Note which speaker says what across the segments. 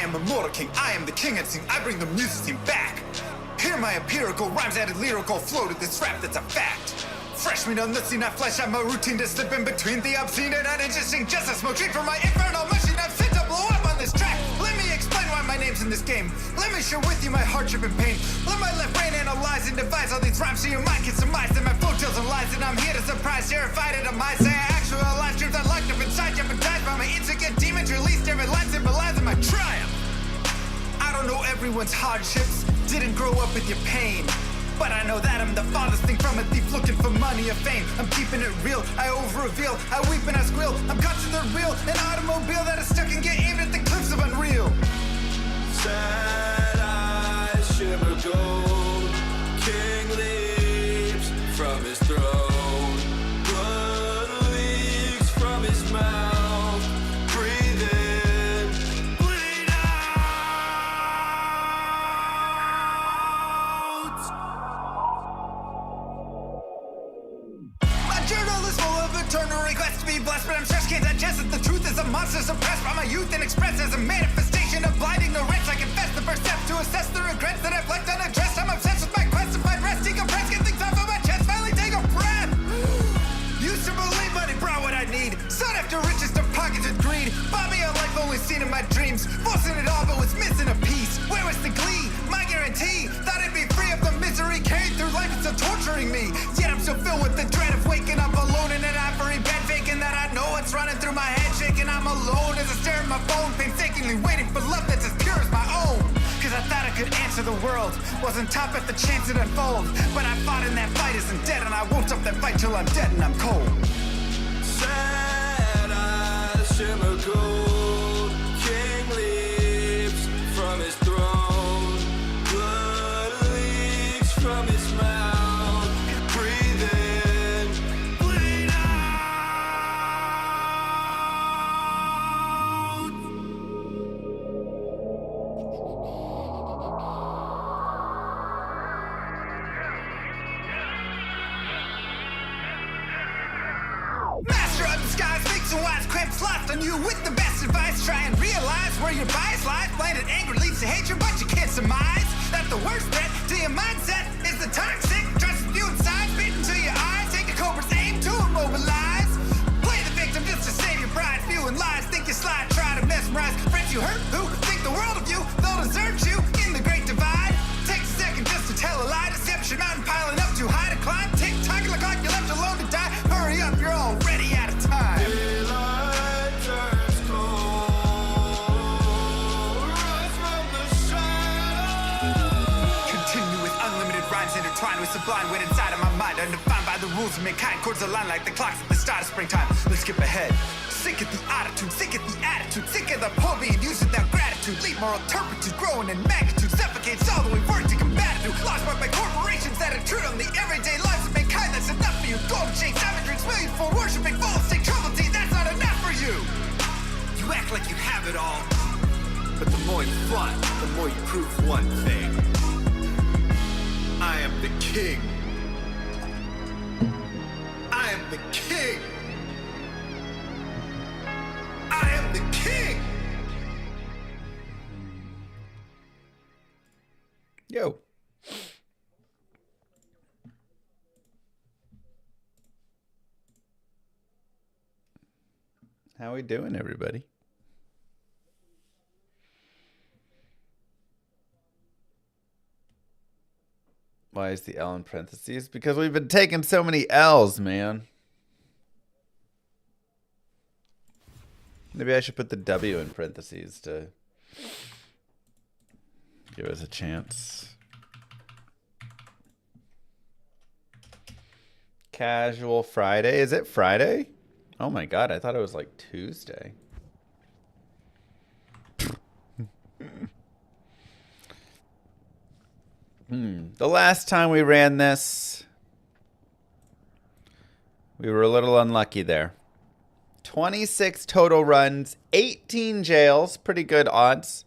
Speaker 1: am immortal king, I am the king and sing, I bring the music scene back. Hear my empirical rhymes added lyrical flow to this rap that's a fact. Fresh meat on the scene, I flesh out my routine to slip in between the obscene and uninteresting. Just a smoke treat for my infernal machine, I'm sent to blow up on this track. Let me explain why my name's in this game. Let me share with you my hardship and pain. Let my left brain analyze and devise all these rhymes so your mind can surmise that my flow tells and lies. And I'm here to surprise, terrified at a mind. Say I actualize truth I locked up inside, jeopardized by my insecure demons. Released every line symbolizing my triumph. I don't know everyone's hardships, didn't grow up with your pain. But I know that I'm the farthest thing from a thief looking for money or fame. I'm keeping it real, I over-reveal, I weep and I squeal. I'm cut to the real, an automobile that is stuck and get aimed at the cliffs of unreal.
Speaker 2: Sad eyes shimmer gold, king leaps from his throne. Blood leaks from his mouth, breathe in, bleed out.
Speaker 1: My journal is full of eternal requests to be blessed, but I'm stressed, can't digest it. The truth is a monster suppressed by my youth and expressed as a manifestation of blind ignorance. I confess the first step to assess the regrets that I've left unaddressed. I'm obsessed with my quest to find rest, decompress, get things off of my chest, finally take a breath. Used to believe money brought what I need, sought after riches to pockets with greed. Bought me a life only seen in my dreams, forcing it all but was missing a piece. Where was the glee? My guarantee, thought I'd be free of the misery carried through life, it's still torturing me. Yet I'm still filled with the dread of waking up alone in an ivory bed, faking that I know what's running through my head, shaking I'm alone as I stare at my phone, painstakingly waiting for love that's as pure as my own. Cause I thought I could answer the world, wasn't top at the chance it unfold. But I fought in that fight isn't dead, and I won't stop that fight till I'm dead and I'm cold.
Speaker 2: Sad eyes shimmer gold, king leaps from his throne. Blood leaks from his mouth, breathe in, bleed out. Master of the skies, makes some wise cramps lost on you with the best advice. Try and realize where your bias lies. Blinded anger leads to hatred, but you can't surmise that the worst threat to your mindset is the toxic trust you inside, spit into your eyes. Take a cobra's aim to immobilize. Play the victim just to save your pride. Spewing lies, think you slide, try to mesmerize friends you hurt who think the world of you. They'll desert you in the great divide. Takes a second just to tell a lie. Deception mountain piling up too high to climb. Tick tock, look like you're left alone to die. Hurry up, you're already out of time. Daylight turns cold, rise from the shadows.
Speaker 1: Continue with unlimited rhymes intertwined with sublime wit inside of my mind, undefined by the rules of mankind. Chords align like the clocks at the start of springtime. Let's skip ahead. Sick of the attitude, sick of the attitude, sick of the poor being used without gratitude. Leave moral turpitude, growing in magnitude, suffocates all the way work to combat it. Lost by corporations that intrude on the everyday lives of mankind. That's enough for you. Golden chain savageries, millions for worshiping false state trouble tea. That's not enough for you. You act like you have it all, but the more you flaunt, the more you prove one thing. I am the king. I am the king. I am the king.
Speaker 3: Yo. How we doing, everybody? Why is the L in parentheses? Because we've been taking so many L's, man. Maybe I should put the W in parentheses to give us a chance. Casual Friday. Is it Friday? Oh my God, I thought it was like Tuesday. The last time we ran this, we were a little unlucky there. 26 total runs, 18 jails, pretty good odds.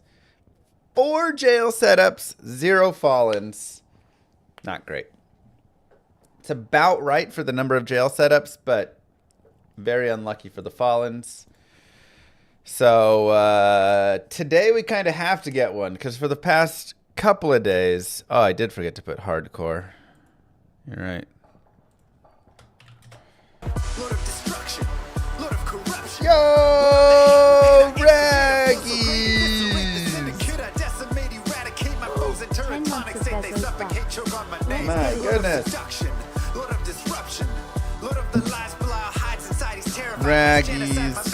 Speaker 3: 4 jail setups, 0 fallens. Not great. It's about right for the number of jail setups, but very unlucky for the fallens. So today we kind of have to get one because for the past couple of days, oh, I did forget to put hardcore. You're right.
Speaker 2: Lord of destruction, Lord of corruption.
Speaker 3: Yo, Raggy! My goodness. Raggies.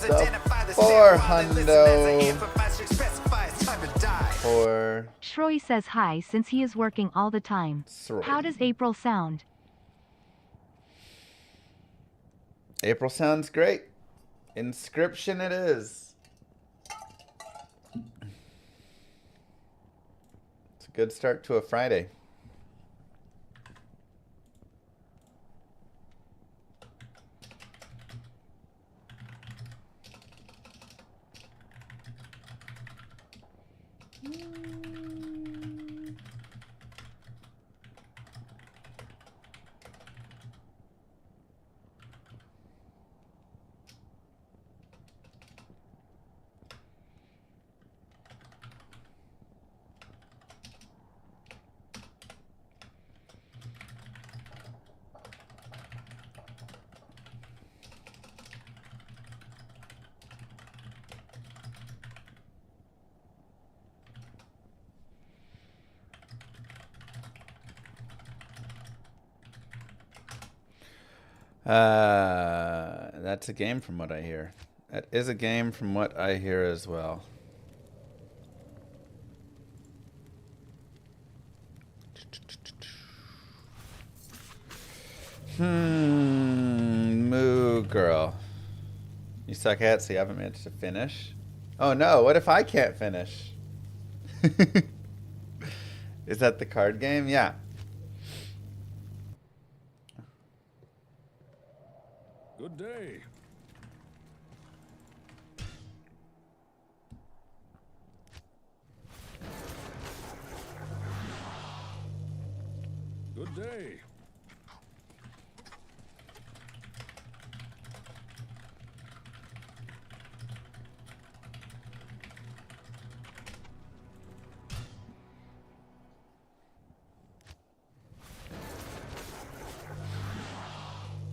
Speaker 3: The 400. For
Speaker 4: Shroy says hi since he is working all the time.
Speaker 3: Shroy.
Speaker 4: How does April sound?
Speaker 3: April sounds great. Inscription it is. It's a good start to a Friday. That's a game from what I hear. That is a game from what I hear as well. Moo girl. You suck at, so you haven't managed to finish? Oh no, what if I can't finish? Is that the card game? Yeah.
Speaker 5: Good day. Good day.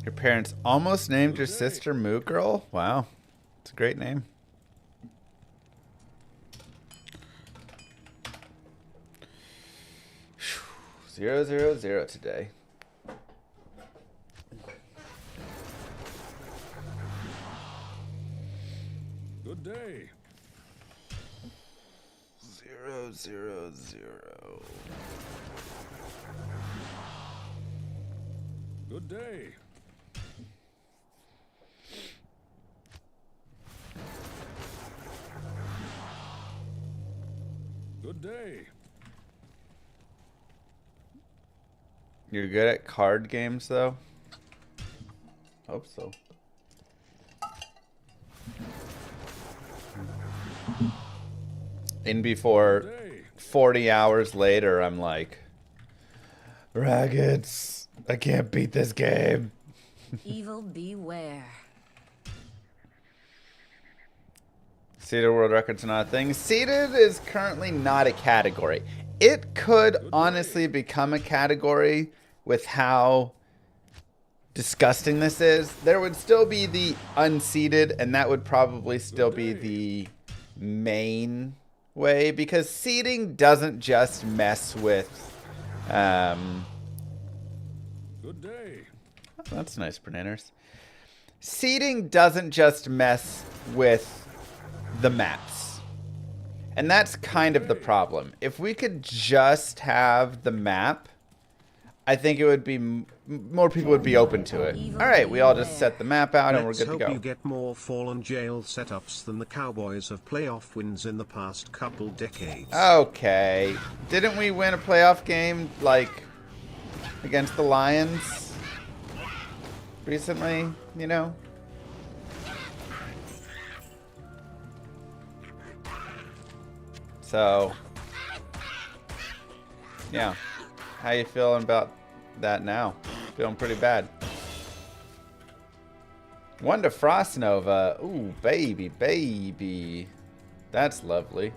Speaker 3: Your parents almost named your sister Moo Girl? Wow. It's a great name. Whew. 0-0-0 today.
Speaker 5: Good day.
Speaker 3: 0-0-0.
Speaker 5: Good day. Good day.
Speaker 3: You're good at card games, though? Hope so. And before 40 hours later, I'm like, Raggeds, I can't beat this game.
Speaker 6: Evil beware.
Speaker 3: Seeded world records are not a thing. Seeded is currently not a category. It could honestly become a category with how disgusting this is. There would still be the unseeded, and that would probably still be the main way, because seeding doesn't just mess with
Speaker 5: Good day.
Speaker 3: oh, that's nice, Bernarders. Seeding doesn't just mess with the maps. And that's kind of the problem. If we could just have the map, I think it would be more people would be open to it. All right, we all just set the map out and we're good to
Speaker 7: Let's
Speaker 3: go.
Speaker 7: hope you get more Fallen Jail setups than the Cowboys of playoff wins in the past couple decades.
Speaker 3: Okay. Didn't we win a playoff game like against the Lions recently, you know? So, yeah. How you feeling about that now? Feeling pretty bad. 1 to Frost Nova. Ooh, baby, baby. That's lovely.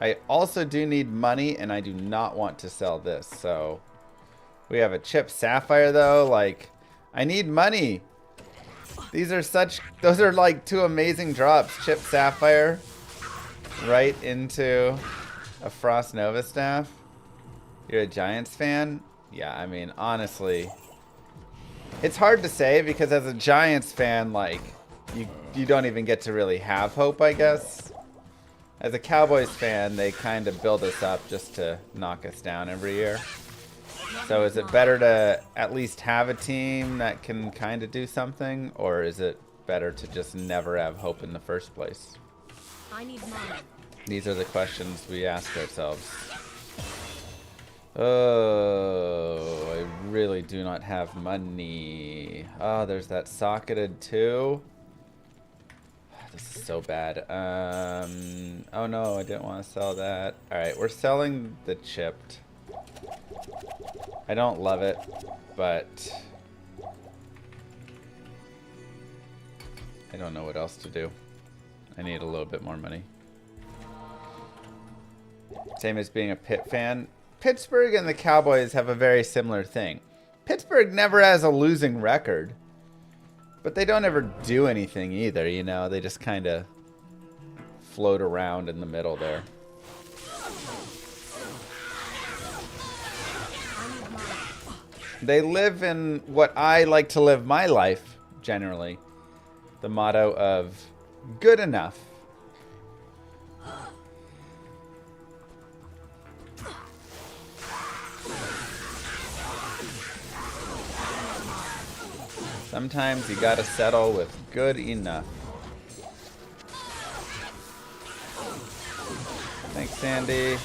Speaker 3: I also do need money, and I do not want to sell this, so... We have a Chip Sapphire, though. Like, I need money. These are such... Those are, like, 2 amazing drops. Chip Sapphire right into a Frost Nova staff. You're a Giants fan? Yeah, I mean, honestly... It's hard to say because as a Giants fan, like, you don't even get to really have hope, I guess. As a Cowboys fan, they kind of build us up just to knock us down every year. So is it better to at least have a team that can kind of do something? Or is it better to just never have hope in the first place?
Speaker 6: I need money.
Speaker 3: These are the questions we ask ourselves. Oh, I really do not have money. Oh, there's that socketed too. This is so bad. Oh no, I didn't want to sell that. Alright, we're selling the chipped. I don't love it, but I don't know what else to do. I need a little bit more money. Same as being a Pitt fan. Pittsburgh and the Cowboys have a very similar thing. Pittsburgh never has a losing record, but they don't ever do anything either, you know? They just kind of float around in the middle there. They live in what I like to live my life, generally. The motto of good enough. Sometimes you gotta settle with good enough. Thanks, Sandy.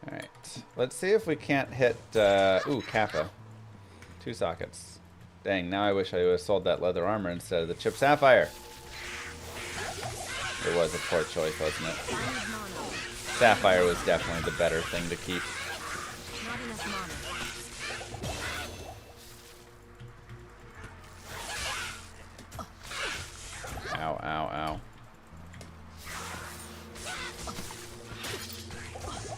Speaker 3: Alright. Let's see if we can't hit... ooh, Kappa. 2 sockets. Dang, now I wish I would have sold that leather armor instead of the Chip Sapphire. It was a poor choice, wasn't it? Sapphire was definitely the better thing to keep.
Speaker 6: Not enough money.
Speaker 3: Ow, ow, ow.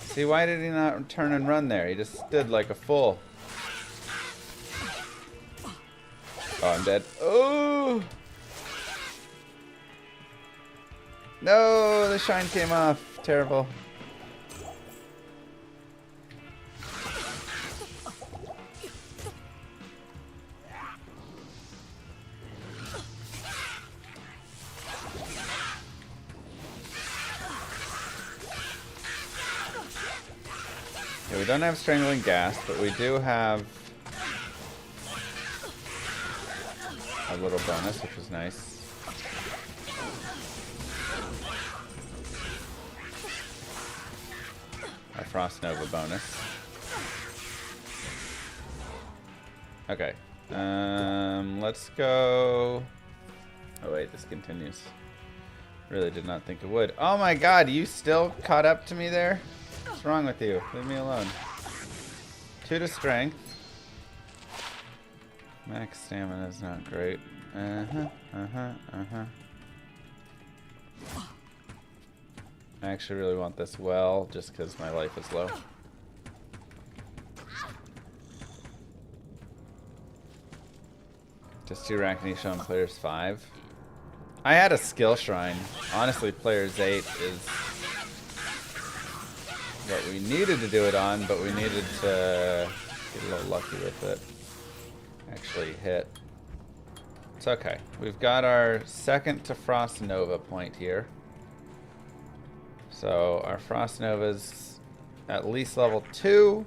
Speaker 3: See, why did he not turn and run there? He just stood like a fool. Oh, I'm dead. Oh! No, the shine came off. Terrible. Yeah, we don't have strangling gas, but we do have a little bonus, which is nice. Our Frost Nova bonus. Okay. Let's go... Oh wait, this continues. Really did not think it would. Oh my god, you still caught up to me there? What's wrong with you? Leave me alone. 2 to strength. Max stamina is not great. I actually really want this well, just because my life is low. Just 2 Arachne on players 5. I had a skill shrine. Honestly, players 8 is what we needed to do it on, but we needed to get a little lucky with it. Actually hit. It's okay. We've got our second to Frost Nova point here. So our Frost Nova's at least level 2,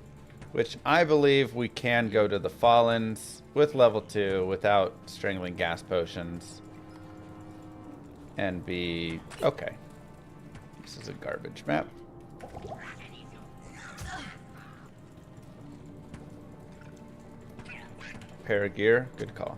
Speaker 3: which I believe we can go to the Fallens with level 2 without strangling gas potions and be okay. This is a garbage map. Pair of gear, good call.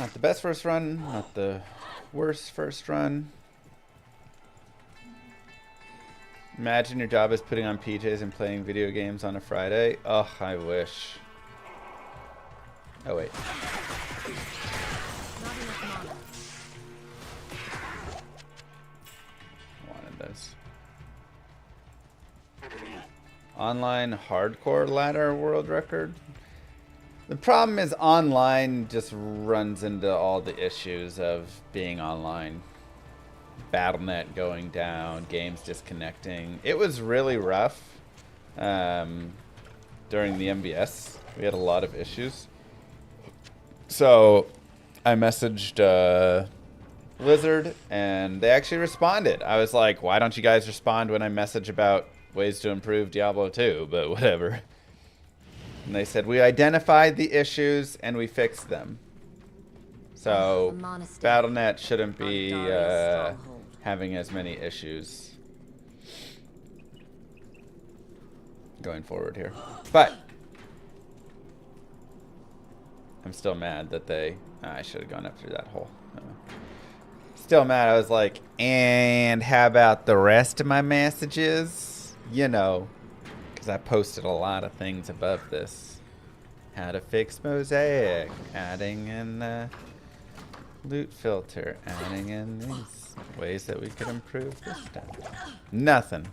Speaker 3: Not the best first run, not the worst first run. Imagine your job is putting on PJs and playing video games on a Friday. Ugh, I wish. Oh, wait.
Speaker 6: Not enough mana.
Speaker 3: Wanted this. Online hardcore ladder world record. The problem is online just runs into all the issues of being online. Battle.net going down, games disconnecting. It was really rough during the MBS. We had a lot of issues. So I messaged Blizzard and they actually responded. I was like, why don't you guys respond when I message about ways to improve Diablo 2? But whatever. And they said, we identified the issues and we fixed them. So
Speaker 6: The monastery.
Speaker 3: Battle.net shouldn't be
Speaker 6: Darius' stronghold.
Speaker 3: having as many issues going forward here. But I'm still mad that they... I should have gone up through that hole. Still mad. I was like, and how about the rest of my messages? You know, because I posted a lot of things above this. How to fix mosaic. Adding in loot filter. Adding in these ways that we could improve this stuff. Nothing.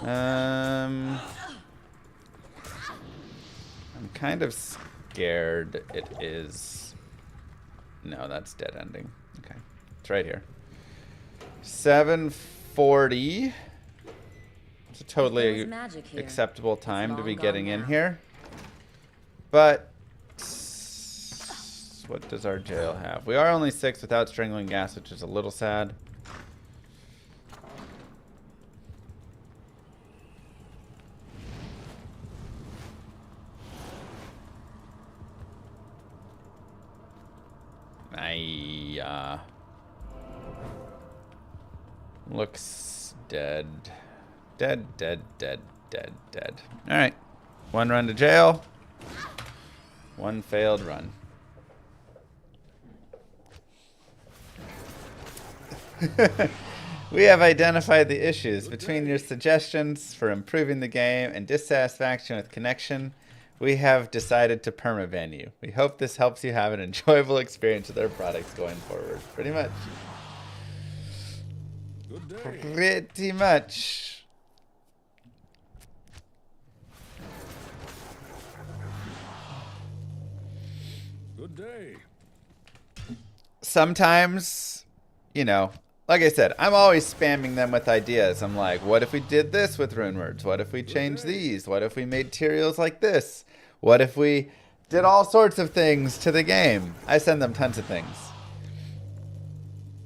Speaker 3: I'm kind of scared it is... No, that's dead ending. Okay. It's right here. 7:40. It's a totally
Speaker 6: There's magic here.
Speaker 3: acceptable time to
Speaker 6: long
Speaker 3: be
Speaker 6: gone
Speaker 3: getting in
Speaker 6: now.
Speaker 3: here. But what does our jail have? We are only 6 without strangling gas, which is a little sad. Looks dead. Dead. Alright. 1 run to jail. 1 failed run. We have identified the issues between your suggestions for improving the game and dissatisfaction with connection. We have decided to permaban you. We hope this helps you have an enjoyable experience with our products going forward. Pretty much.
Speaker 5: Good day.
Speaker 3: Pretty much.
Speaker 5: Good day.
Speaker 3: Sometimes, you know, like I said, I'm always spamming them with ideas. I'm like, what if we did this with rune words? What if we changed these? What if we made materials like this? What if we did all sorts of things to the game? I send them tons of things.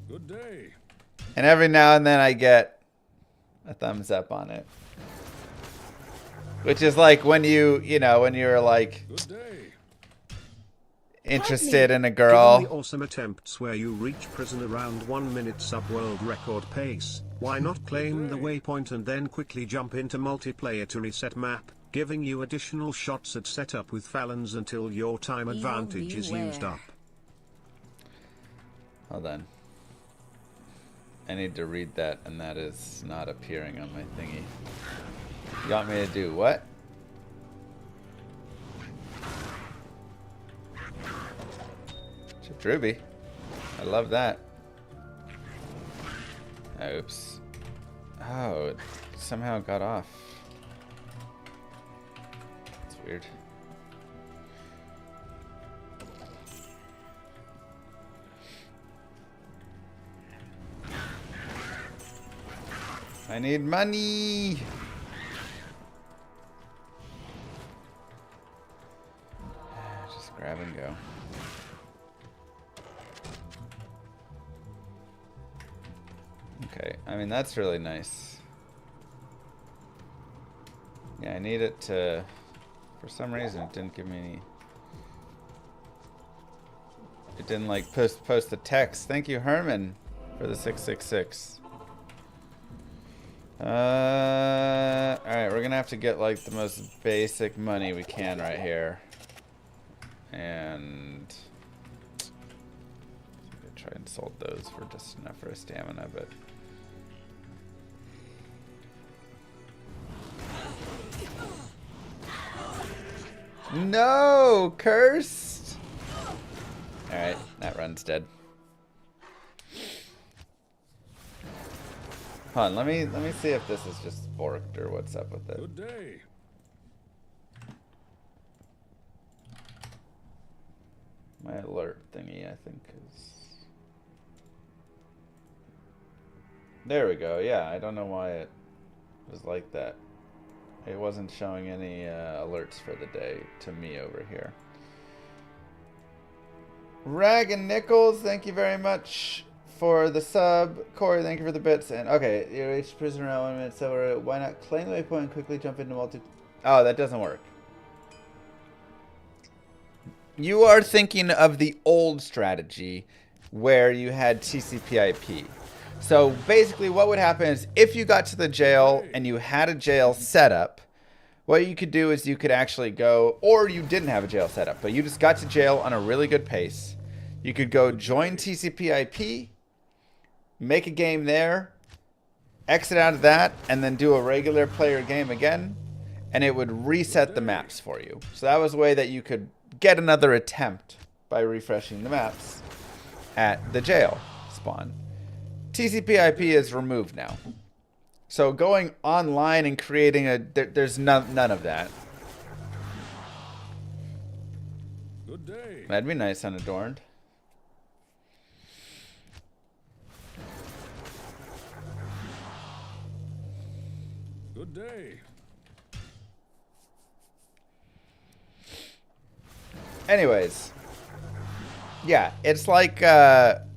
Speaker 5: Good day.
Speaker 3: And every now and then I get a thumbs up on it. Which is like when you know, when you're like
Speaker 5: Good day.
Speaker 3: interested in a
Speaker 7: Given
Speaker 3: girl.
Speaker 7: the awesome attempts where you reach prison around 1 minute sub-world record pace, why not claim the waypoint and then quickly jump into multiplayer to reset map, giving you additional shots at setup with Falons until your time advantage is used
Speaker 6: beware.
Speaker 7: up.
Speaker 3: Hold on. I need to read that, and that is not appearing on my thingy. You want me to do what? Chipped Ruby. I love that. Oops. Oh, it somehow got off. That's weird. I need money. Just grab and go. Okay, I mean, that's really nice. Yeah, I need it to... For some reason, it didn't give me any... It didn't, like, post the text. Thank you, Herman, for the 666. Alright, we're gonna have to get, like, the most basic money we can right here. And... Try and sold those for just enough for a stamina, but no, cursed. All right, that run's dead. Hold on, let me see if this is just forked or what's up with it.
Speaker 5: Good day.
Speaker 3: My alert thingy, I think, is... There we go. Yeah, I don't know why it was like that. It wasn't showing any alerts for the day to me over here. Rag and Nichols, thank you very much for the sub. Corey, thank you for the bits. And okay, you reached prison around 1 minute, so why not claim the waypoint and quickly jump into multi... Oh, that doesn't work. You are thinking of the old strategy where you had TCP/IP. So basically what would happen is if you got to the jail and you had a jail set up, what you could do is you could actually go, or you didn't have a jail set up, but you just got to jail on a really good pace. You could go join TCP/IP, make a game there, exit out of that, and then do a regular player game again, and it would reset the maps for you. So that was a way that you could get another attempt by refreshing the maps at the jail spawn. TCP/IP is removed now. So going online and creating a... there's none of that.
Speaker 5: Good day.
Speaker 3: That'd be nice unadorned.
Speaker 5: Good day.
Speaker 3: Anyways. Yeah, it's like what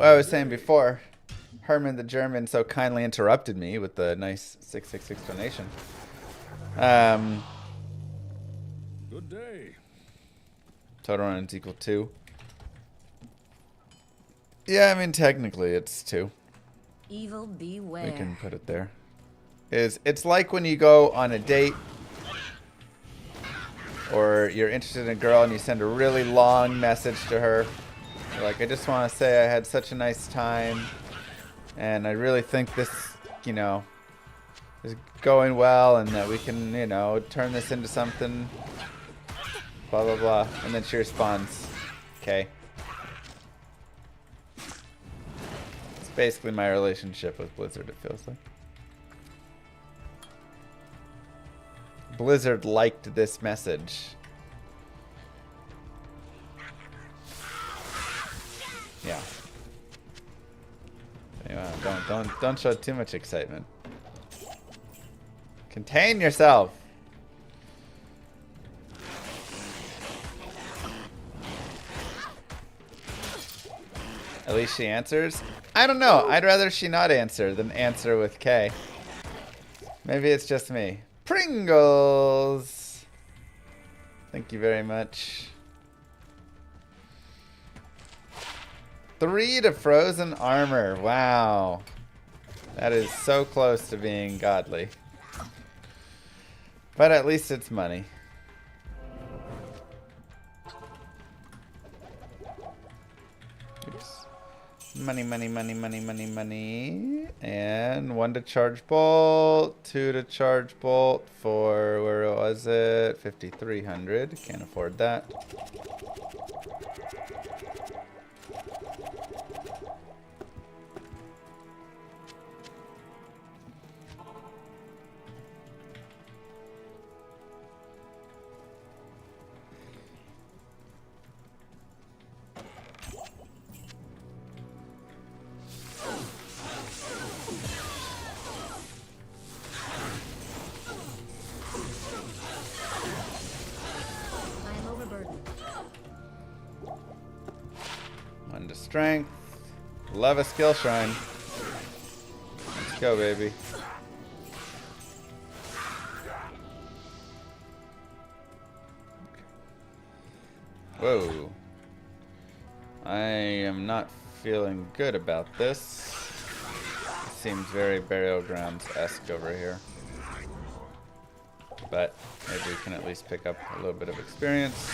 Speaker 3: I was saying before. Herman the German so kindly interrupted me with the nice 666 donation.
Speaker 5: Good day.
Speaker 3: Total runs equal 2. Yeah, I mean technically it's 2.
Speaker 6: Evil beware.
Speaker 3: We can put it there. It's like when you go on a date or you're interested in a girl and you send a really long message to her. You're like, I just want to say I had such a nice time and I really think this, you know, is going well and that we can, you know, turn this into something, blah, blah, blah. And then she responds, okay. It's basically my relationship with Blizzard, it feels like. Blizzard liked this message. Yeah. Anyway, don't show too much excitement. Contain yourself. At least she answers. I don't know. I'd rather she not answer than answer with K. Maybe it's just me. Pringles. Thank you very much. 3 to frozen armor. Wow. That is so close to being godly. But at least it's money. Oops. Money, money, money, money, money, money. And 1 to charge bolt, 2 to charge bolt for, where was it? 5,300. Can't afford that. Strength. Love a skill shrine. Let's go, baby. Whoa. I am not feeling good about this. It seems very Burial Grounds-esque over here. But maybe we can at least pick up a little bit of experience.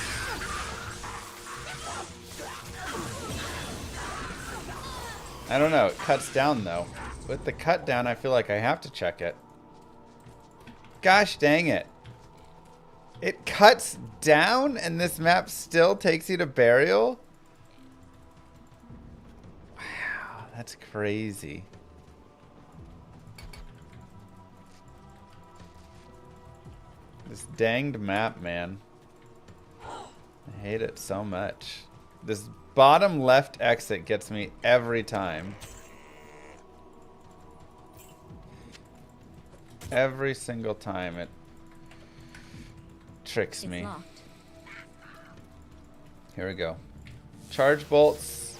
Speaker 3: I don't know. It cuts down, though. With the cut down, I feel like I have to check it. Gosh dang it. It cuts down, and this map still takes you to burial? Wow, that's crazy. This danged map, man. I hate it so much. This bottom left exit gets me every time. Every single time it tricks me. Here we go. Charge bolts.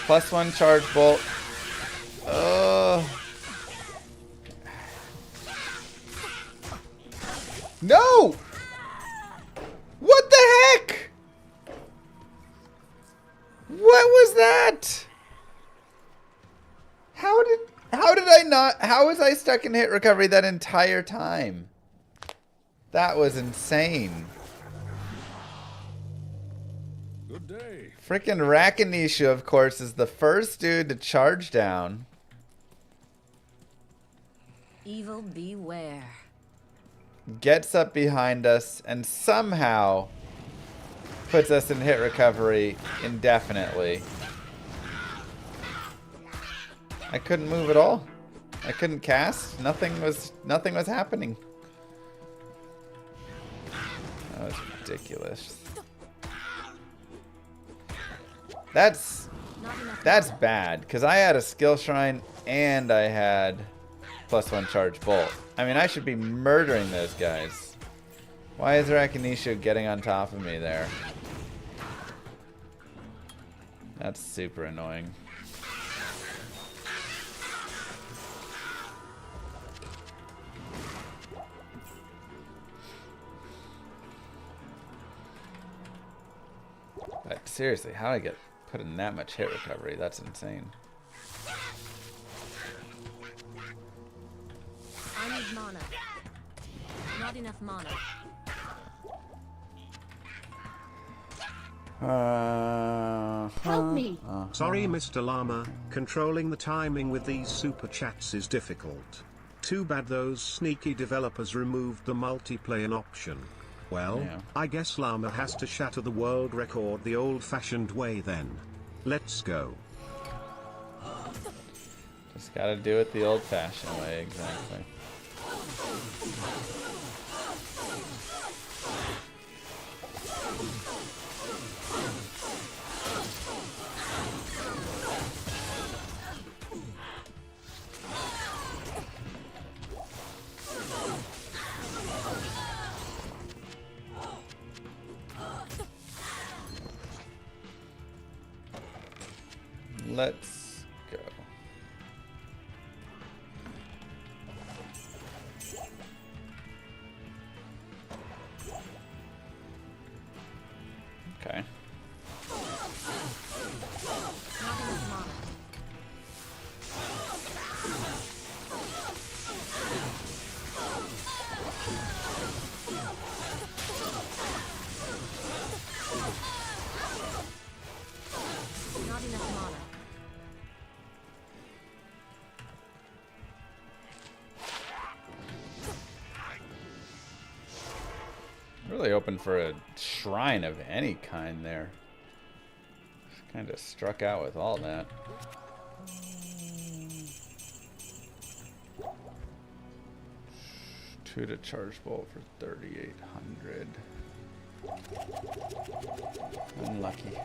Speaker 3: +1 charge bolt. No! What the heck? What was that? How did I not? How was I stuck in hit recovery that entire time? That was insane.
Speaker 5: Good day.
Speaker 3: Frickin' Rakanisha, of course, is the first dude to charge down.
Speaker 6: Evil beware.
Speaker 3: Gets up behind us and somehow puts us in hit recovery indefinitely. I couldn't move at all. I couldn't cast. Nothing was happening. That was ridiculous. That's bad, because I had a skill shrine and I had +1 charge bolt. I mean, I should be murdering those guys. Why is Rakanisha getting on top of me there? That's super annoying. But seriously, how did I get put in that much hit recovery? That's insane.
Speaker 6: I need mana. Not enough mana.
Speaker 2: Help me.
Speaker 7: Sorry, Mr. Llama, controlling the timing with these super chats is difficult. Too bad those sneaky developers removed the multiplayer option. Well,
Speaker 3: Yeah.
Speaker 7: I guess Llama has to shatter the world record the old-fashioned way then. Let's go.
Speaker 3: Just gotta do it the old-fashioned way, exactly. Let's go. Okay.
Speaker 6: Not enough mana. Not enough mana.
Speaker 3: Really open for a shrine of any kind there. Kind of struck out with all that. Two to charge bolt for 3,800. Unlucky.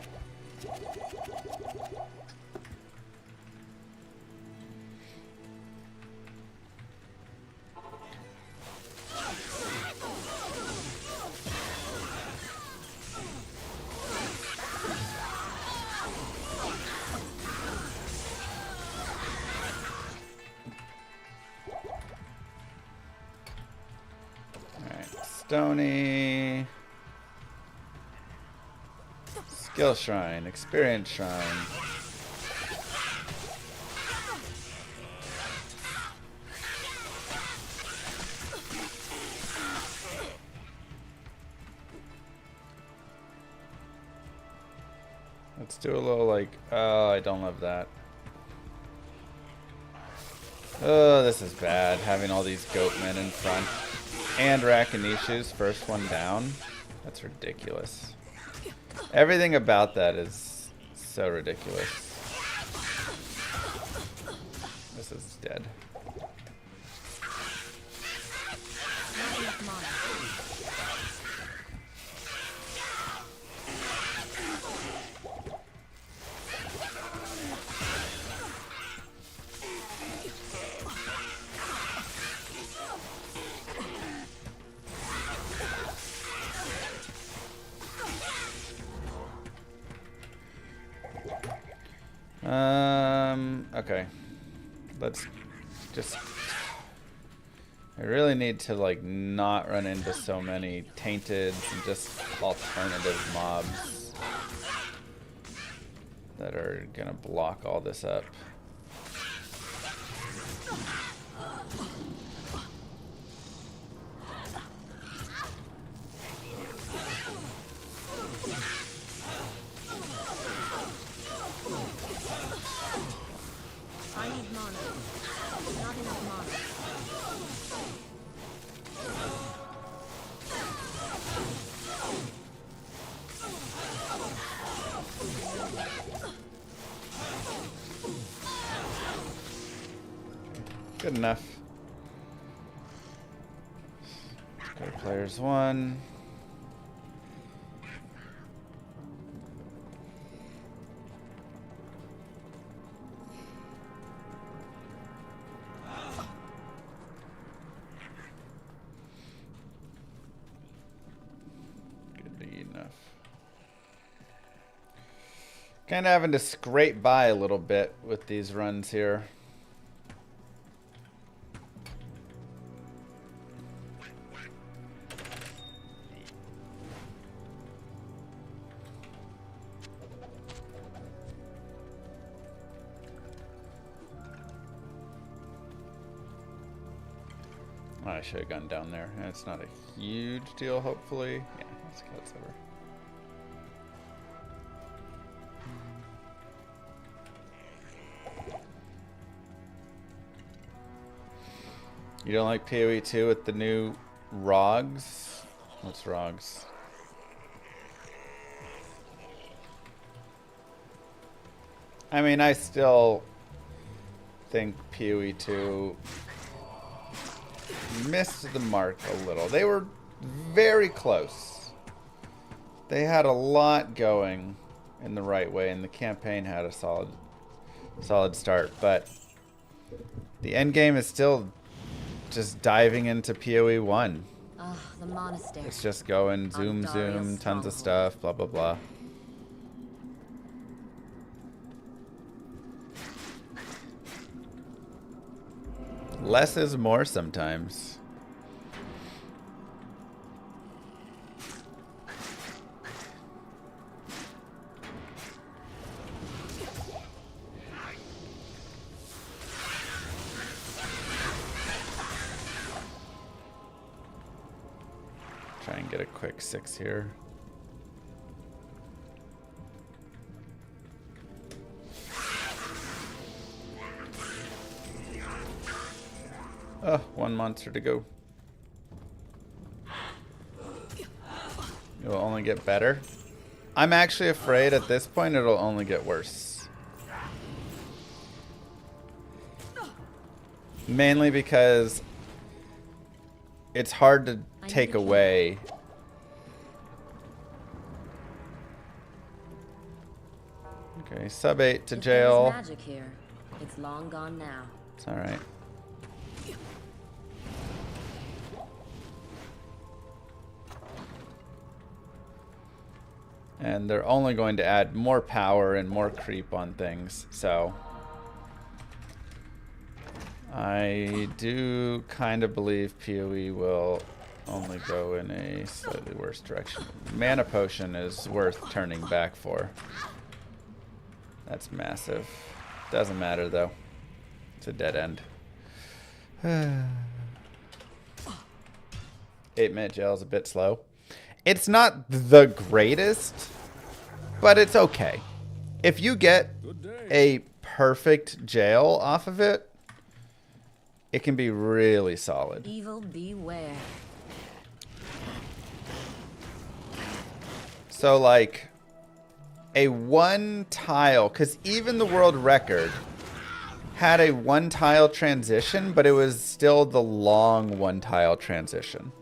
Speaker 3: Stony. Skill Shrine. Experience Shrine. Let's do a little like, oh, I don't love that. Oh, this is bad, having all these goatmen in front. And Rakanishus, first one down. That's ridiculous. Everything about that is so ridiculous. This is dead.
Speaker 6: Not enough mana.
Speaker 3: Okay. Let's just... I really need to, like, not run into so many tainted and just alternative mobs that are gonna block all this up.
Speaker 6: I need mana. Not enough mana.
Speaker 3: Good enough. Go to players 1. Kind of having to scrape by a little bit with these runs here. Oh, I should have gone down there. It's not a huge deal, hopefully. Yeah, let's go. It's over. You don't like PoE 2 with the new ROGs? What's ROGs? I mean, I still think PoE 2 missed the mark a little. They were very close. They had a lot going in the right way, and the campaign had a solid start, but the end game is still just diving into PoE 1.
Speaker 6: Ugh, the monastery.
Speaker 3: It's just going zoom, zoom, tons of stuff, blah, blah, blah. Less is more sometimes. Try and get a quick 6 here. Oh, one monster to go. It will only get better. I'm actually afraid at this point it'll only get worse. Mainly because it's hard to take away. Okay, sub 8 to jail.
Speaker 6: There's magic here. It's long gone now.
Speaker 3: It's all right. And they're only going to add more power and more creep on things, so I do kind of believe PoE will only go in a slightly worse direction. Mana potion is worth turning back for. That's massive. Doesn't matter though. It's a dead end. 8-minute jail is a bit slow. It's not the greatest, but it's okay. If you get
Speaker 5: Good day.
Speaker 3: a perfect jail off of it, it can be really solid.
Speaker 6: Evil beware.
Speaker 3: So like a one tile, because even the world record had a one tile transition, but it was still the long one tile transition.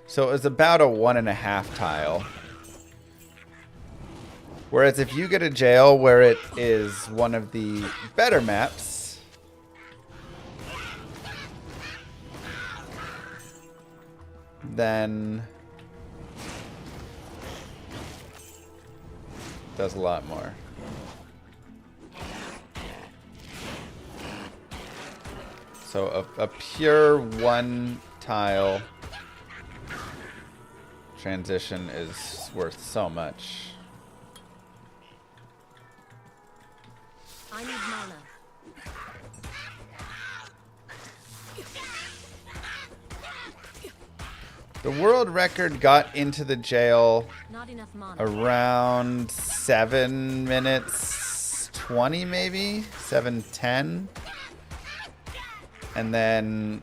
Speaker 3: So it was about a 1.5 tile. Whereas if you get a jail where it is one of the better maps, then it does a lot more. So a pure one tile transition is worth so much.
Speaker 6: I need mana.
Speaker 3: The world record got into the jail
Speaker 6: Not enough mana.
Speaker 3: around 7 minutes 20 maybe, 7:10, and then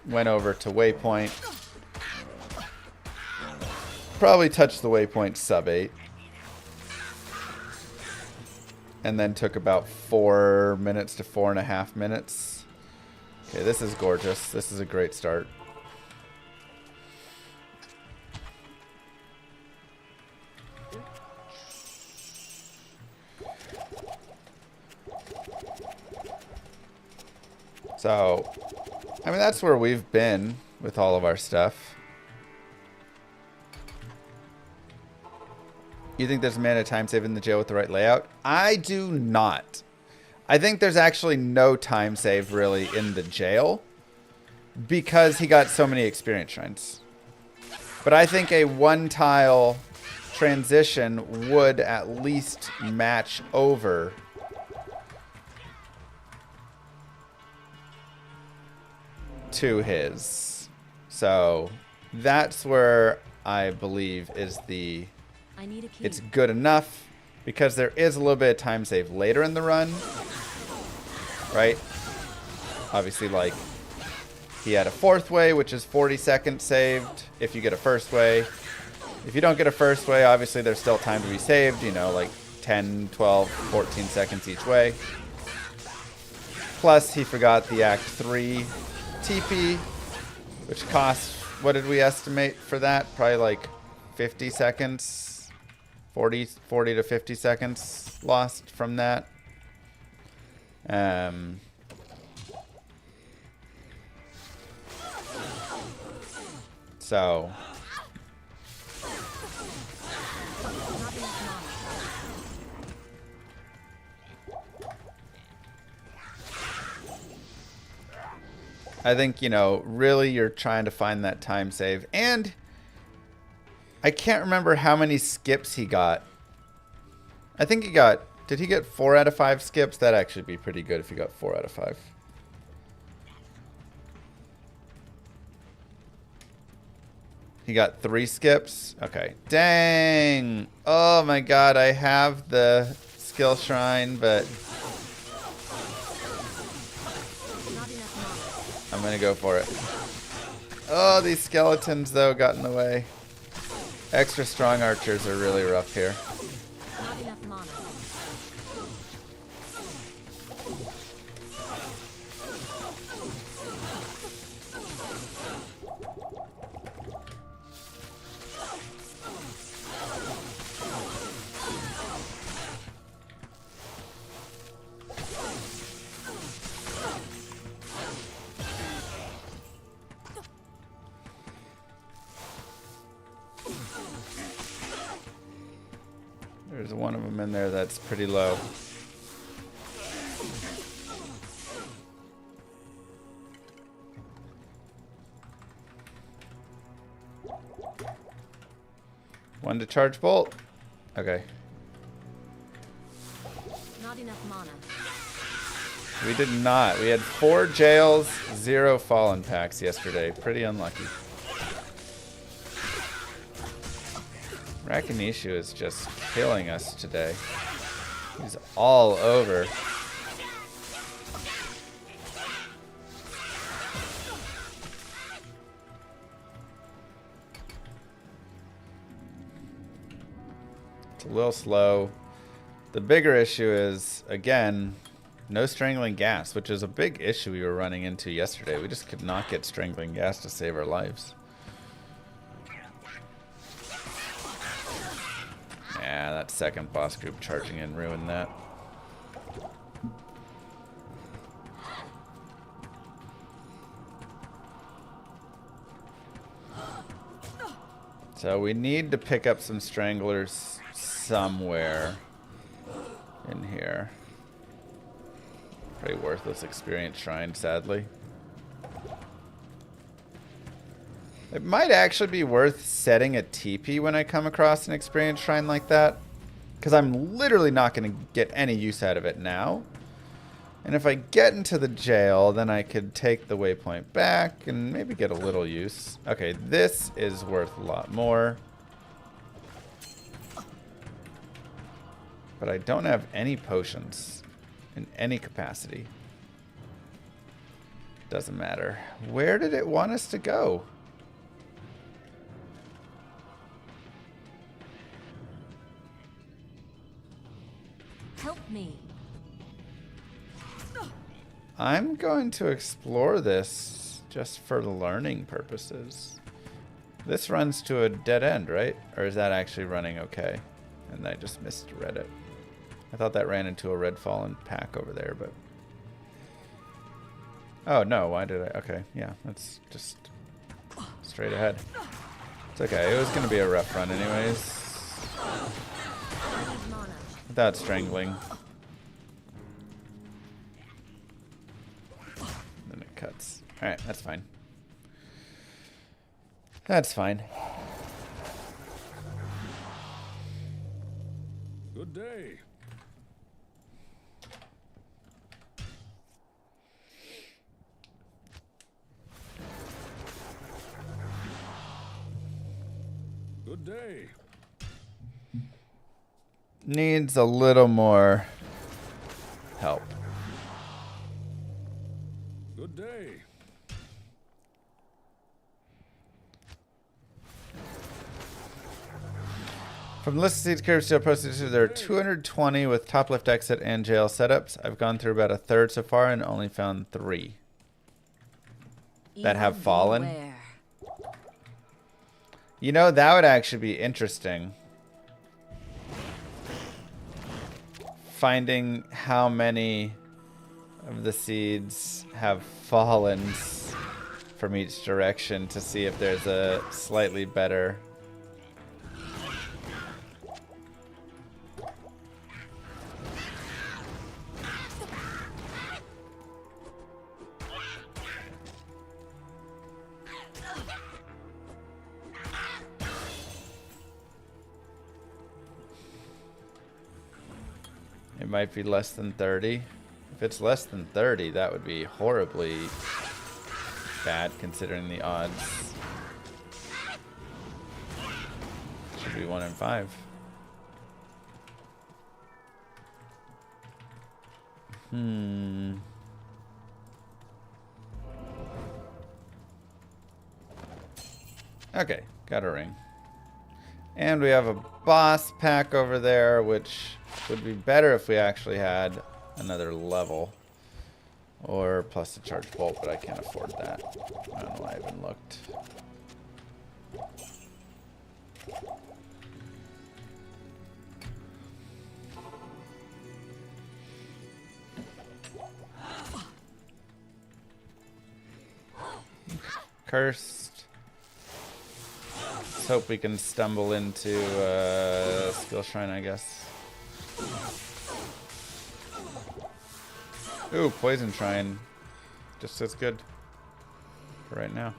Speaker 3: went over to waypoint. Probably touched the waypoint sub 8. And then took about 4 minutes to 4.5 minutes. Okay, this is gorgeous. This is a great start. So, I mean, that's where we've been with all of our stuff. You think there's a mana time save in the jail with the right layout? I do not. I think there's actually no time save really in the jail because he got so many experience shrines. But I think a one tile transition would at least match over to his. So that's where I believe is the...
Speaker 6: I need a key.
Speaker 3: It's good enough because there is a little bit of time save later in the run, right? Obviously, like, he had a fourth way, which is 40 seconds saved if you get a first way. If you don't get a first way, obviously there's still time to be saved, you know, like 10, 12, 14 seconds each way. Plus, he forgot the Act 3 TP, which costs, what did we estimate for that? Probably like 50 seconds. 40 to 50 seconds lost from that. So I think, you know, really you're trying to find that time save. And I can't remember how many skips he got. I think he got... Did he get 4 out of 5 skips? That'd actually be pretty good if he got 4 out of 5. He got 3 skips? Okay. Dang! Oh my god, I have the skill shrine, but...
Speaker 6: Not enough
Speaker 3: I'm gonna go for it. Oh, these skeletons, though, got in the way. Extra strong archers are really rough here.
Speaker 6: mana. Not enough mana.
Speaker 3: There's one of them in there that's pretty low. One to charge bolt. Okay.
Speaker 6: Not enough mana.
Speaker 3: We did not. We had 4 jails, 0 fallen packs yesterday. Pretty unlucky. Rakinishu is just killing us today. He's all over. It's a little slow. The bigger issue is, again, no strangling gas, which is a big issue we were running into yesterday. We just could not get strangling gas to save our lives. Yeah, that second boss group charging in ruined that. So we need to pick up some stranglers somewhere in here. Pretty worthless experience shrine, sadly. It might actually be worth setting a TP when I come across an experience shrine like that, because I'm literally not going to get any use out of it now. And if I get into the jail, then I could take the waypoint back and maybe get a little use. Okay, this is worth a lot more. But I don't have any potions in any capacity. Doesn't matter. Where did it want us to go?
Speaker 6: Help me.
Speaker 3: I'm going to explore this just for learning purposes. This runs to a dead end, right? Or is that actually running okay? And I just misread it. I thought that ran into a red fallen pack over there, but... Oh, no, why did I... Okay, yeah, that's just straight ahead. It's okay, it was going to be a rough run anyways. Without strangling. Then it cuts. Alright, that's fine. That's fine.
Speaker 5: Good day. Good day.
Speaker 3: Needs a little more help.
Speaker 5: Good day.
Speaker 3: From the list of seeds curve still posted, there are 220 with top left exit and jail setups. I've gone through about a third so far and only found 3 that have fallen.
Speaker 6: Beware.
Speaker 3: You know, that would actually be interesting. Finding how many of the seeds have fallen from each direction to see if there's a slightly better... It might be less than 30. If it's less than 30, that would be horribly bad considering the odds. Should be 1 in 5. Okay, got a ring. And we have a boss pack over there, which would be better if we actually had another level. Or plus a charge bolt, but I can't afford that. I don't know why I even looked. Cursed. Let's hope we can stumble into skill shrine, I guess. Ooh, poison shrine. Just as good for right now.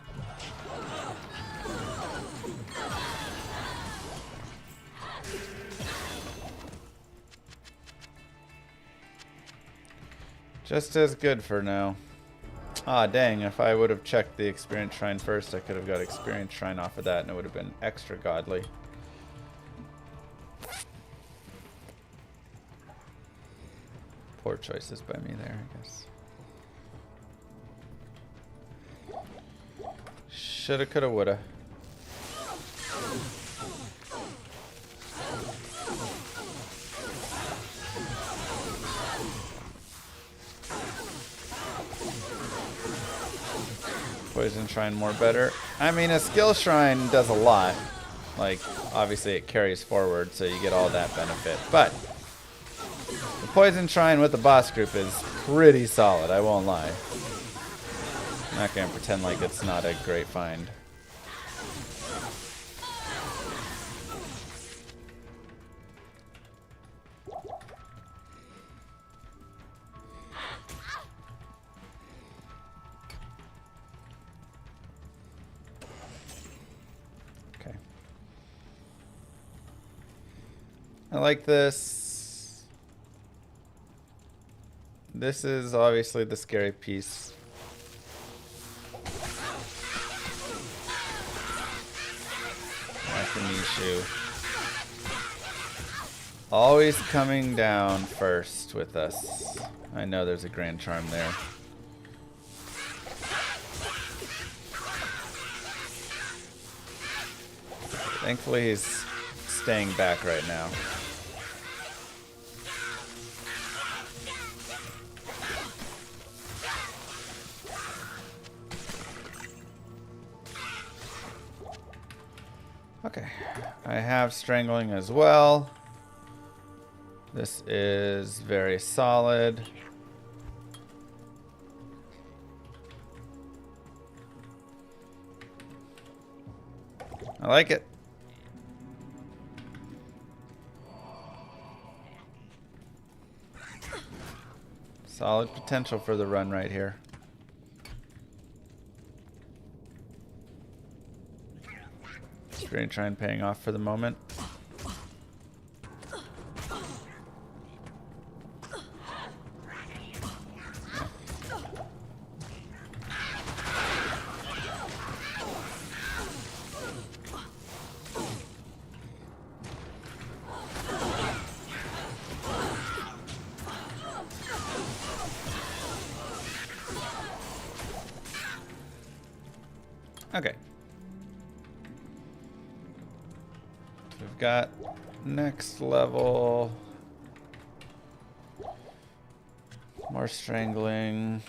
Speaker 3: Just as good for now. Ah, dang, if I would have checked the experience shrine first, I could have got experience shrine off of that and it would have been extra godly. Poor choices by me there, I guess. Shoulda, coulda, woulda. Poison Shrine more better. I mean, a skill shrine does a lot. Like, obviously it carries forward, so you get all that benefit. But the Poison Shrine with the boss group is pretty solid, I won't lie. I'm not gonna pretend like it's not a great find. I like this. This is obviously the scary piece. Akimishu. Always coming down first with us. I know there's a Grand Charm there. Thankfully he's staying back right now. Okay, I have strangling as well. This is very solid. I like it. Solid potential for the run right here. Strange Shrine paying off for the moment. Okay. We've got next level. More strangling.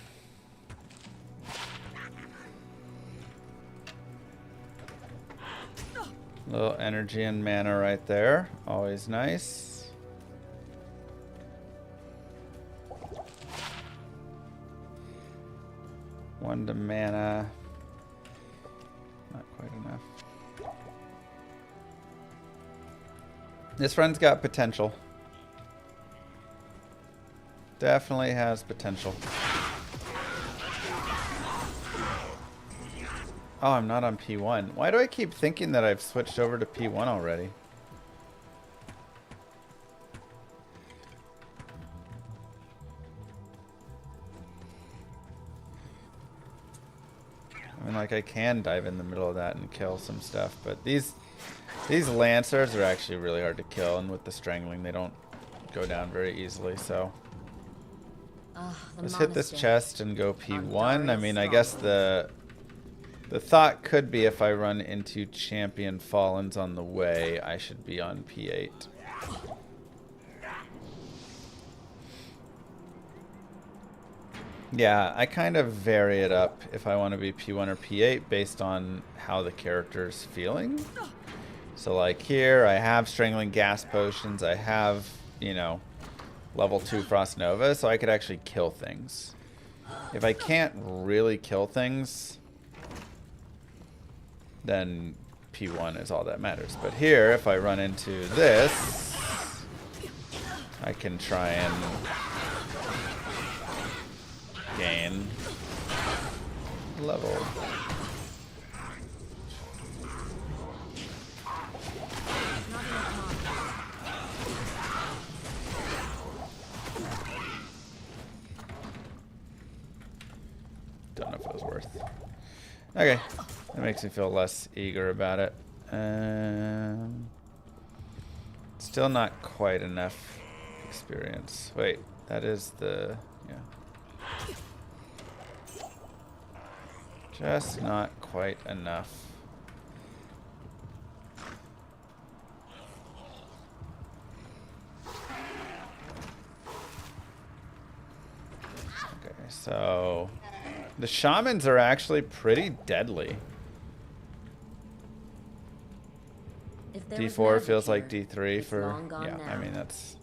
Speaker 3: Little energy and mana right there. Always nice. One to mana. Not quite enough. This run's got potential. Definitely has potential. Oh, I'm not on P1. Why do I keep thinking that I've switched over to P1 already? I mean, like, I can dive in the middle of that and kill some stuff, but these Lancers are actually really hard to kill, and with the strangling, they don't go down very easily, so... Let's hit this chest and go P1. I mean, I guess the thought could be if I run into Champion Fallens on the way, I should be on P8. Yeah, I kind of vary it up if I want to be P1 or P8 based on how the character's feeling. So like here, I have Strangling Gas Potions, I have, you know, level 2 Frost Nova, so I could actually kill things. If I can't really kill things, then P1 is all that matters. But here, if I run into this, I can try and gain level. Don't know if it was worth. Okay, that makes me feel less eager about it. Still not quite enough experience. Wait, That is the, yeah. Just not quite enough. Okay, so the shamans are actually pretty deadly.
Speaker 6: If there was
Speaker 3: D4
Speaker 6: magic
Speaker 3: feels like
Speaker 6: here,
Speaker 3: D3
Speaker 6: it's
Speaker 3: for,
Speaker 6: long gone
Speaker 3: yeah,
Speaker 6: now.
Speaker 3: I mean, that's,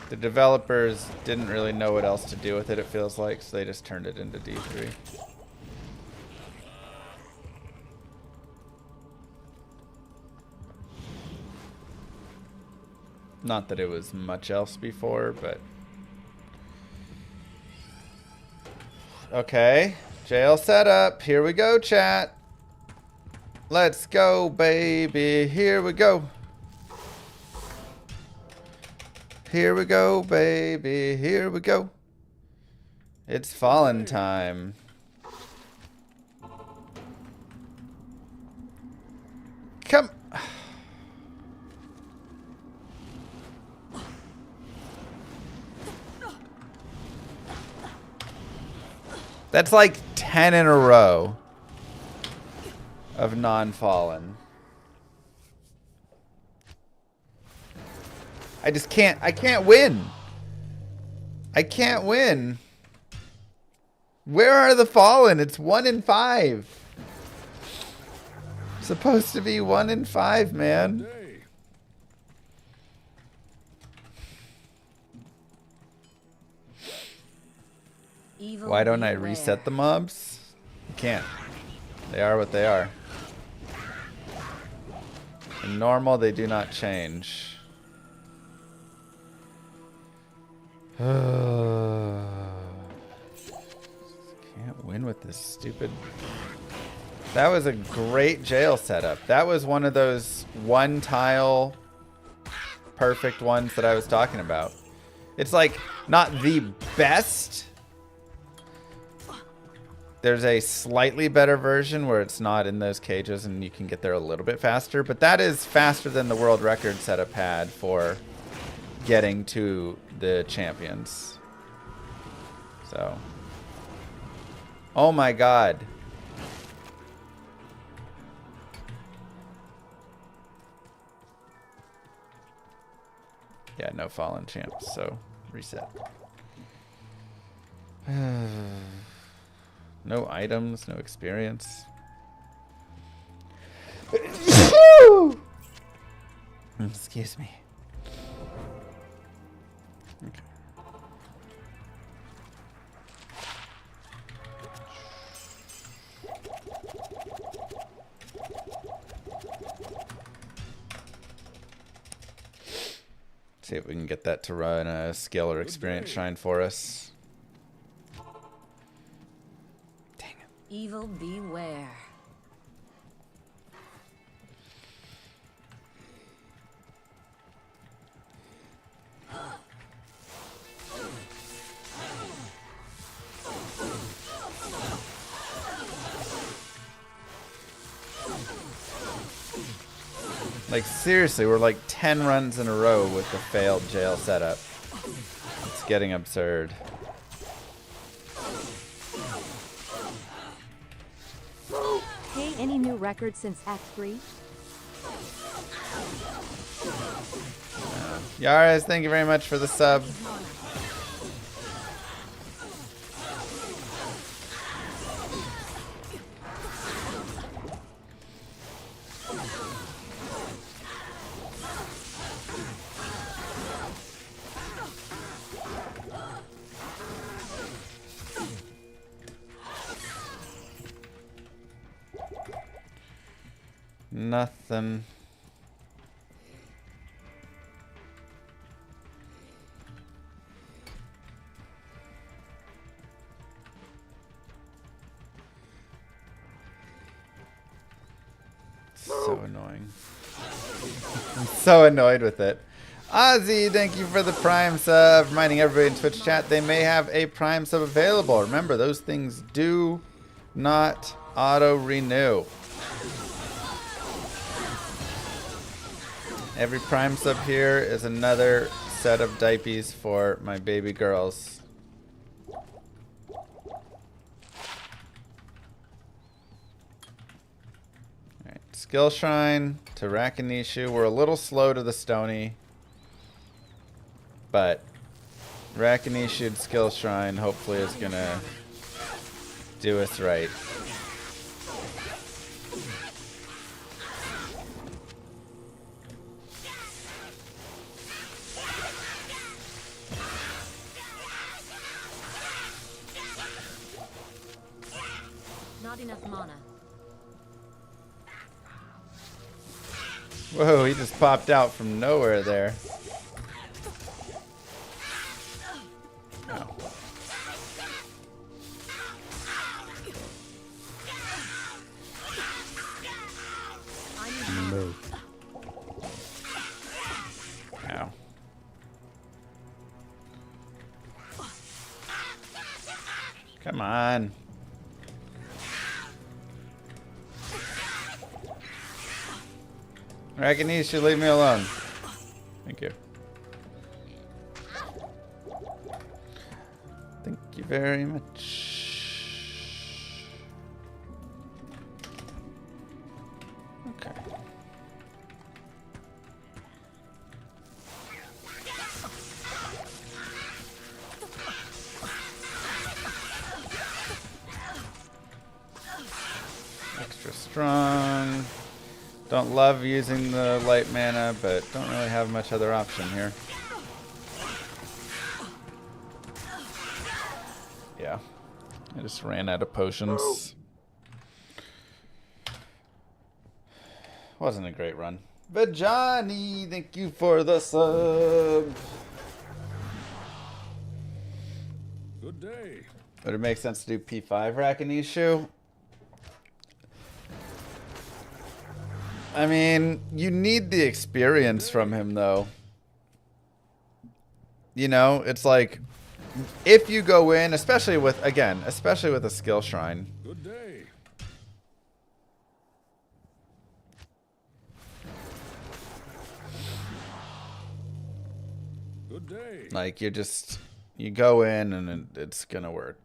Speaker 3: the developers didn't really know what else to do with it, it feels like, so they just turned it into D3. Not that it was much else before, but... Okay, jail setup. Here we go, chat. Let's go, baby. Here we go. Here we go, baby. Here we go. It's fallen time. Come. That's like 10 in a row of non-fallen. I can't win. I can't win. Where are the fallen? It's 1 in 5. Supposed to be 1 in 5, man.
Speaker 5: Day.
Speaker 6: Evil
Speaker 3: Why don't I
Speaker 6: beware.
Speaker 3: reset the mobs? You can't. They are what they are. In normal, they do not change. Can't win with this stupid... That was a great jail setup. That was one of those one tile perfect ones that I was talking about. It's like not the best. There's a slightly better version where it's not in those cages and you can get there a little bit faster, but that is faster than the world record setup had for getting to the champions. So, oh my god. Yeah, no fallen champs, so reset. No items, no experience. Excuse me. Okay. See if we can get that to run a skill or experience shine for us. Dang it.
Speaker 6: Evil beware.
Speaker 3: Like seriously, we're like 10 runs in a row with the failed jail setup. It's getting absurd.
Speaker 8: Hey, any new records since Act 3?
Speaker 3: Yaris, thank you very much for the sub. Nothing. So annoying. I'm so annoyed with it. Ozzy, thank you for the Prime sub. Reminding everybody in Twitch chat they may have a Prime sub available. Remember, those things do not auto-renew. Every Prime sub here is another set of diapers for my baby girls. Alright, skill shrine to Rakinishu. We're a little slow to the Stony, but Rakinishu's skill shrine hopefully is gonna do us right.
Speaker 6: Not enough mana.
Speaker 3: Whoa, he just popped out from nowhere there. Oh.
Speaker 6: I need mana.
Speaker 3: Move. Ow. Come on. Rakinis should leave me alone. Thank you. Thank you very much. Okay. Extra strong. Don't love using the light mana, but don't really have much other option here. Yeah. I just ran out of potions. Wasn't a great run. But Johnny, thank you for the sub.
Speaker 5: Good day.
Speaker 3: Would it make sense to do P5 Rakinishu? I mean, you need the experience from him, though. You know, it's like, if you go in, especially with a skill shrine.
Speaker 5: Good day. Good day.
Speaker 3: Like, you go in and it's gonna work.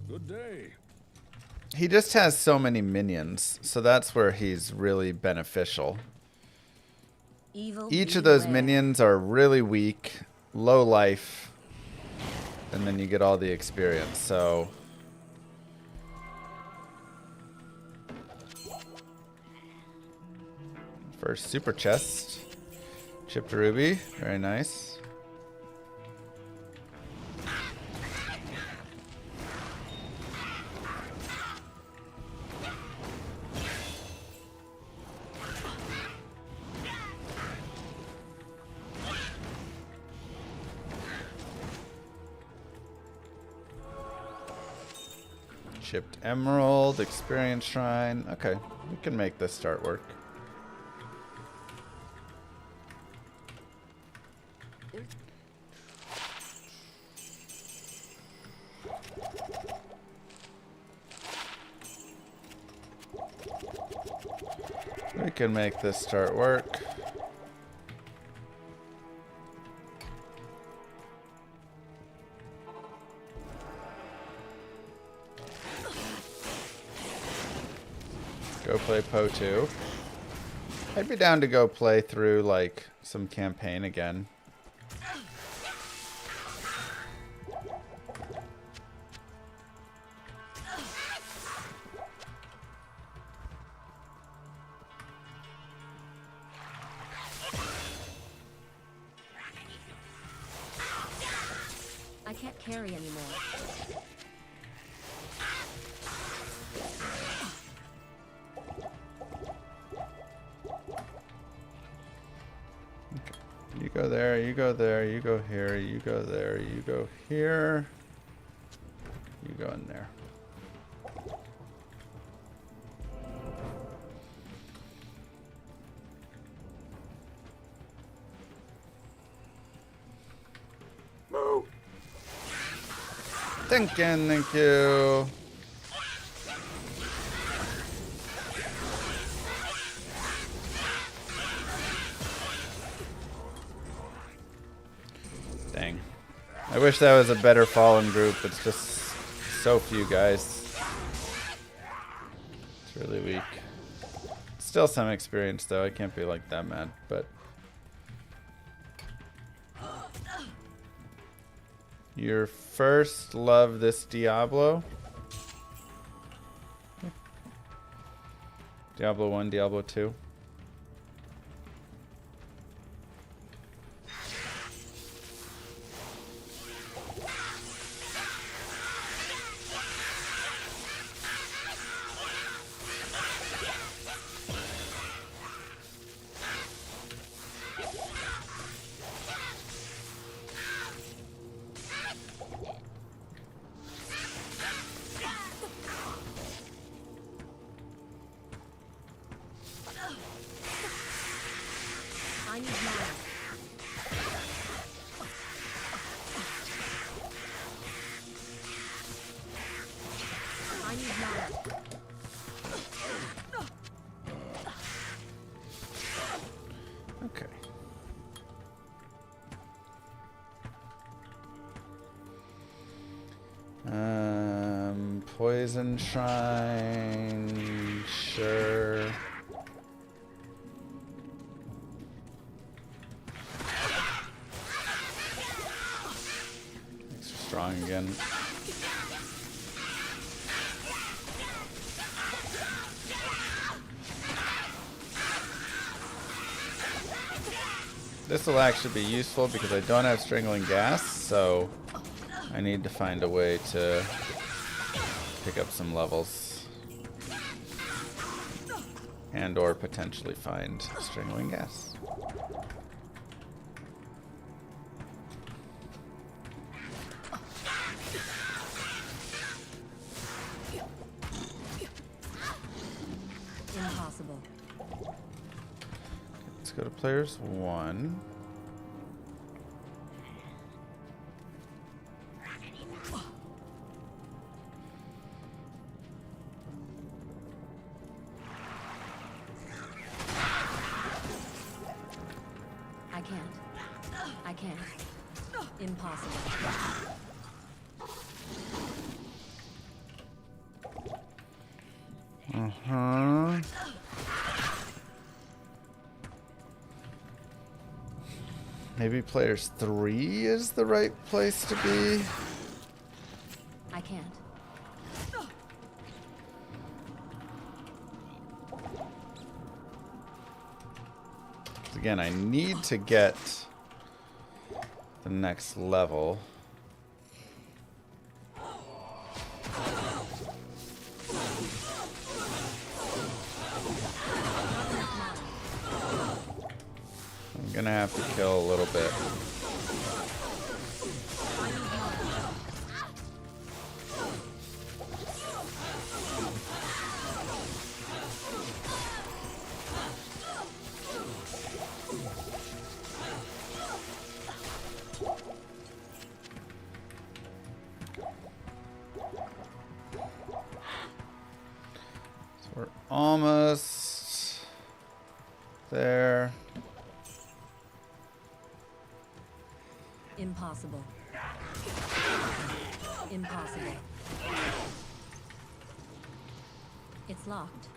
Speaker 5: Good day.
Speaker 3: He just has so many minions, so that's where he's really beneficial.
Speaker 6: Evil
Speaker 3: Each of those
Speaker 6: beware.
Speaker 3: minions are really weak, low life, and then you get all the experience, so... First super chest. Chipped ruby, very nice. Chipped emerald, experience shrine. Okay, we can make this start work. We can make this start work. Go play Po 2. I'd be down to go play through like some campaign again.
Speaker 6: I can't carry anymore.
Speaker 3: You go there, you go there, you go here, you go there, you go here. You go in there. Thank you. Dang. I wish that was a better fallen group. It's just so few guys. It's really weak. Still some experience though. I can't be like that mad, but your first love this Diablo. Diablo 1, Diablo 2.
Speaker 6: I need mana. I need mana.
Speaker 3: Okay. Poison Shrine, sure. Extra strong again. This will actually be useful because I don't have Strangling Gas, so I need to find a way to pick up some levels. And or potentially find Strangling Gas.
Speaker 6: Impossible.
Speaker 3: Let's go to players 1.
Speaker 6: I can't. Impossible.
Speaker 3: Maybe players 3 is the right place to be.
Speaker 6: I can't.
Speaker 3: Again, I need to get the next level. I'm gonna have to kill a little bit. We're almost there.
Speaker 6: Impossible. Impossible. It's locked.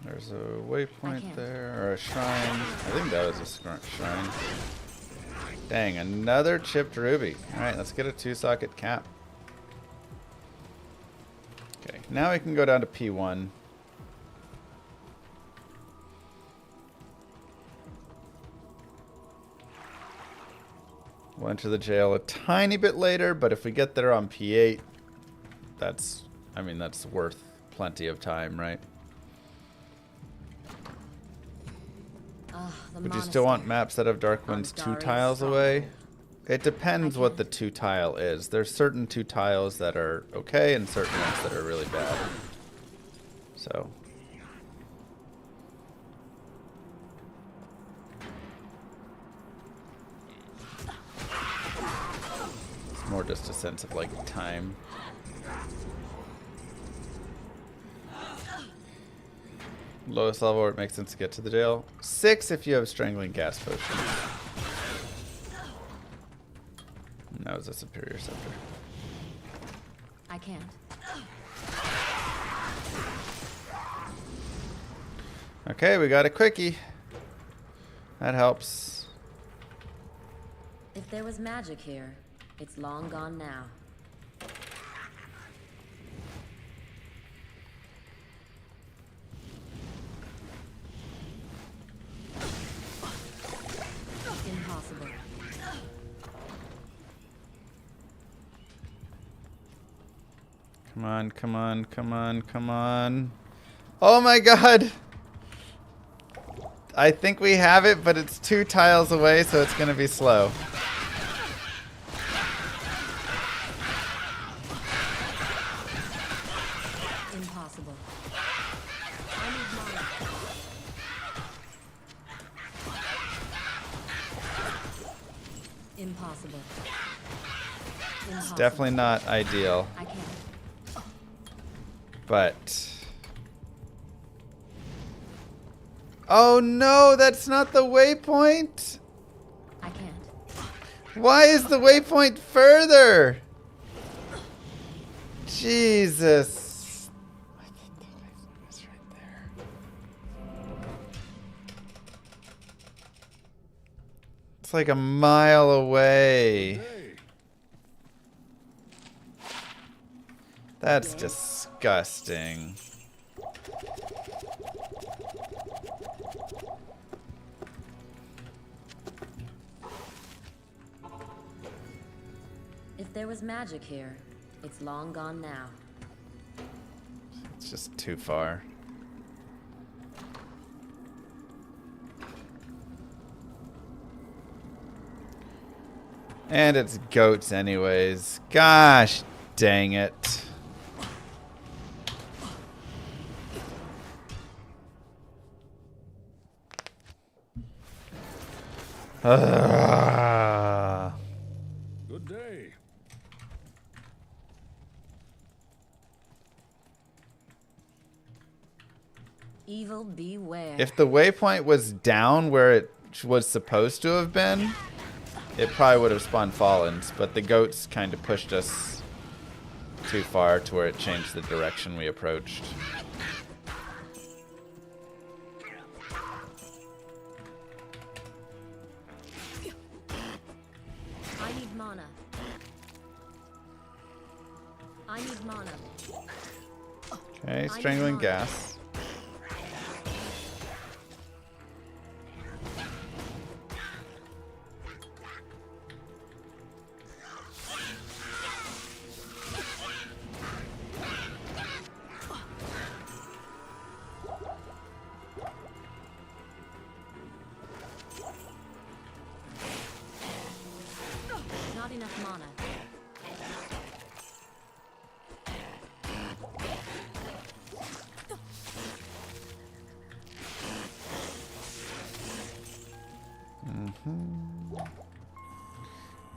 Speaker 3: There's a waypoint there, or a shrine. I think that was a shrine. Dang, another chipped ruby. Alright, let's get a 2-socket cap. Okay, now we can go down to P1. We'll enter the jail a tiny bit later, but if we get there on P8, that's worth plenty of time, right? Would you still want maps that have dark ones 2 tiles away? It depends what the 2 tile is. There's certain 2 tiles that are okay and certain ones that are really bad. So. It's more just a sense of like time. Lowest level where it makes sense to get to the jail. 6 if you have strangling gas potion. And that was a superior scepter.
Speaker 6: I can't.
Speaker 3: Okay, we got a quickie. That helps.
Speaker 6: If there was magic here, it's long gone now. Impossible.
Speaker 3: Come on, come on, come on, come on. Oh my god! I think we have it, but it's 2 tiles away, so it's gonna be slow.
Speaker 6: Impossible. I need mana. Impossible.
Speaker 3: It's definitely not ideal,
Speaker 6: I can't.
Speaker 3: but... Oh no, that's not the waypoint!
Speaker 6: I can't.
Speaker 3: Why is the waypoint further? Jesus. I thought the waypoint was right there. It's like a mile away.
Speaker 5: Hey,
Speaker 3: That's disgusting.
Speaker 6: If there was magic here, it's long gone now.
Speaker 3: It's just too far. And it's goats anyways. Gosh dang it.
Speaker 5: good day.
Speaker 6: Evil beware.
Speaker 3: If the waypoint was down where it was supposed to have been, it probably would have spawned Fallens, but the goats kind of pushed us too far to where it changed the direction we approached.
Speaker 6: I need mana. I need mana.
Speaker 3: Okay, strangling gas.
Speaker 6: Not enough mana.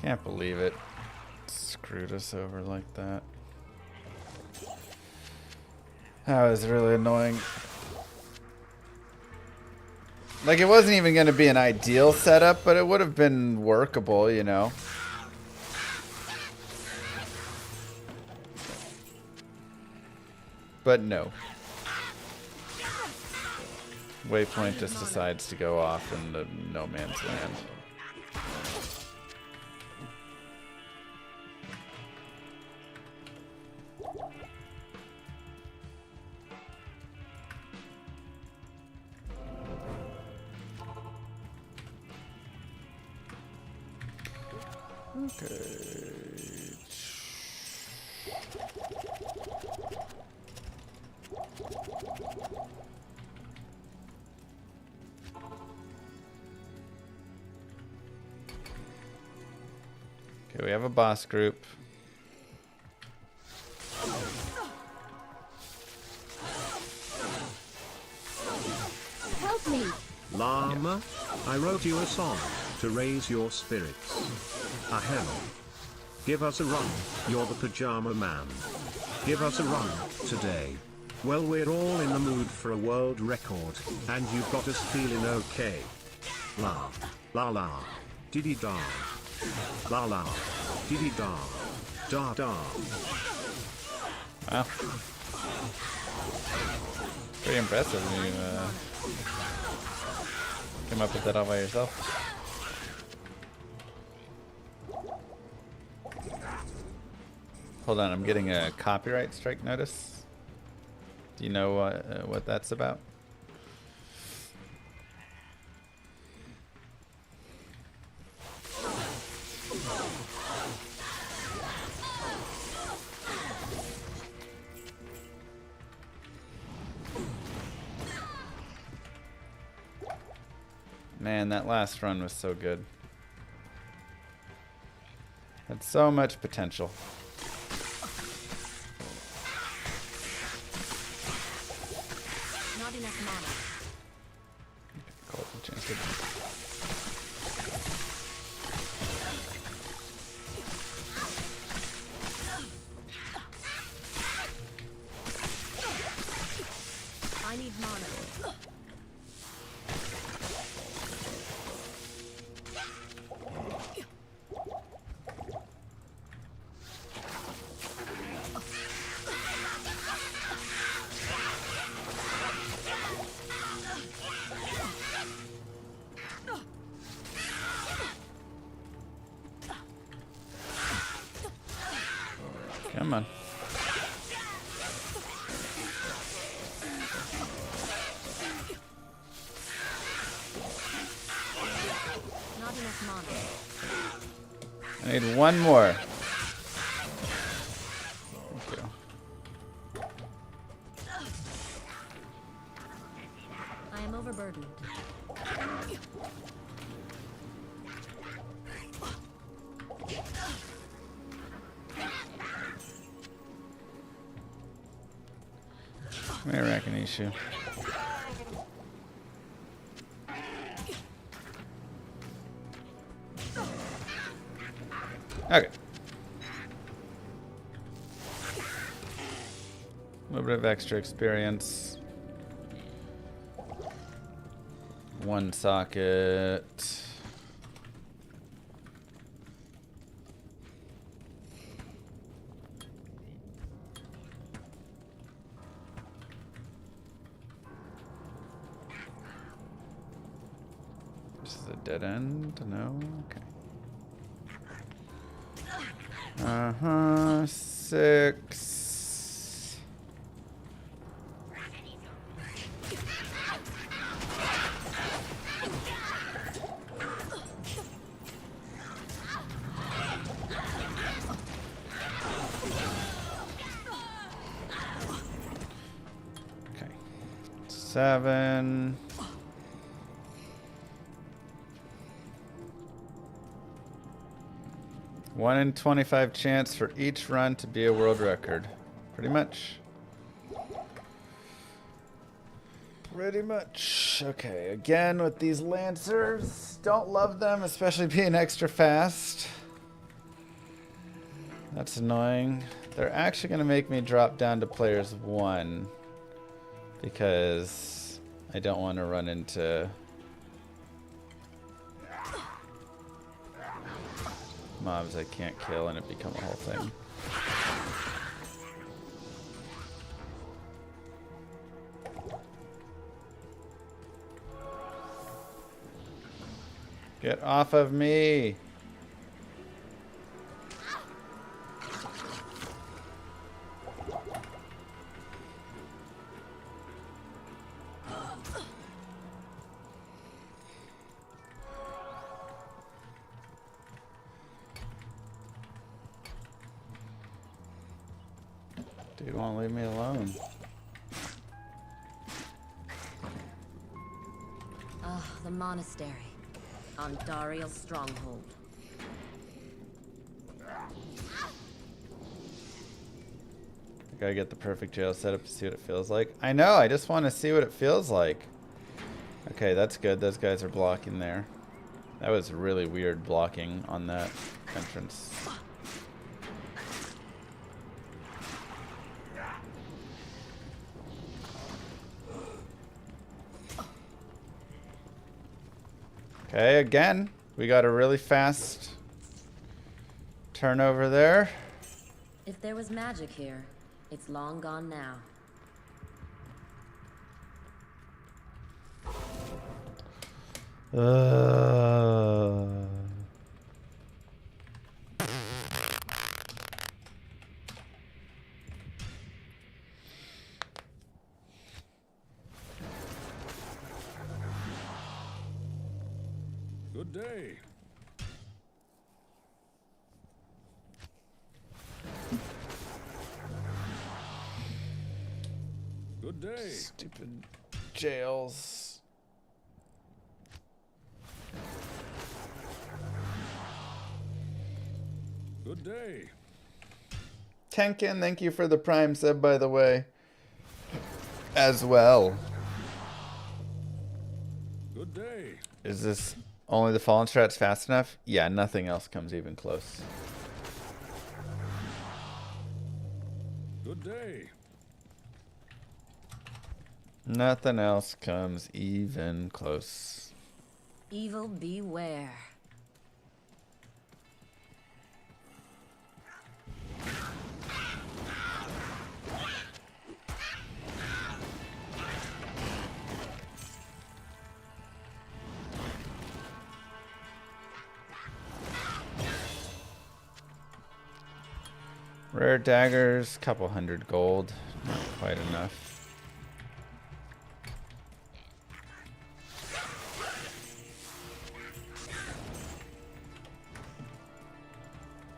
Speaker 3: Can't believe it. Screwed us over like that. That was really annoying. Like, it wasn't even going to be an ideal setup, but it would have been workable, you know. But no. Waypoint just decides to go off in the no man's land. Okay. Okay, we have a boss group.
Speaker 8: Help me!
Speaker 7: Llama, I wrote you a song to raise your spirits. Ahem. Give us a run, you're the pajama man. Give us a run today. Well, we're all in the mood for a world record, and you've got us feeling okay. La. La la. Diddy da. La la. Diddy da. Da da.
Speaker 3: Wow. Pretty impressive when you came up with that all by yourself. Hold on, I'm getting a copyright strike notice. Do you know what that's about? Man, that last run was so good. Had so much potential.
Speaker 6: Not enough mana.
Speaker 3: Call it a chance to...
Speaker 6: I need mana.
Speaker 3: Come on.
Speaker 6: Not enough mana.
Speaker 3: I need one more. Thank you.
Speaker 6: I am overburdened.
Speaker 3: Come here, Rakinishu. Okay. A little bit of extra experience. One socket. This is a dead end? No? Okay. 6. Okay. 7. One in 25 chance for each run to be a world record. Pretty much. Pretty much. Okay, again with these Lancers. Don't love them, especially being extra fast. That's annoying. They're actually going to make me drop down to players 1. Because I don't want to run into... mobs I can't kill and it become a whole thing. Get off of me! Dude won't leave me alone.
Speaker 6: Ah, the monastery. On Dariel's stronghold.
Speaker 3: I gotta get the perfect jail setup to see what it feels like. I know, I just want to see what it feels like. Okay, that's good. Those guys are blocking there. That was really weird blocking on that entrance. Okay, again, we got a really fast turnover there.
Speaker 6: If there was magic here, it's long gone now.
Speaker 5: Good day. Good day.
Speaker 3: Stupid jails.
Speaker 5: Good day.
Speaker 3: Tenkin, thank you for the Prime sub, by the way. As well.
Speaker 5: Good day.
Speaker 3: Is this only the Fallen strat's fast enough? Yeah, nothing else comes even close.
Speaker 5: Good day.
Speaker 3: Nothing else comes even close.
Speaker 6: Evil beware.
Speaker 3: Rare daggers, couple hundred gold. Not quite enough.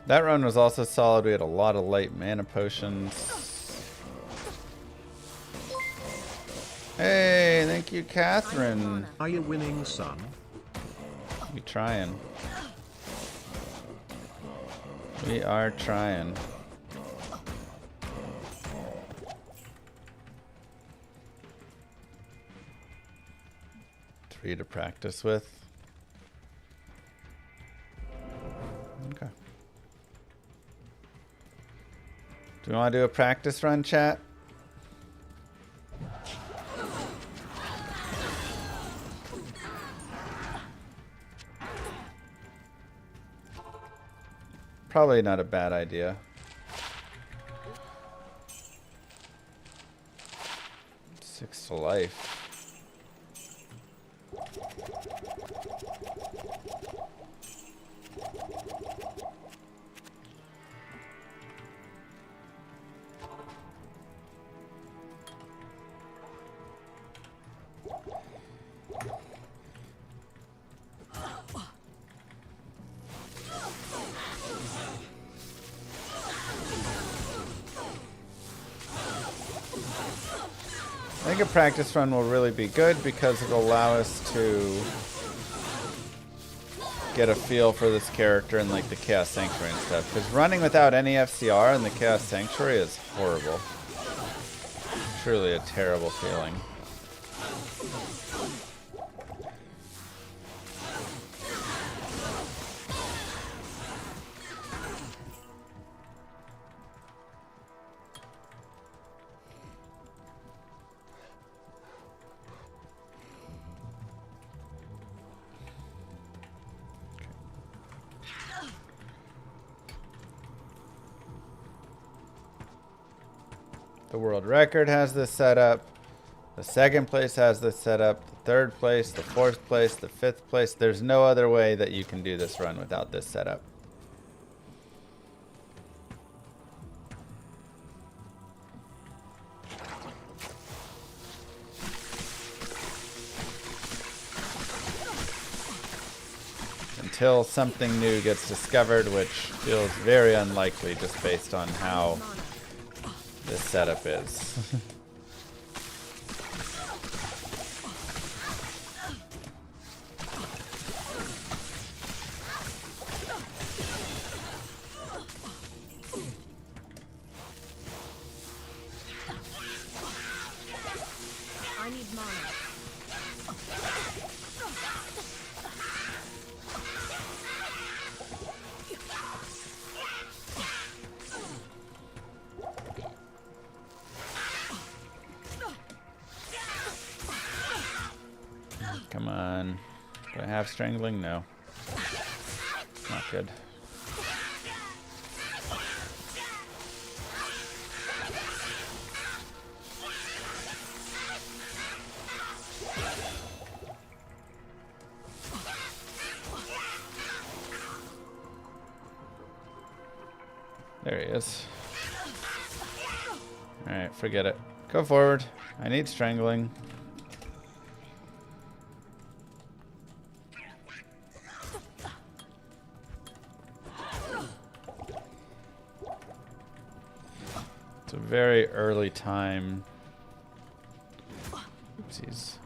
Speaker 3: That run was also solid. We had a lot of light mana potions. Hey, thank you, Catherine.
Speaker 7: Are you winning, son?
Speaker 3: We trying. We are trying. Three to practice with. Okay. Do we want to do a practice run, chat? Probably not a bad idea. Six to life. I think a practice run will really be good because it'll allow us to get a feel for this character in like the Chaos Sanctuary and stuff. Because running without any FCR in the Chaos Sanctuary is horrible. Truly a terrible feeling. The world record has this setup. The second place has this setup. The third place, the fourth place, the fifth place. There's no other way that you can do this run without this setup. Until something new gets discovered, which feels very unlikely just based on how this setup is.
Speaker 8: I need mana.
Speaker 3: Come on. Do I have strangling? No. Not good. There he is. Alright, forget it. Go forward. I need strangling. It's a very early time. Oopsies.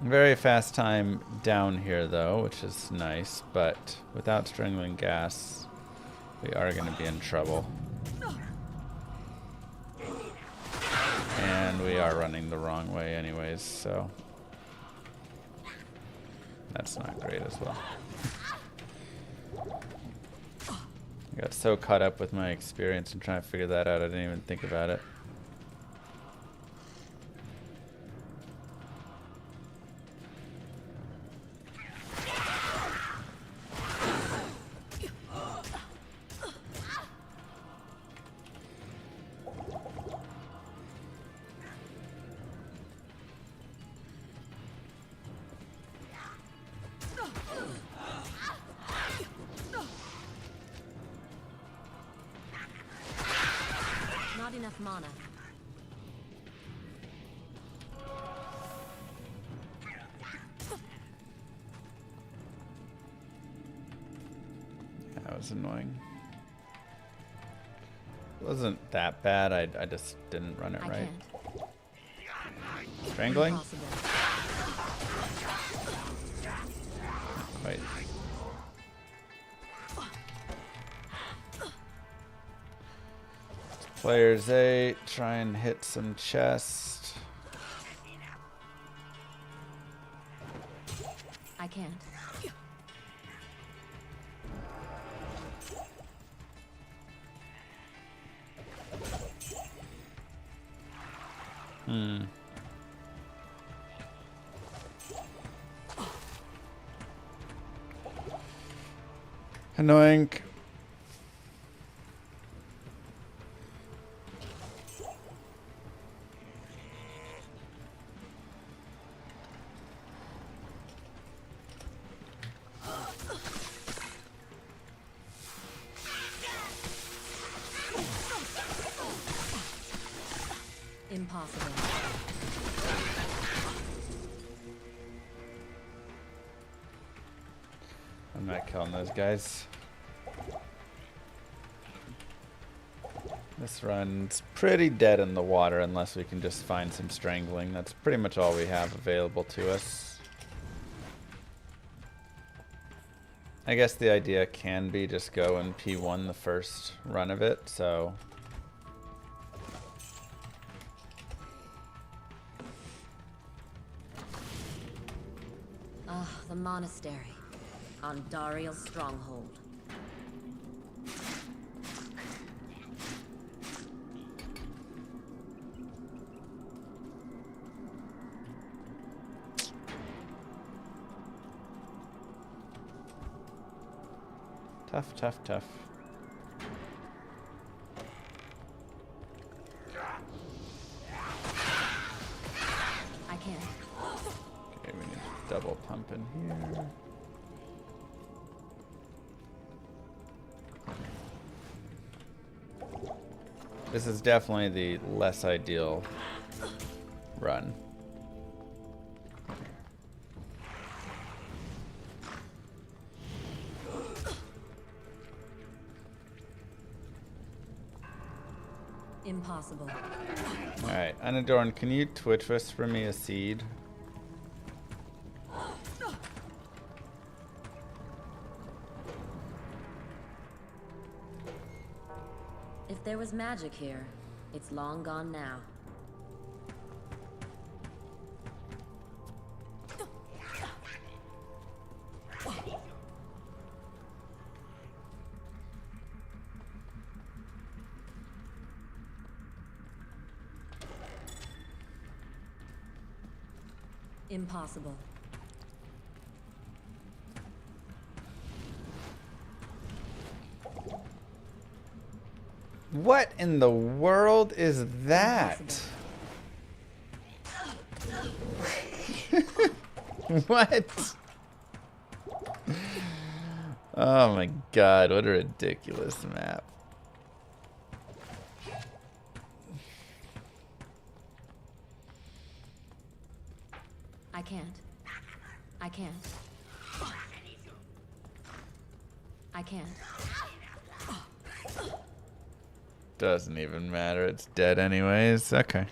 Speaker 3: Very fast time down here though, which is nice, but without strangling gas, we are going to be in trouble. And we are running the wrong way anyways, so that's not great as well. I got so caught up with my experience and trying to figure that out, I didn't even think about it.
Speaker 6: Not enough mana.
Speaker 3: That was annoying. It wasn't that bad, I just didn't run it right. Strangling?
Speaker 6: Impossible.
Speaker 3: Wait. Players 8, try and hit some chest.
Speaker 6: I can't.
Speaker 3: Annoying.
Speaker 6: Impossible.
Speaker 3: I'm not killing those guys. This run's pretty dead in the water unless we can just find some strangling. That's pretty much all we have available to us. I guess the idea can be just go and P1 the first run of it, so...
Speaker 6: Ah, the monastery. On Dariel's stronghold.
Speaker 3: Tough, tough, tough.
Speaker 6: I can't.
Speaker 3: Okay, we need to double pump in here. This is definitely the less ideal run.
Speaker 6: Impossible.
Speaker 3: Alright, Unadorned, can you Twitch whisper me a seed?
Speaker 6: If there was magic here, it's long gone now. Impossible.
Speaker 3: What in the world is that? What? Oh my god, what a ridiculous map.
Speaker 6: I can't. I can't. I can't.
Speaker 3: Doesn't even matter, it's dead anyways. Okay.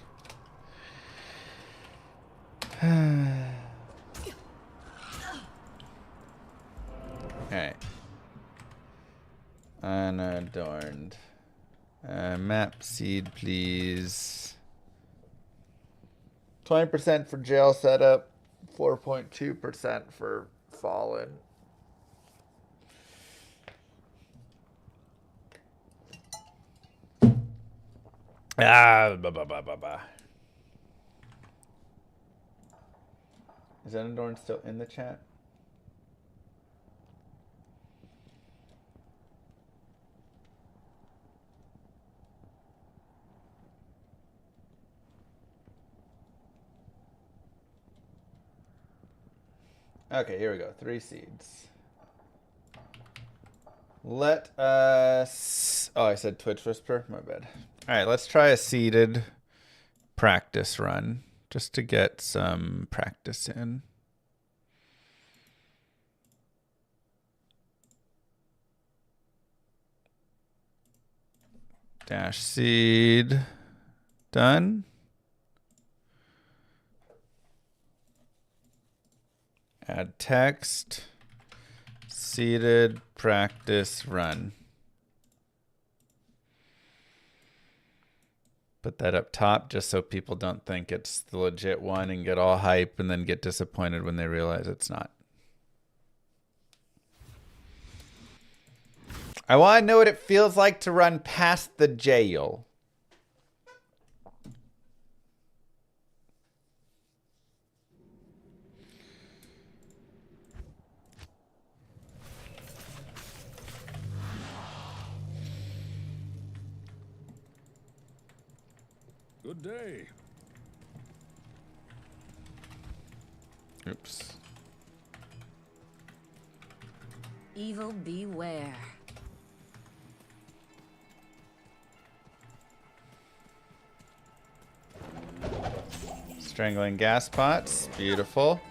Speaker 3: Alright. Unadorned. Map seed, please. 20% for jail setup. 4.2% for fallen. Is Unadorned still in the chat? Okay, here we go. 3 seeds. Let us... Oh, I said Twitch Whisper? My bad. Alright, let's try a seeded practice run. Just to get some practice in. Dash seed. Done. Add text, seeded, practice, run. Put that up top just so people don't think it's the legit one and get all hype and then get disappointed when they realize it's not. I want to know what it feels like to run past the jail.
Speaker 5: Good day.
Speaker 3: Oops.
Speaker 6: Evil beware.
Speaker 3: Strangling gas pots. Beautiful.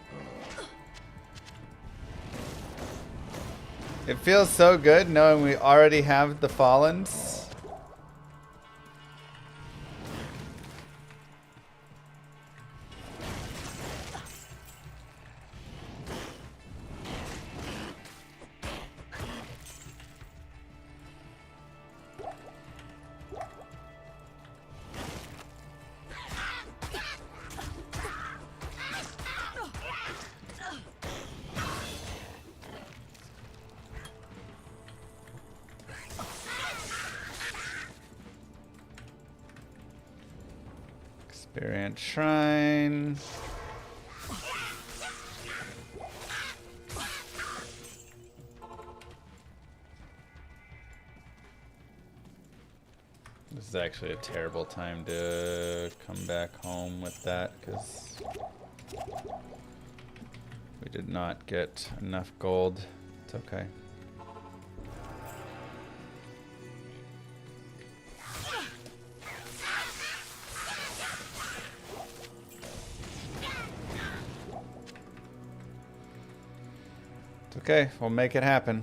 Speaker 3: It feels so good knowing we already have the Fallens. Experience Shrine. This is actually a terrible time to come back home with that because we did not get enough gold. It's okay. Okay, we'll make it happen.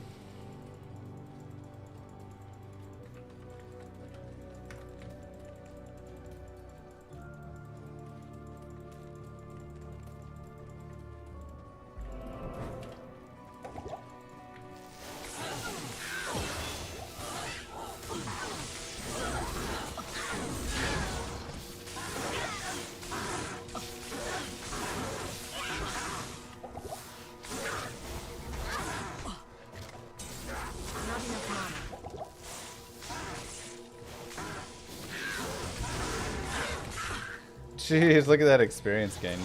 Speaker 3: Jeez, look at that experience gain.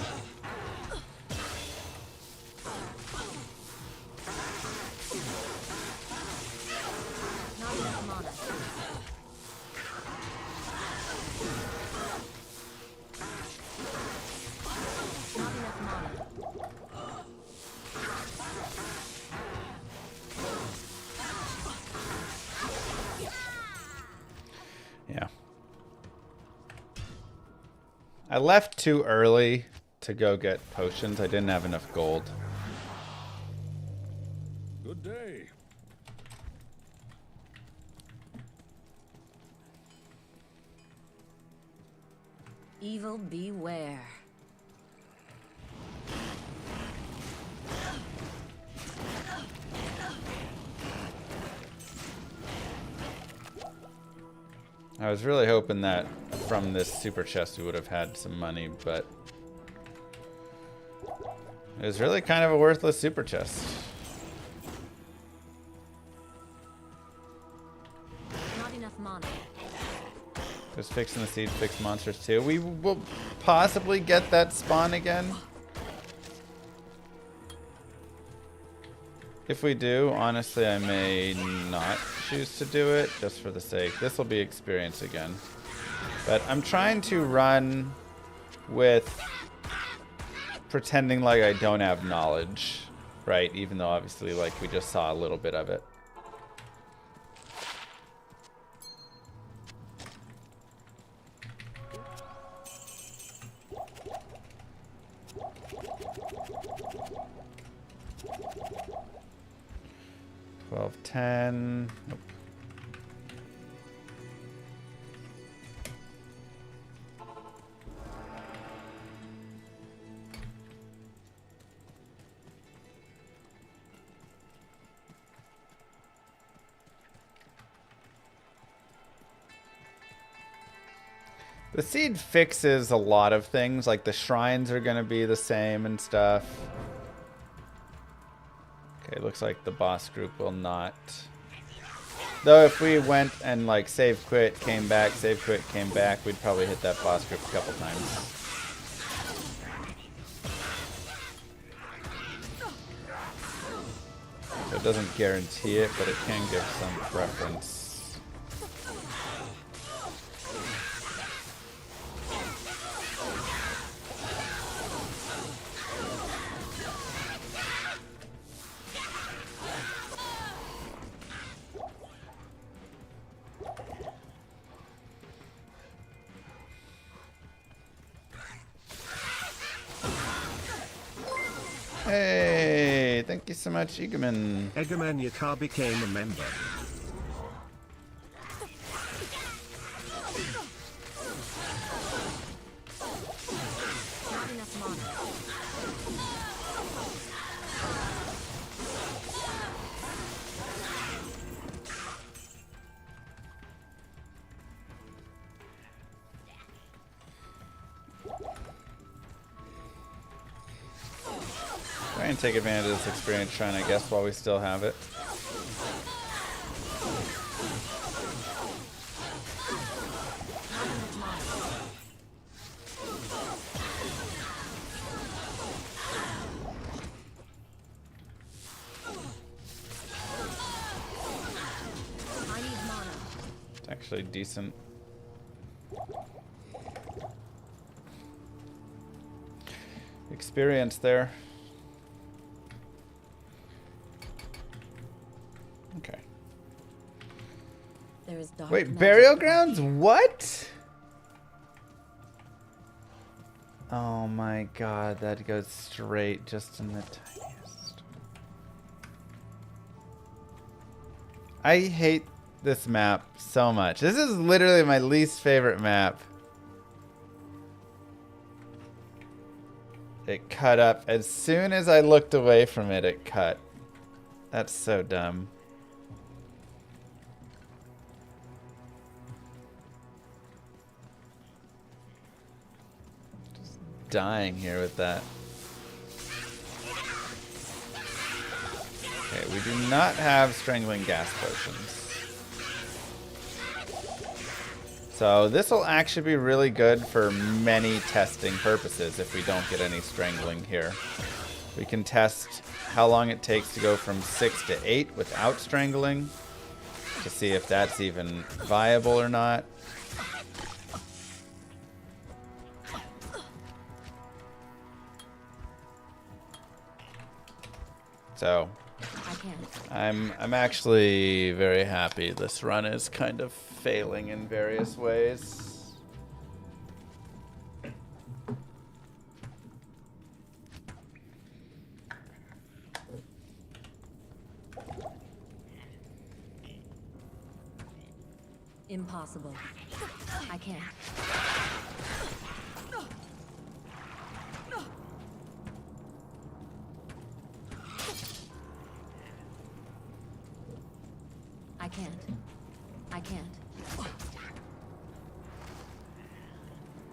Speaker 3: Yeah. I left too early to go get potions. I didn't have enough gold.
Speaker 5: Good day.
Speaker 6: Evil beware.
Speaker 3: I was really hoping that from this super chest we would have had some money, but it was really kind of a worthless super chest.
Speaker 6: Not enough mana.
Speaker 3: Just fixing the seed, fix monsters too. We will possibly get that spawn again. If we do, honestly, I may not choose to do it just for the sake. This will be experience again. But I'm trying to run with pretending like I don't have knowledge, right? Even though obviously like we just saw a little bit of it. $12.10. Nope. The seed fixes a lot of things, like the shrines are going to be the same and stuff. Okay, looks like the boss group will not. Though if we went and like save quit, came back, save quit, came back, we'd probably hit that boss group a couple times. So it doesn't guarantee it, but it can give some preference. Hey, thank you so much, Egaman.
Speaker 7: Egaman Yakar became a member.
Speaker 6: Not enough mana.
Speaker 3: Try and take advantage of this experience trying to guess while we still have it.
Speaker 6: I need mana.
Speaker 3: It's actually decent. Experience there. Okay.
Speaker 6: There is dark
Speaker 3: Wait,
Speaker 6: magic.
Speaker 3: burial grounds? What? Oh my god, that goes straight just in the tiniest. I hate this map so much. This is literally my least favorite map. It cut up. As soon as I looked away from it, it cut. That's so dumb. Just dying here with that. Okay, we do not have strangling gas potions. So this will actually be really good for many testing purposes if we don't get any strangling here. We can test how long it takes to go from 6 to 8 without strangling to see if that's even viable or not. So
Speaker 6: I can't.
Speaker 3: I'm actually very happy this run is kind of failing in various ways.
Speaker 6: Impossible. I can't. I can't. I can't.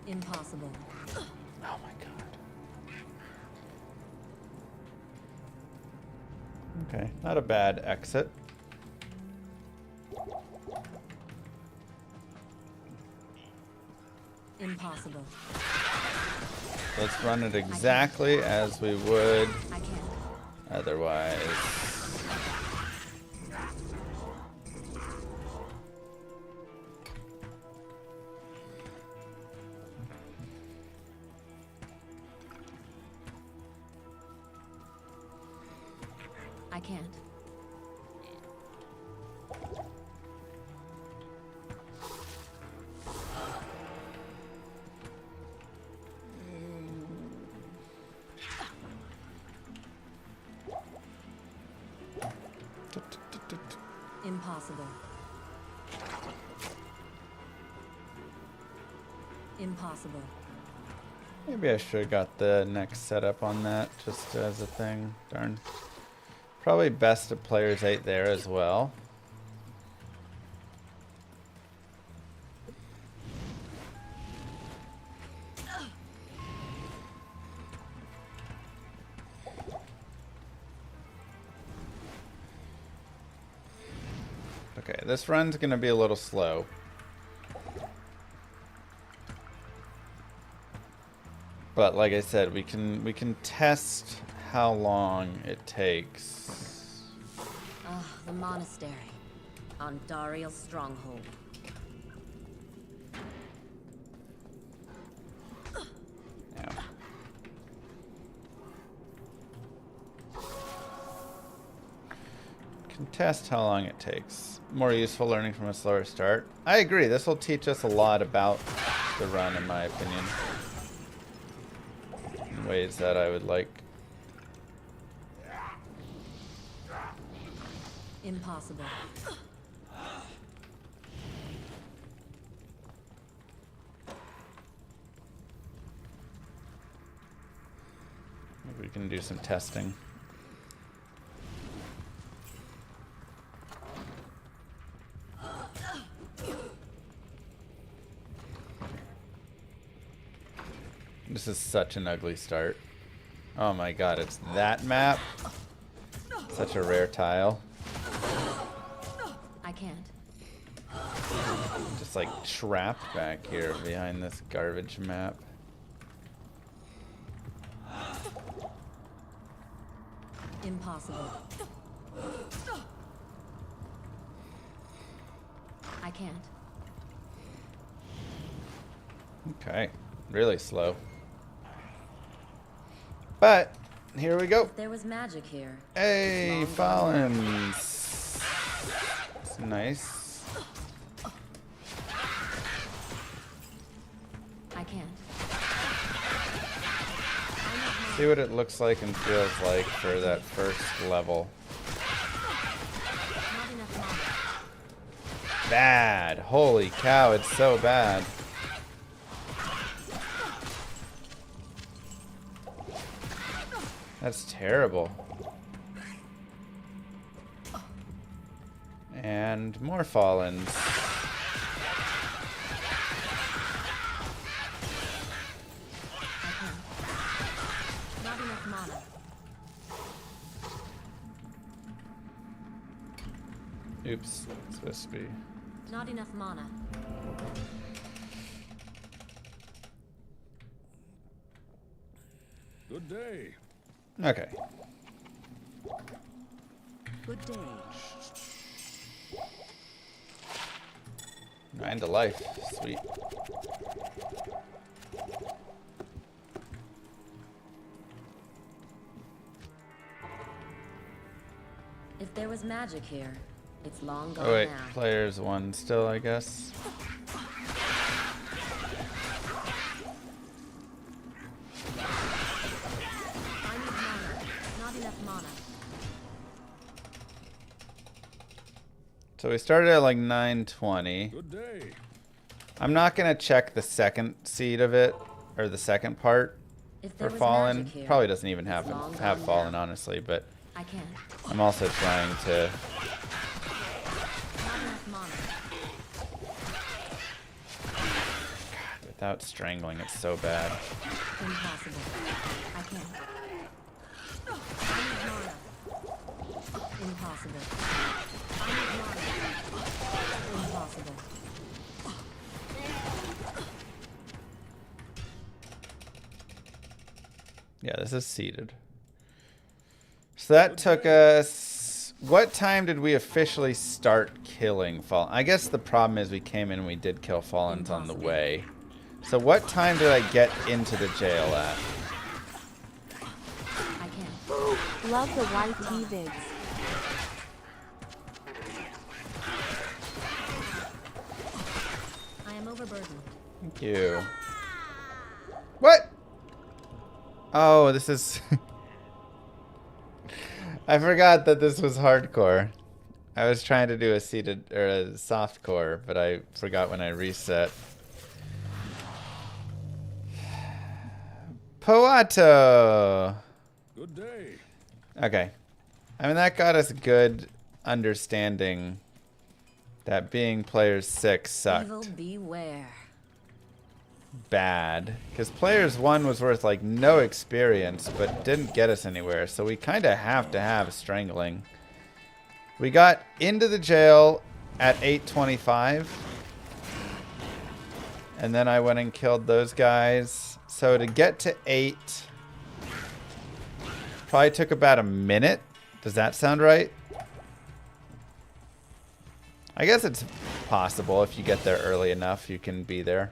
Speaker 6: Impossible.
Speaker 3: Oh my god. Okay, not a bad exit.
Speaker 6: Impossible.
Speaker 3: Let's run it exactly as we would
Speaker 6: I can't.
Speaker 3: otherwise.
Speaker 6: I can't. Impossible. Impossible.
Speaker 3: Maybe I should have got the next setup on that just as a thing. Darn. Probably best of players 8 there as well. Okay, this run's gonna be a little slow. But like I said, we can test how long it takes.
Speaker 6: Ah, the monastery. On Dariel's stronghold.
Speaker 3: Yeah. Can test how long it takes. More useful learning from a slower start. I agree, this will teach us a lot about the run in my opinion. In ways that I would like.
Speaker 6: Impossible.
Speaker 3: Maybe we can do some testing. This is such an ugly start. Oh my god, it's that map? Such a rare tile.
Speaker 6: I can't.
Speaker 3: Just like trapped back here behind this garbage map.
Speaker 6: Impossible. I can't.
Speaker 3: Okay, really slow. But here we go.
Speaker 6: If there was magic here.
Speaker 3: Hey,
Speaker 6: it's long gone.
Speaker 3: Fallens. It's nice.
Speaker 6: I can't.
Speaker 3: See what it looks like and feels like for that first level.
Speaker 6: Not enough mana.
Speaker 3: Bad. Holy cow, it's so bad. That's terrible. And more Fallens.
Speaker 6: Not enough mana.
Speaker 3: Oops, it's supposed to be.
Speaker 6: Not enough mana.
Speaker 5: Good day.
Speaker 3: Okay.
Speaker 8: Good day.
Speaker 3: 9 to life. Sweet.
Speaker 6: If there was magic here, It's long gone
Speaker 3: Oh wait,
Speaker 6: now.
Speaker 3: players 1 still, I guess.
Speaker 6: I need mana. Not enough mana.
Speaker 3: So we started at like 920.
Speaker 5: Good day.
Speaker 3: I'm not gonna check the second seed of it, or the second part
Speaker 6: If
Speaker 3: for
Speaker 6: there was
Speaker 3: Fallen.
Speaker 6: magic here,
Speaker 3: Probably doesn't even
Speaker 6: it's
Speaker 3: have
Speaker 6: long
Speaker 3: have
Speaker 6: gone
Speaker 3: Fallen,
Speaker 6: now.
Speaker 3: honestly, but
Speaker 6: I can't.
Speaker 3: I'm also trying to.
Speaker 6: Not enough mana.
Speaker 3: Without strangling, it's so bad.
Speaker 6: Impossible. I can't. I need mana. Impossible. I need mana. Impossible.
Speaker 3: Yeah, this is seeded. So that took us. What time did we officially start killing Fallen? I guess the problem is we came in and we did kill Fallens on the way. So what time did I get into the jail at?
Speaker 6: I can't.
Speaker 8: Love the YT vids.
Speaker 6: I am overburdened.
Speaker 3: Thank you. What? Oh, this is... I forgot that this was hardcore. I was trying to do a seated or a softcore, but I forgot when I reset. Poato.
Speaker 5: Good day.
Speaker 3: Okay. I mean, that got us good understanding that being players 6 sucked
Speaker 6: Evil beware.
Speaker 3: bad. Because players 1 was worth like no experience, but didn't get us anywhere. So we kind of have to have strangling. We got into the jail at 8:25. And then I went and killed those guys. So to get to 8 probably took about a minute. Does that sound right? I guess it's possible if you get there early enough, you can be there.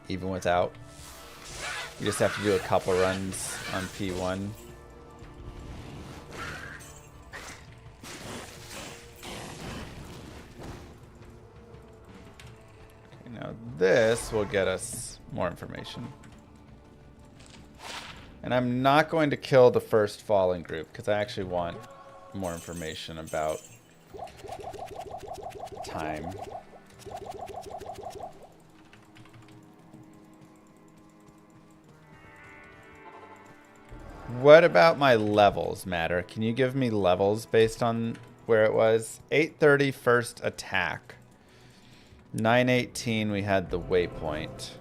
Speaker 3: Even without. You just have to do a couple runs on P1. Okay, now this will get us more information. And I'm not going to kill the first fallen group because I actually want more information about time. What about my levels matter? Can you give me levels based on where it was? 8:30 first attack. 9:18 we had the waypoint.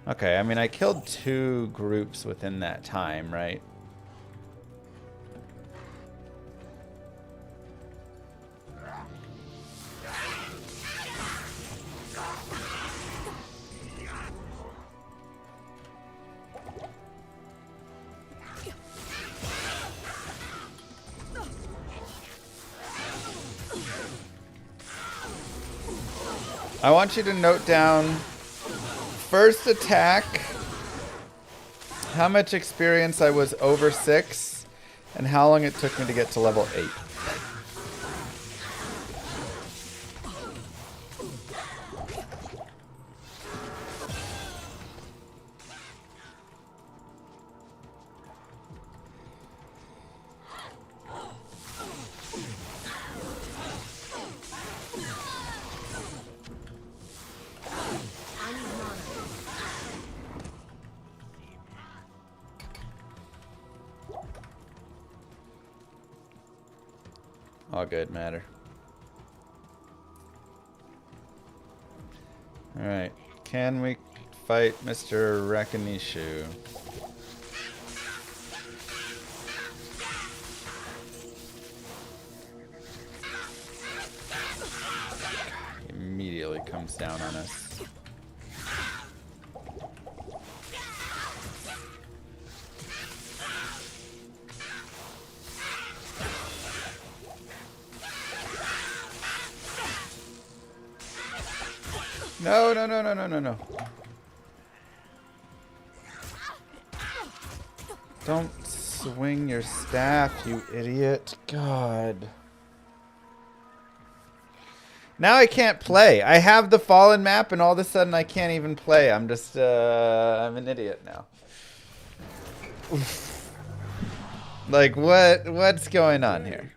Speaker 3: Okay, I mean I killed 2 groups within that time, right? I want you to note down first attack, how much experience I was over 6, and how long it took me to get to level 8. All good, matter. Alright. Can we fight Mr. Rakanishu? He immediately comes down on us. No, no, no, no, no, no, no. Don't swing your staff, you idiot. God. Now I can't play. I have the Fallen map, and all of a sudden I can't even play. I'm just, I'm an idiot now. Oof. Like, what's going on here?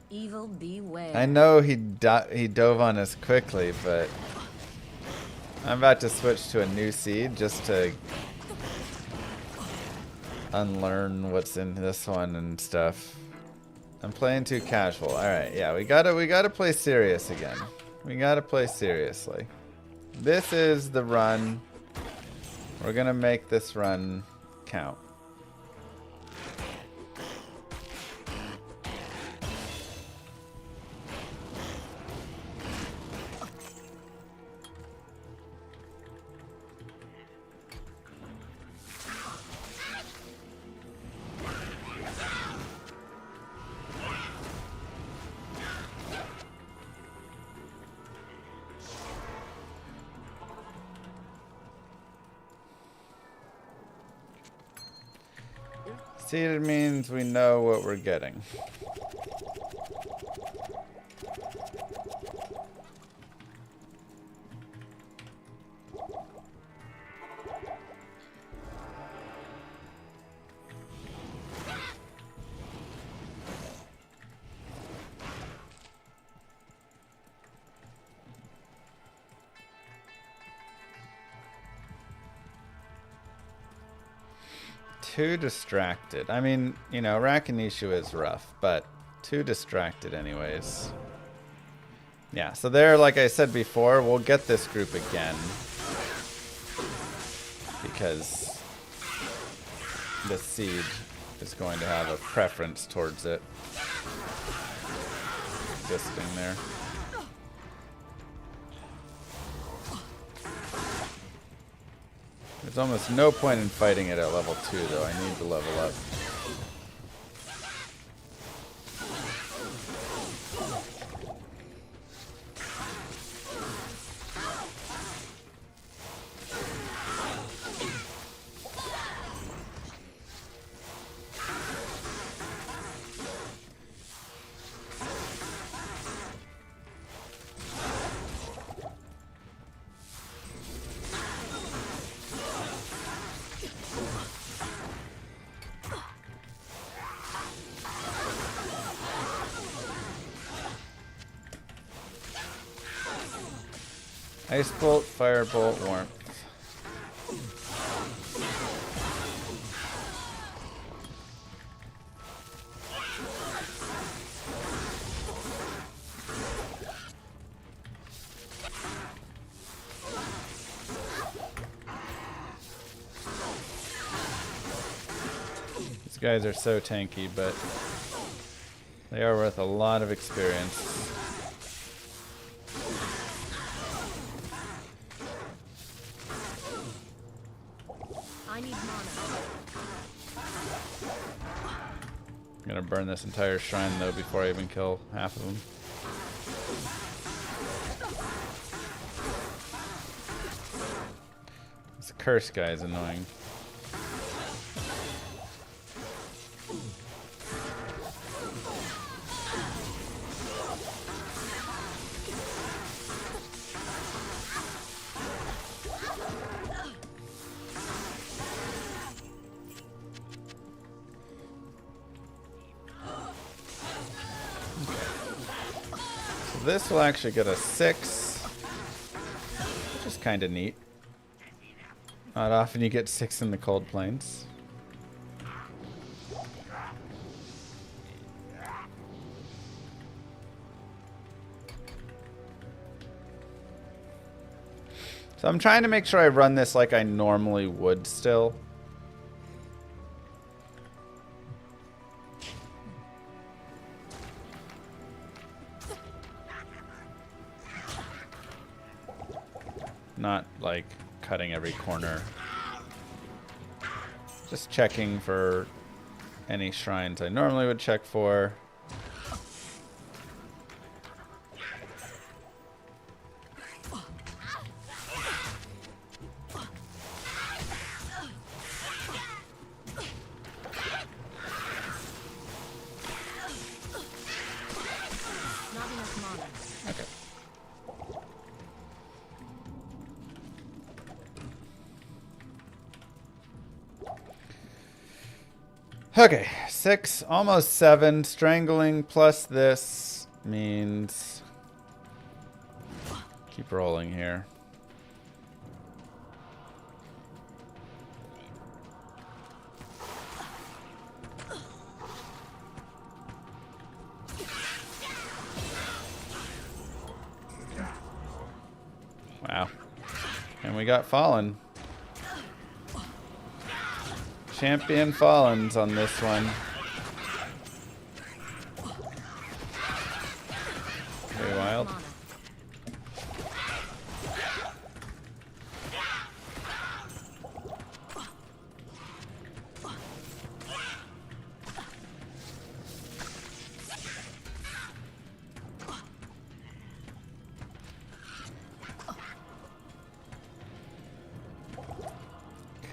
Speaker 6: Evil beware.
Speaker 3: I know he dove on us quickly, but I'm about to switch to a new seed just to unlearn what's in this one and stuff. I'm playing too casual. All right, yeah, we gotta play serious again. We gotta play seriously. This is the run. We're gonna make this run count. Seated means we know what we're getting. Too distracted. I mean, you know, Rakanishu is rough, but too distracted anyways. Yeah, so there, like I said before, we'll get this group again. Because the seed is going to have a preference towards it. Existing there. There's almost no point in fighting it at level 2, though. I need to level up. Ice Bolt, Firebolt, Warmth. These guys are so tanky, but they are worth a lot of experience. I'm gonna burn this entire shrine though before I even kill half of them. This curse guy is annoying. This will actually get a 6, which is kind of neat. Not often you get 6 in the cold plains. So I'm trying to make sure I run this like I normally would still. Not like cutting every corner. Just checking for any shrines I normally would check for. Okay, 6, almost 7. Strangling plus this means... Keep rolling here. Wow. And we got Fallen. Champion Fallens on this one. Very wild.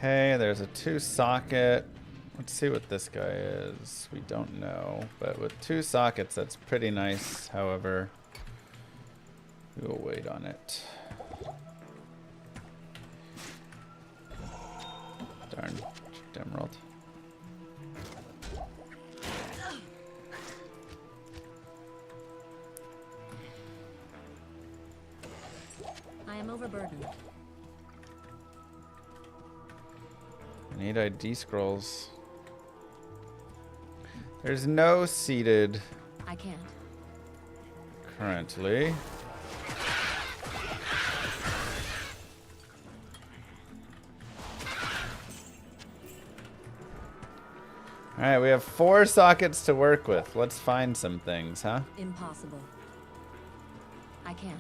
Speaker 3: Okay, there's a 2 socket. Let's see what this guy is. We don't know, but with 2 sockets, that's pretty nice. However, we will wait on it. Darn, Emerald.
Speaker 6: I am overburdened.
Speaker 3: I need ID scrolls. There's no seated
Speaker 6: I can't.
Speaker 3: currently. Alright, we have 4 sockets to work with. Let's find some things, huh?
Speaker 6: Impossible. I can't.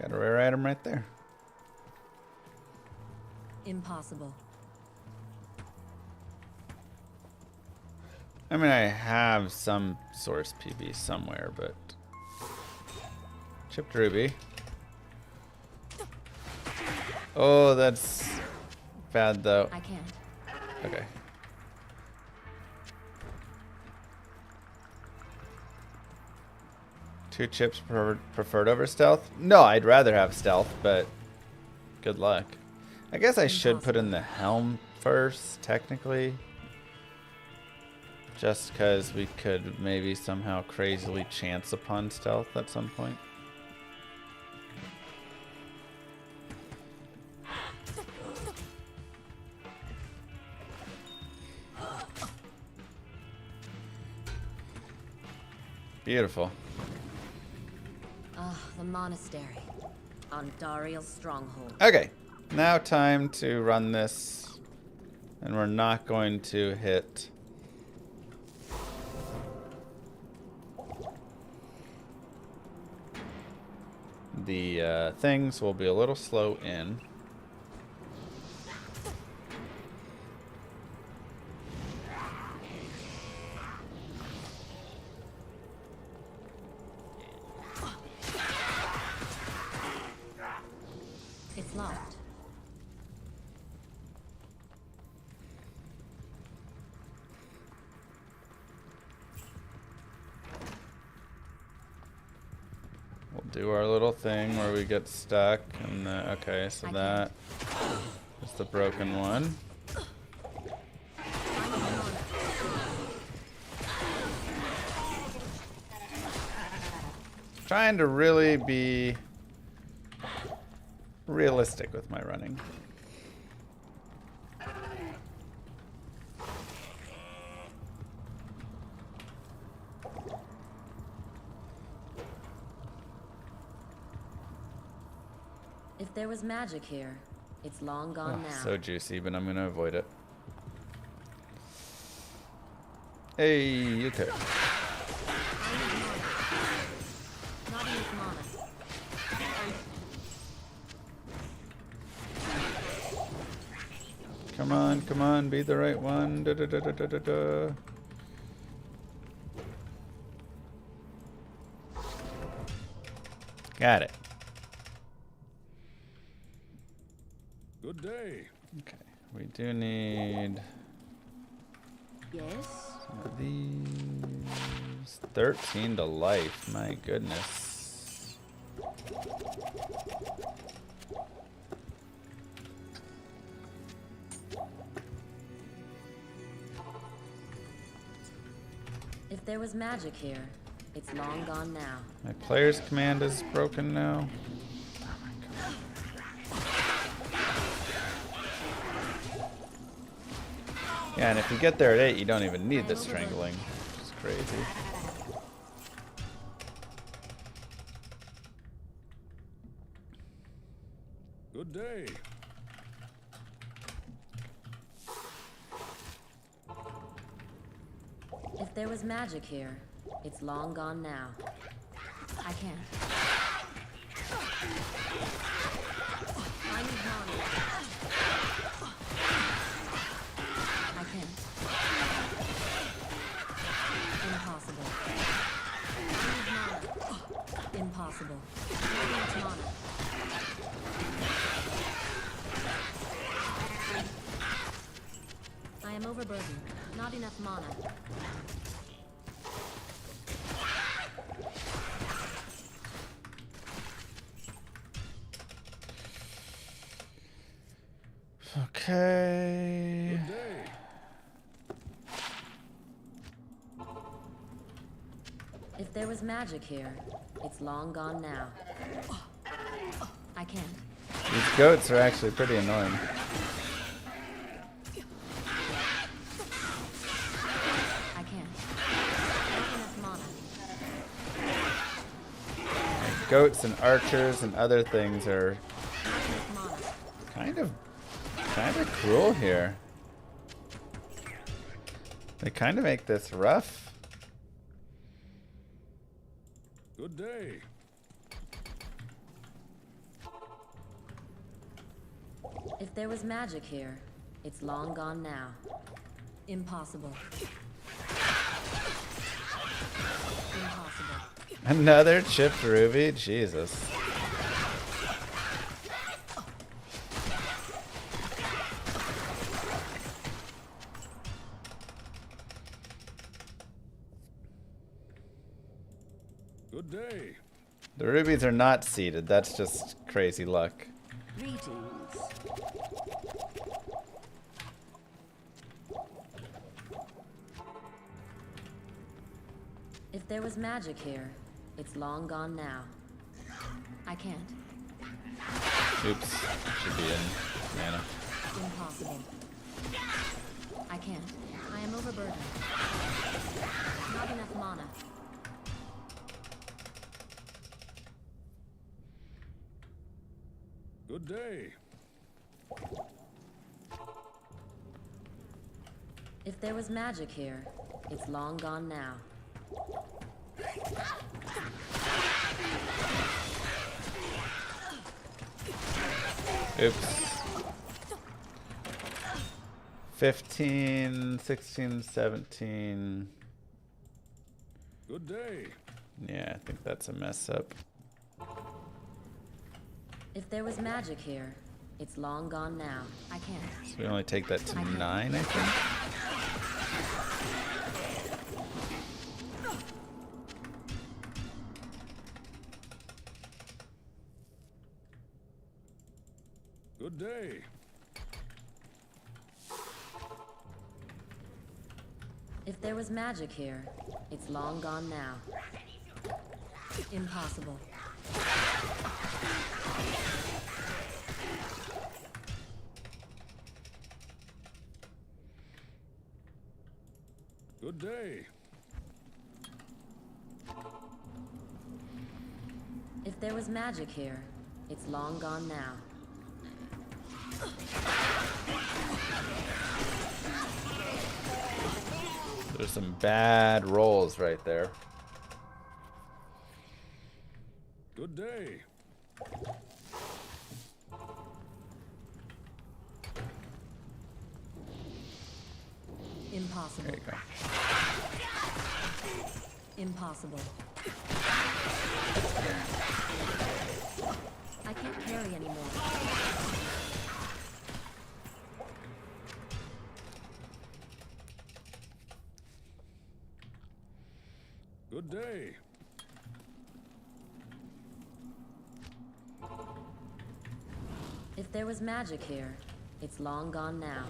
Speaker 3: Got a rare item right there.
Speaker 6: Impossible.
Speaker 3: I mean, I have some source PB somewhere, but... Chipped ruby. Oh, that's bad, though.
Speaker 6: I can't.
Speaker 3: Okay. Two chips preferred over stealth? No, I'd rather have stealth, but good luck. I guess I should put in the helm first, technically. Just because we could maybe somehow crazily chance upon stealth at some point. Beautiful.
Speaker 6: Ah, the monastery. On Dariel's stronghold.
Speaker 3: Okay, now time to run this. And we're not going to hit... the things. Will be a little slow in.
Speaker 6: It's locked.
Speaker 3: Do our little thing where we get stuck, and okay, so that is the broken one. Trying to really be realistic with my running.
Speaker 6: If there was magic here, it's long gone now.
Speaker 3: So juicy, but I'm gonna avoid it. Hey, okay.
Speaker 6: Not enough mana.
Speaker 3: Come on, be the right one. Da, da, da, da, da, da, da. Got it.
Speaker 5: Good day.
Speaker 3: Okay, we do need
Speaker 8: Yes?
Speaker 3: some of these. 13 to life, my goodness.
Speaker 6: If there was magic here, it's long gone now.
Speaker 3: My player's command is broken now. Yeah, and if you get there at 8, you don't even need the strangling. It's crazy.
Speaker 5: Good day.
Speaker 6: If there was magic here, it's long gone now. I can't. I need mana. I can't. Impossible. I need mana. Impossible. I need mana. I am overburdened. Not enough mana.
Speaker 3: Okay.
Speaker 5: Good day.
Speaker 6: If there was magic here, it's long gone now. I can't.
Speaker 3: These goats are actually pretty annoying.
Speaker 6: I can't. Not enough mana.
Speaker 3: Goats and archers and other things are
Speaker 6: Not enough mana.
Speaker 3: kind of cruel here. They kind of make this rough.
Speaker 5: Good day.
Speaker 6: If there was magic here, it's long gone now. Impossible. Impossible.
Speaker 3: Another chipped ruby? Jesus.
Speaker 5: Good day.
Speaker 3: The rubies are not seeded. That's just crazy luck.
Speaker 8: Greetings.
Speaker 6: If there was magic here, it's long gone now. I can't.
Speaker 3: Oops. Should be in mana.
Speaker 6: Impossible. I can't. I am overburdened. Not enough mana.
Speaker 5: Good day.
Speaker 6: If there was magic here, it's long gone now.
Speaker 3: Oops. 15, 16, 17.
Speaker 5: Good day.
Speaker 3: Yeah, I think that's a mess up.
Speaker 6: If there was magic here, it's long gone now. I can't.
Speaker 3: So we only take that to 9, I think.
Speaker 5: Good day.
Speaker 6: If there was magic here, it's long gone now. Impossible.
Speaker 5: Good day.
Speaker 6: If there was magic here, it's long gone now.
Speaker 3: There's some bad rolls right there.
Speaker 5: Good day.
Speaker 6: Impossible.
Speaker 3: There you go.
Speaker 6: Impossible. I can't carry anymore.
Speaker 5: Good day.
Speaker 6: If there was magic here, it's long gone now.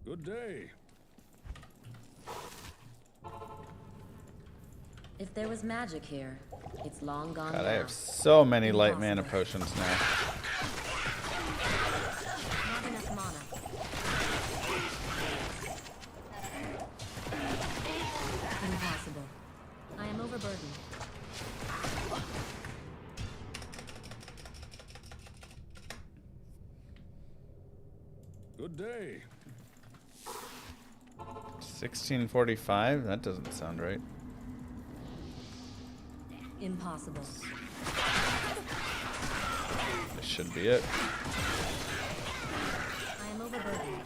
Speaker 5: Good day.
Speaker 6: If there was magic here, it's long gone
Speaker 3: God,
Speaker 6: now.
Speaker 3: I have so many light mana potions now.
Speaker 6: Not enough mana. Impossible. I am overburdened.
Speaker 5: Good day.
Speaker 3: 1645? That doesn't sound right.
Speaker 6: Impossible.
Speaker 3: This should be it.
Speaker 6: I am overburdened.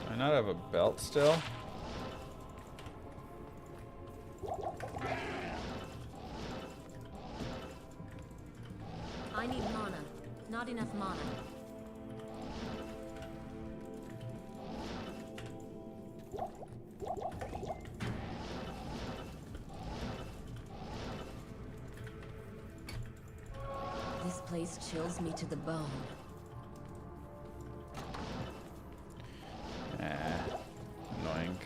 Speaker 3: Do I not have a belt still?
Speaker 6: I need mana. Not enough mana. This place chills me to the bone.
Speaker 3: Annoying.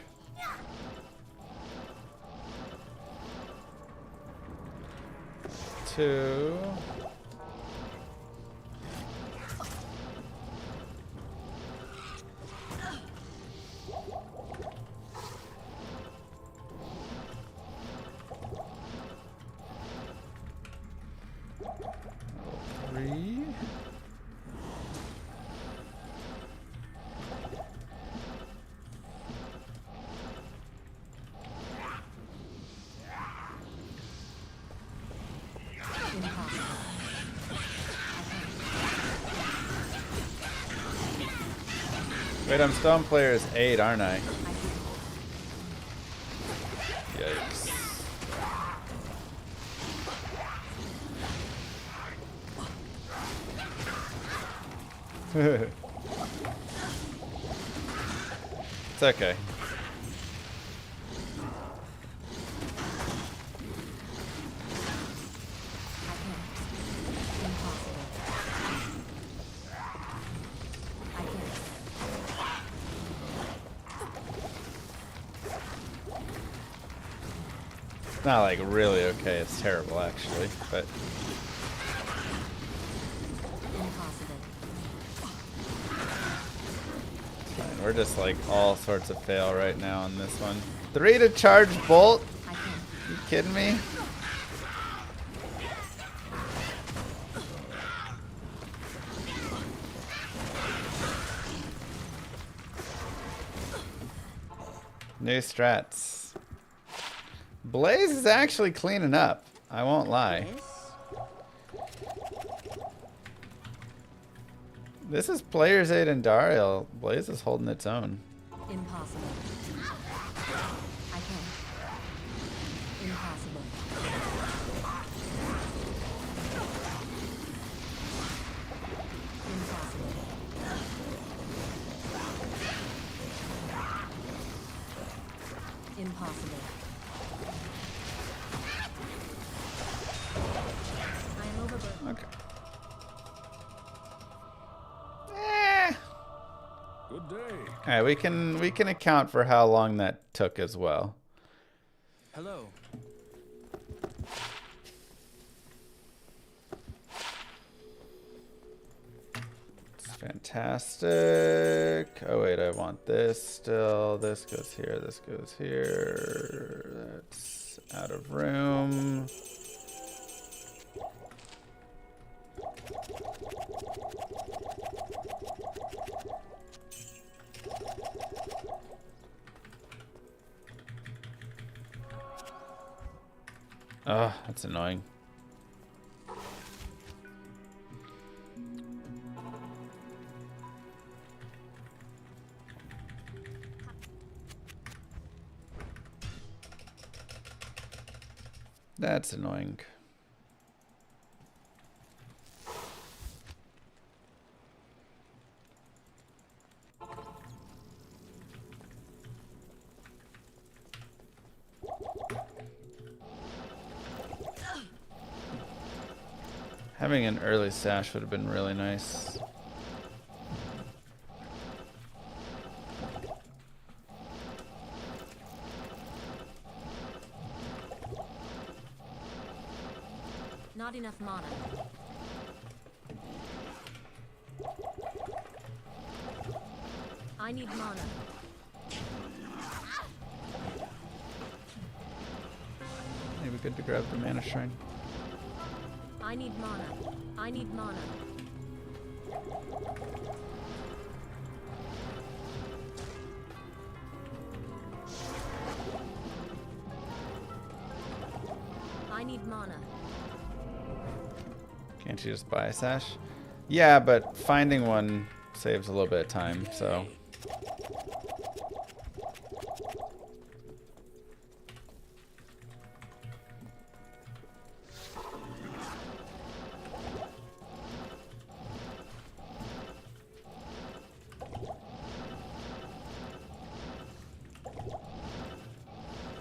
Speaker 3: Two. Three. Wait, I'm still on players 8, aren't I? Yikes. It's okay. It's not like really okay, it's terrible actually, but fine. We're just like all sorts of fail right now on this one. 3 to charge bolt? You kidding me? New strats. Blaze is actually cleaning up. I won't lie. This is players 8 and Dario. Blaze is holding its own.
Speaker 6: Impossible. I can't. Impossible. Impossible. Impossible. I am overburdened.
Speaker 3: Okay.
Speaker 5: Good day.
Speaker 3: All right, we can account for how long that took as well.
Speaker 9: Hello.
Speaker 3: It's fantastic. Oh wait, I want this still. This goes here. This goes here. That's out of room. Oh, that's annoying. That's annoying. Having an early stash would have been really nice.
Speaker 6: Not enough mana. I need mana.
Speaker 3: Maybe good to grab the mana shrine.
Speaker 6: I need mana. I need mana. I need mana.
Speaker 3: Can't you just buy a sash? Yeah, but finding one saves a little bit of time, so.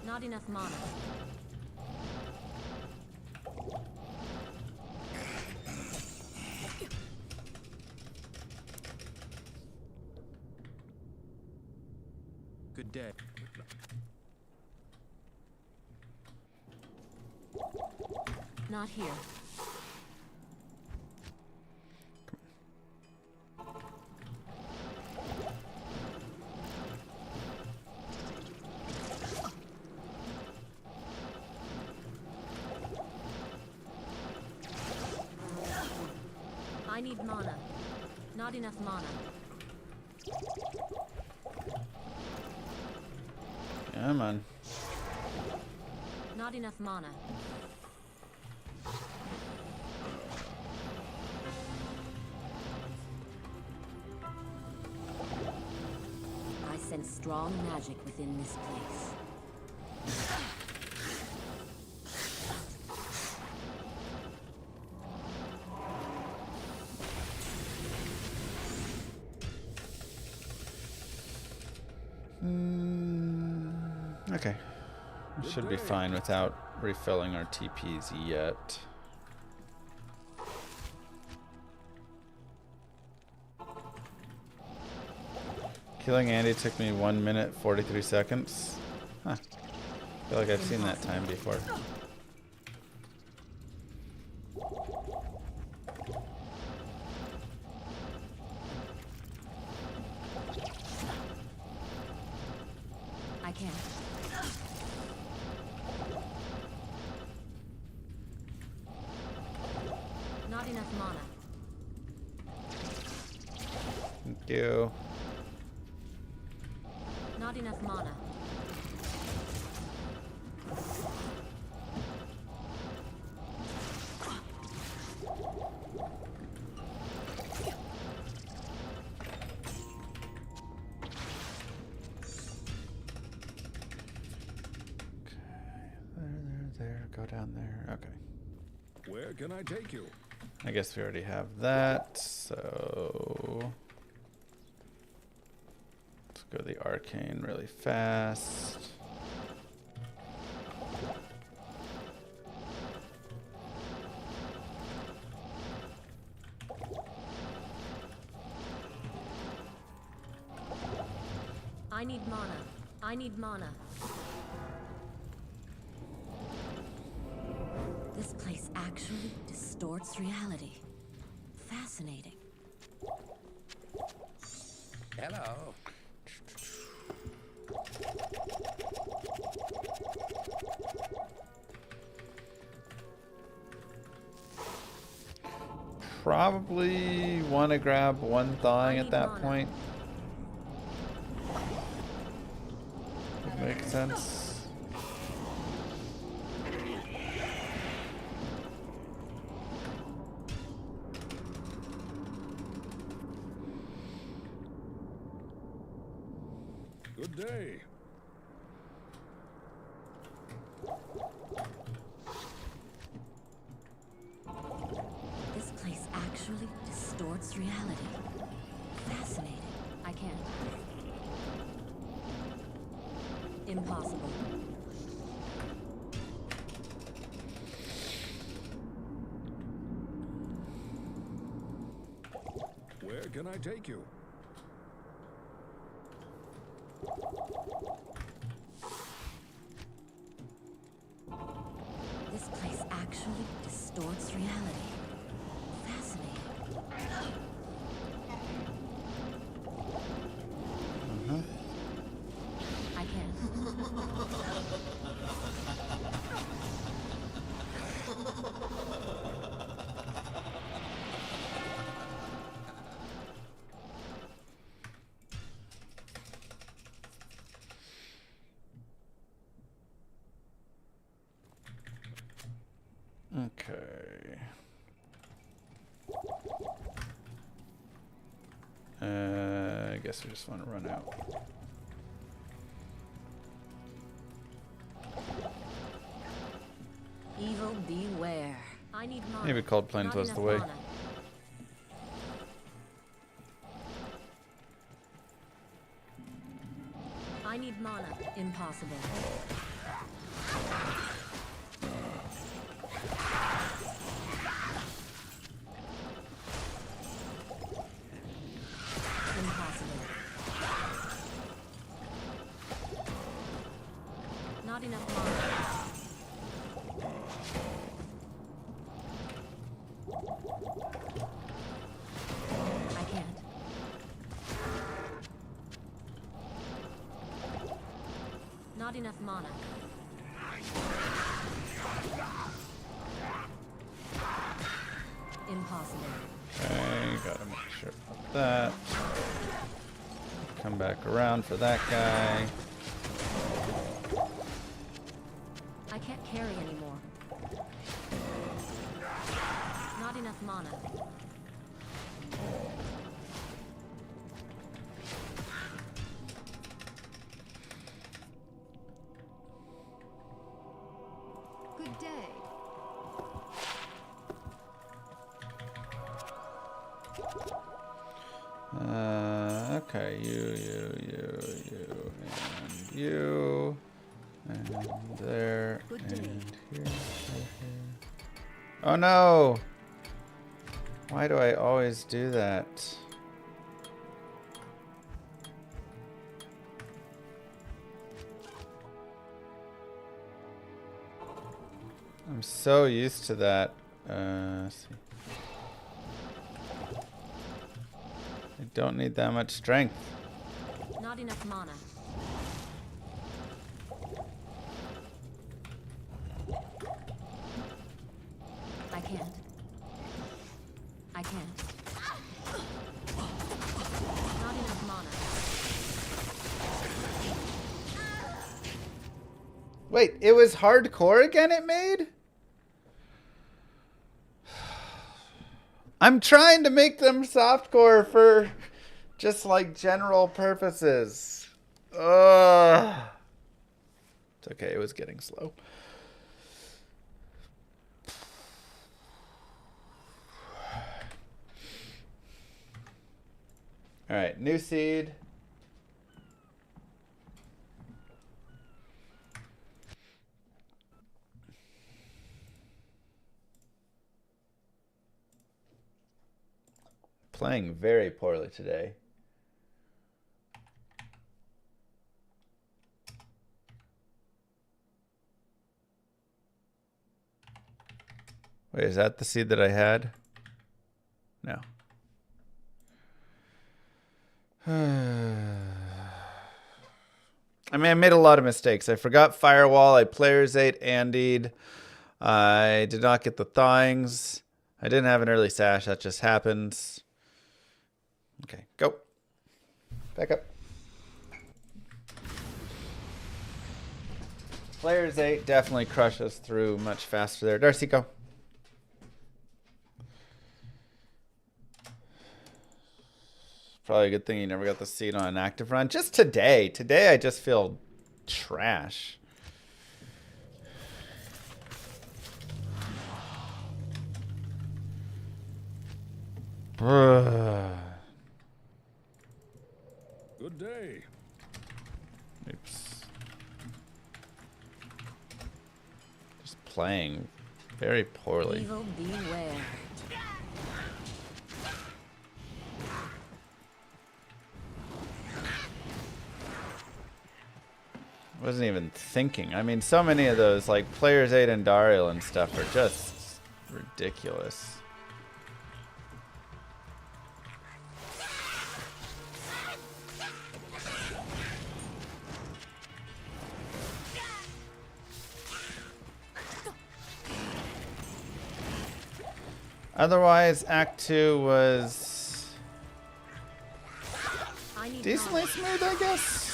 Speaker 6: Not enough mana.
Speaker 9: Good day.
Speaker 6: Not here. I need mana. Not enough mana.
Speaker 3: Come on.
Speaker 6: Not enough mana. I sense strong magic within this place.
Speaker 3: Okay. We should be fine without refilling our TPs yet. Killing Andy took me 1 minute 43 seconds. Huh. I feel like I've seen that time before.
Speaker 6: I can't. Not enough mana.
Speaker 3: Thank you.
Speaker 6: Not enough mana.
Speaker 3: There. Go down there. Okay.
Speaker 5: Where can I take you?
Speaker 3: I guess we already have that, so let's go to the arcane really fast.
Speaker 6: I need mana. I need mana. This place actually distorts reality. Fascinating.
Speaker 5: Hello.
Speaker 3: Probably want to grab one thawing at that point. Would make sense.
Speaker 5: Good day.
Speaker 6: This place actually distorts reality. Fascinating. I can't. Impossible.
Speaker 5: can I take you?
Speaker 6: This place actually distorts reality. Fascinating. I can't.
Speaker 3: Okay. I guess we just want to run out.
Speaker 6: Evil beware. I need mana.
Speaker 3: Maybe Cold Plains
Speaker 6: Not
Speaker 3: was
Speaker 6: enough
Speaker 3: the way.
Speaker 6: mana. I need mana. Impossible. Impossible. Not enough mana. I can't. Not enough mana. Impossible.
Speaker 3: Okay, gotta make sure about that. Come back around for that guy.
Speaker 6: I can't carry anymore. Not enough mana.
Speaker 2: Good day.
Speaker 3: Okay, you, and you, and there,
Speaker 8: Good
Speaker 3: and
Speaker 8: day.
Speaker 3: here. Oh no! Why do I always do that? I'm so used to that. Let's see. I don't need that much strength.
Speaker 6: Not enough mana. I can't. I can't. Not enough mana.
Speaker 3: Wait, it was hardcore again it made? I'm trying to make them softcore for just like general purposes. Ugh. It's okay, it was getting slow. Alright, new seed. Playing very poorly today. Wait, is that the seed that I had? No. I mean, I made a lot of mistakes. I forgot Firewall. I players 8 Andied. I did not get the thawings. I didn't have an early sash. That just happens. Okay, go. Back up. Players 8 definitely crush us through much faster there. Darcy, go. Probably a good thing you never got the seed on an active run. Just today. Today I just feel trash.
Speaker 5: Good day.
Speaker 3: Oops. Just playing very poorly.
Speaker 6: Evil beware.
Speaker 3: Wasn't even thinking. I mean, so many of those, like Players 8 and Dario and stuff, are just ridiculous. Otherwise, Act 2 was decently smooth, I guess.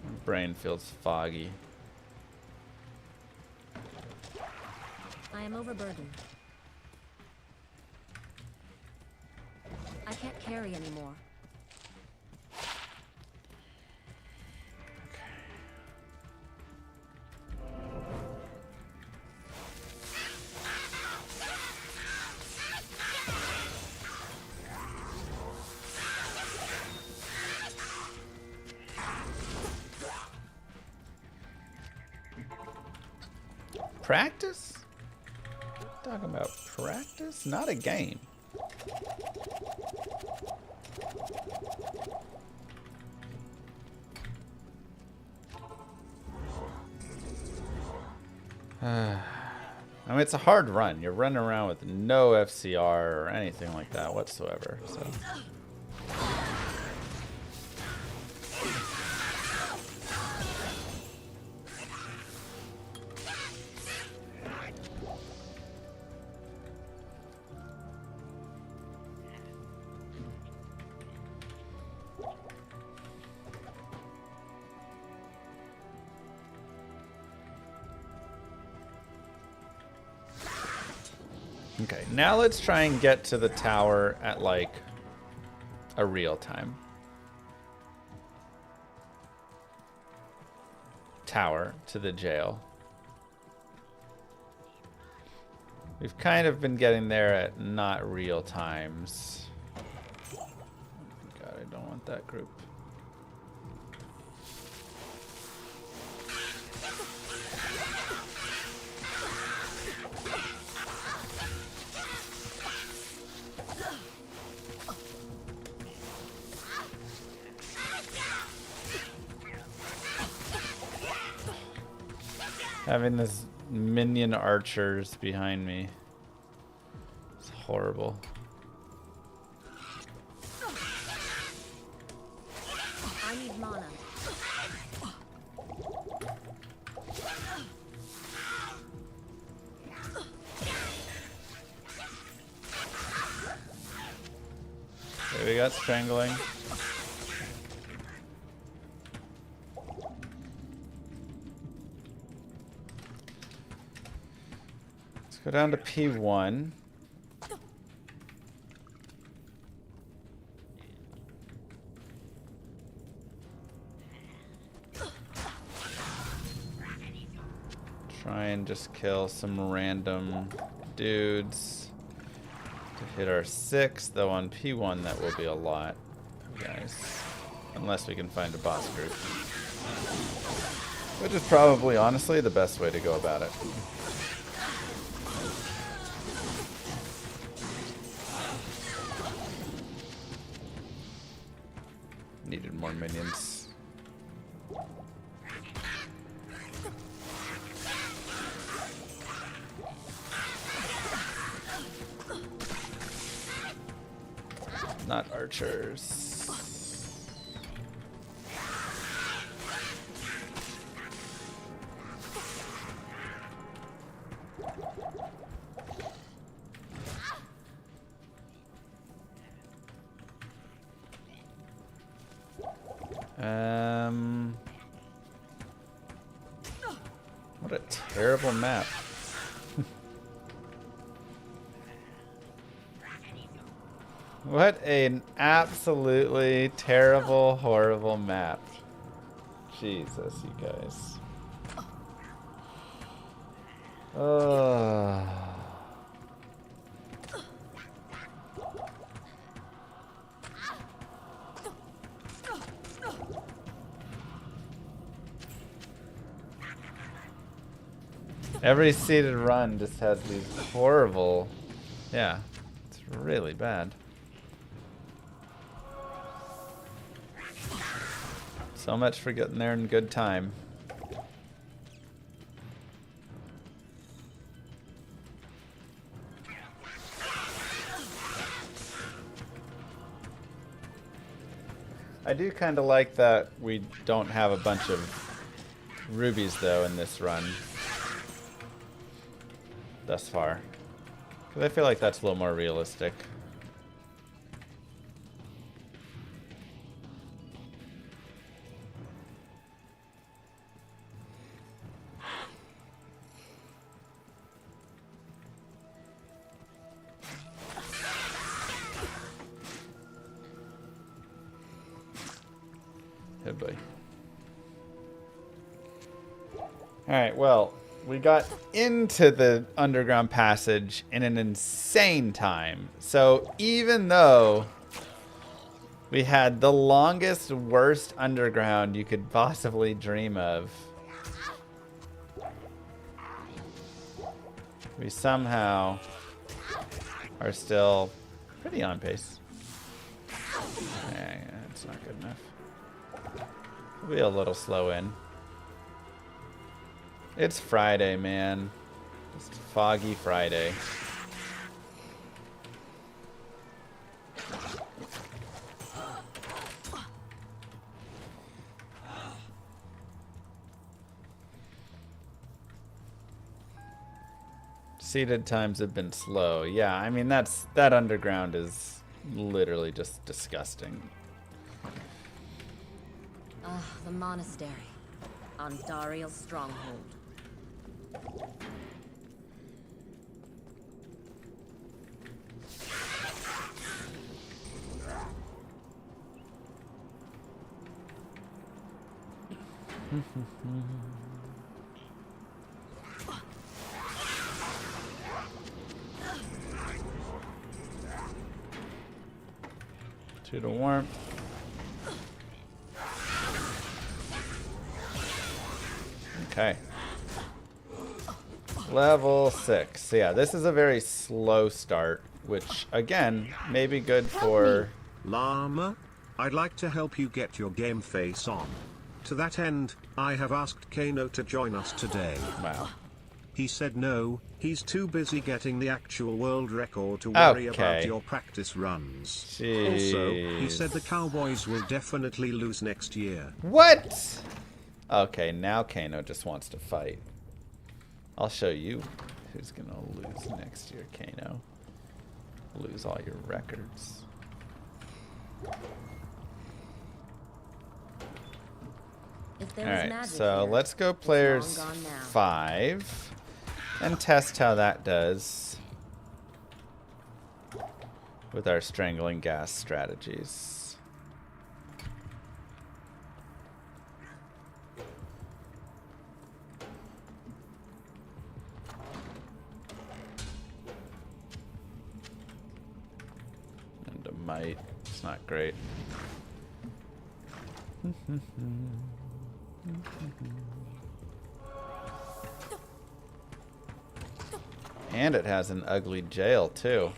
Speaker 3: My brain feels foggy.
Speaker 6: I am overburdened. I can't carry anymore.
Speaker 3: Practice? Talking about practice, not a game. I mean, it's a hard run. You're running around with no FCR or anything like that whatsoever. So. Okay, now let's try and get to the tower at like a real time. Tower to the jail. We've kind of been getting there at not real times. God, I don't want that group. Having this minion archers behind me. It's horrible.
Speaker 6: I need mana.
Speaker 3: Okay, we got strangling. Go down to P1. Try and just kill some random dudes to hit our 6, though on P1 that will be a lot, guys. Unless we can find a boss group. Which is probably, honestly, the best way to go about it. Needed more minions. Not archers. What a terrible map. What an absolutely terrible, horrible map. Jesus, you guys. Every seeded run just has these horrible... Yeah, it's really bad. So much for getting there in good time. I do kind of like that we don't have a bunch of rubies though in this run thus far, because I feel like that's a little more realistic. Good boy. Alright, well, we got into the underground passage in an insane time. So even though we had the longest, worst underground you could possibly dream of, we somehow are still pretty on pace. Yeah, that's not good enough. We'll be a little slow in. It's Friday, man. It's foggy Friday. Seated times have been slow. Yeah, I mean that underground is literally just disgusting.
Speaker 6: The monastery on Dariel's stronghold.
Speaker 3: To the warmth. Okay. Level 6. So yeah, this is a very slow start, which again may be good for...
Speaker 7: Llama, I'd like to help you get your game face on. To that end, I have asked Kano to join us today.
Speaker 3: Wow.
Speaker 7: He said no, he's too busy getting the actual world record to worry
Speaker 3: Okay.
Speaker 7: about your practice runs.
Speaker 3: Jeez.
Speaker 7: Also, he said the Cowboys will definitely lose next year.
Speaker 3: What? Okay, now Kano just wants to fight. I'll show you who's gonna lose next year, Kano. Lose all your records. Alright, so let's go players 5 and test how that does with our strangling gas strategies. And a might. It's not great. And it has an ugly jail too.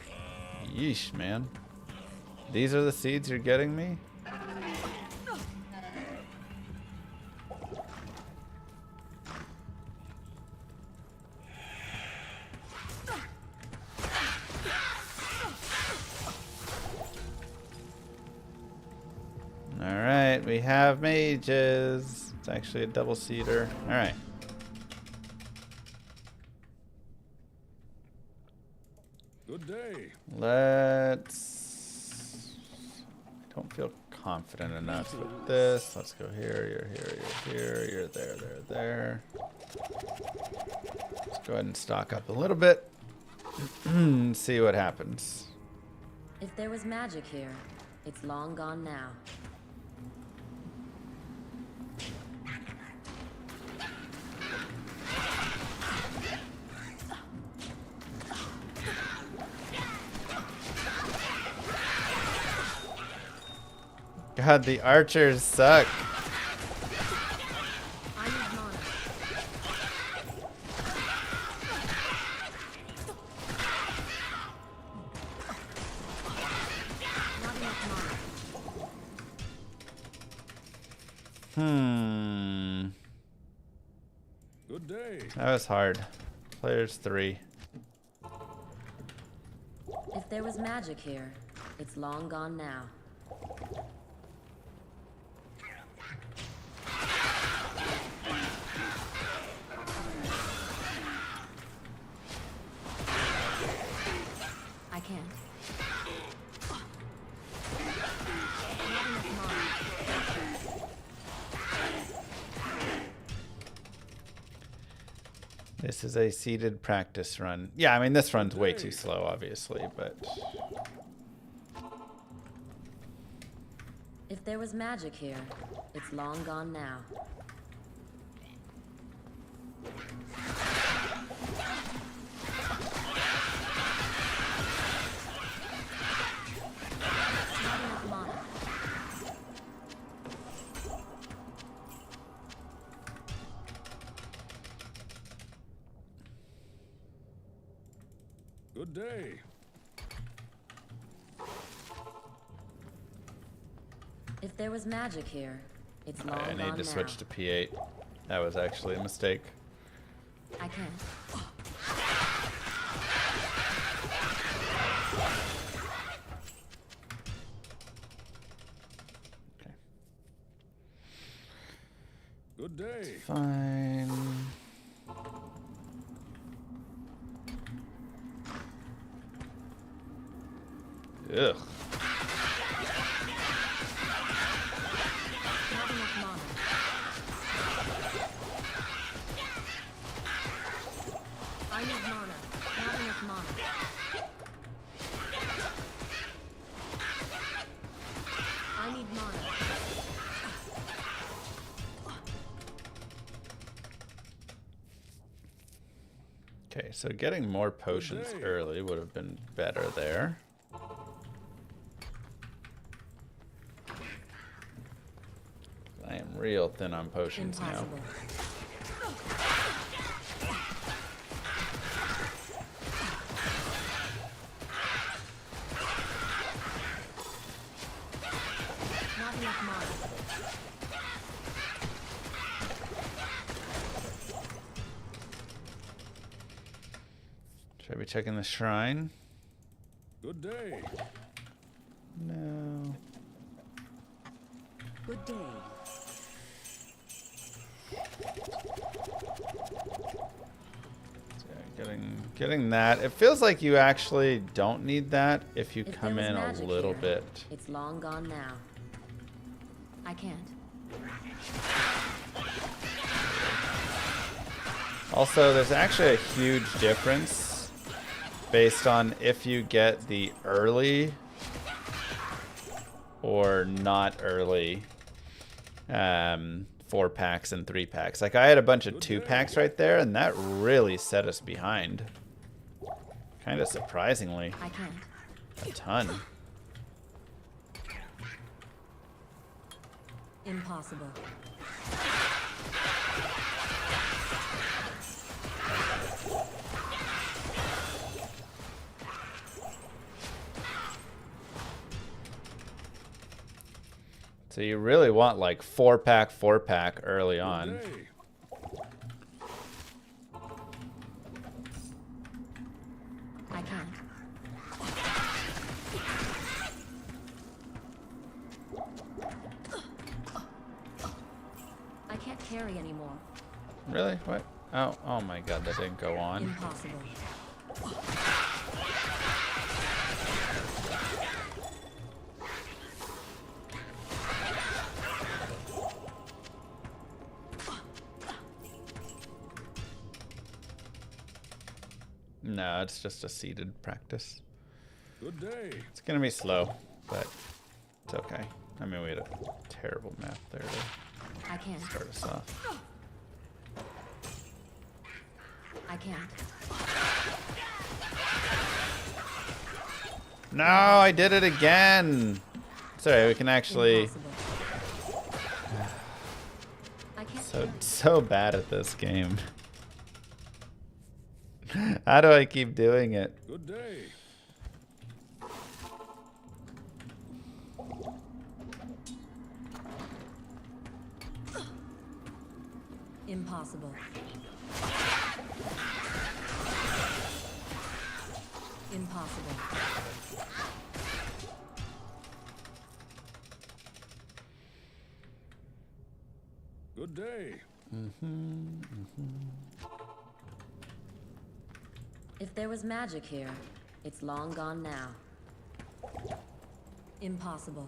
Speaker 3: Yeesh, man. These are the seeds you're getting me? Alright, we have mages. It's actually a double seeder. Alright.
Speaker 5: Good day.
Speaker 3: Let's... I don't feel confident enough with this. Let's go here, you're here, you're here, you're there, there. Let's go ahead and stock up a little bit. See what happens.
Speaker 6: If there was magic here, it's long gone now.
Speaker 3: God, the archers suck.
Speaker 5: Good day.
Speaker 3: That was hard. Players 3.
Speaker 6: If there was magic here, it's long gone now. I can't.
Speaker 3: This is a seeded practice run. Yeah, I mean, this run's way too slow, obviously, but...
Speaker 6: If there was magic here, it's long gone now.
Speaker 5: Good day.
Speaker 6: If there was magic here, it's long
Speaker 3: I
Speaker 6: gone
Speaker 3: need to
Speaker 6: now.
Speaker 3: switch to P8. That was actually a mistake.
Speaker 6: I can't.
Speaker 3: Okay.
Speaker 5: Good day.
Speaker 3: Fine. Ugh.
Speaker 6: I need mana. Not enough mana. I need mana.
Speaker 3: Okay, so getting more potions early would have been better there. I am real thin on potions now.
Speaker 6: Impossible. Not enough mana.
Speaker 3: Should I be checking the shrine?
Speaker 5: Good day.
Speaker 3: No.
Speaker 8: Good day.
Speaker 3: Yeah, getting that. It feels like you actually don't need that if you
Speaker 6: If
Speaker 3: come
Speaker 6: there was
Speaker 3: in a
Speaker 6: magic
Speaker 3: little
Speaker 6: here,
Speaker 3: bit.
Speaker 6: It's long gone now. I can't.
Speaker 3: Also, there's actually a huge difference based on if you get the early or not early 4-packs and 3-packs. Like, I had a bunch of 2-packs right there, and that really set us behind. Kind of surprisingly.
Speaker 6: I can't.
Speaker 3: A ton.
Speaker 6: Impossible.
Speaker 3: So you really want like 4-pack early on.
Speaker 5: Good day.
Speaker 6: I can't. I can't carry anymore.
Speaker 3: Really? What? Oh my god, that didn't go on.
Speaker 6: Impossible.
Speaker 3: No, it's just a seeded practice.
Speaker 5: Good day.
Speaker 3: It's gonna be slow, but it's okay. I mean, we had a terrible map there to
Speaker 6: I can't.
Speaker 3: start us off.
Speaker 6: I can't.
Speaker 3: No, I did it again. Sorry, we can actually.
Speaker 6: Impossible. I can't.
Speaker 3: So bad at this game. How do I keep doing it?
Speaker 5: Good day.
Speaker 6: Impossible. Impossible.
Speaker 5: Good day.
Speaker 6: If there was magic here, it's long gone now. Impossible.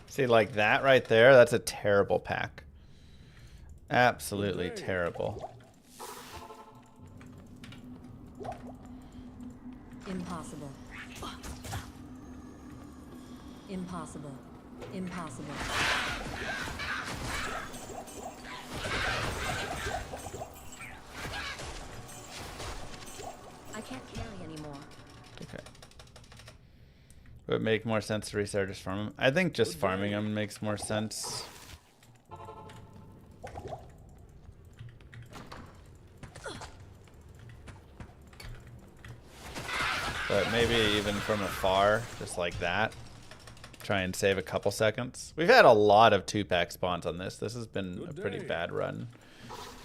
Speaker 3: See, like that right there, that's a terrible pack. Absolutely terrible.
Speaker 6: Impossible. Impossible. Impossible. I can't carry anymore.
Speaker 3: Okay. Would it make more sense to restart just farm them? I think just farming them makes more sense. But maybe even from afar, just like that. Try and save a couple seconds. We've had a lot of 2-pack spawns on this. This has been a pretty bad run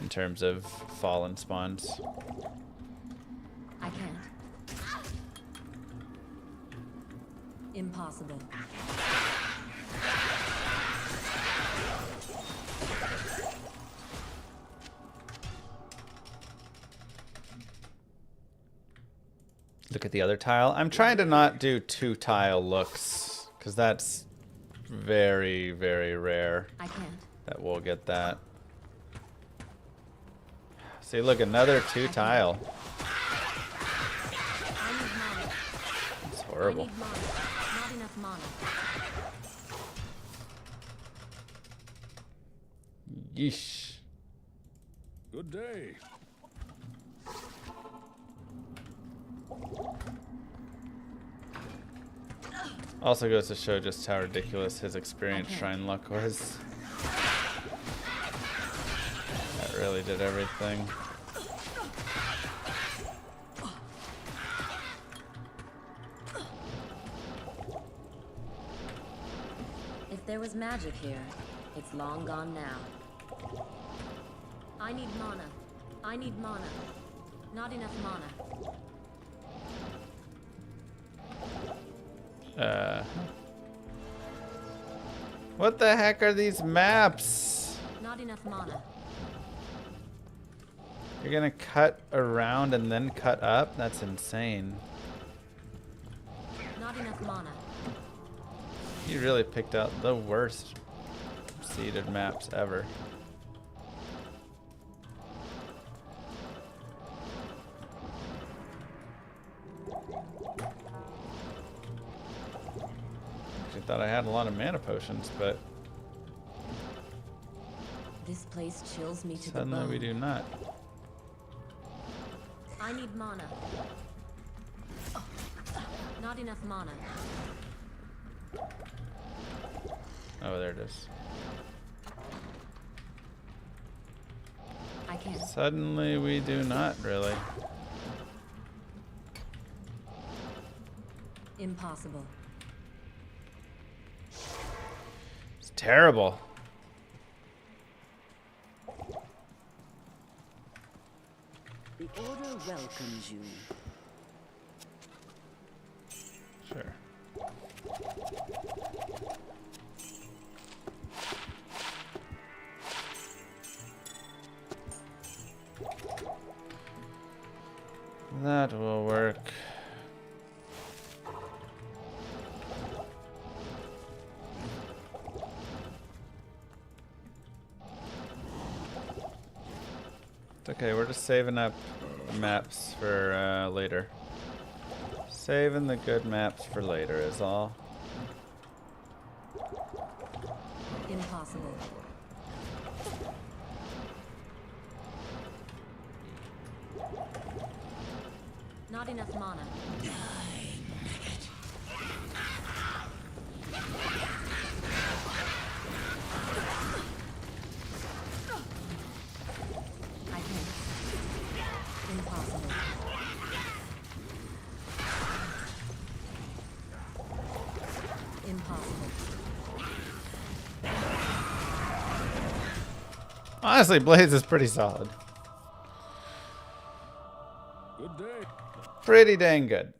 Speaker 3: in terms of fallen spawns.
Speaker 6: I can't. Impossible.
Speaker 3: Look at the other tile. I'm trying to not do 2-tile looks because that's very, very rare
Speaker 6: I can't.
Speaker 3: that we'll get that. See, look, another 2-tile.
Speaker 6: I need mana.
Speaker 3: It's horrible.
Speaker 6: I need mana. Not enough mana.
Speaker 3: Yeesh.
Speaker 5: Good day.
Speaker 3: Also goes to show just how ridiculous his experience shrine luck was. That really did everything.
Speaker 6: If there was magic here, it's long gone now. I need mana. I need mana. Not enough mana.
Speaker 3: What the heck are these maps?
Speaker 6: Not enough mana.
Speaker 3: You're gonna cut around and then cut up? That's insane.
Speaker 6: Not enough mana.
Speaker 3: You really picked out the worst seeded maps ever. Actually thought I had a lot of mana potions, but
Speaker 6: This place chills me to the
Speaker 3: suddenly
Speaker 6: bone.
Speaker 3: we do not.
Speaker 6: I need mana. Not enough mana.
Speaker 3: Oh, there it is.
Speaker 6: I can't.
Speaker 3: Suddenly we do not really.
Speaker 6: Impossible.
Speaker 3: It's terrible.
Speaker 10: The Order welcomes you.
Speaker 3: Sure. That will work. It's okay, we're just saving up maps for later. Saving the good maps for later is all.
Speaker 6: Impossible. Not enough mana. I can't. Impossible.
Speaker 3: Honestly, Blaze is pretty solid.
Speaker 5: Good day.
Speaker 3: Pretty dang good.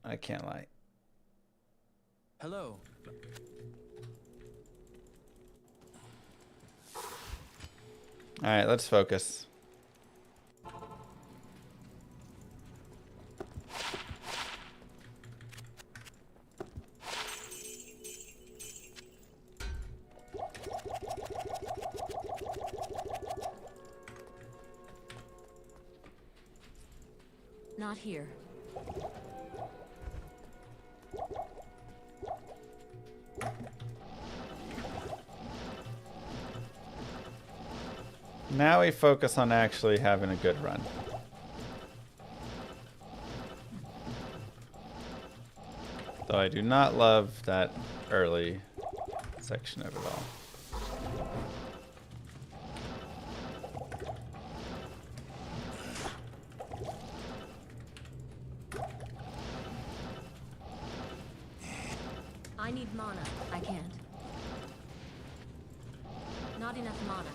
Speaker 3: I can't lie.
Speaker 9: Hello.
Speaker 3: Alright, let's focus.
Speaker 6: Not here.
Speaker 3: Now we focus on actually having a good run. Though I do not love that early section of it all.
Speaker 6: I need mana. I can't. Not enough mana.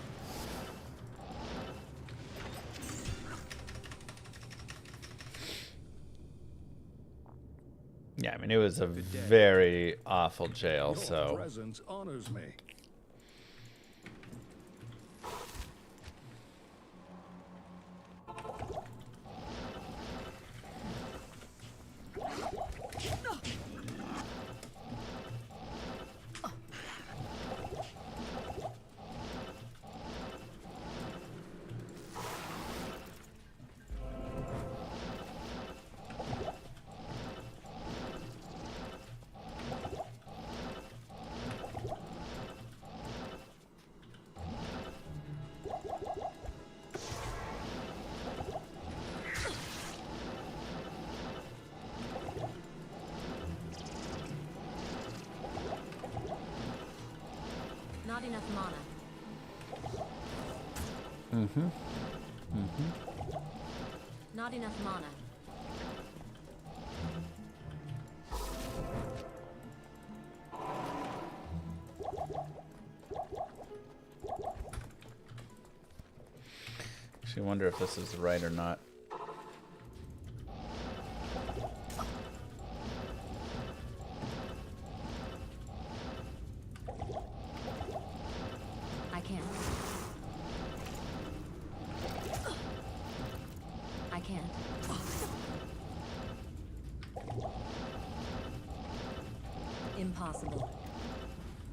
Speaker 3: Yeah, I mean, it was a very awful jail,
Speaker 5: Your
Speaker 3: so...
Speaker 5: presence honors me.
Speaker 6: Not enough mana. Not enough mana.
Speaker 3: Actually wonder if this is right or not.
Speaker 6: I can't. I can't. Impossible.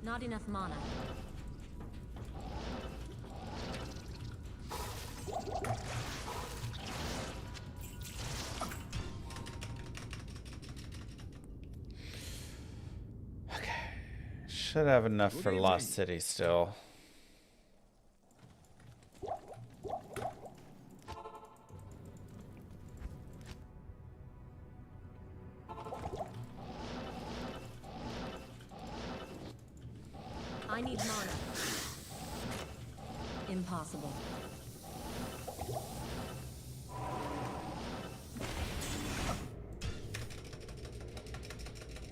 Speaker 6: Not enough mana.
Speaker 3: Should have enough for Lost City still.
Speaker 6: I need mana. Impossible.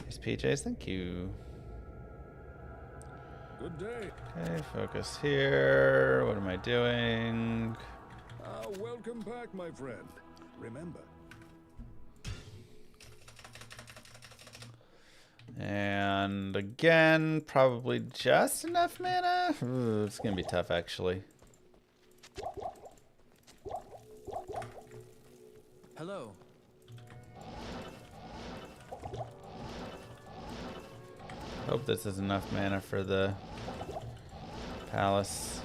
Speaker 3: Nice PJs, thank you.
Speaker 5: Good day.
Speaker 3: Okay, focus here. What am I doing?
Speaker 5: Welcome back, my friend. Remember.
Speaker 3: And again, probably just enough mana. Ooh, it's gonna be tough, actually.
Speaker 9: Hello.
Speaker 3: Hope this is enough mana for the palace.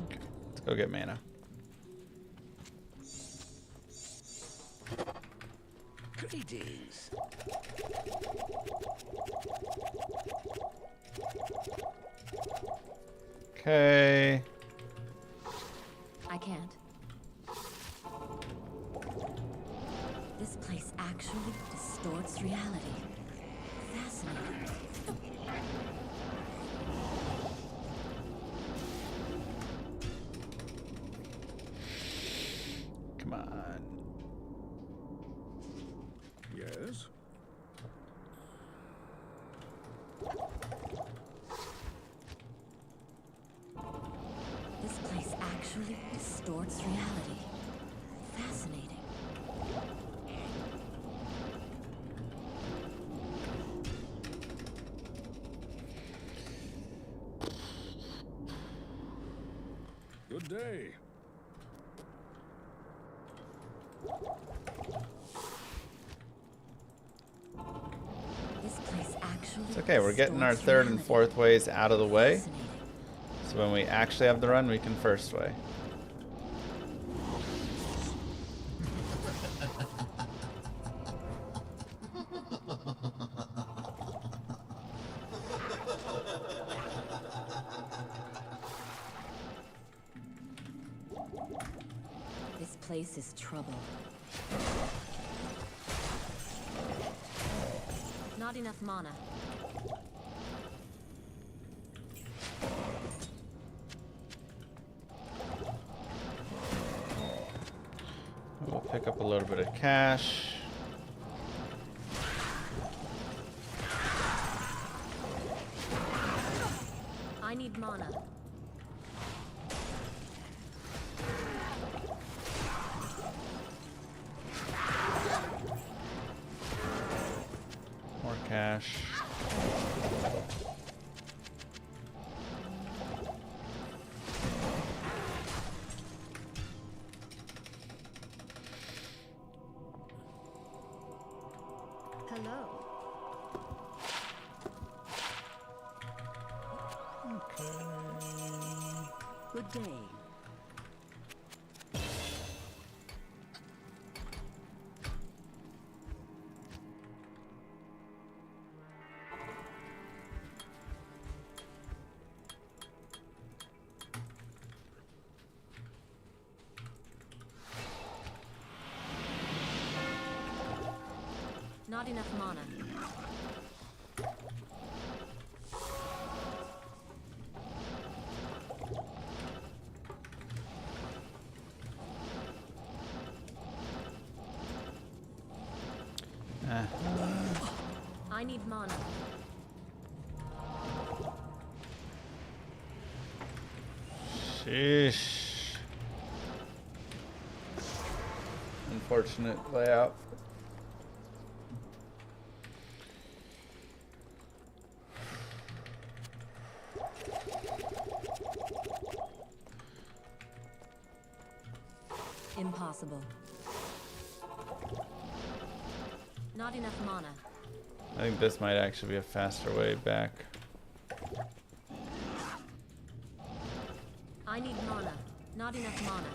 Speaker 3: Okay, let's go get mana.
Speaker 10: Greetings.
Speaker 3: Okay.
Speaker 6: I can't. This place actually distorts reality. Fascinating. actually distorts reality. Fascinating.
Speaker 5: Good day.
Speaker 6: This place actually
Speaker 3: It's okay, we're getting our
Speaker 6: distorts
Speaker 3: third and
Speaker 6: reality.
Speaker 3: fourth ways out of the way.
Speaker 6: Fascinating.
Speaker 3: So when we actually have the run, we can first way.
Speaker 6: This place is trouble. Not enough mana.
Speaker 3: We'll pick up a little bit of cash.
Speaker 6: I need mana.
Speaker 3: More cash.
Speaker 8: Hello. Good day.
Speaker 6: Not enough mana. I need mana.
Speaker 3: Sheesh. Unfortunate layout.
Speaker 6: Impossible. Not enough mana.
Speaker 3: I think this might actually be a faster way back.
Speaker 6: I need mana. Not enough mana.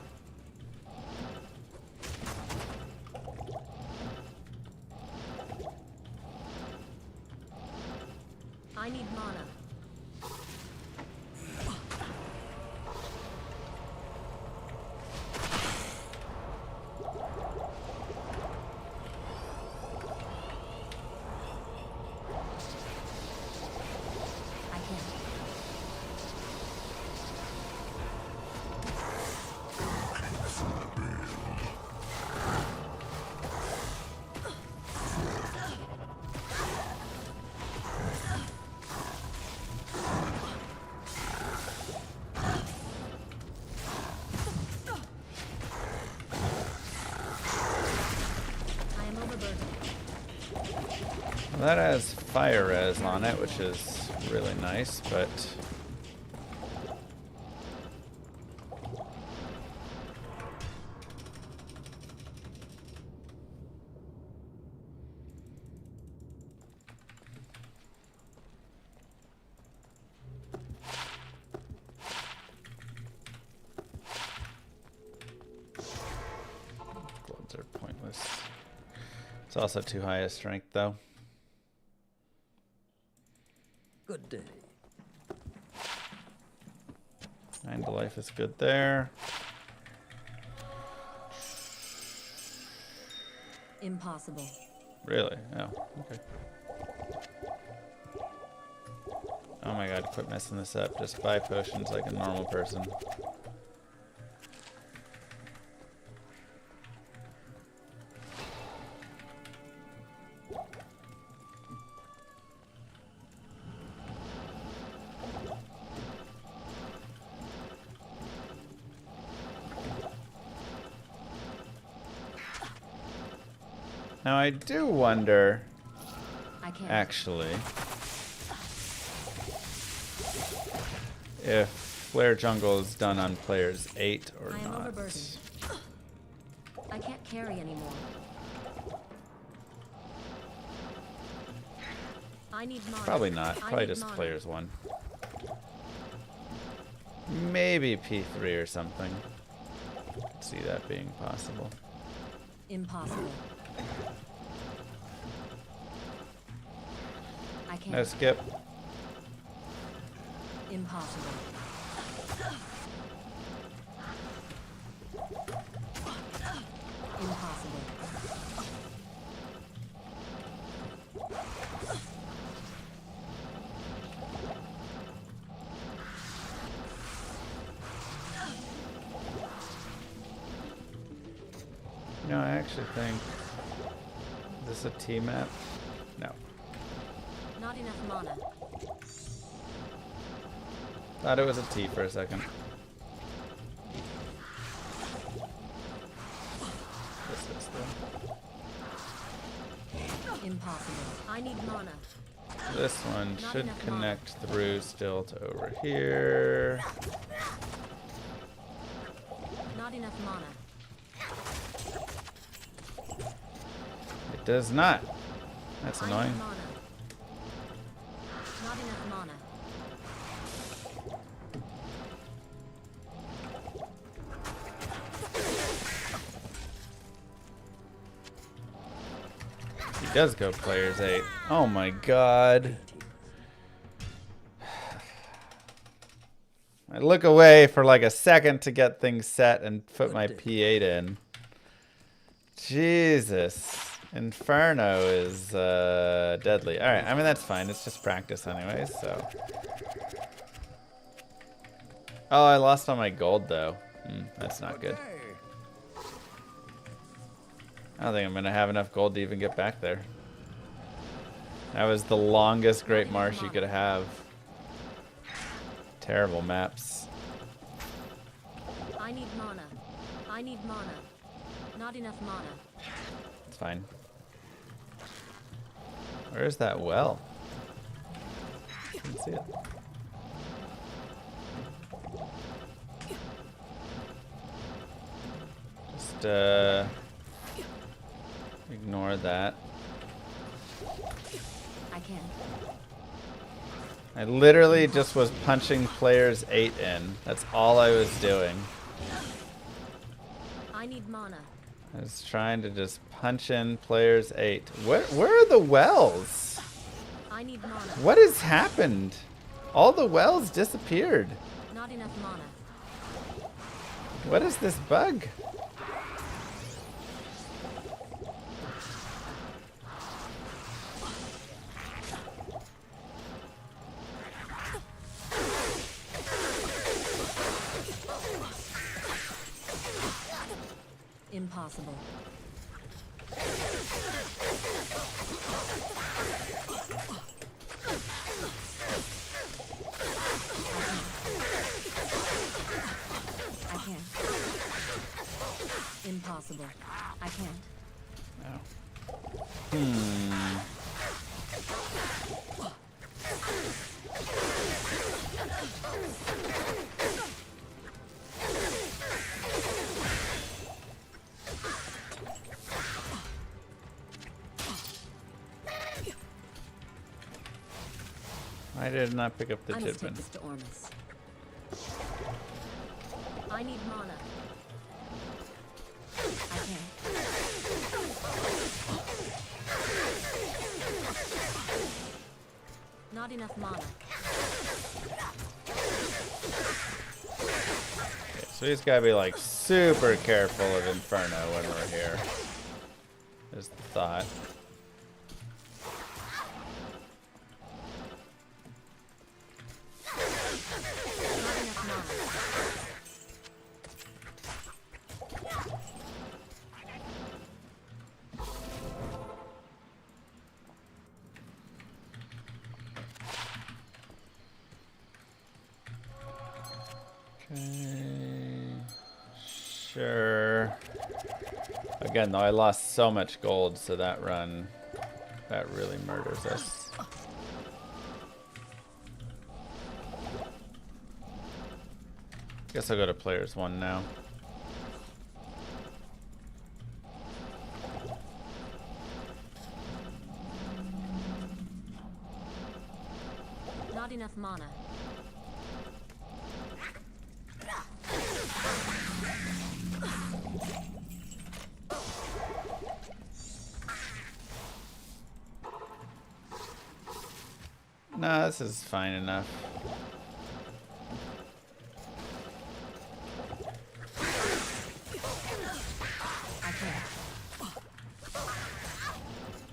Speaker 6: I need mana. I can't. I am overburdened.
Speaker 3: Well, that has fire res on it, which is really nice, but gloves are pointless. It's also too high a strength, though.
Speaker 10: Good day.
Speaker 3: 9 to life is good there.
Speaker 6: Impossible.
Speaker 3: Really? Oh, okay. Oh my god, quit messing this up. Just buy potions like a normal person. Now I do wonder,
Speaker 6: I can't.
Speaker 3: actually, if Flare Jungle is done on players 8 or
Speaker 6: I am
Speaker 3: not.
Speaker 6: overburdened. I can't carry anymore. I need mana.
Speaker 3: Probably not.
Speaker 6: I
Speaker 3: Probably
Speaker 6: need
Speaker 3: just
Speaker 6: mana.
Speaker 3: players 1. Maybe P3 or something. Could see that being possible.
Speaker 6: Impossible. I can't.
Speaker 3: No skip.
Speaker 6: Impossible. Impossible.
Speaker 3: No, I actually think. Is this a T map? No.
Speaker 6: Not enough mana.
Speaker 3: Thought it was a T for a second. This is
Speaker 6: Impossible. I need mana.
Speaker 3: this one
Speaker 6: Not
Speaker 3: should
Speaker 6: enough
Speaker 3: connect through still to over here.
Speaker 6: Not enough mana.
Speaker 3: It does not. That's
Speaker 6: I
Speaker 3: annoying.
Speaker 6: need mana. Not enough mana.
Speaker 3: He does go players 8. Oh my god. I look away for like a second to get things set and put my P8 in. Jesus. Inferno is deadly. Alright, I mean that's fine. It's just practice anyways, so. Oh, I lost all my gold though. That's not good. I don't think I'm gonna have enough gold to even get back there. That was the longest Great Marsh you could have. Terrible maps.
Speaker 6: I need mana. I need mana. Not enough mana.
Speaker 3: It's fine. Where's that well? I didn't see it. Just ignore that.
Speaker 6: I can't.
Speaker 3: I literally just was punching players 8 in. That's all I was doing.
Speaker 6: I need mana.
Speaker 3: I was trying to just punch in players 8. Where are the wells?
Speaker 6: I need mana.
Speaker 3: What has happened? All the wells disappeared.
Speaker 6: Not enough mana.
Speaker 3: What is this bug?
Speaker 6: Impossible. I can't. Impossible. I can't.
Speaker 3: No. Why did I not pick up the
Speaker 6: I must take
Speaker 3: Jidman?
Speaker 6: this to Ormus. I need mana. I can't. Not enough mana.
Speaker 3: Okay, so he's gotta be like super careful of Inferno when we're here. Is the thought.
Speaker 6: Not enough mana.
Speaker 3: Okay. Sure. Again, though, I lost so much gold, so that run, that really murders us. Guess I'll go to players 1 now.
Speaker 6: Not enough mana.
Speaker 3: Nah, this is fine enough.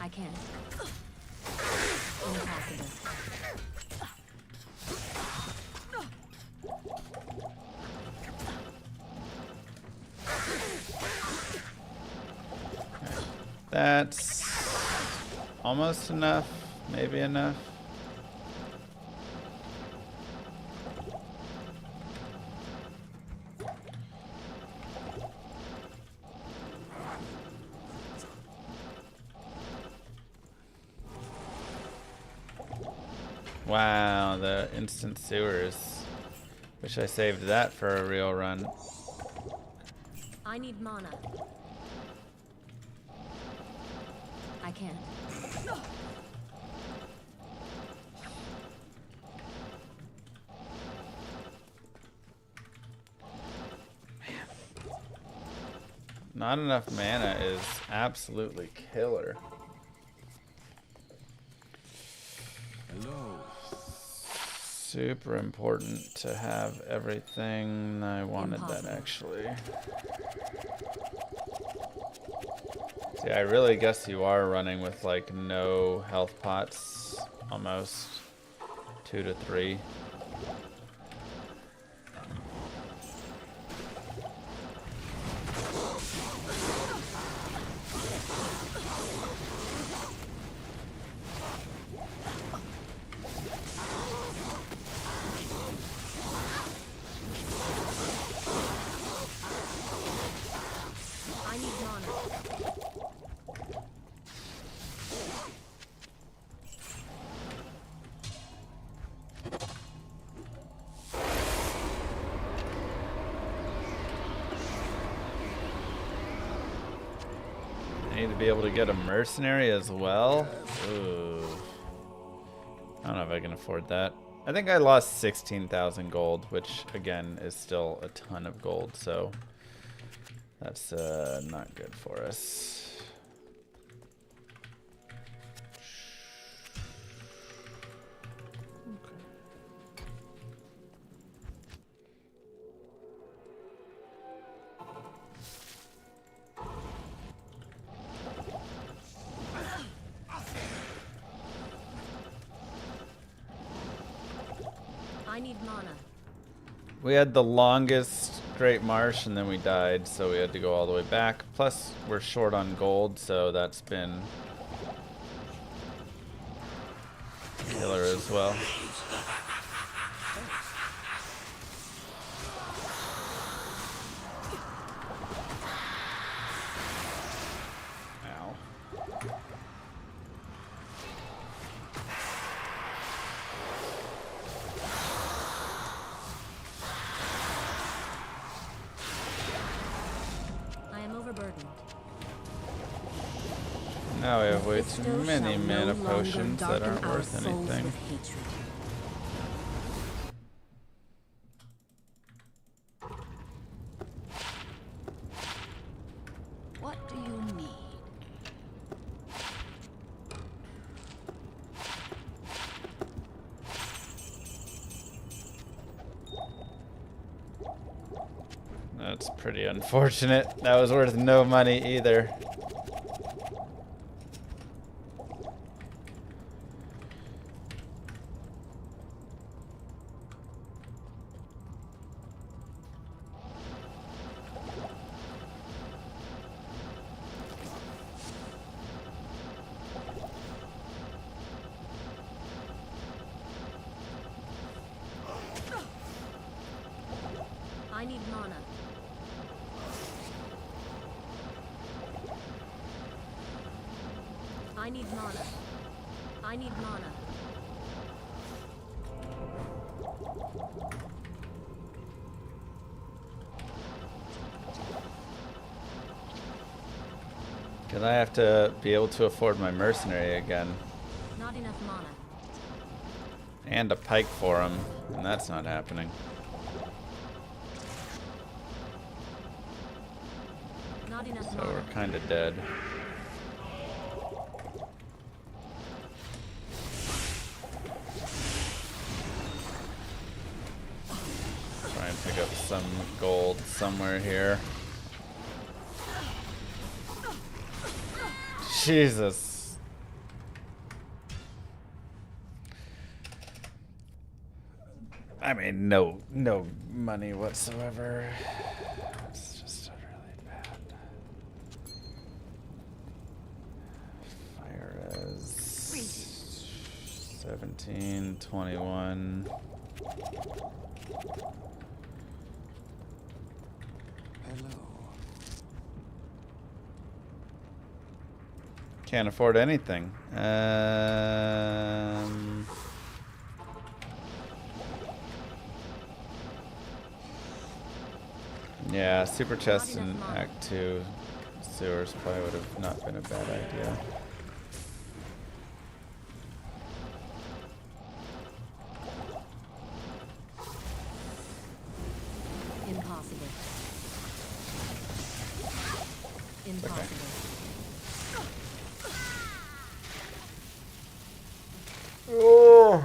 Speaker 6: I can't. Impossible.
Speaker 3: That's almost enough, maybe enough. Wow, the instant sewers. Wish I saved that for a real run.
Speaker 6: I need mana. I can't.
Speaker 3: Not enough mana is absolutely killer.
Speaker 5: Hello.
Speaker 3: Super important to have everything. I wanted that actually. See, I really guess you are running with like no health pots, almost 2 to 3.
Speaker 6: I need mana.
Speaker 3: I need to be able to get a mercenary as well. Ooh. I don't know if I can afford that. I think I lost 16,000 gold, which again is still a ton of gold, so that's not good for us.
Speaker 6: I need mana.
Speaker 3: We had the longest Great Marsh and then we died, so we had to go all the way back. Plus, we're short on gold, so that's been killer as well. Ow.
Speaker 6: I am overburdened.
Speaker 3: Now we have way
Speaker 6: This
Speaker 3: too
Speaker 6: still
Speaker 3: many
Speaker 6: shall
Speaker 3: mana
Speaker 6: no longer
Speaker 3: potions that
Speaker 6: darken
Speaker 3: aren't
Speaker 6: our
Speaker 3: worth
Speaker 6: souls
Speaker 3: anything.
Speaker 6: with hatred. What do you need?
Speaker 3: That's pretty unfortunate. That was worth no money either.
Speaker 6: I need mana. I need mana. I need mana.
Speaker 3: Because I have to be able to afford my mercenary again.
Speaker 6: Not enough mana.
Speaker 3: And a pike for him. And that's not happening.
Speaker 6: Not enough
Speaker 3: So
Speaker 6: mana.
Speaker 3: we're kind of dead. Try and pick up some gold somewhere here. Jesus. I mean, no money whatsoever. It's just really bad. Fire res 17, 21.
Speaker 9: Hello.
Speaker 3: Can't afford anything. Yeah, super chest in Act 2 sewers probably would have not been a bad idea.
Speaker 6: Impossible. Impossible.
Speaker 3: Oh.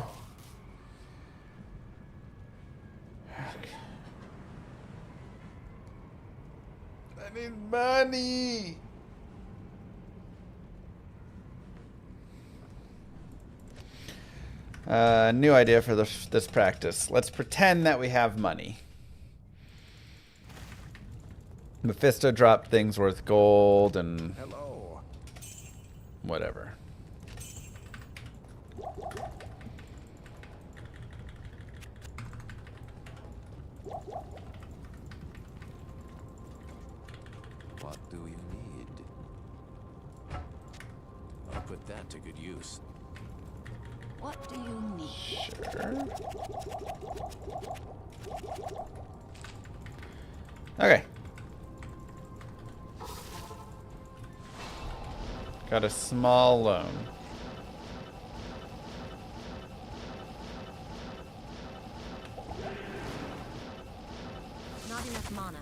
Speaker 3: I need money. New idea for this practice. Let's pretend that we have money. Mephisto dropped things worth gold and
Speaker 5: Hello.
Speaker 3: whatever.
Speaker 9: What do you need? I'll put that to good use.
Speaker 6: What do you need?
Speaker 3: Sure. Okay. Got a small loan.
Speaker 6: Not enough mana.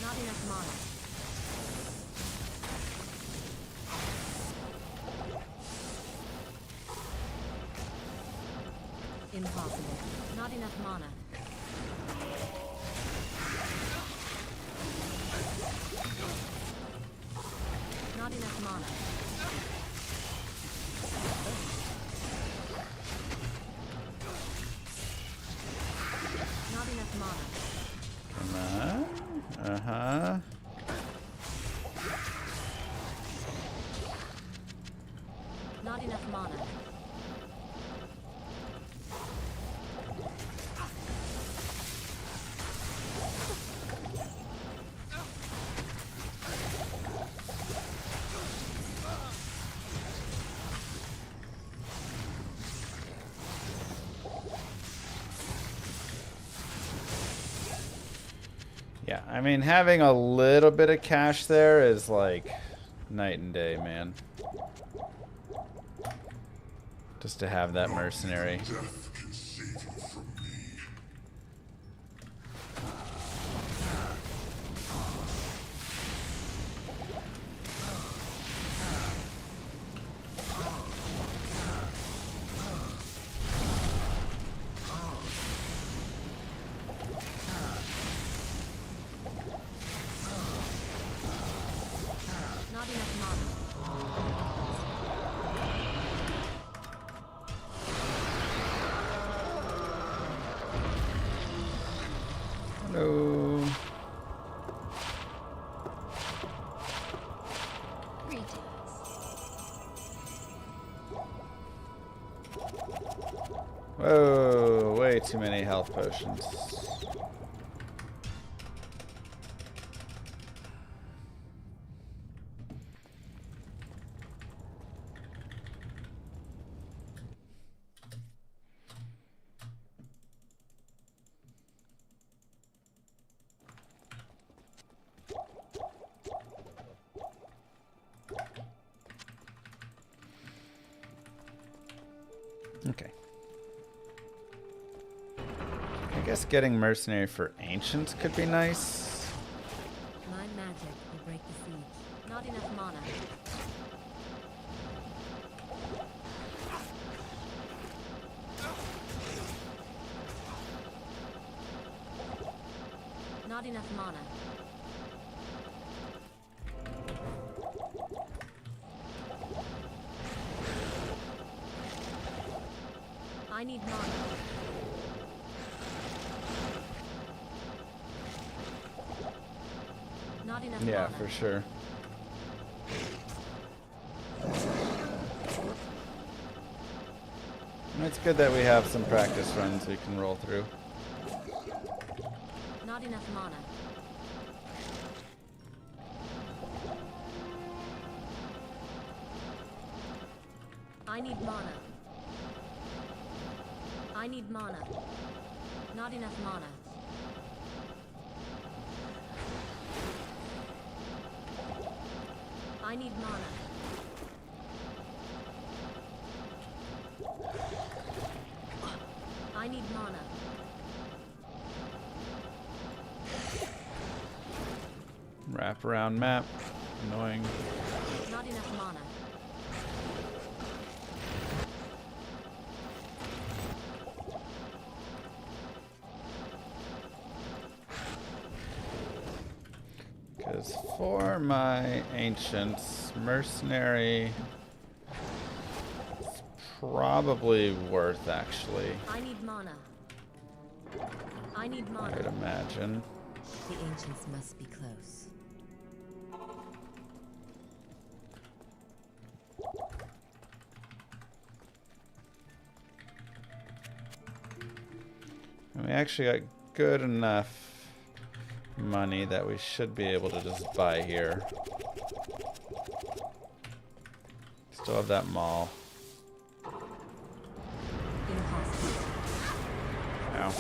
Speaker 6: Not enough mana. Impossible. Not enough mana. Not enough mana. Not enough mana.
Speaker 3: Come on. Uh-huh.
Speaker 6: Not enough mana.
Speaker 3: Yeah, I mean, having a little bit of cash there is like night and day, man. Just to have that mercenary.
Speaker 6: Not enough mana.
Speaker 3: Whoa, way too many health potions. Okay. I guess getting mercenary for ancients could be nice.
Speaker 6: My magic will break the siege. Not enough mana. Not enough mana. I need mana. Not enough
Speaker 3: Yeah,
Speaker 6: mana.
Speaker 3: for sure. It's good that we have some practice runs we can roll through.
Speaker 6: Not enough mana. I need mana. I need mana. Not enough mana. I need mana. I need mana.
Speaker 3: Wrap around map. Annoying.
Speaker 6: Not enough mana.
Speaker 3: Because for my ancients, mercenary is probably worth actually.
Speaker 6: I need mana. I need
Speaker 3: I
Speaker 6: mana.
Speaker 3: would imagine.
Speaker 6: The ancients must be close.
Speaker 3: And we actually got good enough money that we should be able to just buy here. Still have that mall.
Speaker 6: Impossible.
Speaker 3: Ow.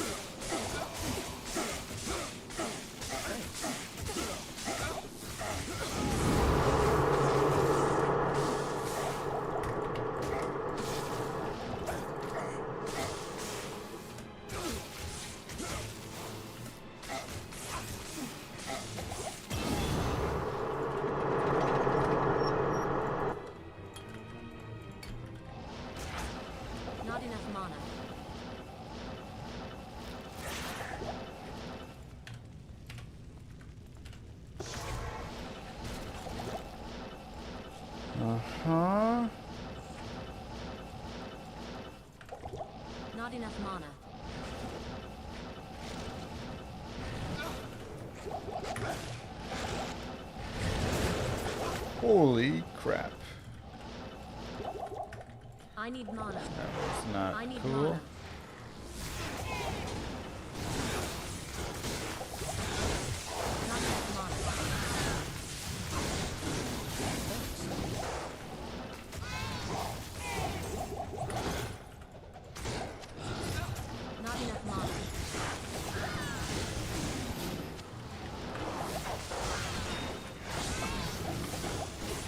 Speaker 6: Not enough mana.
Speaker 3: Uh-huh.
Speaker 6: Not enough mana.
Speaker 3: Holy crap.
Speaker 6: I need mana.
Speaker 3: That was
Speaker 6: I
Speaker 3: not
Speaker 6: need
Speaker 3: cool.
Speaker 6: mana. Not enough mana. Not enough mana.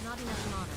Speaker 6: Not enough mana.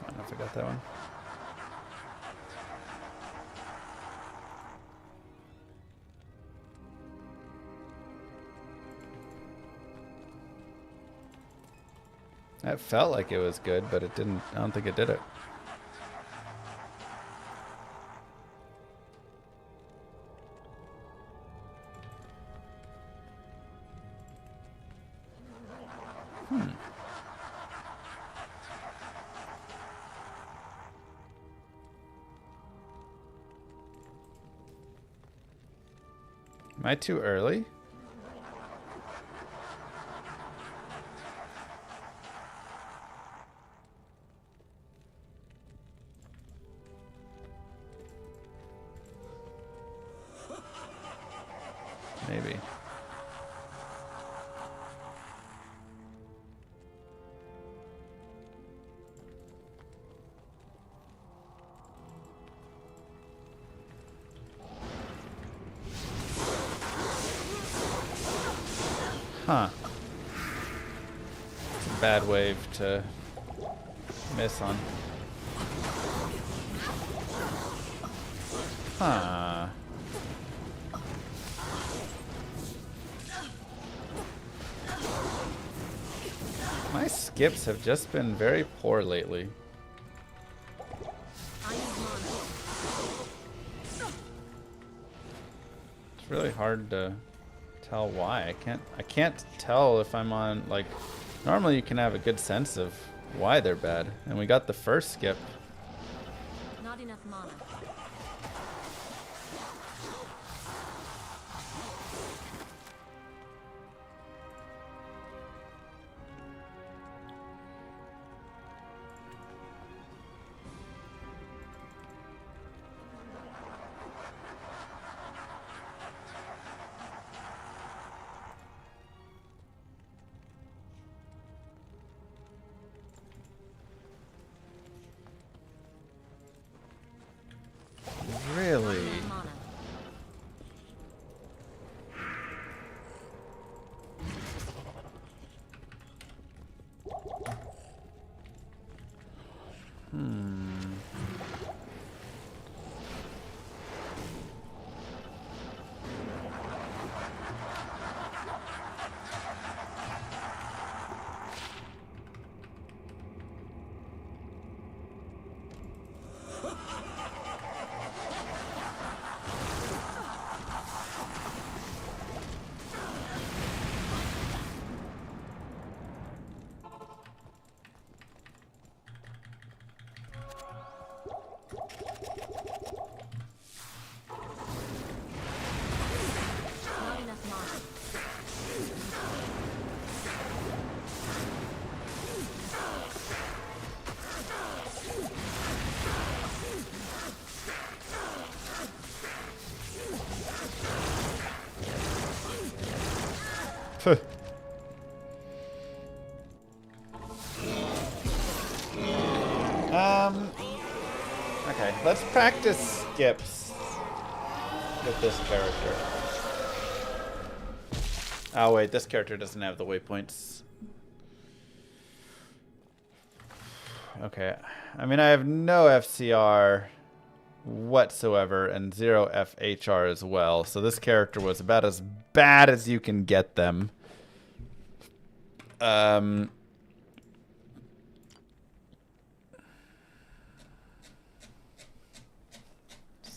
Speaker 3: I don't know if I got that one. That felt like it was good, but it didn't. I don't think it did it. Am I too early? Maybe. Huh. It's a bad wave to miss on. Huh. My skips have just been very poor lately. It's really hard to tell why. I can't tell if I'm on, like, normally you can have a good sense of why they're bad. And we got the first skip.
Speaker 6: Not enough mana.
Speaker 3: Really? Okay, let's practice skips with this character. Oh wait, this character doesn't have the waypoints. Okay, I mean I have no FCR whatsoever and 0 FHR as well, so this character was about as bad as you can get them.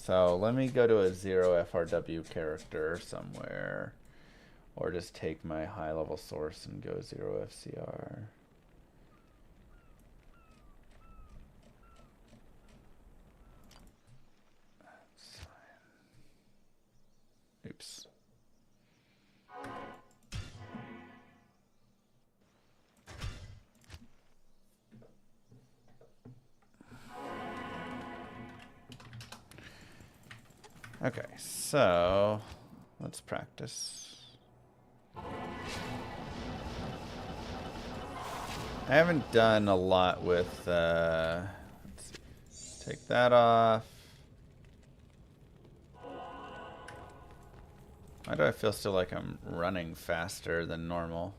Speaker 3: So let me go to a 0 FRW character somewhere, or just take my high level source and go 0 FCR. Oops. Okay, so let's practice. I haven't done a lot with, let's see. Take that off. Why do I feel still like I'm running faster than normal?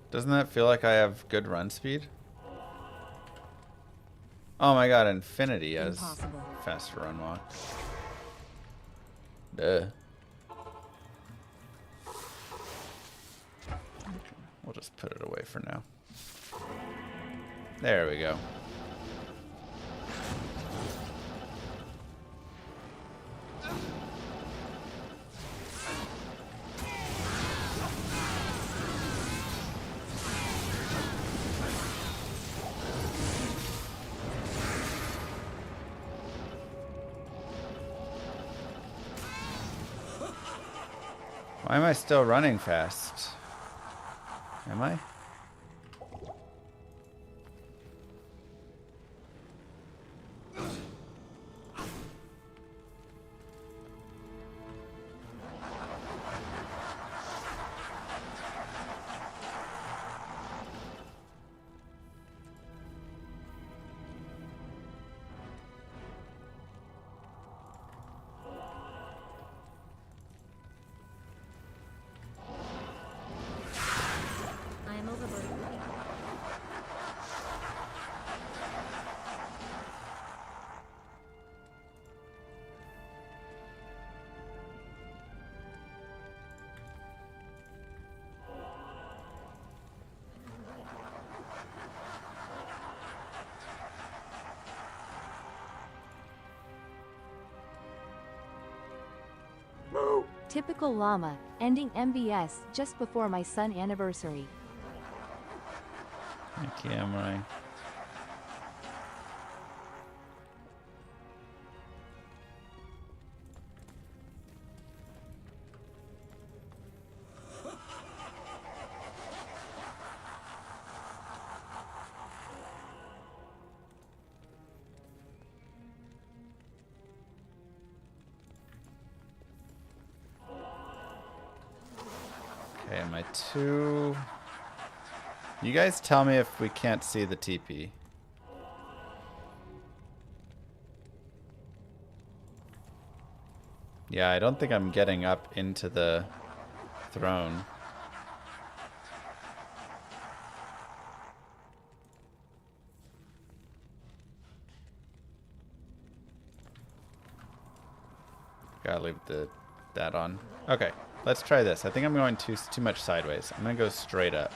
Speaker 3: Doesn't that feel like I have good run speed? Oh my god, Infinity has faster run walk. Duh. We'll just put it away for now. There we go. Why am I still running fast? Am I?
Speaker 8: Typical llama, ending MVS just before my son anniversary.
Speaker 3: Thank you, Emily. Okay, my two... You guys tell me if we can't see the TP. Yeah, I don't think I'm getting up into the throne. Gotta leave that on. Okay, let's try this. I think I'm going too much sideways. I'm gonna go straight up.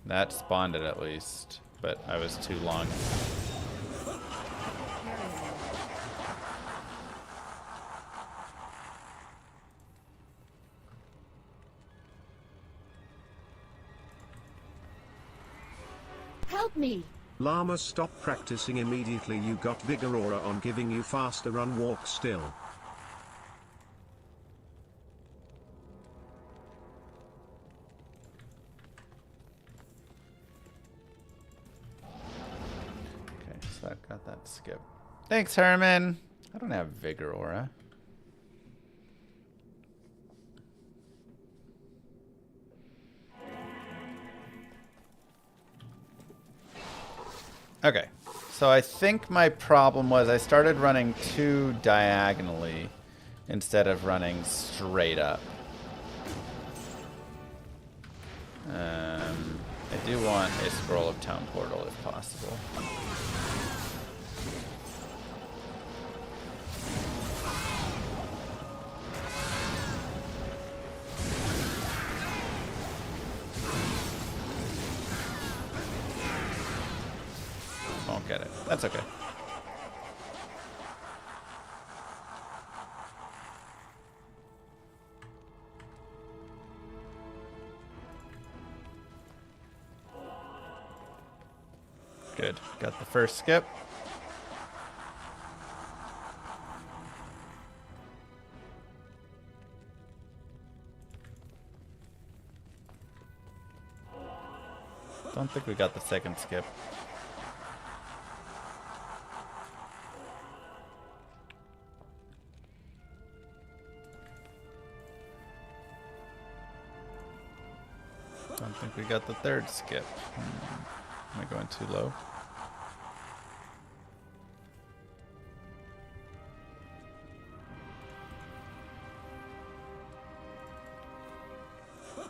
Speaker 3: That spawned it at least, but I was too long.
Speaker 8: Help me!
Speaker 7: Llama, stop practicing immediately. You got bigger aura on giving you faster run walk still.
Speaker 3: Okay, so I've got that skip. Thanks, Herman. I don't have vigor aura. Okay, so I think my problem was I started running too diagonally instead of running straight up. I do want a scroll of town portal if possible. Won't get it. That's okay. Good. Got the first skip. Don't think we got the second skip. Don't think we got the third skip. Am I going too low? I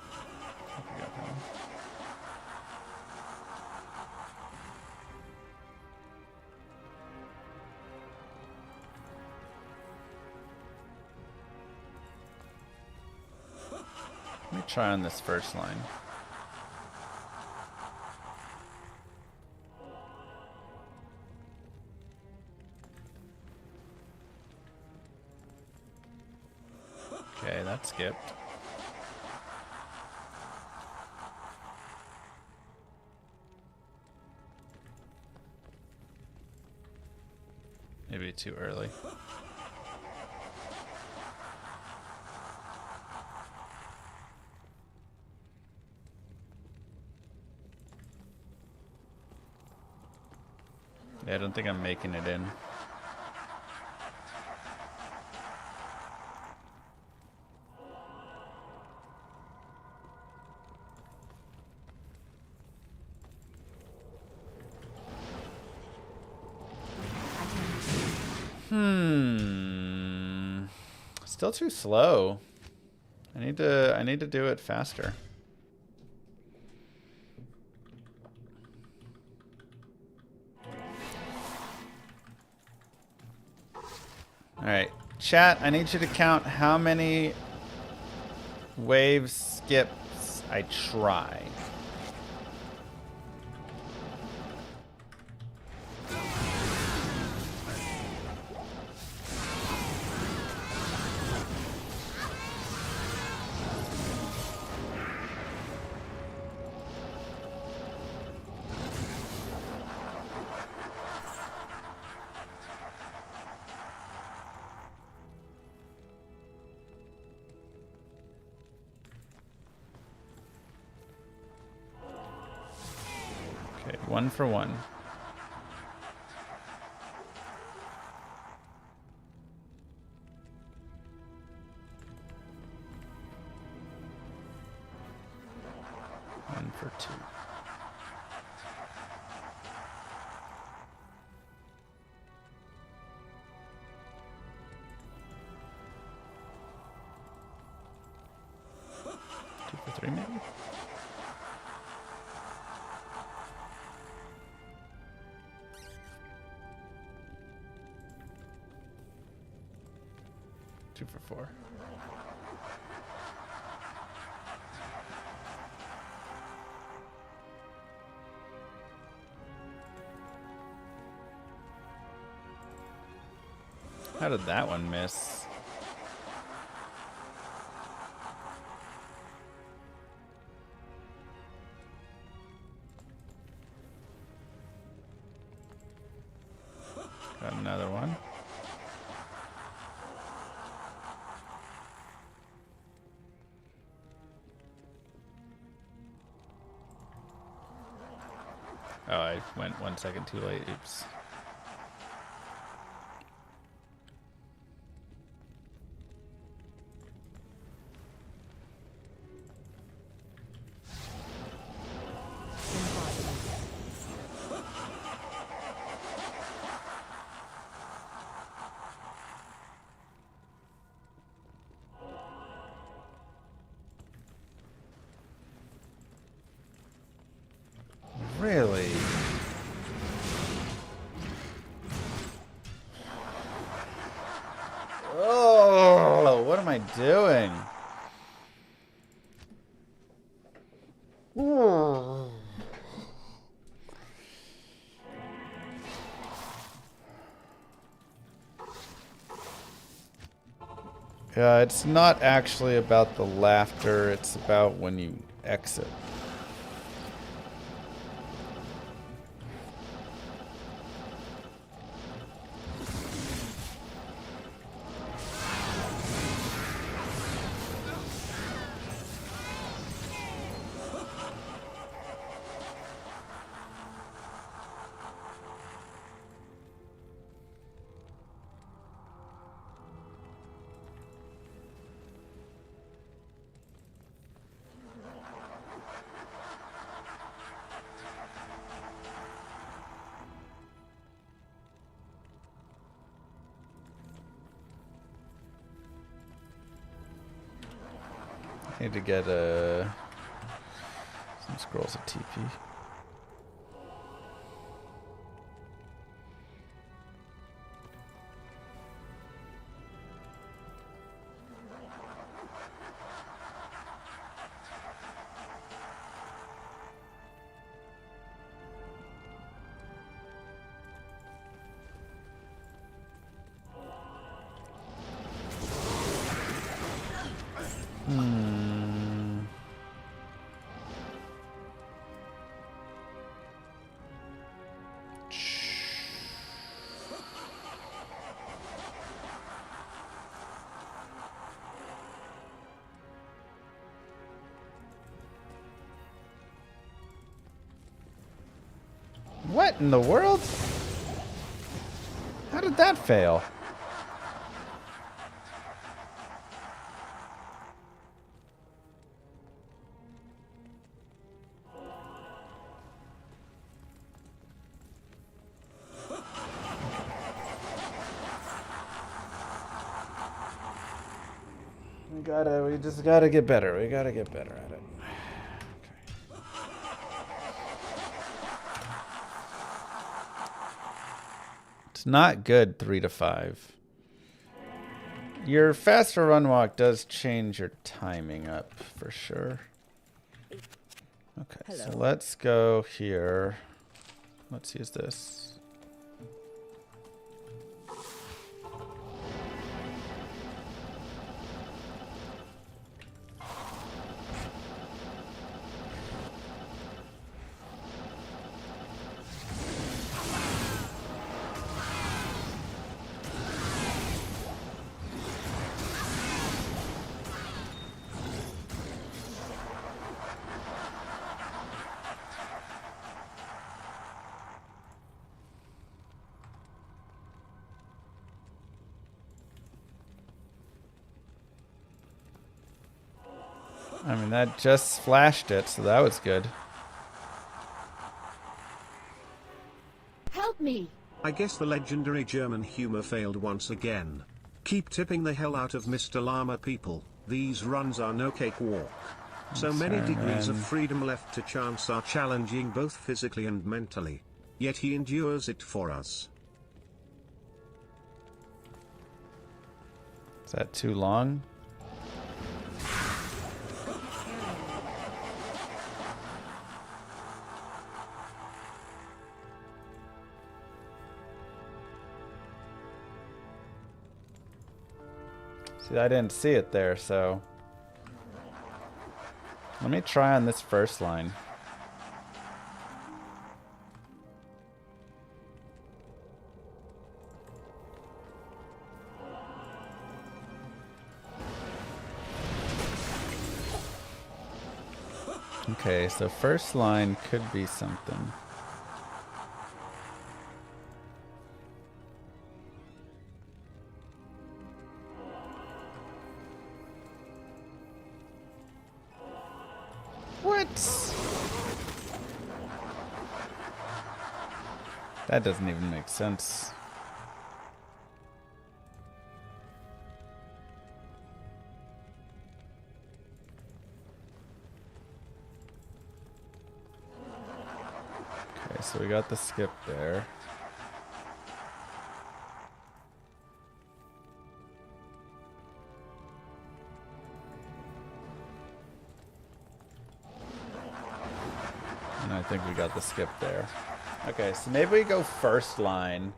Speaker 3: think we got that one. me try on this first line. Okay, that skipped. Maybe too early. Yeah, I don't think I'm making it in. Still too slow. I need to do it faster. All right, chat, I need you to count how many wave skips I try. Okay, 1 for 1. One for 2. Two for 3, maybe? Two for 4. How did that one miss? Got another one. Oh, I went 1 second too late. Oops. Really? Oh, what am I doing? Yeah, it's not actually about the laughter, it's about when you exit. Need to get some scrolls of TP. What in the world? How did that fail? We just gotta get better. We gotta get better at it. Okay. It's not good 3 to 5. Your faster run walk does change your timing up for sure. Okay, so let's go here. Let's use this. I mean, that just flashed it, so that was good.
Speaker 8: Help me!
Speaker 7: I guess the legendary German humor failed once again. Keep tipping the hell out of Mr. Llama, people. These runs are no cakewalk. So many degrees of freedom left to chance are challenging both physically and mentally. Yet he endures it for us.
Speaker 3: Is that too long? See, I didn't see it there, so let me try on this first line. Okay, so first line could be something. What? That doesn't even make sense. Okay, so we got the skip there. And I think we got the skip there. Okay, so maybe we go first line.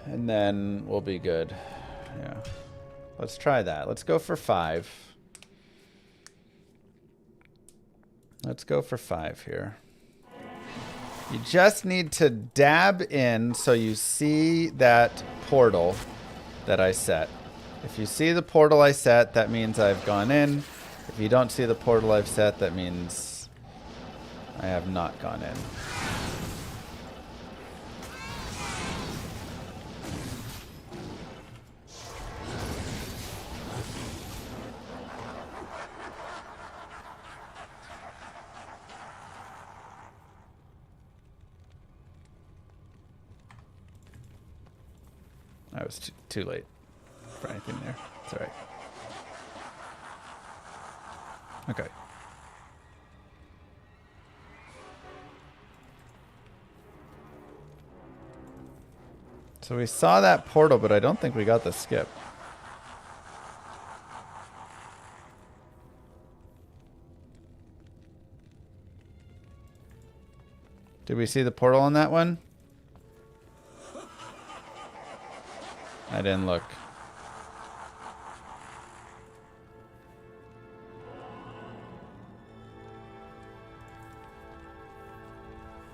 Speaker 3: And then we'll be good. Yeah. Let's try that. Let's go for 5. Let's go for 5 here. You just need to dab in so you see that portal that I set. If you see the portal I set, that means I've gone in. If you don't see the portal I've set, that means I have not gone in. I was too late for anything there. It's all right. Okay. So we saw that portal, but I don't think we got the skip. Did we see the portal on that one? I didn't look.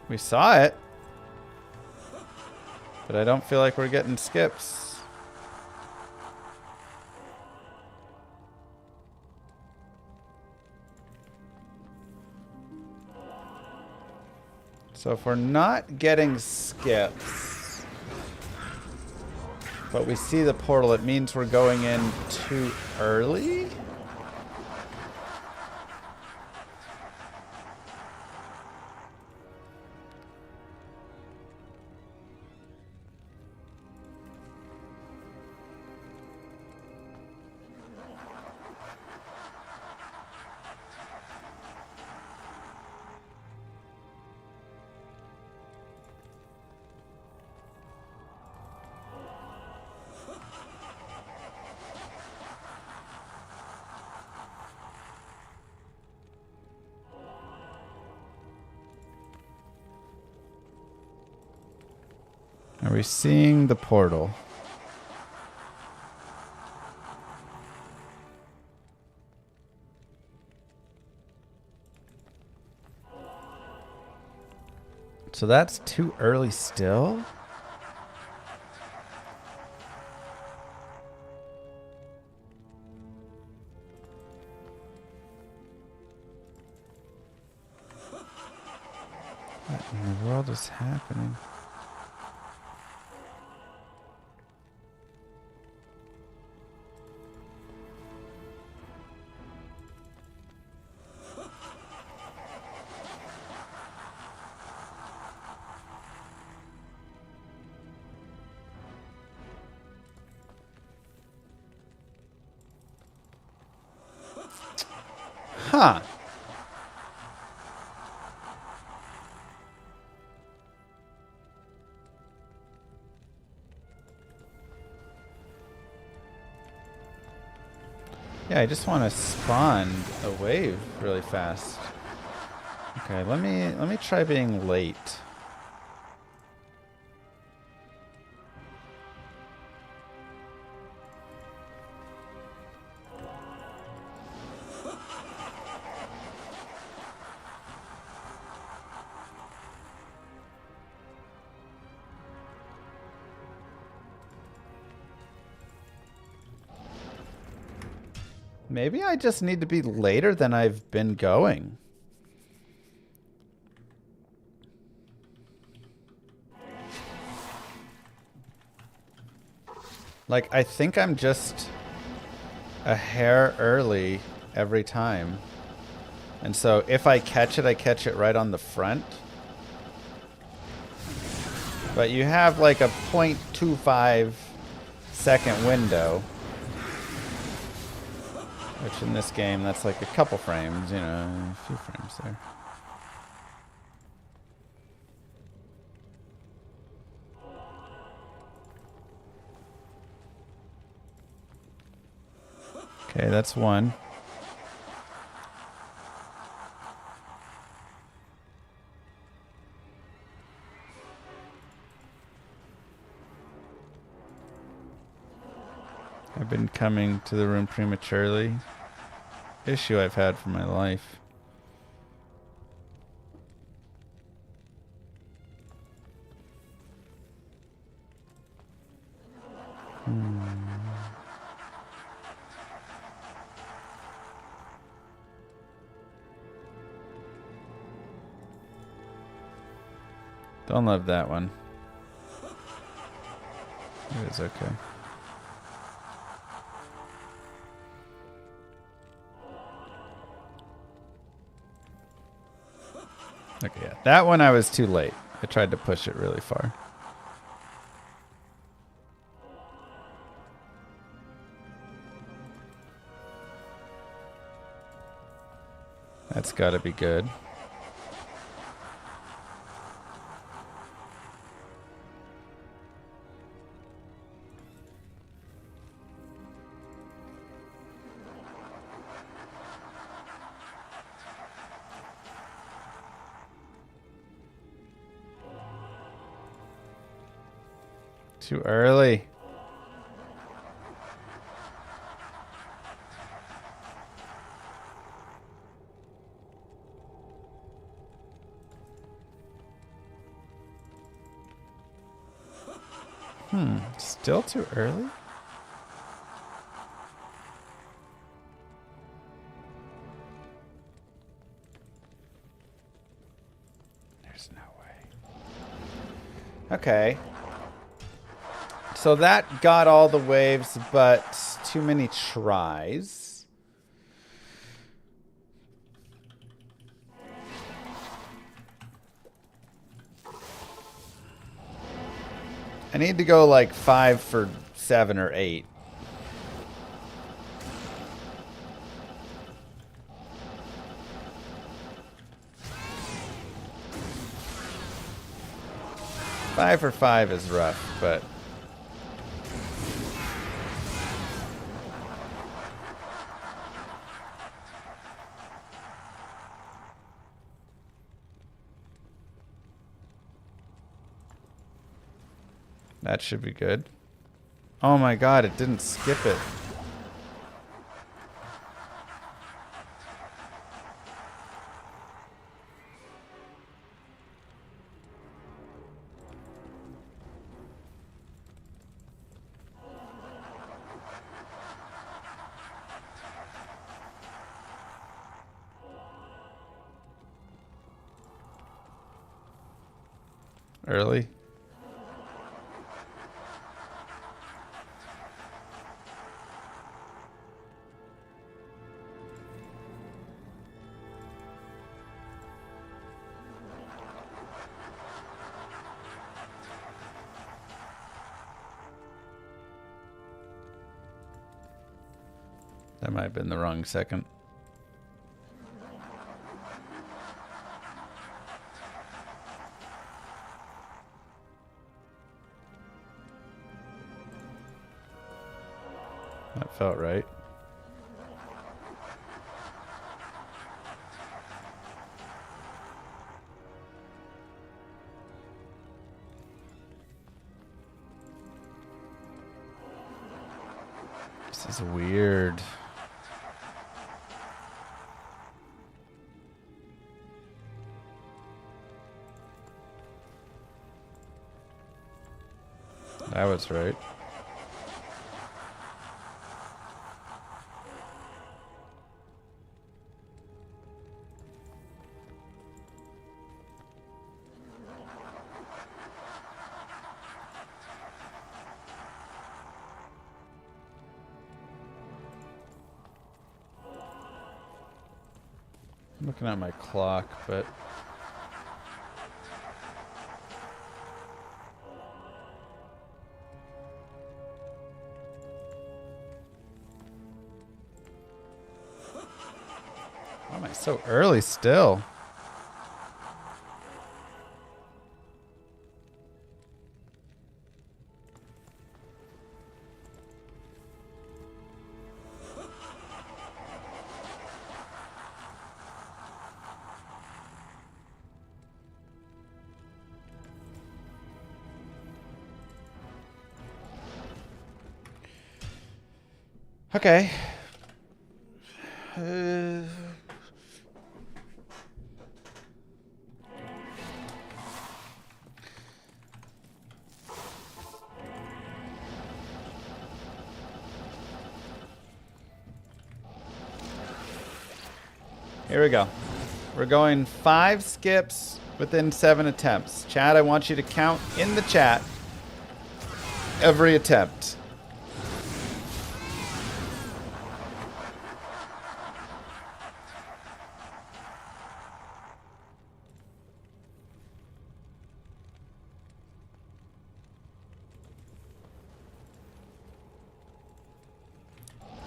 Speaker 3: We saw it. But I don't feel like we're getting skips. So if we're not getting skips, but we see the portal, it means we're going in too early? Are we seeing the portal? So that's too early still? What in the world is happening? Huh. Yeah, I just want to spawn a wave really fast. Okay, let me try being late. Maybe I just need to be later than I've been going. Like, I think I'm just a hair early every time. And so if I catch it right on the front. But you have like a 0.25 second window. Which in this game, that's like a couple frames, you know, a few frames there. Okay, that's one. I've been coming to the room prematurely. Issue I've had for my life. Don't love that one. It is okay. Okay, yeah. That one I was too late. I tried to push it really far. That's gotta be good. Too early. Still too early? There's no way. Okay. So that got all the waves, but too many tries. I need to go like 5 for 7 or 8. Five for 5 is rough, but that should be good. Oh my god, it didn't skip it. Early. That might have been the wrong second. That felt right. This is weird. That was right. I'm looking at my clock, but why am I so early still? Okay. Here we go. We're going 5 skips within 7 attempts. Chat, I want you to count in the chat every attempt.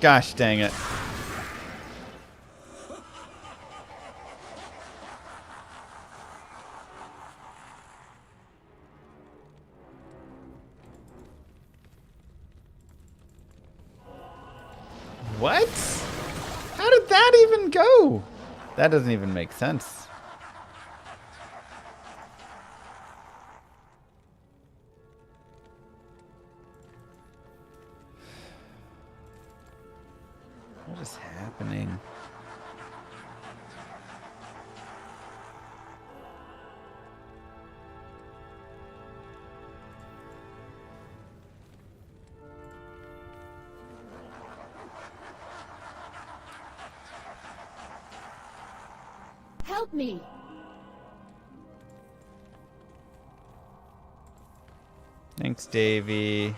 Speaker 3: Gosh dang it. What? How did that even go? That doesn't even make sense. What is happening?
Speaker 8: Help me!
Speaker 3: Thanks, Davey.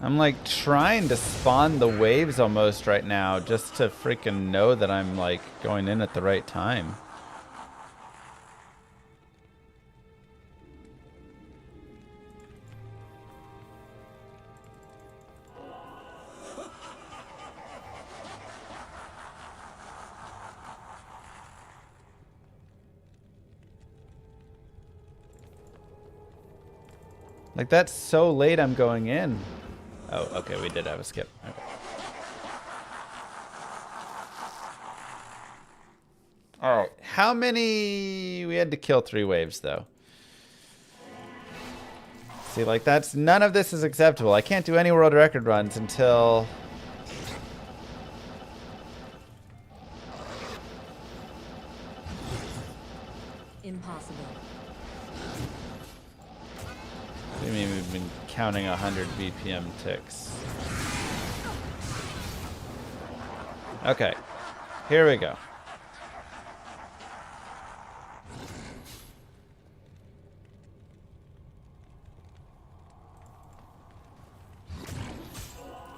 Speaker 3: I'm like trying to spawn the waves almost right now just to freaking know that I'm like going in at the right time. Like that's so late I'm going in. Oh, okay, we did have a skip. Okay. All right, how many? We had to kill 3 waves though. See, like that's none of this is acceptable. I can't do any world record runs until
Speaker 6: Impossible.
Speaker 3: I mean, we've been counting 100 BPM ticks. Okay, here we go.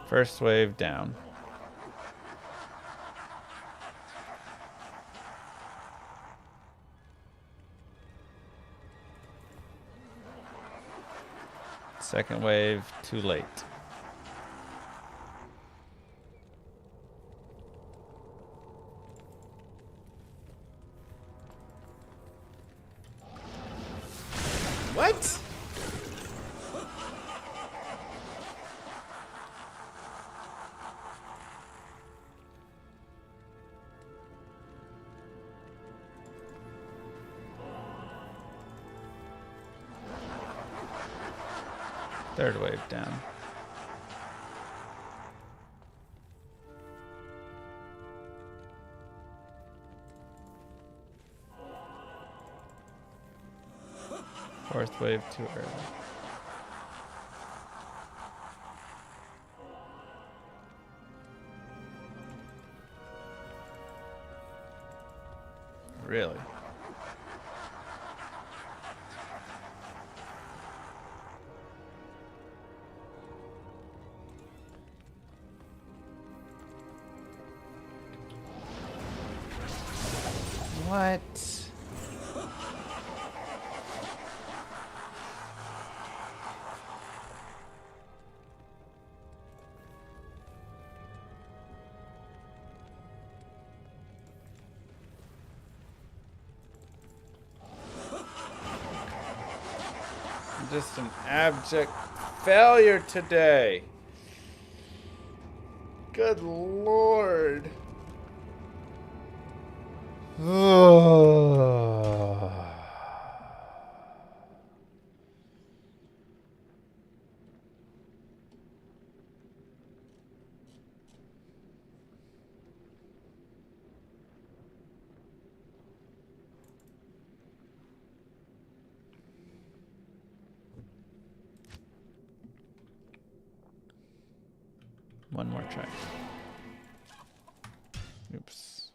Speaker 3: First wave down. Second wave, too late. What? Third wave down. Fourth wave too early. Really? What? I'm just an abject failure today. Good Lord. One more try. Oops.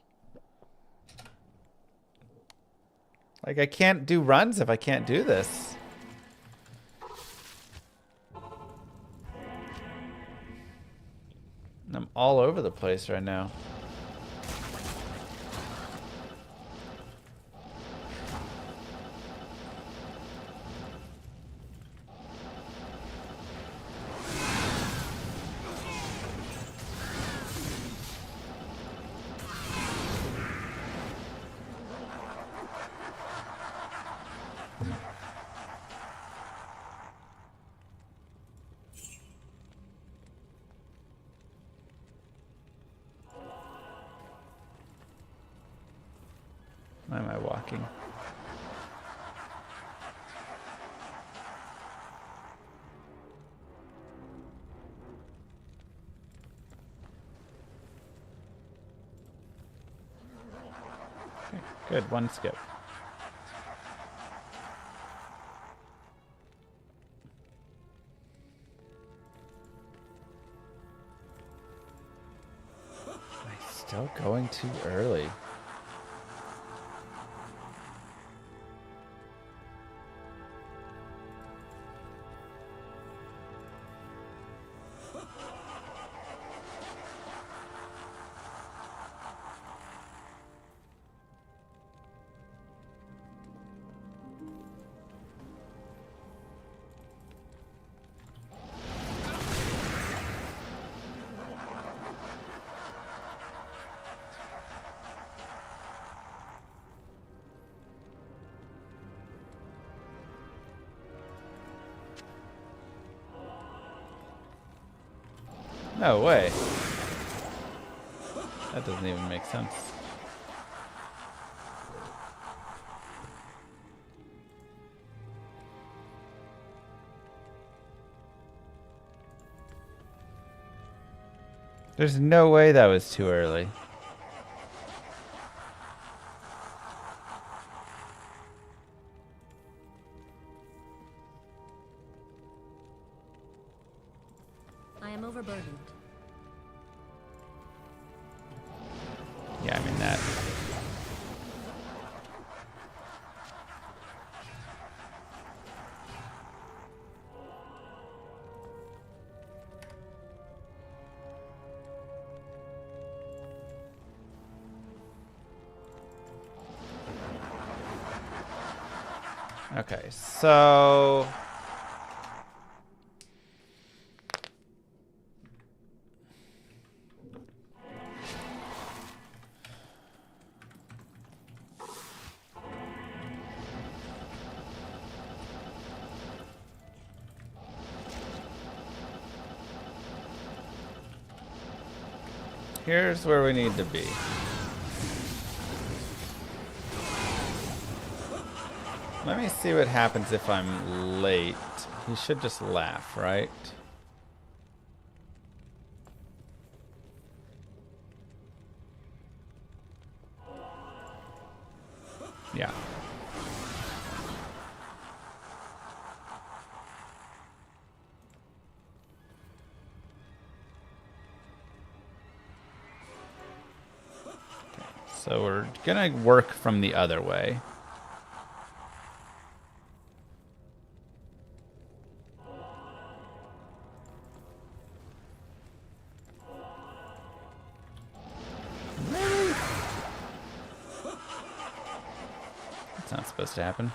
Speaker 3: Like, I can't do runs if I can't do this. I'm all over the place right now. Why am I walking? Okay, good, one skip. Still going too early. No way. That doesn't even make sense. There's no way that was too early.
Speaker 6: I am overburdened.
Speaker 3: Yeah, I mean that. Okay, so here's where we need to be. Let me see what happens if I'm late. He should just laugh, right? Yeah. Okay, so we're gonna work from the other way. Not supposed to happen.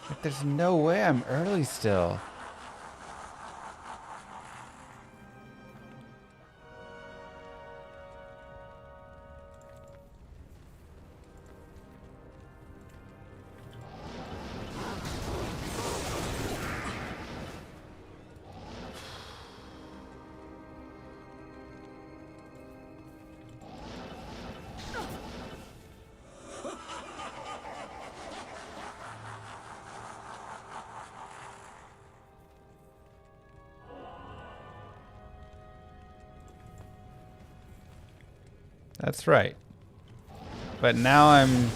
Speaker 3: Like, there's no way I'm early still. That's right. But now I'm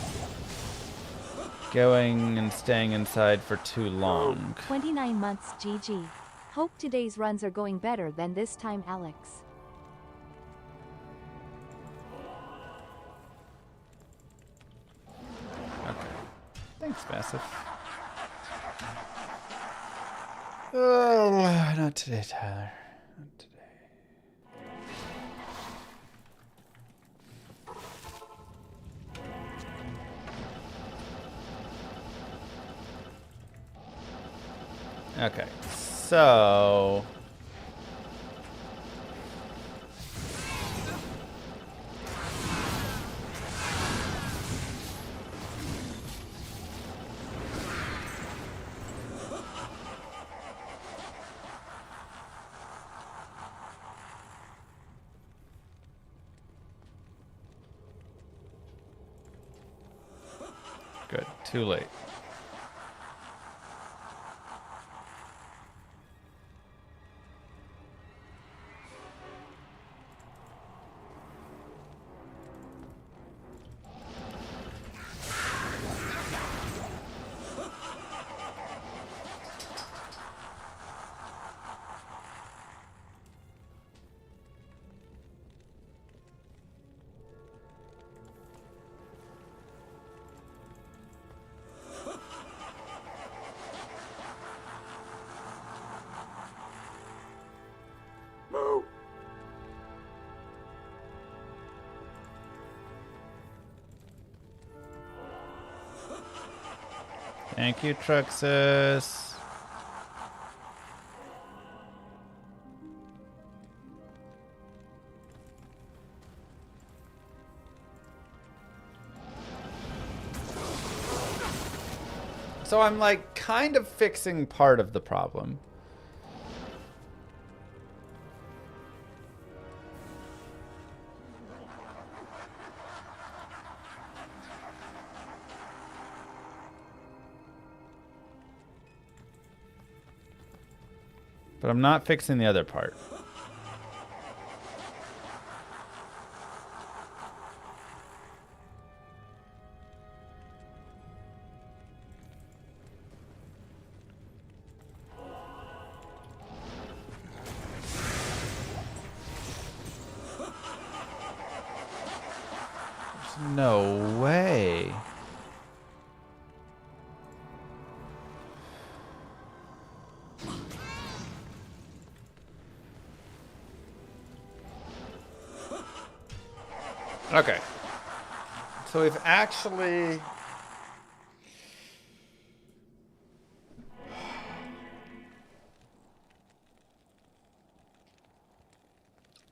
Speaker 3: going and staying inside for too long.
Speaker 8: 29 months GG. Hope today's runs are going better than this time, Alex.
Speaker 3: Okay. Thanks, Massive. Oh, not today, Tyler. Not today. Okay, so good, too late. Thank you, Truxus. So I'm like kind of fixing part of the problem. But I'm not fixing the other part. There's no way. Okay. So we've actually...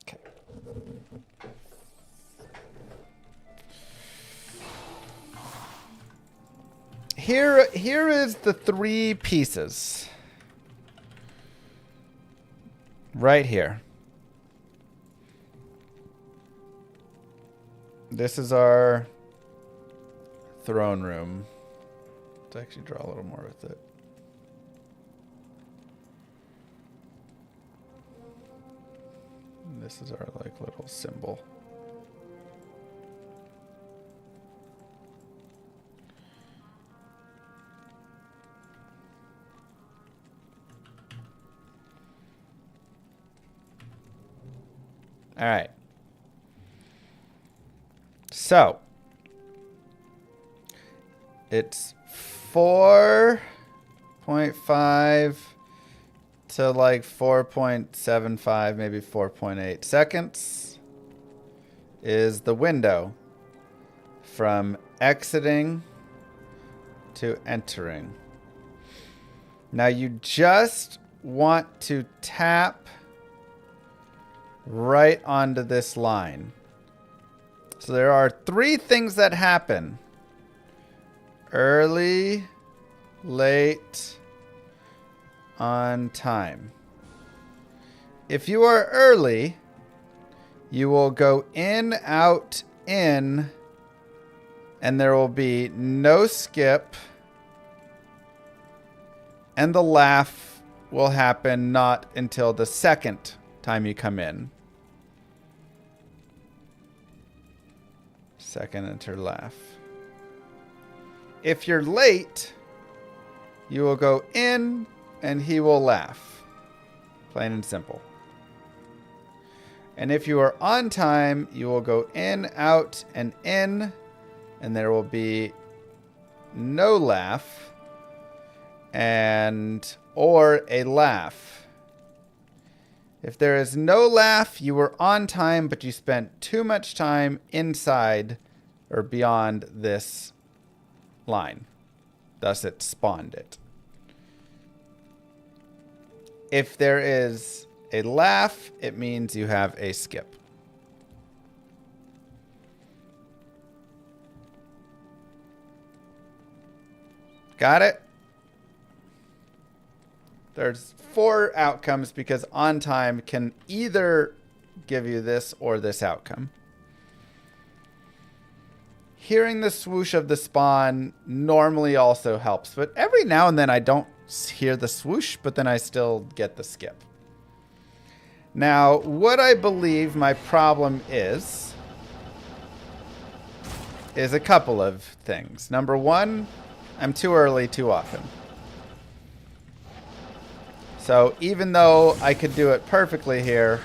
Speaker 3: Okay. Here is the 3 pieces. Right here. This is our throne room. Let's actually draw a little more with it. And this is our like little symbol. All right. So, it's 4.5 to like 4.75, maybe 4.8 seconds is the window from exiting to entering. Now you just want to tap right onto this line. So there are 3 things that happen. Early, late, on time. If you are early, you will go in, out, in, and there will be no skip. And the laugh will happen not until the second time you come in. Second enter laugh. If you're late, you will go in and he will laugh. Plain and simple. And if you are on time, you will go in, out, and in, and there will be no laugh and or a laugh. If there is no laugh, you were on time, but you spent too much time inside or beyond this line. Thus, it spawned it. If there is a laugh, it means you have a skip. Got it? There's 4 outcomes because on time can either give you this or this outcome. Hearing the swoosh of the spawn normally also helps, but every now and then I don't hear the swoosh, but then I still get the skip. Now, what I believe my problem is a couple of things. Number 1, I'm too early too often. So even though I could do it perfectly here,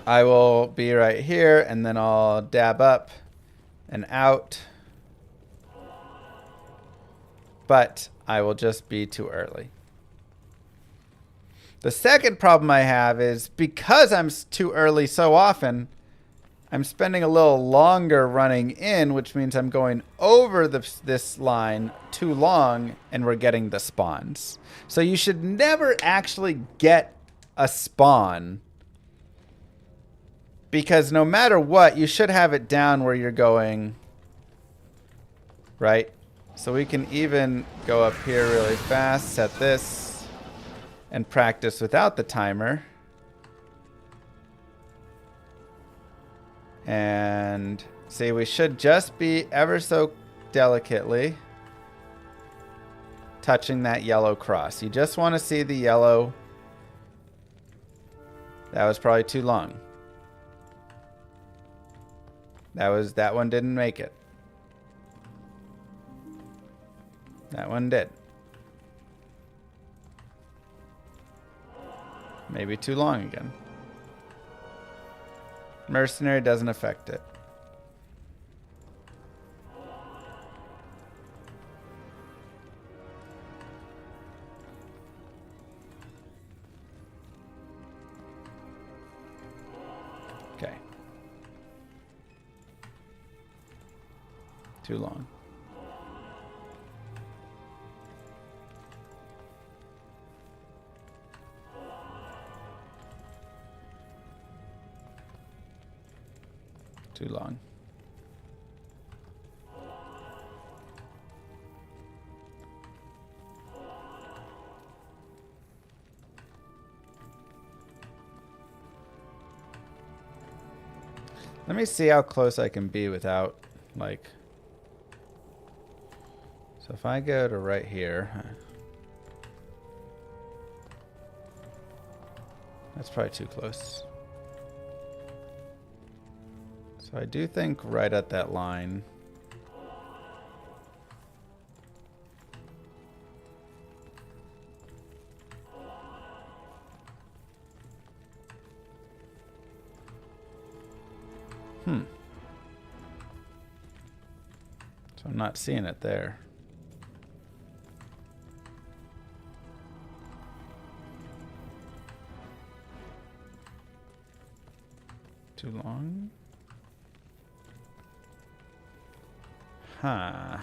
Speaker 3: I will be right here and then I'll dab up and out. But I will just be too early. The second problem I have is because I'm too early so often, I'm spending a little longer running in, which means I'm going over this line too long, and we're getting the spawns. So you should never actually get a spawn, because no matter what, you should have it down where you're going, right? So we can even go up here really fast, set this, and practice without the timer. And see, we should just be ever so delicately touching that yellow cross. You just want to see the yellow. That was probably too long. That one didn't make it. That one did. Maybe too long again. Mercenary doesn't affect it. Okay. Too long. Too long. Let me see how close I can be without, like... So if I go to right here... That's probably too close. So I do think right at that line. So I'm not seeing it there. Too long? Huh.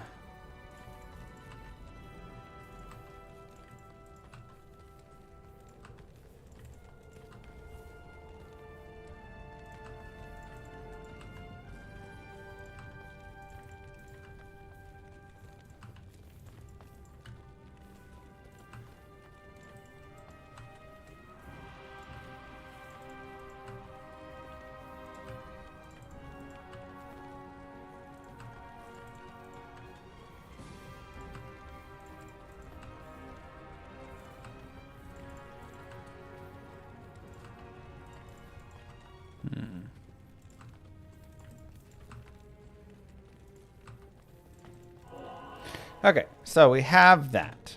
Speaker 3: Okay, so we have that.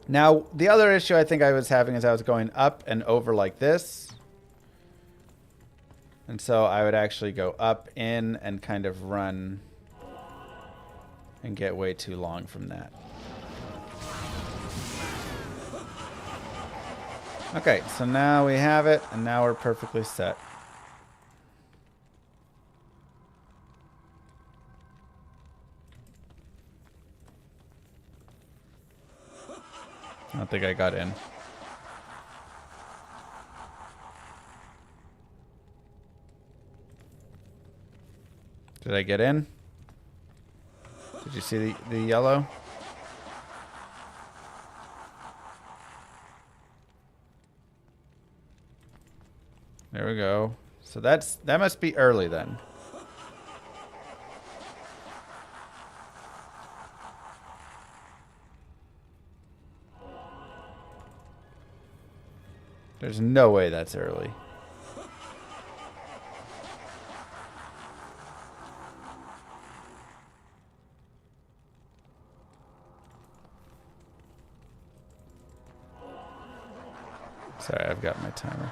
Speaker 3: Now, the other issue I think I was having is I was going up and over like this. And so I would actually go up, in, and kind of run and get way too long from that. Okay, so now we have it, and now we're perfectly set. I don't think I got in. Did I get in? Did you see the yellow? There we go. So that must be early then. There's no way that's early. Sorry, I've got my timer.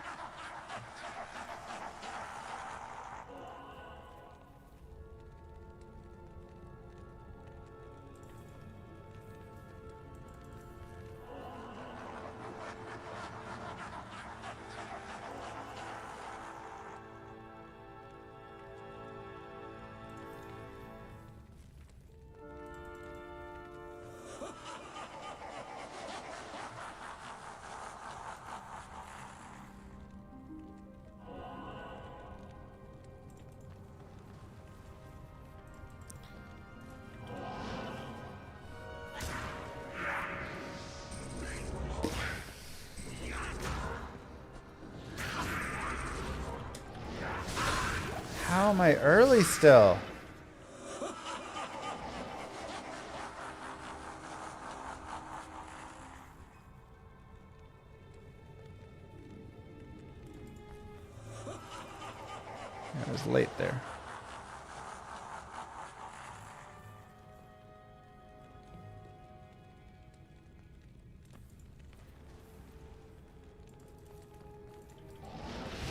Speaker 3: How am I early still? I was late there.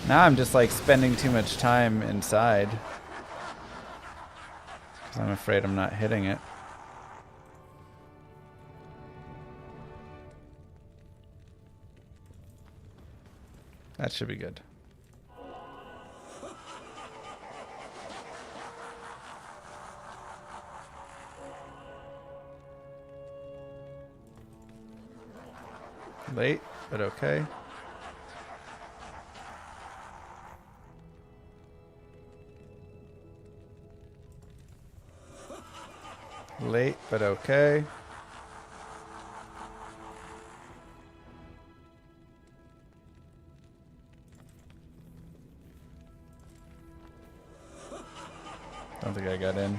Speaker 3: Now I'm just like spending too much time inside. Because I'm afraid I'm not hitting it. That should be good. Late, but okay. Late, but okay. Don't think I got in.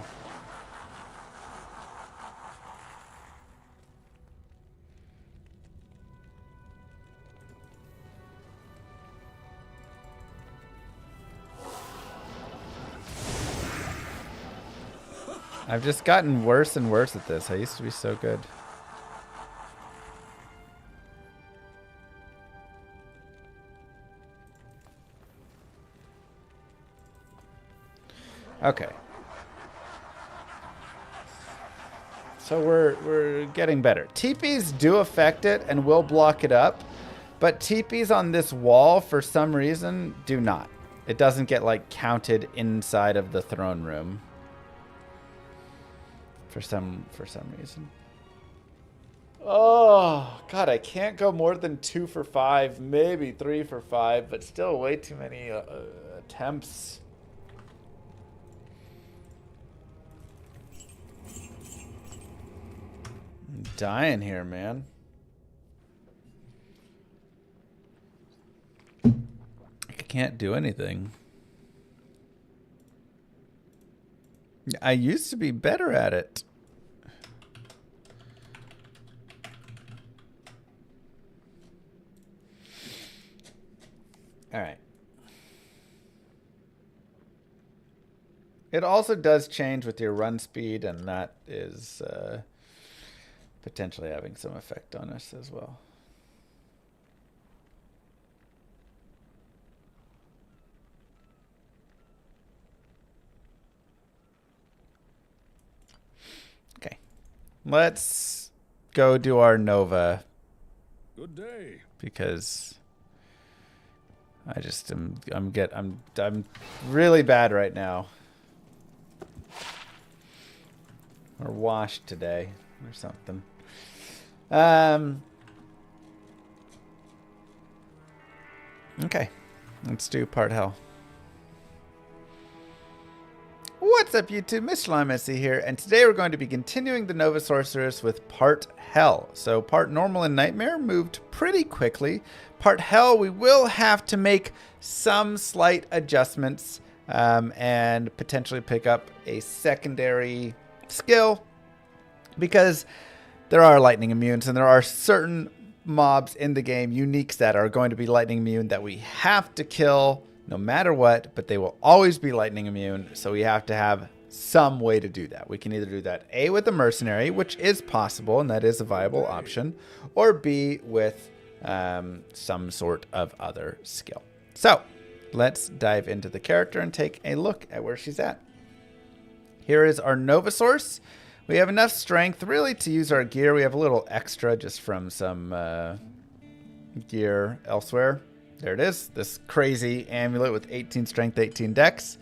Speaker 3: I've just gotten worse and worse at this. I used to be so good. Okay. So we're getting better. Teepees do affect it and will block it up, but teepees on this wall for some reason do not. It doesn't get like counted inside of the throne room. For some reason. Oh, God, I can't go more than 2 for 5, maybe 3 for 5, but still way too many attempts. I'm dying here, man. I can't do anything. I used to be better at it. All right. It also does change with your run speed, and that is potentially having some effect on us as well. Okay. Let's go do our Nova.
Speaker 5: Good day.
Speaker 3: Because I just I'm really bad right now. Or washed today or something. Okay. Let's do part hell. What's up, YouTube? Mr. Limessy here, and today we're going to be continuing the Nova Sorceress with part Hell. So part Normal and Nightmare moved pretty quickly. Part Hell, we will have to make some slight adjustments and potentially pick up a secondary skill because there are lightning immunes and there are certain mobs in the game, uniques, that are going to be lightning immune that we have to kill no matter what, but they will always be lightning immune, so we have to have some way to do that. We can either do that A, with a mercenary, which is possible, and that is a viable option, or B, with some sort of other skill. So let's dive into the character and take a look at where she's at. Here is our Nova Source. We have enough strength really to use our gear. We have a little extra just from some gear elsewhere. There it is, this crazy amulet with 18 strength, 18 dex.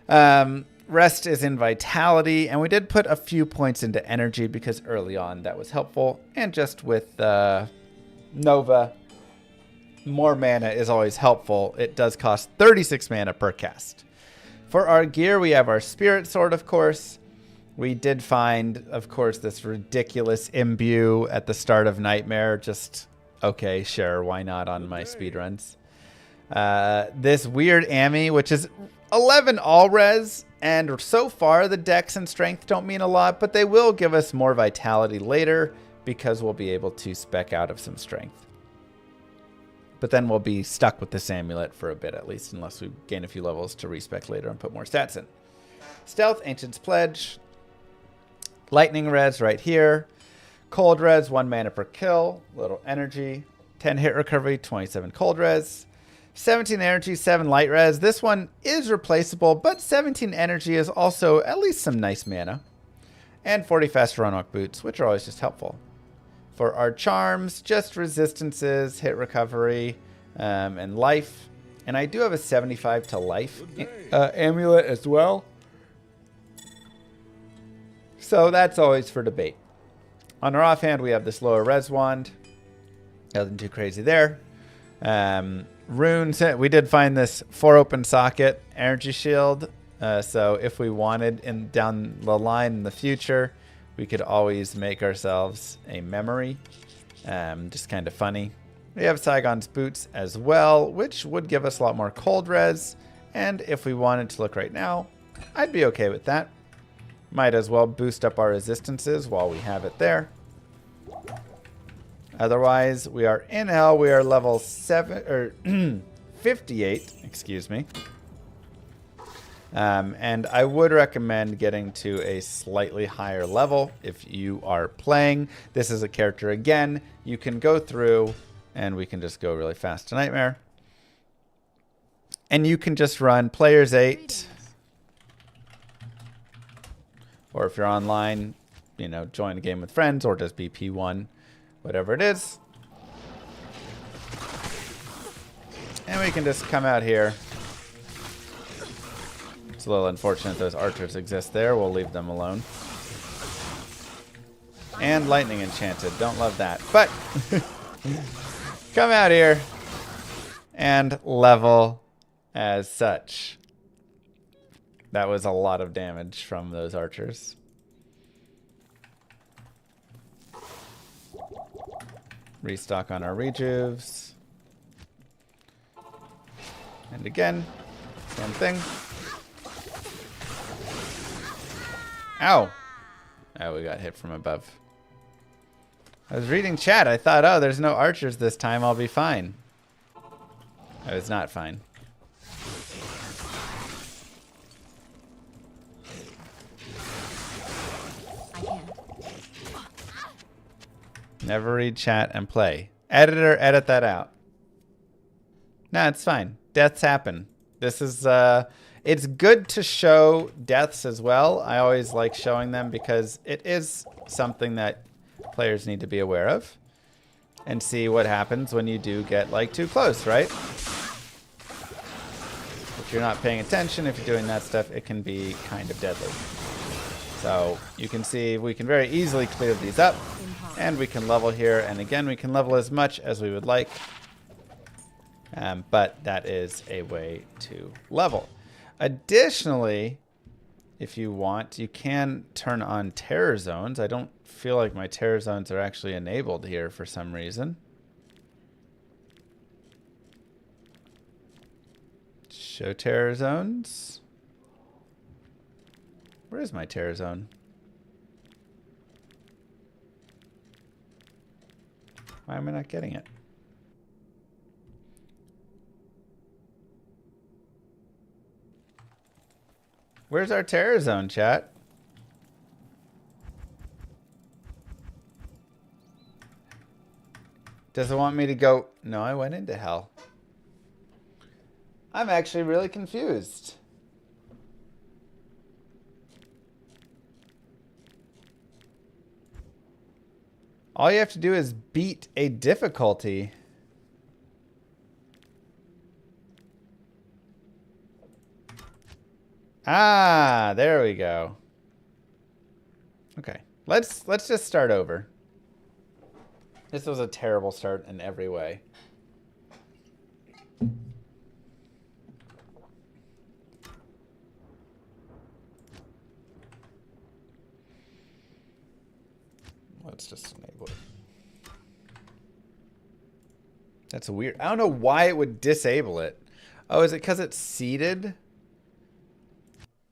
Speaker 3: Rest is in vitality, and we did put a few points into energy because early on that was helpful. And just with Nova, more mana is always helpful. It does cost 36 mana per cast. For our gear, we have our Spirit Sword, of course. We did find, of course, this ridiculous imbue at the start of Nightmare. Just, okay, sure, why not on my speedruns. This weird Ami, which is 11 all res, and so far the dex and strength don't mean a lot, but they will give us more vitality later because we'll be able to spec out of some strength. But then we'll be stuck with this amulet for a bit at least, unless we gain a few levels to respec later and put more stats in. Stealth, Ancient's Pledge. Lightning res right here. Cold res, 1 mana per kill. Little energy. 10 hit recovery, 27 cold res. 17 energy, 7 light res. This one is replaceable, but 17 energy is also at least some nice mana. And 40 fast runwalk boots, which are always just helpful. For our charms, just resistances, hit recovery, and life. And I do have a 75 to life amulet as well. So that's always for debate. On our offhand, we have this lower res wand. Nothing too crazy there. Runes, we did find this 4 open socket energy shield. So if we wanted down the line in the future, we could always make ourselves a memory. Just kind of funny. We have Saigon's boots as well, which would give us a lot more cold res. And if we wanted to look right now, I'd be okay with that. Might as well boost up our resistances while we have it there. Otherwise, we are in hell. We are level 58, excuse me. And I would recommend getting to a slightly higher level if you are playing. This is a character, again, you can go through, and we can just go really fast to Nightmare. And you can just run Players 8. Or if you're online, you know, join a game with friends, or just BP1, whatever it is. And we can just come out here. It's a little unfortunate those archers exist there. We'll leave them alone. And lightning enchanted. Don't love that. But come out here and level as such. That was a lot of damage from those archers. Restock on our rejuves. And again, same thing. Ow. Oh, we got hit from above. I was reading chat. I thought, oh, there's no archers this time. I'll be fine. I was not fine. Never read chat and play. Editor, edit that out. Nah, it's fine. Deaths happen. This is, it's good to show deaths as well. I always like showing them because it is something that players need to be aware of. And see what happens when you do get, like, too close, right? If you're not paying attention, if you're doing that stuff, it can be kind of deadly. So you can see we can very easily clear these up. And we can level here, and again, we can level as much as we would like. But that is a way to level. Additionally, if you want, you can turn on terror zones. I don't feel like my terror zones are actually enabled here for some reason. Show terror zones. Where is my terror zone? Why am I not getting it? Where's our terror zone, chat? Does it want me to go? No, I went into hell. I'm actually really confused. All you have to do is beat a difficulty. Ah, there we go. Okay, let's just start over. This was a terrible start in every way. Let's just enable it. That's weird. I don't know why it would disable it. Oh, is it because it's seated?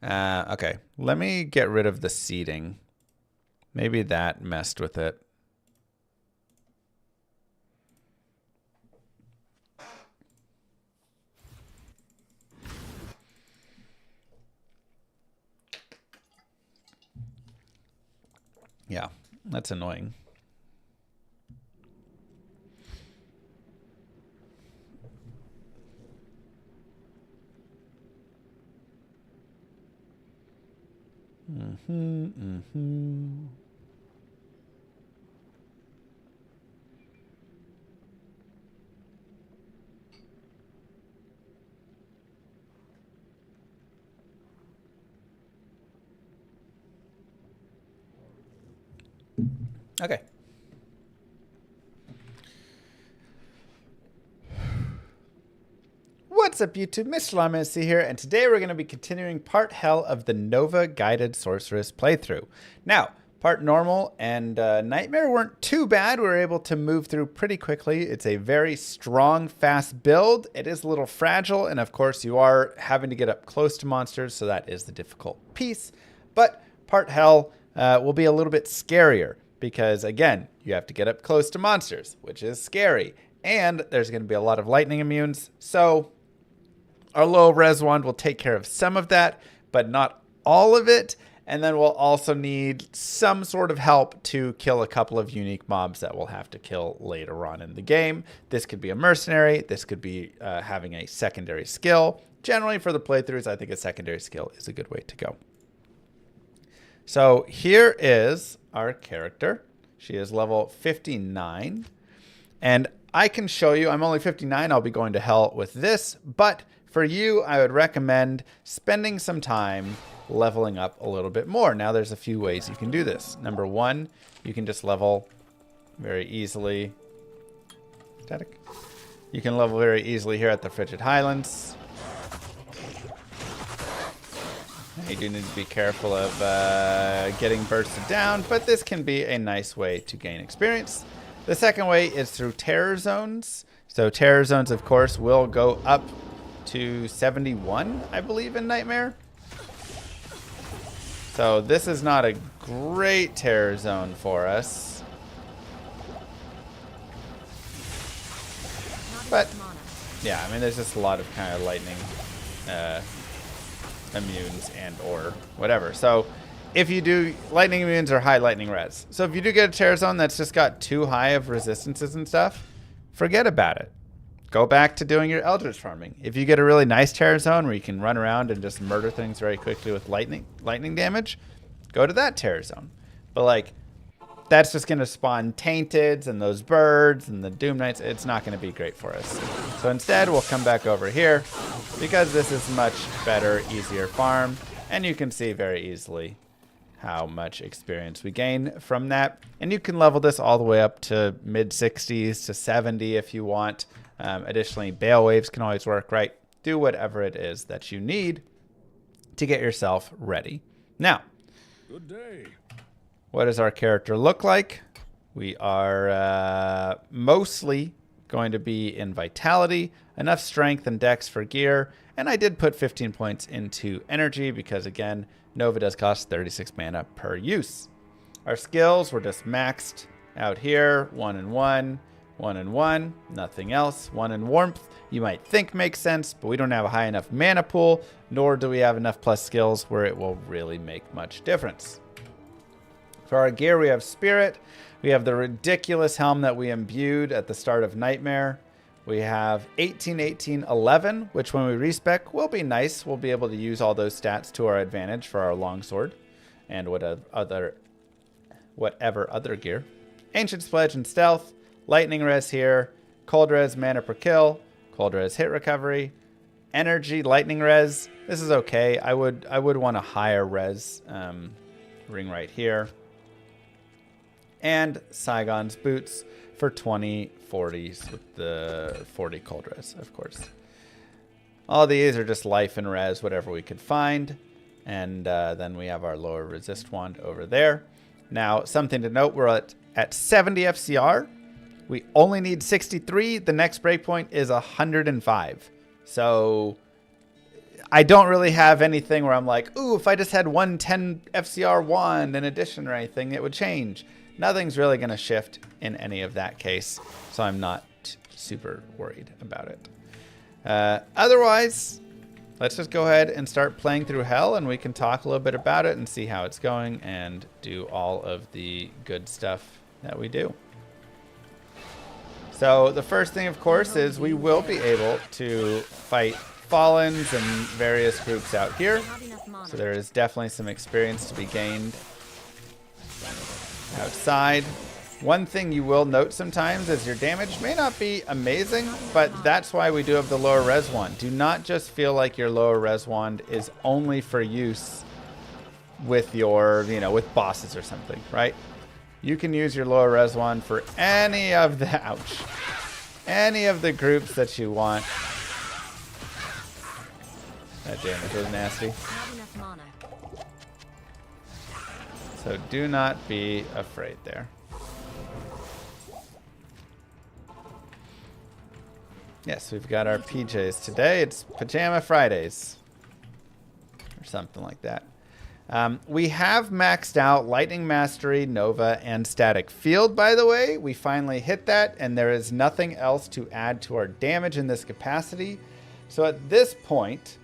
Speaker 3: Okay, let me get rid of the seeding. Maybe that messed with it. Yeah, that's annoying. Okay. What's up, YouTube? Mr. Lawmancy here, and today we're going to be continuing part hell of the Nova Guided Sorceress playthrough. Now, part normal and Nightmare weren't too bad. We were able to move through pretty quickly. It's a very strong, fast build. It is a little fragile, and of course you are having to get up close to monsters, so that is the difficult piece. But part hell will be a little bit scarier, because again, you have to get up close to monsters, which is scary. And there's going to be a lot of lightning immunes, so our low res wand will take care of some of that, but not all of it. And then we'll also need some sort of help to kill a couple of unique mobs that we'll have to kill later on in the game. This could be a mercenary. This could be having a secondary skill. Generally for the playthroughs, I think a secondary skill is a good way to go. So here is our character. She is level 59. And I can show you, I'm only 59. I'll be going to hell with this, but for you, I would recommend spending some time leveling up a little bit more. Now, there's a few ways you can do this. Number one, you can just level very easily. Static. You can level very easily here at the Frigid Highlands. You do need to be careful of getting bursted down, but this can be a nice way to gain experience. The second way is through terror zones. So terror zones, of course, will go up to 71, I believe, in Nightmare. So this is not a great terror zone for us. But, yeah, I mean, there's just a lot of kind of lightning immunes and or whatever. So if you do, lightning immunes are high lightning res. So if you do get a terror zone that's just got too high of resistances and stuff, forget about it. Go back to doing your Eldritch farming. If you get a really nice terror zone where you can run around and just murder things very quickly with lightning damage, go to that terror zone. But like, that's just going to spawn Tainteds and those birds and the Doom Knights. It's not going to be great for us. So instead, we'll come back over here because this is much better, easier farm. And you can see very easily how much experience we gain from that. And you can level this all the way up to mid-60s to 70 if you want. Additionally, Bale Waves can always work, right? Do whatever it is that you need to get yourself ready. Now,
Speaker 5: Good day.
Speaker 3: What does our character look like? We are mostly going to be in Vitality, enough Strength and Dex for gear, and I did put 15 points into Energy because, again, Nova does cost 36 mana per use. Our skills were just maxed out here, 1 and 1. 1 and 1, nothing else. 1 and Warmth, you might think makes sense, but we don't have a high enough mana pool, nor do we have enough plus skills where it will really make much difference. For our gear, we have Spirit. We have the ridiculous helm that we imbued at the start of Nightmare. We have 18, 18, 11, which when we respec will be nice. We'll be able to use all those stats to our advantage for our longsword and whatever other gear. Ancient Pledge and Stealth. Lightning res here, cold res mana per kill, cold res hit recovery, energy lightning res. This is okay. I would want a higher res ring right here. And Saigon's boots for 20 40s with the 40 cold res, of course. All these are just life and res, whatever we could find. And then we have our lower resist wand over there. Now, something to note, we're at 70 FCR. We only need 63. The next breakpoint is 105. So I don't really have anything where I'm like, ooh, if I just had 110 FCR wand in addition or anything, it would change. Nothing's really going to shift in any of that case, so I'm not super worried about it. Otherwise, let's just go ahead and start playing through Hell, and we can talk a little bit about it and see how it's going and do all of the good stuff that we do. So the first thing, of course, is we will be able to fight Fallens and various groups out here. So there is definitely some experience to be gained outside. One thing you will note sometimes is your damage may not be amazing, but that's why we do have the lower res wand. Do not just feel like your lower res wand is only for use with your, with bosses or something, right? You can use your lower res wand for any of the, any of the groups that you want. That damage was nasty. So do not be afraid there. Yes, we've got our PJs today. It's Pajama Fridays. Or something like that. We have maxed out Lightning Mastery, Nova, and Static Field, by the way. We finally hit that, and there is nothing else to add to our damage in this capacity. So at this point,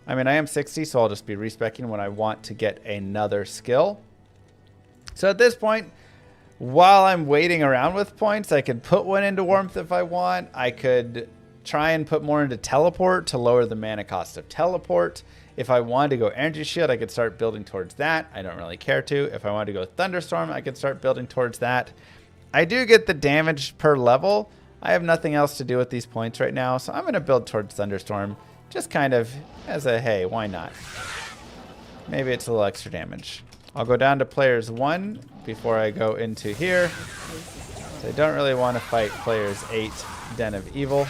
Speaker 3: I am 60, so I'll just be respecking when I want to get another skill. So at this point, while I'm waiting around with points, I could put one into Warmth if I want. I could try and put more into Teleport to lower the mana cost of Teleport. If I wanted to go Energy Shield, I could start building towards that. I don't really care to. If I wanted to go Thunderstorm, I could start building towards that. I do get the damage per level. I have nothing else to do with these points right now, so I'm going to build towards Thunderstorm. Just kind of as a, hey, why not? Maybe it's a little extra damage. I'll go down to players 1 before I go into here. So I don't really want to fight players 8, Den of Evil.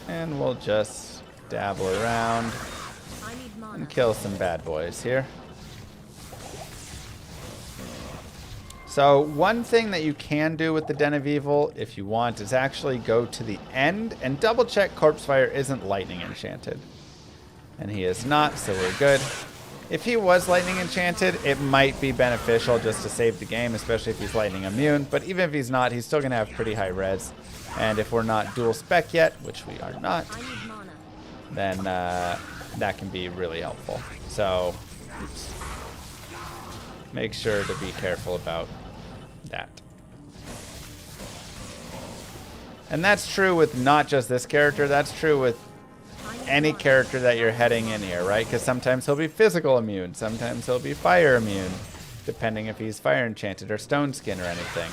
Speaker 3: And we'll just dabble around and kill some bad boys here. So one thing that you can do with the Den of Evil, if you want, is actually go to the end and double check Corpsefire isn't lightning enchanted. And he is not, so we're good. If he was lightning enchanted, it might be beneficial just to save the game, especially if he's lightning immune. But even if he's not, he's still going to have pretty high res. And if we're not dual spec yet, which we are not, then that can be really helpful. So make sure to be careful about that. And that's true with not just this character, that's true with any character that you're heading in here, right? Because sometimes he'll be physical immune, sometimes he'll be fire immune, depending if he's fire enchanted or stone skin or anything.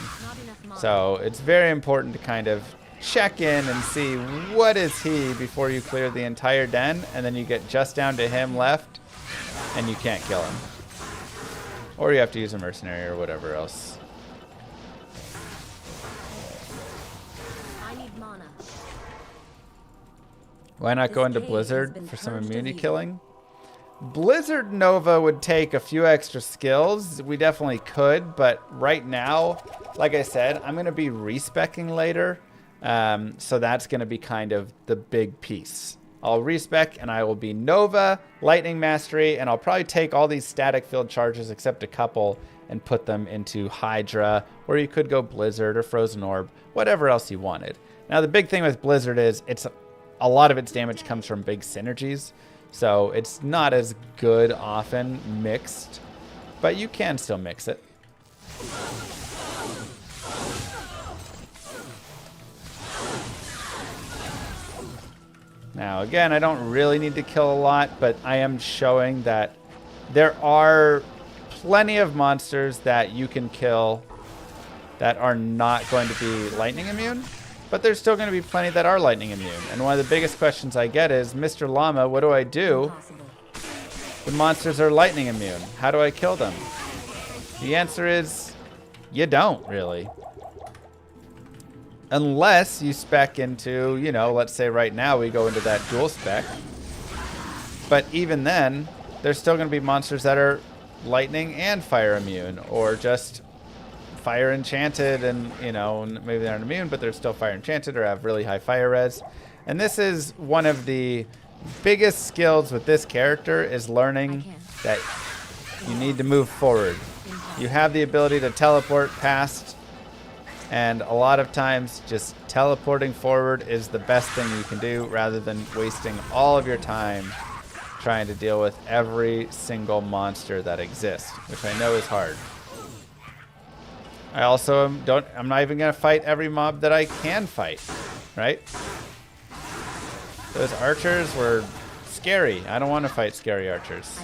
Speaker 3: So it's very important to kind of check in and see what is he before you clear the entire den, and then you get just down to him left and you can't kill him. Or you have to use a mercenary or whatever else.
Speaker 6: I need mana.
Speaker 3: Why not go into Blizzard for some immunity killing? Blizzard Nova would take a few extra skills. We definitely could, but right now, like I said, I'm going to be respecking later. So that's going to be kind of the big piece. I'll respec and I will be Nova, Lightning Mastery, and I'll probably take all these static field charges except a couple and put them into Hydra, or you could go Blizzard or Frozen Orb, whatever else you wanted. Now the big thing with Blizzard is a lot of its damage comes from big synergies, so it's not as good often mixed, but you can still mix it. Now, again, I don't really need to kill a lot, but I am showing that there are plenty of monsters that you can kill that are not going to be lightning immune, but there's still going to be plenty that are lightning immune. And one of the biggest questions I get is, Mr. Llama, what do I do? The monsters are lightning immune. How do I kill them? The answer is, you don't, really. Unless you spec into, let's say right now we go into that dual spec. But even then, there's still going to be monsters that are lightning and fire immune, or just fire enchanted and, you know, maybe they aren't immune, but they're still fire enchanted or have really high fire res. And this is one of the biggest skills with this character is learning that you need to move forward. You have the ability to teleport past, and a lot of times just teleporting forward is the best thing you can do rather than wasting all of your time trying to deal with every single monster that exists, which I know is hard. I also I'm not even gonna fight every mob that I can fight, right? Those archers were scary. I don't want to fight scary archers.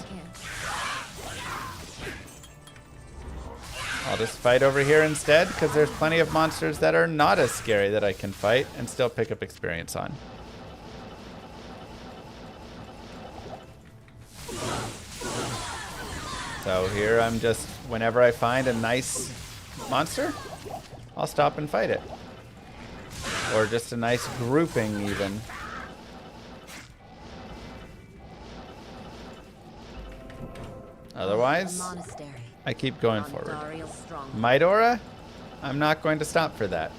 Speaker 3: I'll just fight over here instead because there's plenty of monsters that are not as scary that I can fight and still pick up experience on. So here I'm just, whenever I find a nice monster, I'll stop and fight it. Or just a nice grouping even. Otherwise, I keep going forward. Midora, I'm not going to stop for that.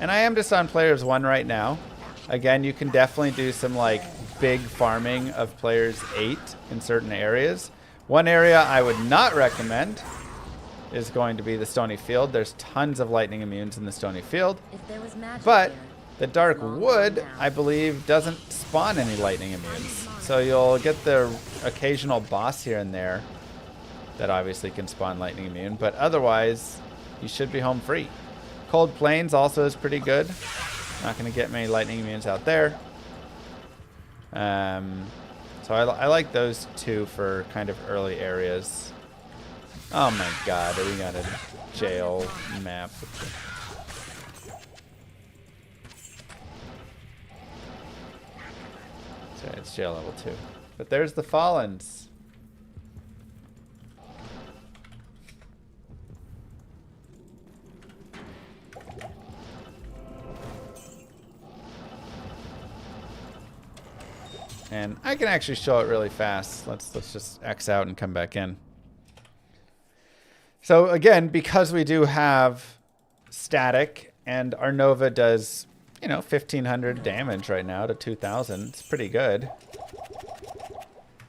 Speaker 3: And I am just on players 1 right now. Again, you can definitely do some like big farming of players 8 in certain areas. One area I would not recommend is going to be the Stony Field. There's tons of lightning immunes in the Stony Field. But the Dark Wood, I believe, doesn't spawn any lightning immunes. So you'll get the occasional boss here and there that obviously can spawn lightning immune, but otherwise you should be home free. Cold Plains also is pretty good. Not going to get many lightning immunes out there. So I like those 2 for kind of early areas. Oh my god, we got a jail map. Sorry, it's jail level 2. But there's the Fallens. And I can actually show it really fast. Let's just X out and come back in. So again, because we do have static and our Nova does, you know, 1,500 damage right now to 2,000. It's pretty good.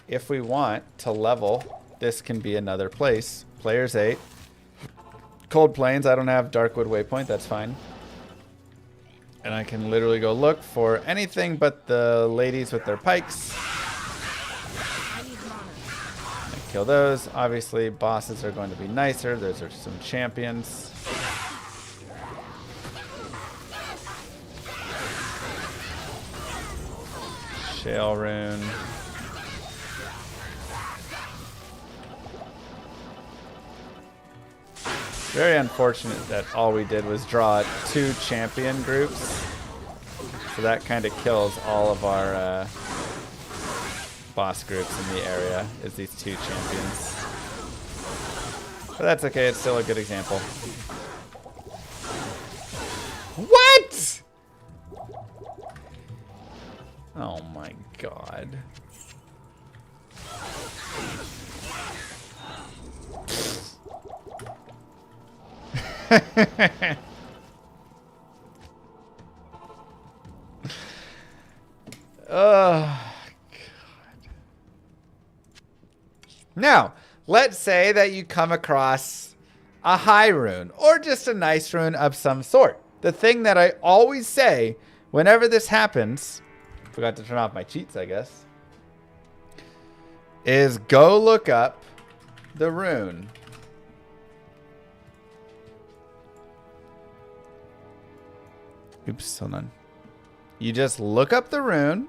Speaker 3: If we want to level, this can be another place. Players 8. Cold Plains, I don't have Darkwood Waypoint, that's fine. And I can literally go look for anything but the ladies with their pikes. And kill those. Obviously, bosses are going to be nicer. Those are some champions. Shale Rune. Very unfortunate that all we did was draw 2 champion groups. So that kind of kills all of our boss groups in the area, is these 2 champions. But that's okay, it's still a good example. What?! Oh my god. Oh, God. Now, let's say that you come across a high rune or just a nice rune of some sort. The thing that I always say whenever this happens, forgot to turn off my cheats, I guess, is go look up the rune. Oops, hold on. You just look up the rune,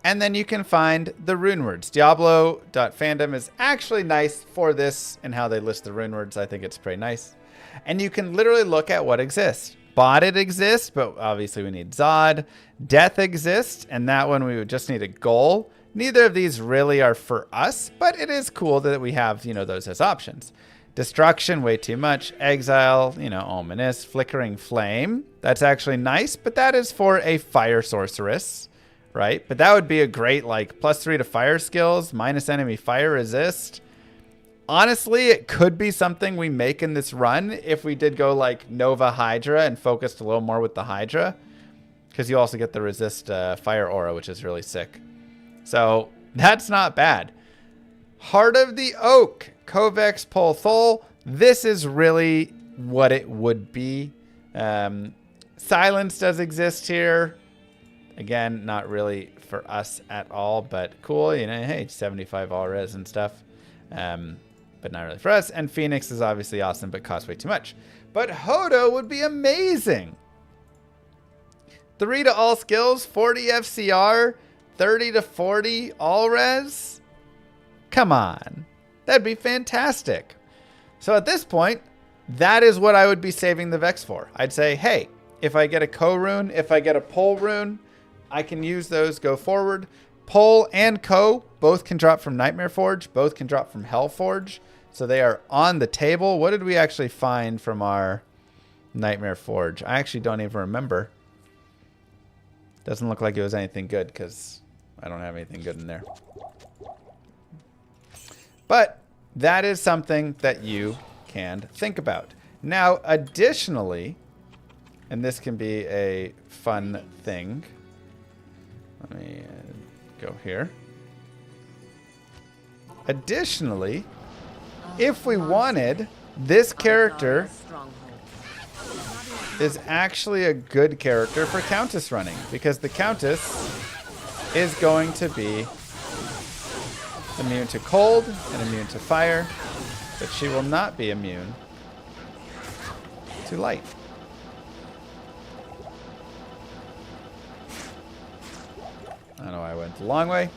Speaker 3: and then you can find the rune words. Diablo.fandom is actually nice for this and how they list the rune words. I think it's pretty nice. And you can literally look at what exists. Botted exists, but obviously we need Zod. Death exists, and that one we would just need a goal. Neither of these really are for us, but it is cool that we have, you know, those as options. Destruction, way too much. Exile, you know, ominous. Flickering Flame, that's actually nice, but that is for a fire sorceress, right? But that would be a great, like, +3 to fire skills, minus enemy fire resist. Honestly, it could be something we make in this run if we did go like Nova Hydra and focused a little more with the Hydra. Because you also get the resist fire aura, which is really sick. So that's not bad. Heart of the Oak, Kovex Pol Thol. This is really what it would be. Silence does exist here. Again, not really for us at all, but cool. You know, hey, 75 all res and stuff. But not really for us. And Phoenix is obviously awesome, but costs way too much. But Hodo would be amazing. 3 to all skills, 40 FCR, 30 to 40 all res. Come on. That'd be fantastic. So at this point, that is what I would be saving the Vex for. I'd say, hey, if I get a Ko rune, if I get a Pole rune, I can use those, go forward. Pole and Ko both can drop from Nightmare Forge, both can drop from Hell Forge. So they are on the table. What did we actually find from our Nightmare Forge? I actually don't even remember. Doesn't look like it was anything good because I don't have anything good in there. But that is something that you can think about. Now, additionally, and this can be a fun thing. Let me go here. Additionally, if we wanted, this character is actually a good character for Countess running, because the Countess is going to be immune to cold and immune to fire, but she will not be immune to light. I don't know why I went the long way.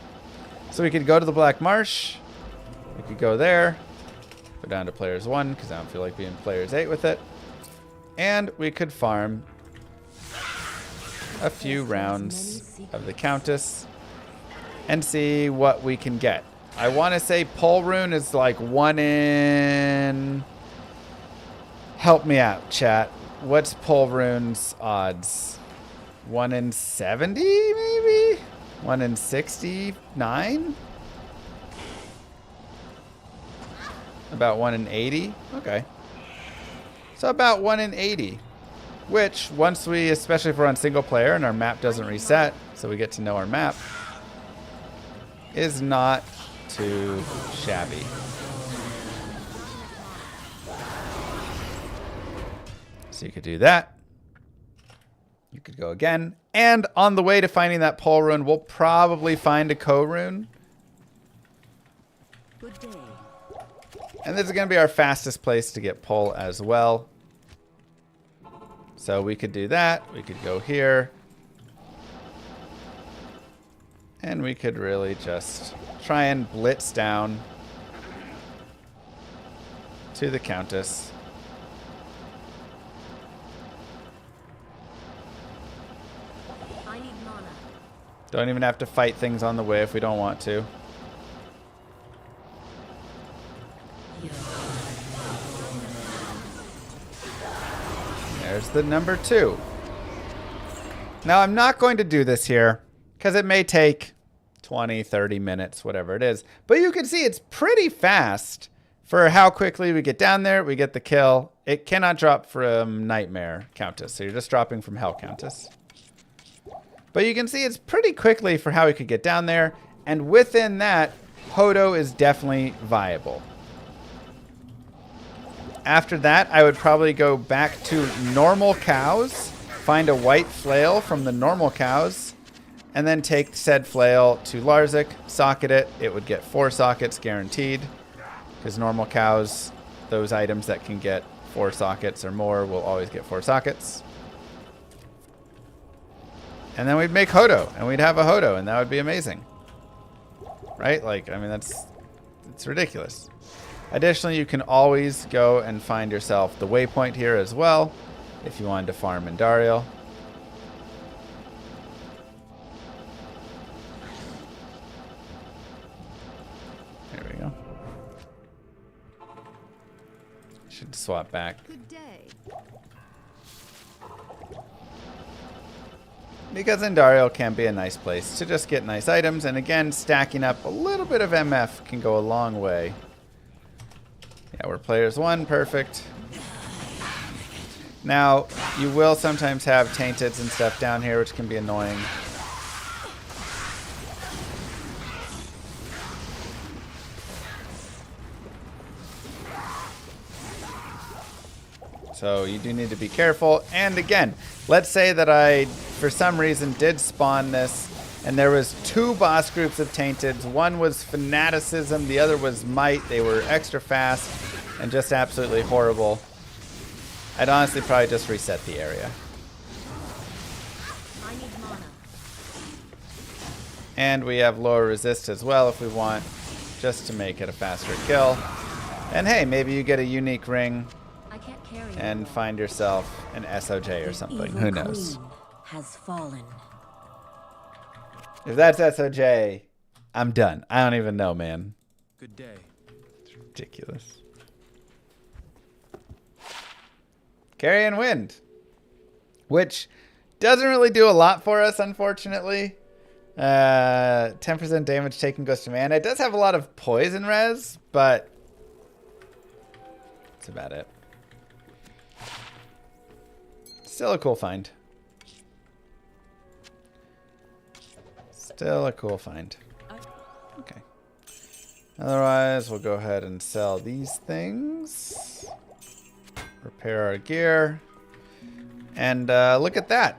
Speaker 3: So we could go to the Black Marsh. We could go there. Go down to players 1 because I don't feel like being players 8 with it. And we could farm a few rounds of the Countess and see what we can get. I want to say Pole Rune is like 1 in... Help me out, chat. What's Pole Rune's odds? 1 in 70, maybe? 1 in 69? About 1 in 80? Okay. So about 1 in 80. Which, once we, especially if we're on single player and our map doesn't reset, so we get to know our map, is not too shabby. So you could do that. You could go again. And on the way to finding that Pole Rune, we'll probably find a Ko Rune.
Speaker 6: Good day.
Speaker 3: And this is going to be our fastest place to get Pole as well. So we could do that. We could go here. And we could really just try and blitz down to the Countess.
Speaker 6: I need mana.
Speaker 3: Don't even have to fight things on the way if we don't want to. There's the number 2. Now, I'm not going to do this here because it may take 20, 30 minutes, whatever it is. But you can see it's pretty fast for how quickly we get down there. We get the kill. It cannot drop from Nightmare Countess, so you're just dropping from Hell Countess. But you can see it's pretty quickly for how we could get down there. And within that, Hodo is definitely viable. After that, I would probably go back to normal cows, find a white flail from the normal cows, and then take said flail to Larzik, socket it. It would get 4 sockets guaranteed, because normal cows, those items that can get 4 sockets or more will always get 4 sockets. And then we'd make Hodo, and we'd have a Hodo, and that would be amazing. Right? Like, I mean, it's ridiculous. Additionally, you can always go and find yourself the waypoint here as well, if you wanted to farm in Dariel. There we go. Should swap back.
Speaker 8: Good day.
Speaker 3: Because Indariel can be a nice place to just get nice items, and again, stacking up a little bit of MF can go a long way Yeah, we're players 1. Perfect. Now, you will sometimes have tainteds and stuff down here, which can be annoying. So you do need to be careful. And again, let's say that I, for some reason, did spawn this, and there was 2 boss groups of tainteds. One was fanaticism, the other was might. They were extra fast and just absolutely horrible. I'd honestly probably just reset the area.
Speaker 6: I need mana.
Speaker 3: And we have lower resist as well if we want, just to make it a faster kill. And hey, maybe you get a unique ring
Speaker 6: I can't carry
Speaker 3: and find yourself an SOJ or something.
Speaker 6: Evil
Speaker 3: Who knows?
Speaker 6: queen has fallen.
Speaker 3: If that's SOJ, I'm done. I don't even know, man.
Speaker 9: Good day.
Speaker 3: It's ridiculous. Carrion Wind, which doesn't really do a lot for us, unfortunately. 10% damage taken goes to mana. It does have a lot of poison res, but that's about it. Still a cool find. Still a cool find. Okay. Otherwise, we'll go ahead and sell these things. Repair our gear. And look at that.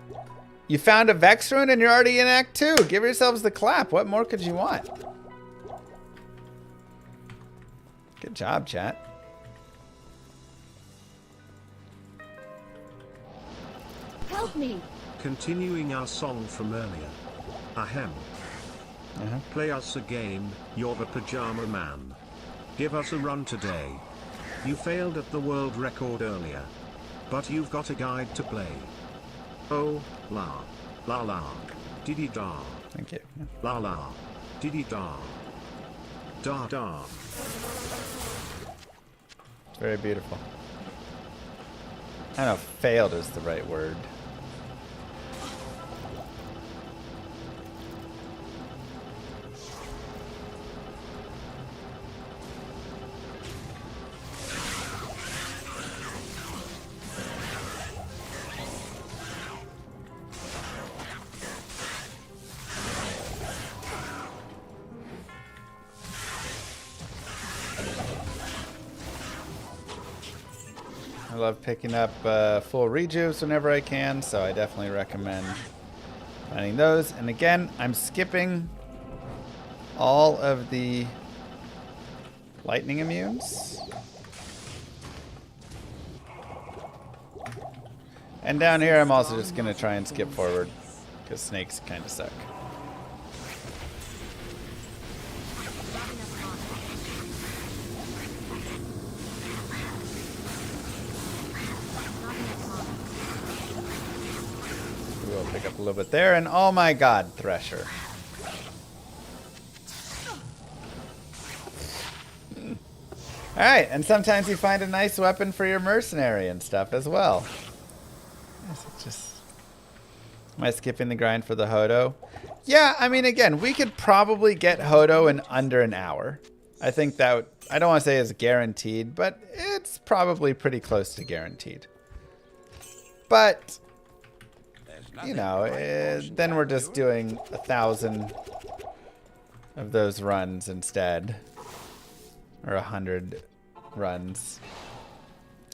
Speaker 3: You found a Vex rune and you're already in Act 2. Give yourselves the clap. What more could you want? Good job, chat.
Speaker 8: Help me!
Speaker 7: Continuing our song from earlier. Ahem. Play us a game, you're the pajama man. Give us a run today. You failed at the world record earlier. But you've got a guide to play. Oh, la. La la. Diddy da.
Speaker 3: Thank you.
Speaker 7: La la. Diddy da. Da da.
Speaker 3: It's very beautiful. I don't know if failed is the right word. I love picking up full rejuves whenever I can, so I definitely recommend finding those. And again, I'm skipping all of the lightning immunes. And down here, I'm also just going to try and skip forward, because snakes kind of suck. We'll pick up a little bit there, and oh my god, Thresher. Alright, and sometimes you find a nice weapon for your mercenary and stuff as well. Am I skipping the grind for the Hodo? Yeah, I mean, again, we could probably get Hodo in under an hour. I think that, I don't want to say it's guaranteed, but it's probably pretty close to guaranteed. But, you know, then we're just doing 1,000 of those runs instead. Or 100 runs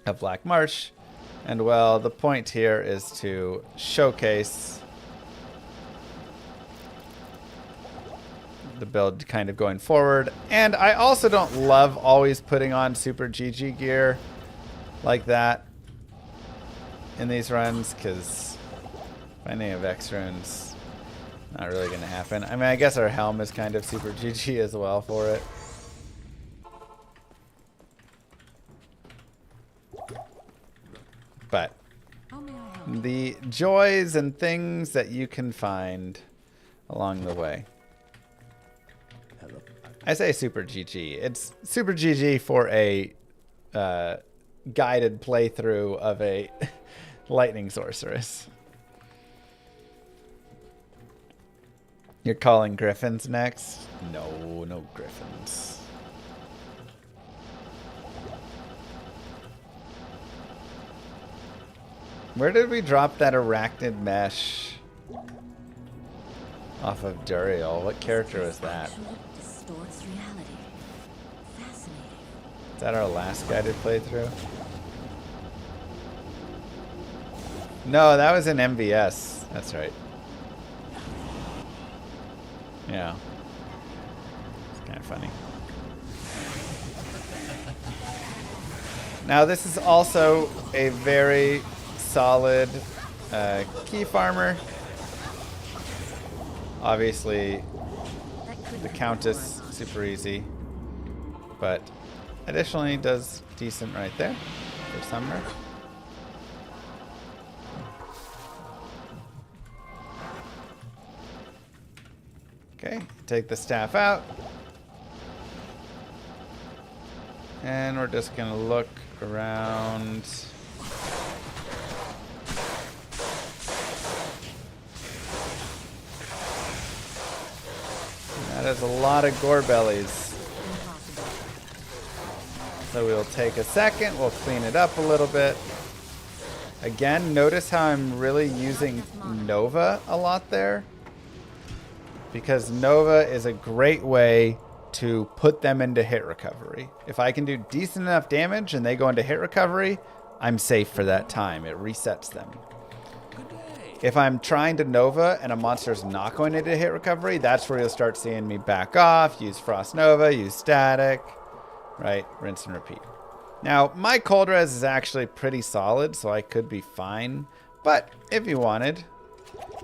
Speaker 3: of Black Marsh. And well, the point here is to showcase the build kind of going forward. And I also don't love always putting on super GG gear like that in these runs, because finding a Vex rune's not really going to happen. I mean, I guess our helm is kind of super GG as well for it. But the joys and things that you can find along the way. I say super GG. It's super GG for a guided playthrough of a lightning sorceress. You're calling griffins next? No, no griffins. Where did we drop that arachnid mesh? Off of Duriel. What character was that?
Speaker 6: Distorts reality. Fascinating.
Speaker 3: Is that our last guided playthrough? No, that was in MVS. That's right. Yeah. It's kind of funny. Now this is also a very solid key farmer. Obviously, the Countess, super easy. But additionally does decent right there for Summer. Okay, take the staff out. And we're just gonna look around. That is a lot of gore bellies. So we'll take a second, we'll clean it up a little bit. Again, notice how I'm really using Nova a lot there. Because Nova is a great way to put them into hit recovery. If I can do decent enough damage and they go into hit recovery, I'm safe for that time. It resets them. If I'm trying to Nova and a monster's not going into hit recovery, that's where you'll start seeing me back off, use Frost Nova, use Static, right? Rinse and repeat. Now, my cold res is actually pretty solid, so I could be fine. But if you wanted,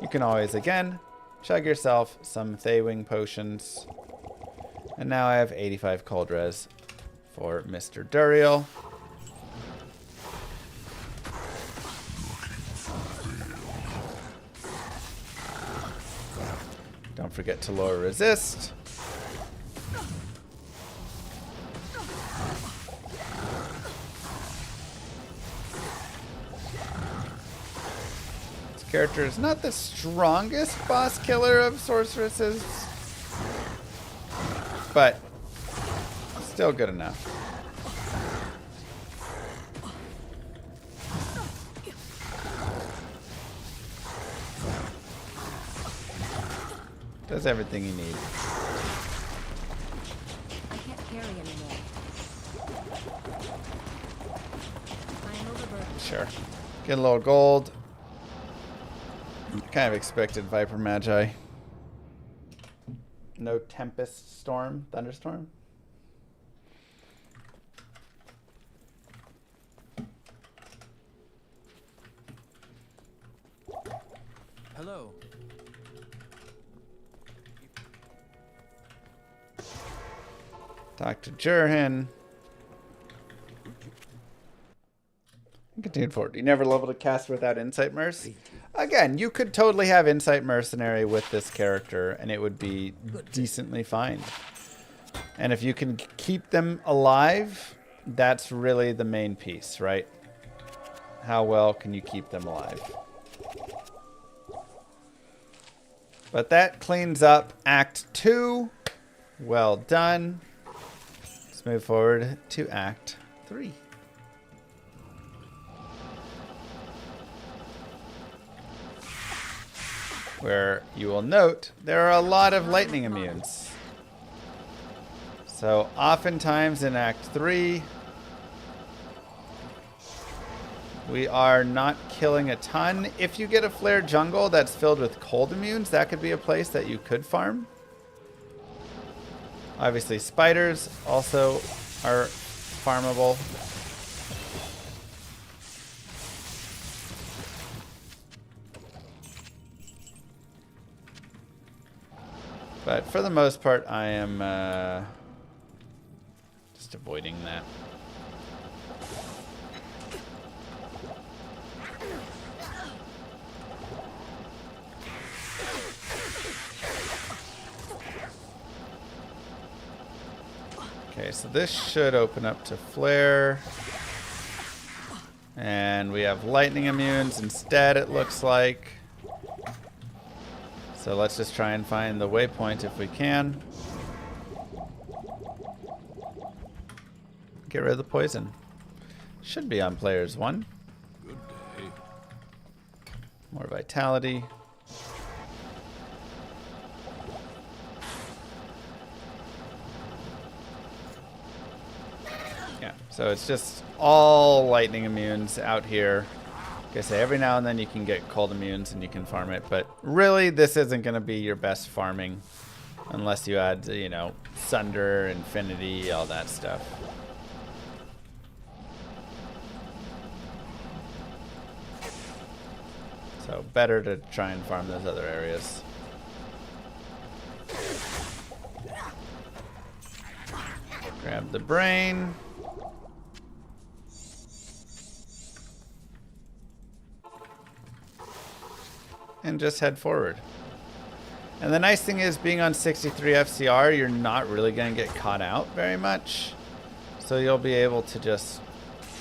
Speaker 3: you can always, again, chug yourself some Thaywing potions. And now I have 85 cold res for Mr. Duriel. Don't forget to lower resist. This character is not the strongest boss killer of sorceresses, but still good enough. Does everything you need.
Speaker 6: I can't carry anymore. I am overburdened.
Speaker 3: Sure. Get a little gold. Kind of expected Viper Magi. No Tempest Storm, Thunderstorm.
Speaker 9: Hello.
Speaker 3: Dr. Jurhen. Continue forward. You never leveled a caster without Insight Merc. Again, you could totally have Insight Mercenary with this character, and it would be decently fine. And if you can keep them alive, that's really the main piece, right? How well can you keep them alive? But that cleans up Act 2. Well done. Let's move forward to Act 3. Where you will note there are a lot of lightning immunes. So oftentimes in Act 3, we are not killing a ton. If you get a flare jungle that's filled with cold immunes, that could be a place that you could farm. Obviously spiders also are farmable. But for the most part, I am just avoiding that. Okay, so this should open up to flare. And we have lightning immunes instead, it looks like. So let's just try and find the waypoint if we can. Get rid of the poison. Should be on players 1.
Speaker 9: Good day.
Speaker 3: More vitality. Yeah, so it's just all lightning immunes out here. Like I say, every now and then you can get cold immunes and you can farm it, but really this isn't going to be your best farming unless you add, you know, Sunder, Infinity, all that stuff. So better to try and farm those other areas. Grab the brain. And just head forward. And the nice thing is, being on 63 FCR, you're not really going to get caught out very much. So you'll be able to just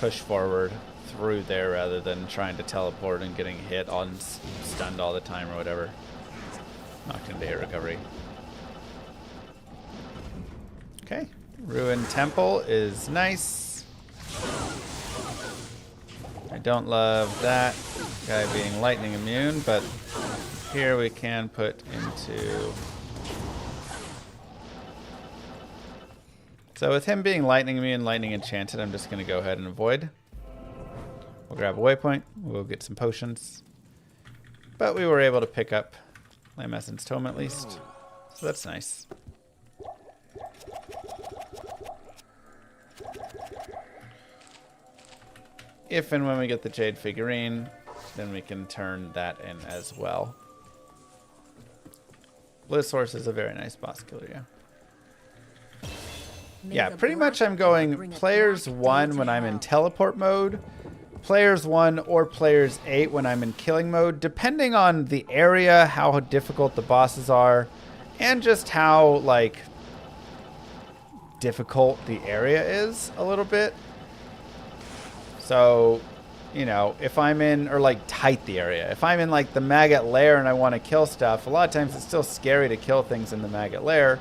Speaker 3: push forward through there rather than trying to teleport and getting hit on stunned all the time or whatever. Knocked into hit recovery. Okay. Ruined Temple is nice. I don't love that guy being lightning immune, but here we can put into... So with him being lightning immune, lightning enchanted, I'm just going to go ahead and avoid. We'll grab a waypoint. We'll get some potions. But we were able to pick up Flame Essence Tome at least. So that's nice. If and when we get the Jade figurine, then we can turn that in as well. Bliss Horse is a very nice boss killer, yeah. Yeah, pretty much I'm going players 1 when I'm in teleport mode, players 1 or players 8 when I'm in killing mode, depending on the area, how difficult the bosses are, and just how, like, difficult the area is a little bit. So, you know, if I'm in, or like tight the area, if I'm in like the maggot lair and I want to kill stuff, a lot of times it's still scary to kill things in the maggot lair,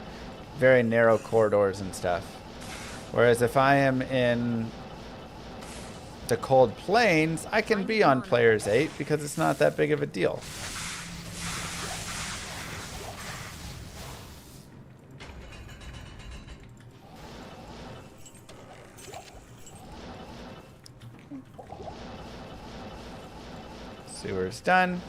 Speaker 3: very narrow corridors and stuff. Whereas if I am in the cold plains, I can be on players 8 because it's not that big of a deal. Sewer's done.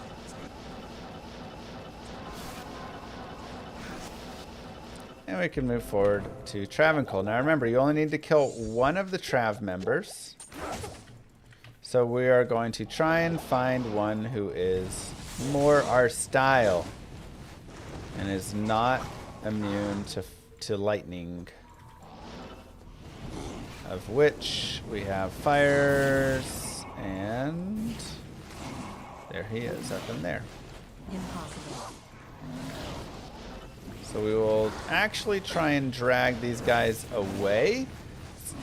Speaker 3: And we can move forward to Travancore. Now remember, you only need to kill one of the Trav members. So we are going to try and find one who is more our style and is not immune to lightning. Of which we have fires, and there he is, up in there.
Speaker 6: Impossible.
Speaker 3: So we will actually try and drag these guys away. It's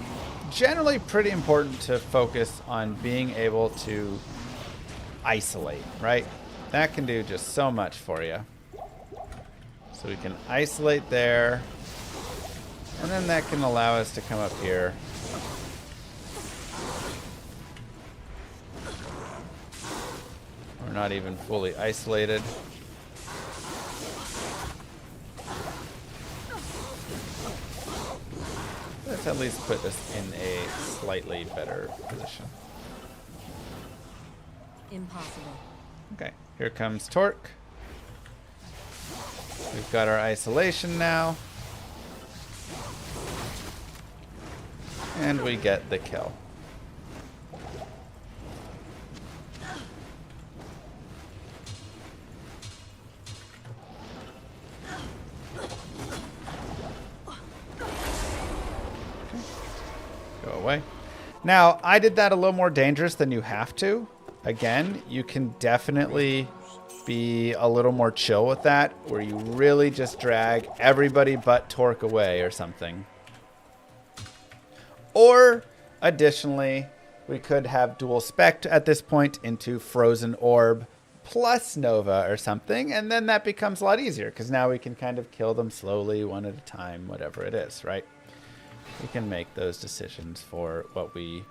Speaker 3: generally pretty important to focus on being able to isolate, right? That can do just so much for you. So we can isolate there, and then that can allow us to come up here. We're not even fully isolated. Let's at least put this in a slightly better position.
Speaker 6: Impossible.
Speaker 3: Okay, here comes Torque. We've got our isolation now. And we get the kill. Go away. Now, I did that a little more dangerous than you have to. Again, you can definitely be a little more chill with that, where you really just drag everybody but Torque away or something. Or, additionally, we could have dual spec at this point into Frozen Orb plus Nova or something, and then that becomes a lot easier, because now we can kind of kill them slowly, one at a time, whatever it is, right? We can make those decisions for what we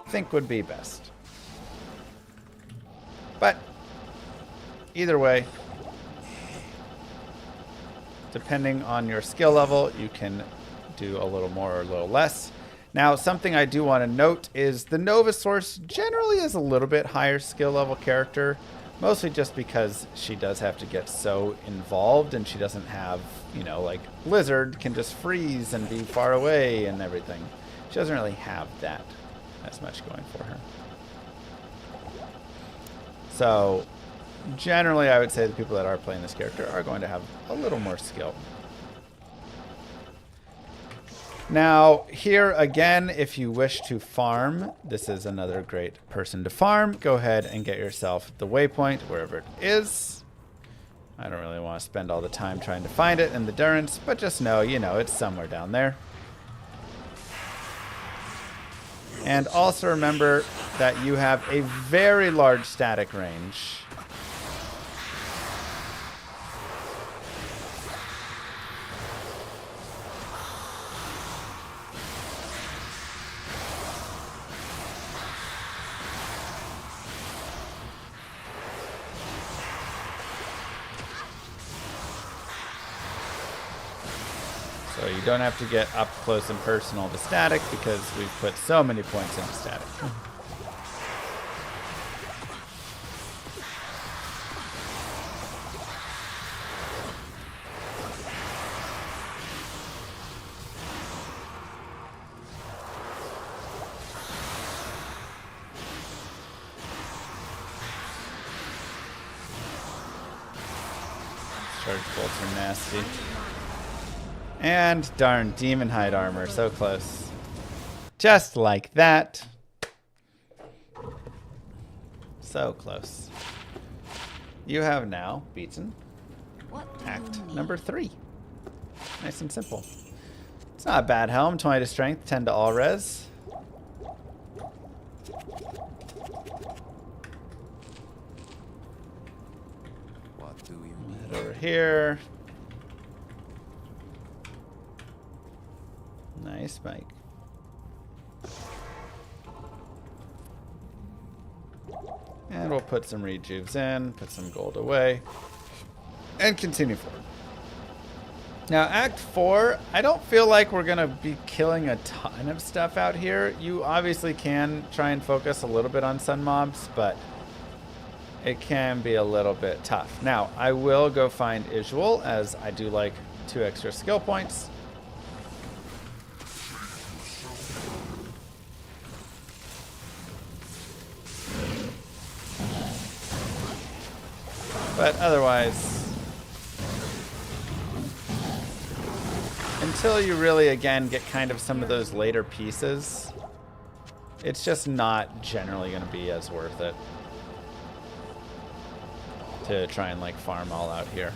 Speaker 3: think would be best. But either way, depending on your skill level, you can do a little more or a little less. Now, something I do want to note is the Nova Source generally is a little bit higher skill level character, mostly just because she does have to get so involved and she doesn't have, you know, like Blizzard can just freeze and be far away and everything. She doesn't really have that as much going for her. So, generally, I would say the people that are playing this character are going to have a little more skill. Now, here again, if you wish to farm, this is another great person to farm. Go ahead and get yourself the waypoint wherever it is. I don't really want to spend all the time trying to find it in the Durance, but just know, you know, it's somewhere down there. And also remember that you have a very large static range. So you don't have to get up close and personal to static because we've put so many points into static. Charge bolts are nasty. And darn, demon hide armor, so close. Just like that. So close. You have now beaten act number 3. Nice and simple. It's not a bad helm. 20 to strength, 10 to all res.
Speaker 9: What do you
Speaker 3: Head over here. Nice, Mike. And we'll put some rejuves in, put some gold away, and continue forward. Now, Act 4, I don't feel like we're going to be killing a ton of stuff out here. You obviously can try and focus a little bit on sun mobs, but it can be a little bit tough. Now, I will go find Isual, as I do like 2 extra skill points. But otherwise, until you really, again, get kind of some of those later pieces, it's just not generally going to be as worth it to try and, like, farm all out here.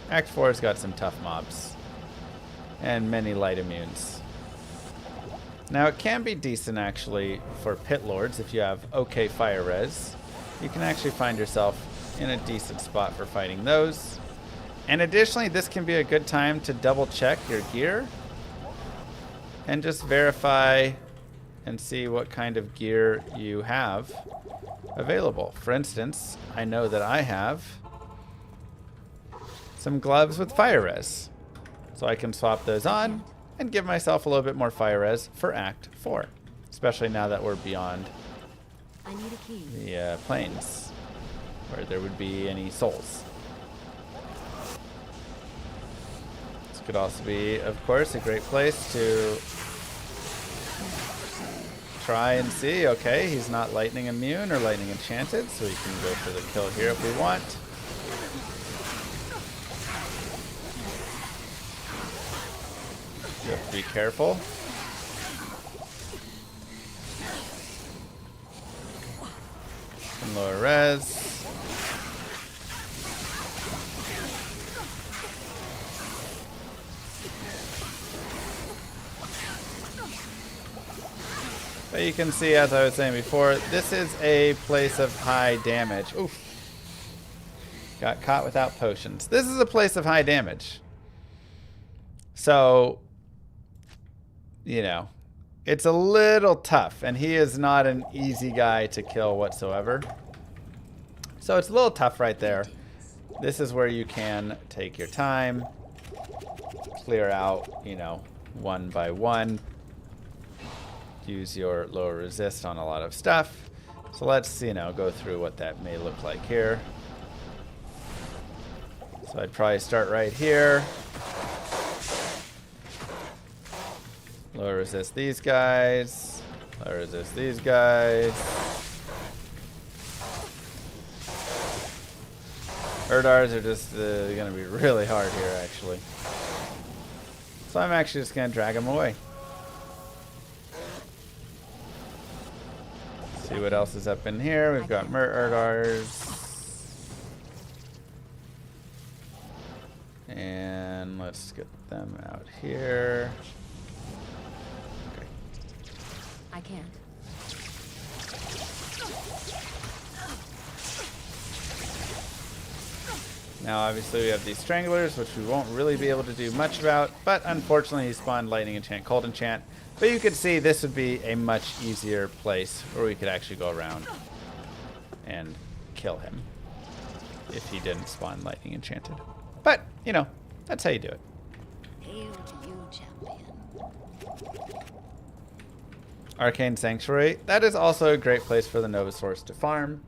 Speaker 3: Act 4's got some tough mobs and many light immunes. Now, it can be decent, actually, for pit lords if you have okay fire res. You can actually find yourself in a decent spot for fighting those. And additionally, this can be a good time to double check your gear and just verify and see what kind of gear you have available. For instance, I know that I have some gloves with fire res, so I can swap those on and give myself a little bit more fire res for Act 4, especially now that we're beyond
Speaker 6: I need a key.
Speaker 3: the plains where there would be any souls. This could also be, of course, a great place to try and see, okay, he's not lightning immune or lightning enchanted, so we can go for the kill here if we want. You have to be careful. Some lower res. But you can see, as I was saying before, this is a place of high damage. Oof. Got caught without potions. This is a place of high damage. So, you know, it's a little tough, and he is not an easy guy to kill whatsoever. So it's a little tough right there. This is where you can take your time, clear out, you know, one by one. Use your lower resist on a lot of stuff. So let's, you know, go through what that may look like here. So I'd probably start right here. Lower resist these guys. Lower resist these guys. Erdars are just going to be really hard here, actually. So I'm actually just going to drag them away. See what else is up in here. We've got Erdars. And let's get them out here. Okay.
Speaker 6: I can't.
Speaker 3: Now obviously we have these stranglers, which we won't really be able to do much about, but unfortunately he spawned lightning enchant, cold enchant. But you can see this would be a much easier place where we could actually go around and kill him if he didn't spawn lightning enchanted. But, you know, that's how you do it.
Speaker 6: Hail to you, champion.
Speaker 3: Arcane Sanctuary. That is also a great place for the Nova Source to farm.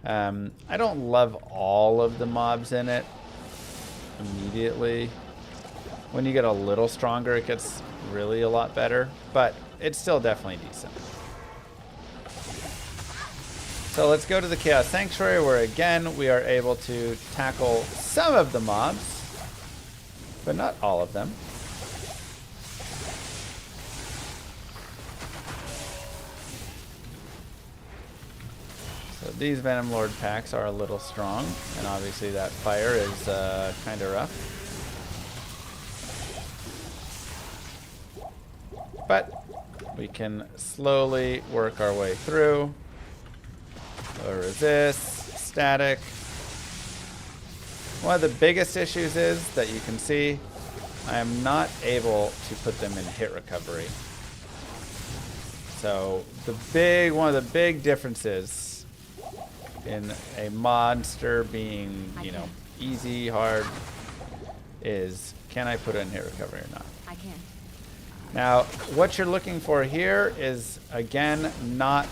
Speaker 3: I don't love all of the mobs in it immediately. When you get a little stronger, it gets really a lot better, but it's still definitely decent. So let's go to the Chaos Sanctuary, where again we are able to tackle some of the mobs, but not all of them. So these Venom Lord packs are a little strong, and obviously that fire is kind of rough. But we can slowly work our way through. Low resist, static. One of the biggest issues is that you can see I am not able to put them in hit recovery. So one of the big differences in a monster being, you know, easy, hard, is can I put it in hit recovery or not?
Speaker 6: I can't.
Speaker 3: Now, what you're looking for here is, again, not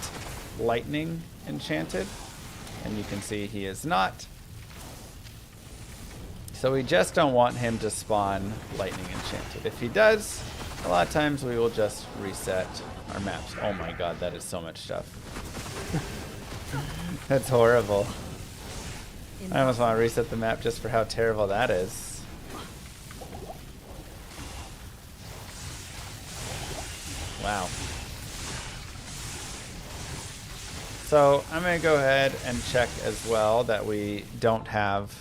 Speaker 3: lightning enchanted. And you can see he is not. So we just don't want him to spawn lightning enchanted. If he does, a lot of times we will just reset our maps. Oh my god, that is so much stuff. That's horrible. I almost want to reset the map just for how terrible that is. Wow. So I'm going to go ahead and check as well that we don't have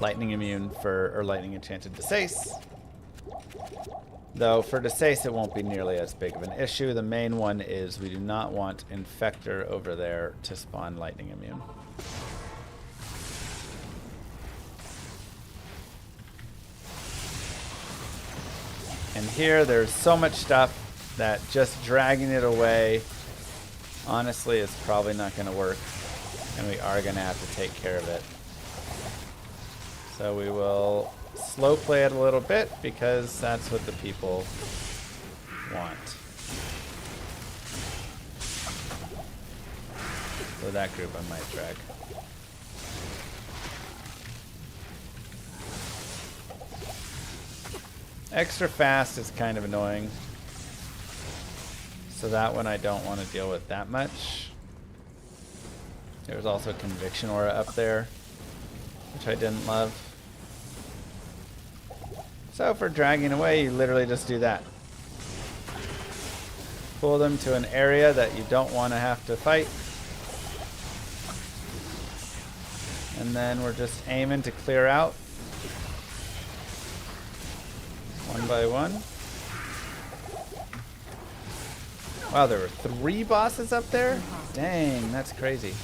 Speaker 3: lightning immune or lightning enchanted Desace. Though for Desace it won't be nearly as big of an issue. The main one is we do not want Infector over there to spawn lightning immune. And here there's so much stuff that just dragging it away honestly is probably not going to work, and we are going to have to take care of it. So we will slow play it a little bit because that's what the people want. For that group I might drag. Extra fast is kind of annoying. So that one I don't want to deal with that much. There's also Conviction Aura up there, which I didn't love. So for dragging away, you literally just do that. Pull them to an area that you don't want to have to fight. And then we're just aiming to clear out. One by one. Wow, there were 3 bosses up there? Dang, that's crazy.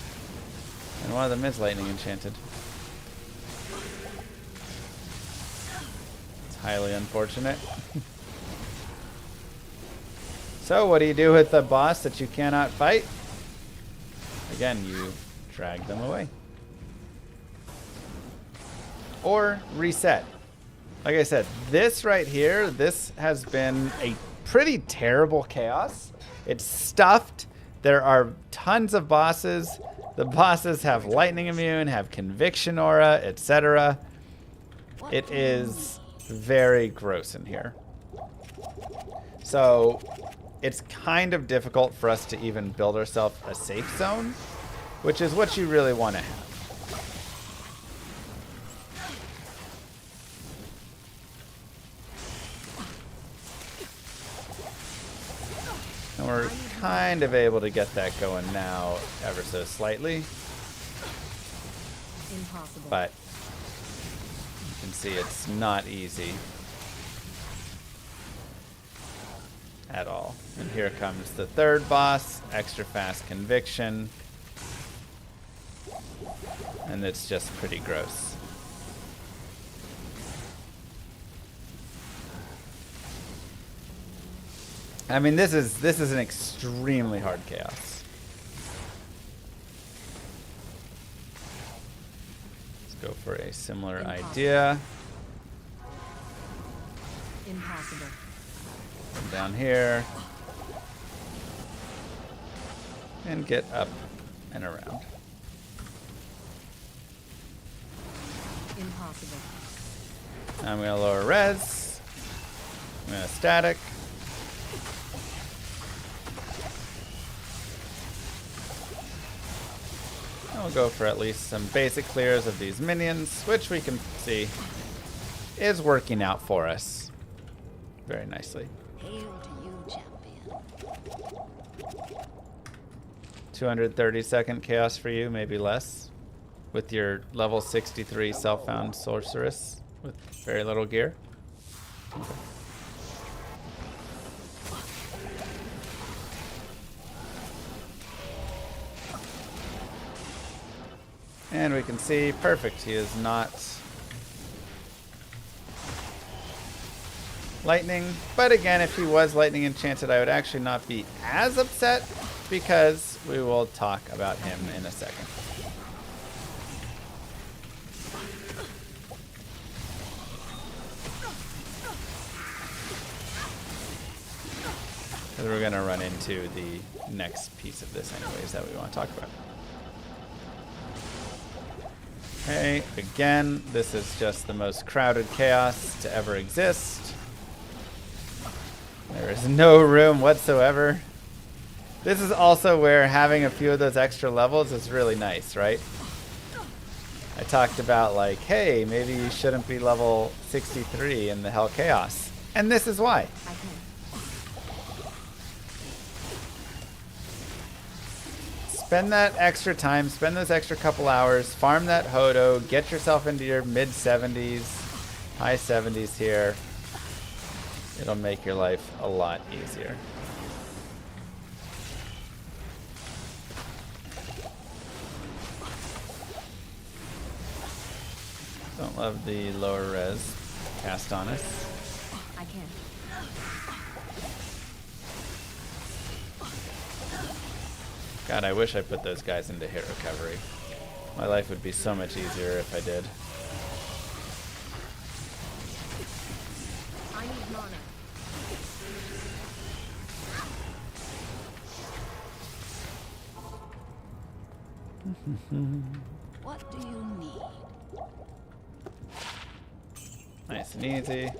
Speaker 3: And one of them is lightning enchanted. It's highly unfortunate. So what do you do with the boss that you cannot fight? again, you drag them away. Or reset. Like I said, this right here, this has been a pretty terrible chaos. It's stuffed. There are tons of bosses. The bosses have lightning immune, have conviction aura, etc. It is very gross in here. So it's kind of difficult for us to even build ourselves a safe zone, which is what you really want to have. And we're kind of able to get that going now ever so slightly.
Speaker 6: Impossible.
Speaker 3: But you can see it's not easy at all. And here comes the third boss, extra fast conviction. And it's just pretty gross. I mean, this is an extremely hard chaos. Let's go for a similar idea.
Speaker 6: Impossible.
Speaker 3: Come down here. And get up and around.
Speaker 6: Impossible.
Speaker 3: I'm going to lower res. I'm going to static. We'll go for at least some basic clears of these minions, which we can see is working out for us very nicely.
Speaker 6: Hail to you, champion.
Speaker 3: 230-second chaos for you, maybe less, with your level 63 self-found sorceress with very little gear. Okay. And we can see, perfect, he is not lightning. But again, if he was lightning enchanted, I would actually not be as upset because we will talk about him in a second. Because we're going to run into the next piece of this anyways that we want to talk about. Okay, again, this is just the most crowded chaos to ever exist. There is no room whatsoever. This is also where having a few of those extra levels is really nice, right? I talked about like, hey, maybe you shouldn't be level 63 in the Hell Chaos. And this is why. Spend that extra time, spend those extra couple hours, farm that Hodo, get yourself into your mid 70s, high 70s here. It'll make your life a lot easier. Don't love the lower res cast on us.
Speaker 6: I can.
Speaker 3: God, I wish I put those guys into hit recovery. My life would be so much easier if I did.
Speaker 6: I need mana. What do you need?
Speaker 3: Nice and easy.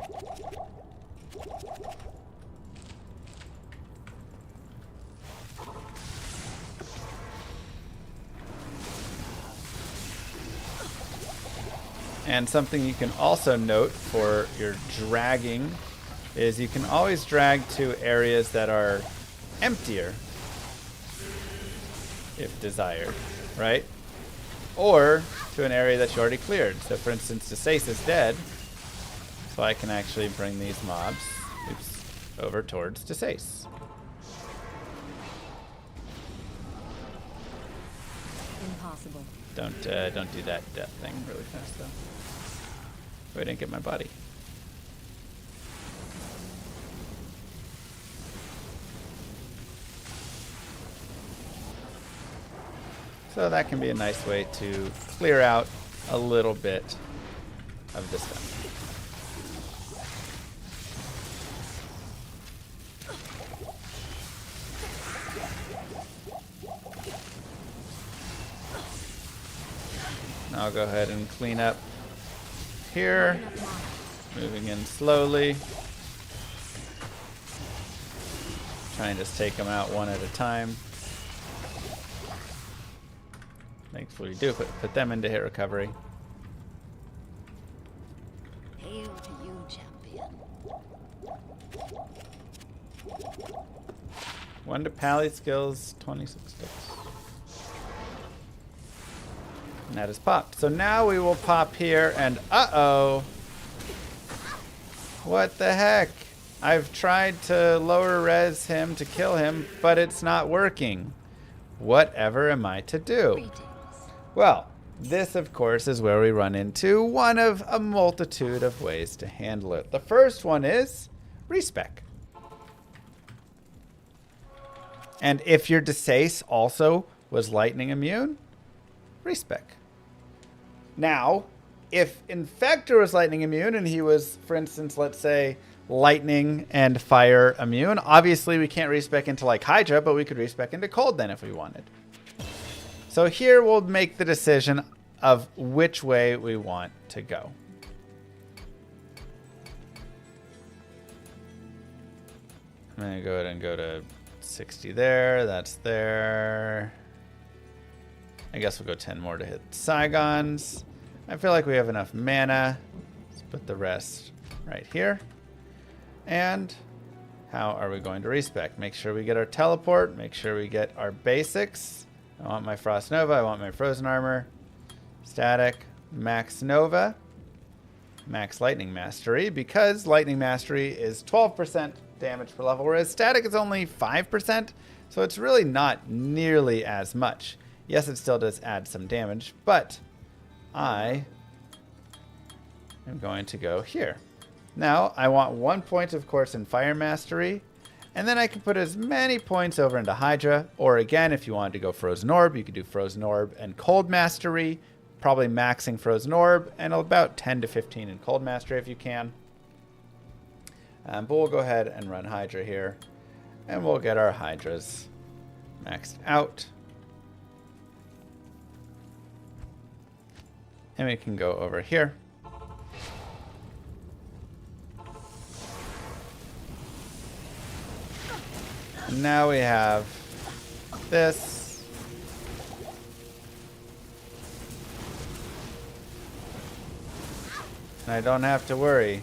Speaker 3: And something you can also note for your dragging is you can always drag to areas that are emptier if desired, right? Or to an area that you already cleared. So for instance, Desace is dead, so I can actually bring these mobs over towards Desace.
Speaker 6: Impossible.
Speaker 3: Don't do that death thing really fast though. Oh, I didn't get my body. So that can be a nice way to clear out a little bit of this stuff. I'll go ahead and clean up here, moving in slowly. Try and just take them out one at a time. Thankfully we do put them into hit recovery.
Speaker 6: Hail to you, champion.
Speaker 3: 1 to pally skills, 26 skills. And that is popped. So now we will pop here and uh-oh. What the heck? I've tried to lower res him to kill him, but it's not working. Whatever am I to do? Well, this of course is where we run into one of a multitude of ways to handle it. The first one is respec. And if your Desace also was lightning immune, respec. Now, if Infector was lightning immune and he was, for instance, let's say lightning and fire immune, obviously we can't respec into like Hydra, but we could respec into cold then if we wanted. So here we'll make the decision of which way we want to go. I'm going to go ahead and go to 60 there. That's there. I guess we'll go 10 more to hit Saigons. I feel like we have enough mana. Let's put the rest right here. And how are we going to respec? Make sure we get our teleport. Make sure we get our basics. I want my Frost Nova. I want my Frozen Armor. Static. Max Nova. Max Lightning Mastery. Because Lightning Mastery is 12% damage per level, whereas Static is only 5%. So it's really not nearly as much. Yes, it still does add some damage, but I am going to go here. Now, I want 1 point, of course, in Fire Mastery, and then I can put as many points over into Hydra, or again, if you wanted to go Frozen Orb, you could do Frozen Orb and Cold Mastery, probably maxing Frozen Orb, and about 10 to 15 in Cold Mastery if you can. But we'll go ahead and run Hydra here, and we'll get our Hydras maxed out. And we can go over here. And now we have this. And I don't have to worry.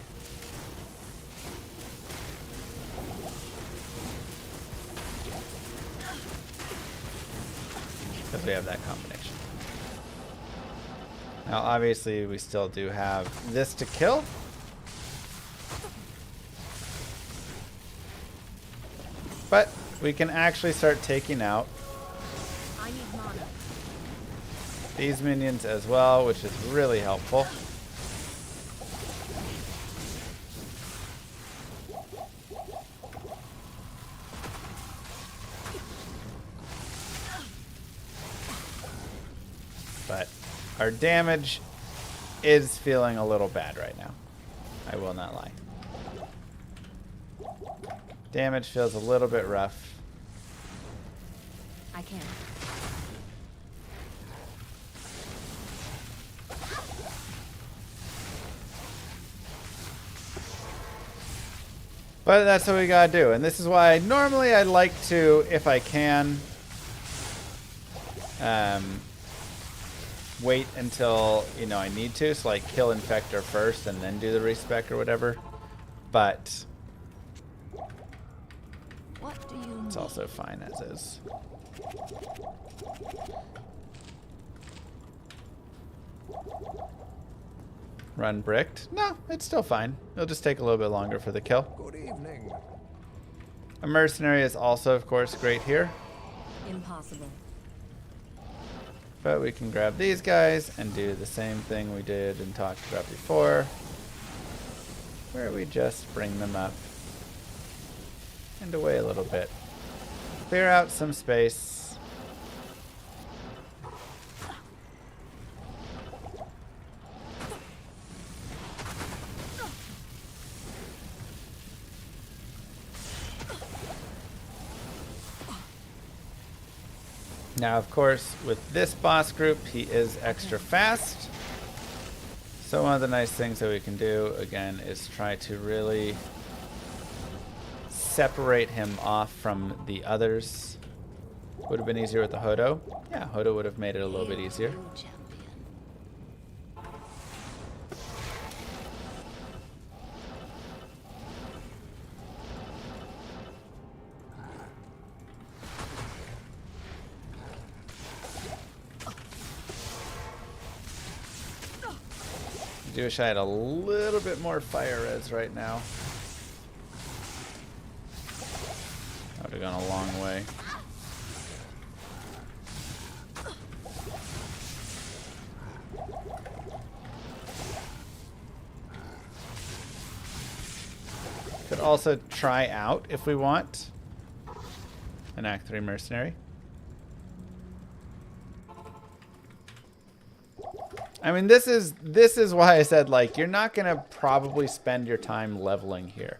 Speaker 3: Because we have that combination. Now, obviously, we still do have this to kill. But we can actually start taking out these minions as well, which is really helpful. But our damage is feeling a little bad right now. I will not lie. Damage feels a little bit rough.
Speaker 6: I can't.
Speaker 3: But that's what we gotta do. And this is why normally I'd like to, if I can, wait until, I need to. So like kill Infector first and then do the respec or whatever. But it's also fine as is. Run bricked? No, it's still fine. It'll just take a little bit longer for the kill.
Speaker 5: Good evening.
Speaker 3: A mercenary is also, of course, great here.
Speaker 6: Impossible.
Speaker 3: But we can grab these guys and do the same thing we did and talked about before, where we just bring them up and away a little bit. Clear out some space. Now, of course, with this boss group, he is extra fast. So one of the nice things that we can do, again, is try to really separate him off from the others. Would have been easier with the Hodo. Yeah, Hodo would have made it a little bit easier. I do wish I had a little bit more fire res right now. That would have gone a long way. Could also try out, if we want, an Act 3 mercenary. I mean, this is why I said, like, you're not going to probably spend your time leveling here.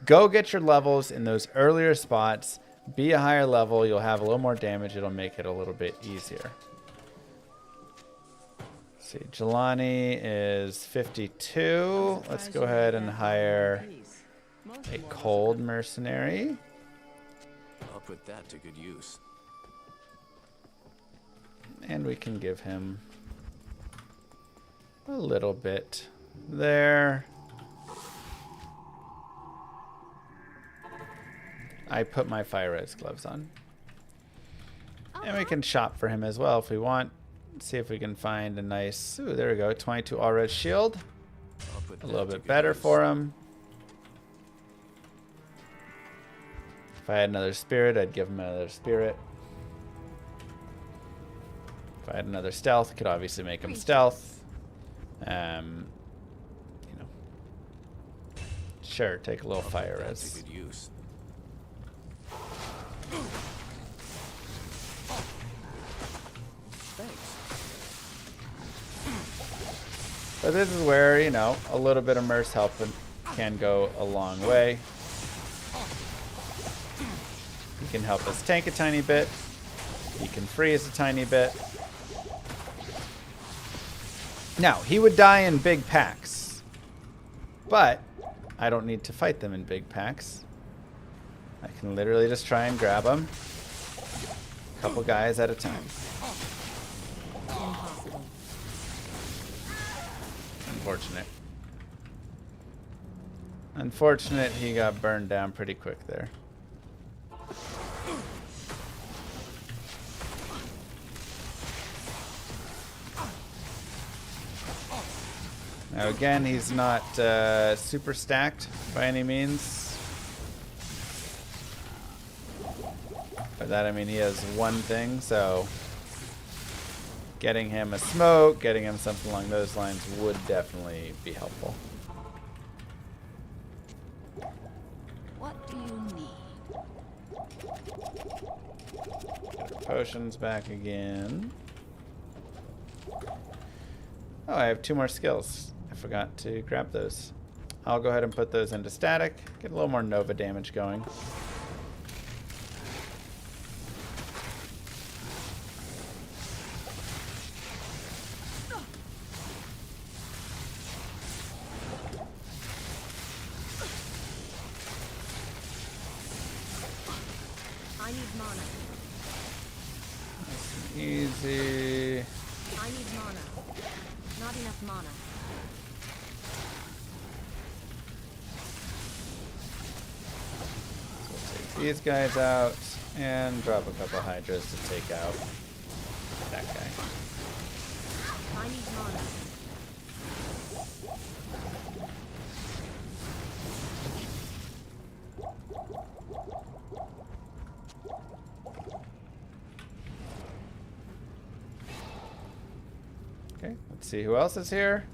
Speaker 3: Go get your levels in those earlier spots. Be a higher level. You'll have a little more damage. It'll make it a little bit easier. Let's see, Jelani is 52. Let's go ahead and hire a cold mercenary.
Speaker 9: I'll put that to good use.
Speaker 3: And we can give him a little bit there. I put my fire res gloves on. And we can shop for him as well if we want. See if we can find a nice... Ooh, there we go. 22 all red shield. A little bit better for him. If I had another spirit, I'd give him another spirit. If I had another stealth, could obviously make him stealth. You know, sure, take a little fire res. But this is where, you know, a little bit of Merce help can go a long way. He can help us tank a tiny bit. He can freeze a tiny bit. Now, he would die in big packs, but I don't need to fight them in big packs. I can literally just try and grab them, a couple guys at a time.
Speaker 6: Impossible.
Speaker 3: Unfortunate. Unfortunate, he got burned down pretty quick there. Now again, he's not super stacked by any means. By that I mean he has one thing, so getting him a smoke, getting him something along those lines would definitely be helpful.
Speaker 8: What do you need?
Speaker 3: Get our potions back again. Oh, I have 2 more skills. I forgot to grab those. I'll go ahead and put those into static. Get a little more Nova damage going.
Speaker 6: I need mana.
Speaker 3: Nice and easy.
Speaker 6: I need mana. Not enough mana.
Speaker 3: So we'll take these guys out and drop a couple hydras to take out that guy.
Speaker 6: I need mana.
Speaker 3: Okay, let's see who else is here.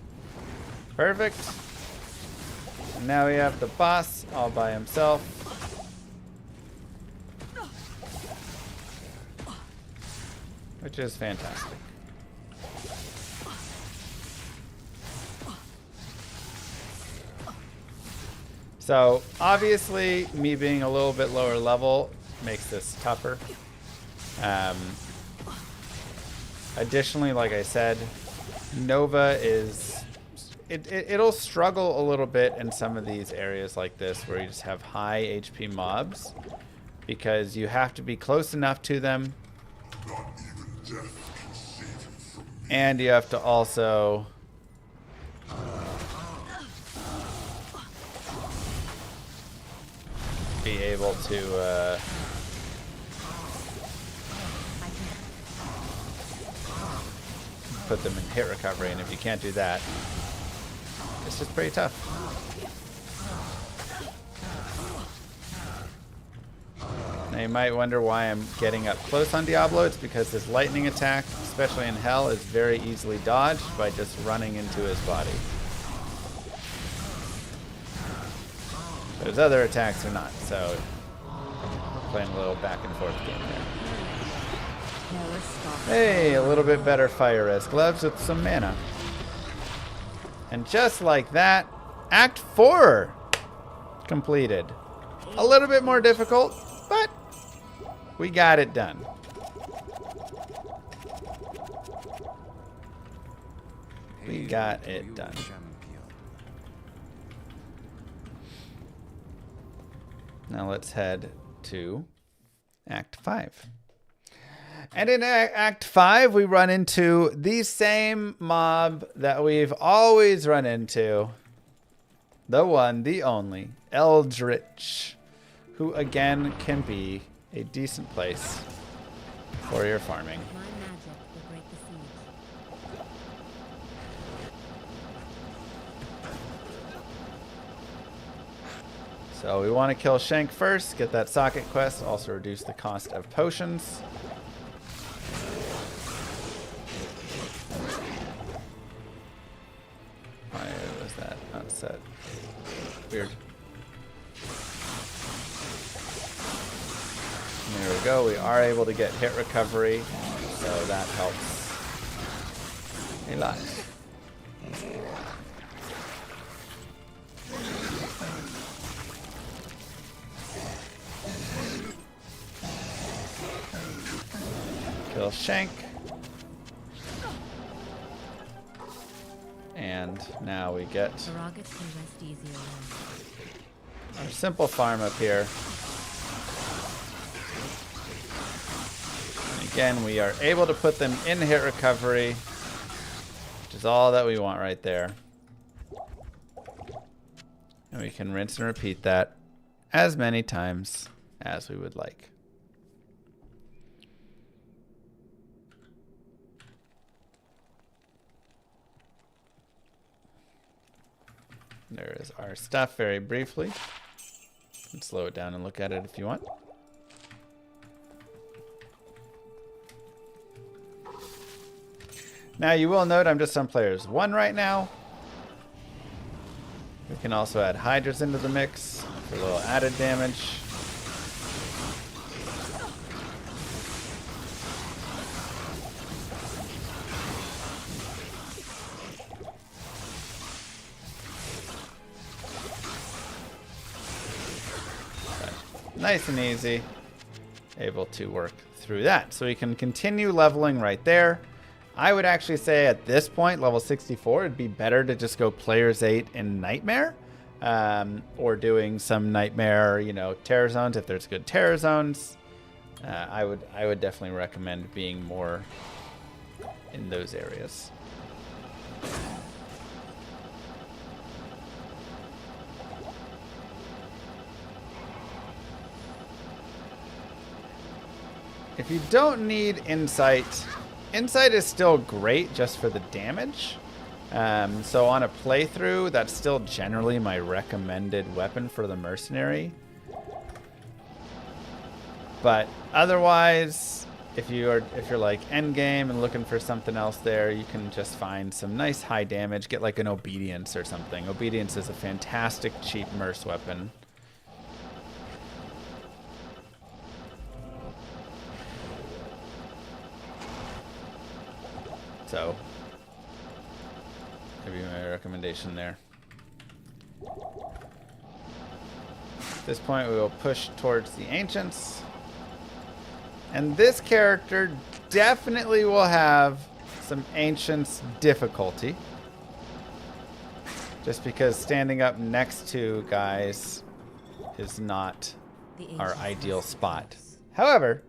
Speaker 3: Perfect. And now we have the boss all by himself. Which is fantastic. So obviously me being a little bit lower level makes this tougher. Additionally, like I said, Nova is... It'll struggle a little bit in some of these areas like this where you just have high HP mobs because you have to be close enough to them. And you have to also be able to put them in hit recovery, and if you can't do that, it's just pretty tough. Now you might wonder why I'm getting up close on Diablo. It's because his lightning attack, especially in Hell, is very easily dodged by just running into his body. But his other attacks are not, so playing a little back and forth game there. Hey, a little bit better fire res gloves with some mana. And just like that, Act 4 completed. A little bit more difficult, but we got it done. We got it done. Now let's head to Act 5. And in Act 5, we run into the same mob that we've always run into. The one, the only, Eldritch, who again can be a decent place for your farming.
Speaker 6: My magic will break the siege.
Speaker 3: So we want to kill Shank first, get that socket quest, also reduce the cost of potions. Why was that not set? Weird. There we go. We are able to get hit recovery, so that helps a lot. Kill Shank. And now we get
Speaker 6: The rockets can rest easier now.
Speaker 3: our simple farm up here. And again, we are able to put them in hit recovery, which is all that we want right there. And we can rinse and repeat that as many times as we would like. There is our stuff very briefly. You can slow it down and look at it if you want. Now you will note I'm just on players 1 right now. We can also add Hydras into the mix for a little added damage. Nice and easy, able to work through that. So we can continue leveling right there. I would actually say at this point, level 64, it'd be better to just go players 8 in Nightmare, or doing some Nightmare, you know, terror zones if there's good terror zones. I would definitely recommend being more in those areas. If you don't need Insight, Insight is still great just for the damage. So on a playthrough, that's still generally my recommended weapon for the Mercenary. But otherwise, if you're like endgame and looking for something else there, you can just find some nice high damage. Get like an Obedience or something. Obedience is a fantastic cheap Merc weapon. So, maybe my recommendation there. At this point, we will push towards the Ancients. And this character definitely will have some Ancients difficulty. Just because standing up next to guys is not our ideal spot. However,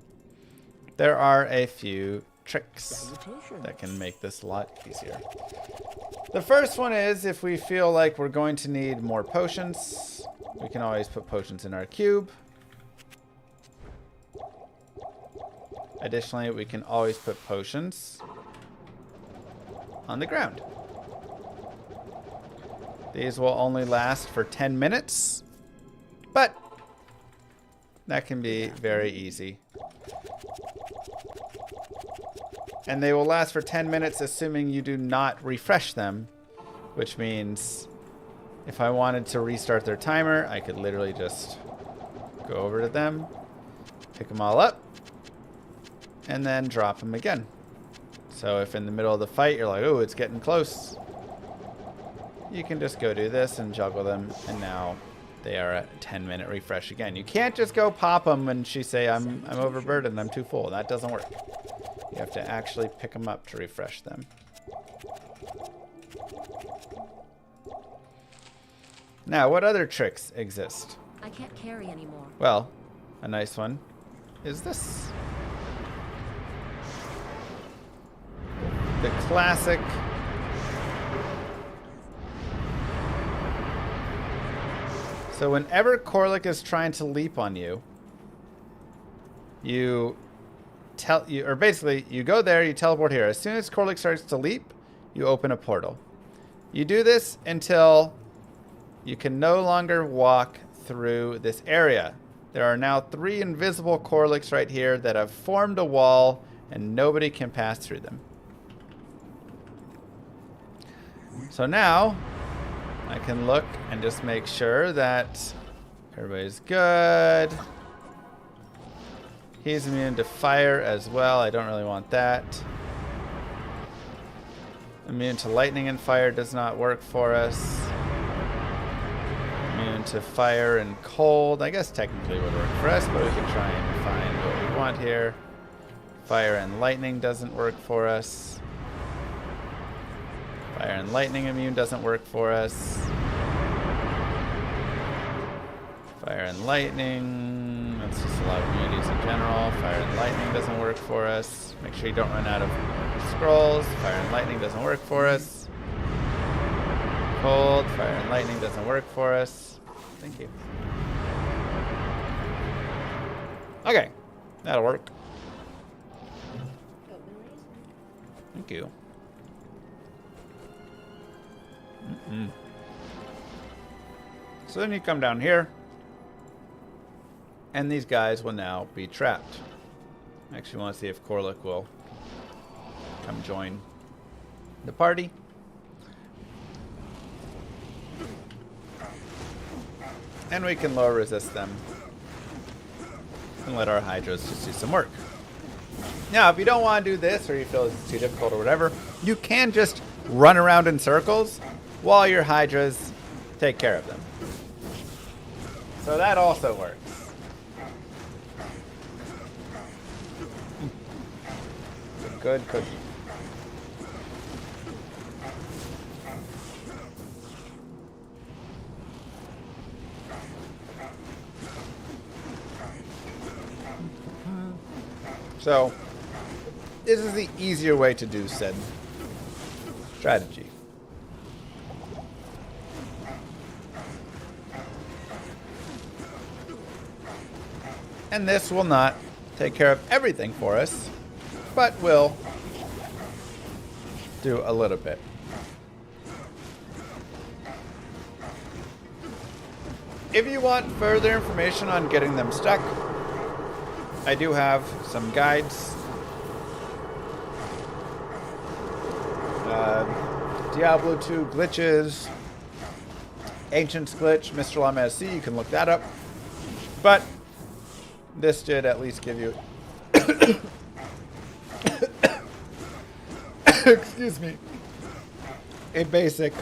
Speaker 3: there are a few tricks that can make this a lot easier. The first one is if we feel like we're going to need more potions, we can always put potions in our cube. Additionally, we can always put potions on the ground. These will only last for 10 minutes, but that can be very easy. And they will last for 10 minutes assuming you do not refresh them, which means if I wanted to restart their timer, I could literally just go over to them, pick them all up, and then drop them again. So if in the middle of the fight you're like, oh, it's getting close, you can just go do this and juggle them, and now they are at a 10-minute refresh again. You can't just go pop them and she say, I'm overburdened, I'm too full. That doesn't work. You have to actually pick them up to refresh them. Now, what other tricks exist?
Speaker 6: I can't carry anymore.
Speaker 3: Well, a nice one is this. The classic so whenever Corlic is trying to leap on you, you go there, you teleport here. As soon as Corlic starts to leap, you open a portal. You do this until you can no longer walk through this area. There are now 3 invisible Corlics right here that have formed a wall and nobody can pass through them. So now I can look and just make sure that everybody's good. He's immune to fire as well. I don't really want that. Immune to lightning and fire does not work for us. Immune to fire and cold, I guess technically would work for us, but we can try and find what we want here. Fire and lightning doesn't work for us. Fire and lightning immune doesn't work for us. Fire and lightning, that's just a lot of immunities in general. Fire and lightning doesn't work for us. Make sure you don't run out of scrolls. Fire and lightning doesn't work for us. Cold, fire and lightning doesn't work for us. Thank you. Okay, that'll work. Thank you. So then you come down here, and these guys will now be trapped. I actually want to see if Corlic will come join the party. And we can low resist them and let our Hydras just do some work. Now, if you don't want to do this, or you feel it's too difficult or whatever, you can just run around in circles while your Hydras take care of them. So that also works. Good cookie. So, this is the easier way to do said strategy. And this will not take care of everything for us, but will do a little bit. If you want further information on getting them stuck, I do have some guides. Diablo 2 glitches, Ancients glitch, Mr. Llama SC, you can look that up. But this did at least give you excuse me, a basic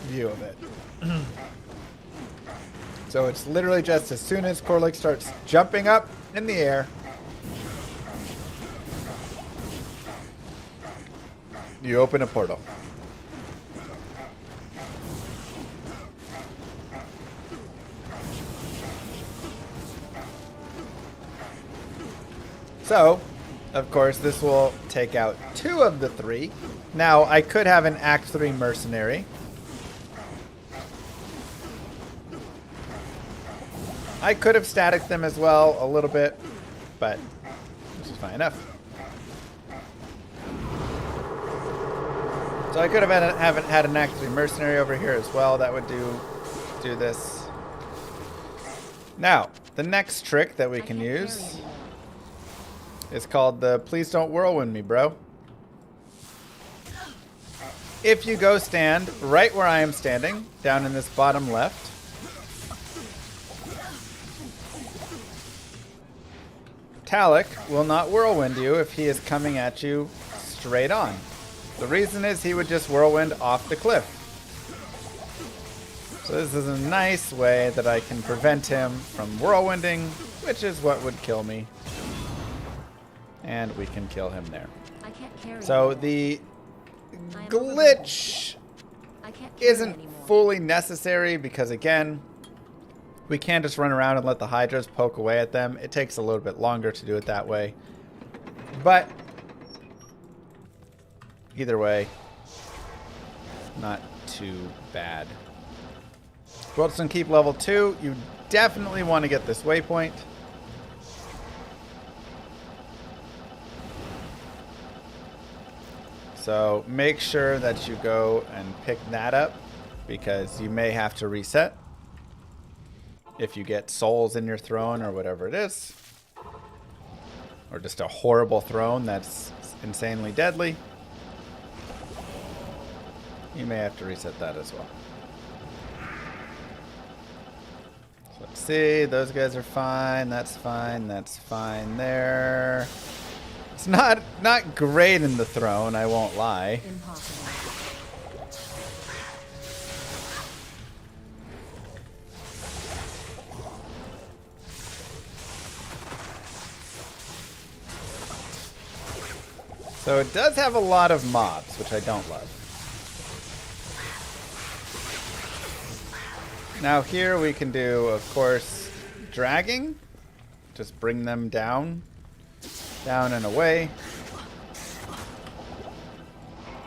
Speaker 3: view of it. So it's literally just as soon as Korlik starts jumping up in the air, you open a portal. So, of course, this will take out 2 of the 3. Now, I could have an Act 3 mercenary. I could have static them as well a little bit, but this is fine enough. So I could have had an Act 3 mercenary over here as well. That would do this. Now, the next trick that we can use is called the Please Don't Whirlwind Me, bro. If you go stand right where I am standing, down in this bottom left, Talik will not whirlwind you if he is coming at you straight on. The reason is he would just whirlwind off the cliff. So this is a nice way that I can prevent him from whirlwinding, which is what would kill me. And we can kill him there.
Speaker 6: I can't carry
Speaker 3: So
Speaker 6: anymore.
Speaker 3: the glitch
Speaker 6: I can't carry
Speaker 3: isn't
Speaker 6: anymore.
Speaker 3: fully necessary because, again, we can't just run around and let the Hydras poke away at them. It takes a little bit longer to do it that way. But either way, not too bad. Wilson Keep level 2. You definitely want to get this waypoint. So make sure that you go and pick that up because you may have to reset if you get souls in your throne or whatever it is. Or just a horrible throne that's insanely deadly. You may have to reset that as well. So let's see. Those guys are fine. That's fine. That's fine there. It's not great in the throne, I won't lie.
Speaker 6: Impossible.
Speaker 3: So it does have a lot of mobs, which I don't love. Now here we can do, of course, dragging. Just bring them down. Down and away.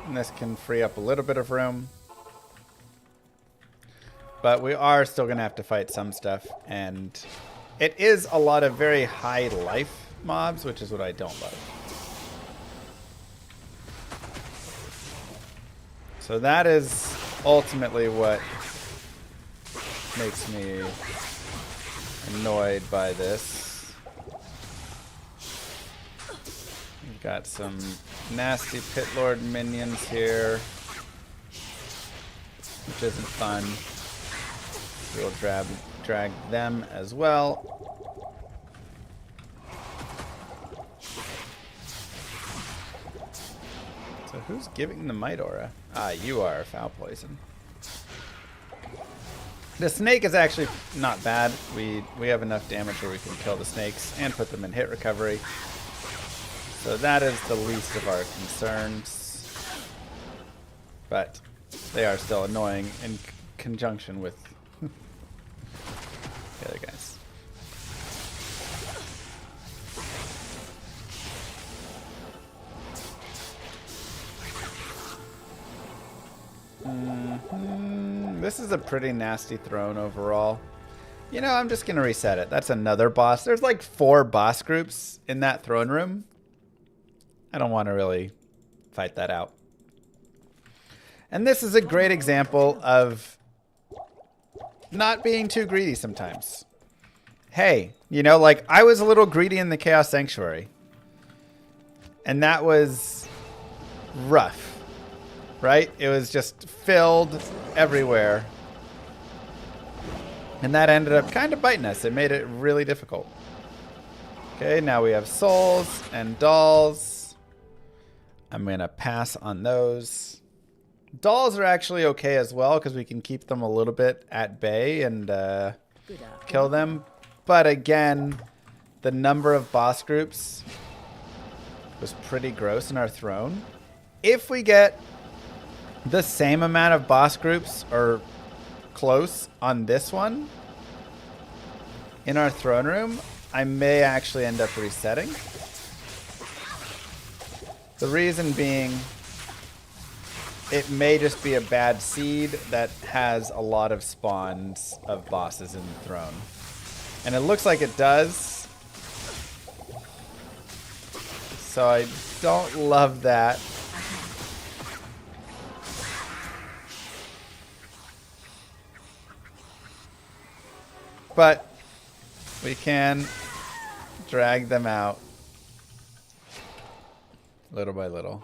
Speaker 3: And this can free up a little bit of room. But we are still going to have to fight some stuff. And it is a lot of very high life mobs, which is what I don't love. So that is ultimately what makes me annoyed by this. We've got some nasty Pit Lord minions here, which isn't fun. We'll drag them as well. So who's giving the Might Aura? Ah, you are. Foul Poison. The snake is actually not bad. We have enough damage where we can kill the snakes and put them in hit recovery. So that is the least of our concerns. But they are still annoying in conjunction with the other guys. This is a pretty nasty throne overall. You know, I'm just going to reset it. That's another boss. There's like 4 boss groups in that throne room. I don't want to really fight that out. And this is a great example of not being too greedy sometimes. Hey, you know, like I was a little greedy in the Chaos Sanctuary. And that was rough. Right? It was just filled everywhere. And that ended up kind of biting us. It made it really difficult. Okay, now we have souls and dolls. I'm going to pass on those. Dolls are actually okay as well because we can keep them a little bit at bay and kill them. But again, the number of boss groups was pretty gross in our throne. If we get the same amount of boss groups or close on this one in our throne room, I may actually end up resetting. The reason being, it may just be a bad seed that has a lot of spawns of bosses in the throne. And it looks like it does. So I don't love that. But we can drag them out little by little.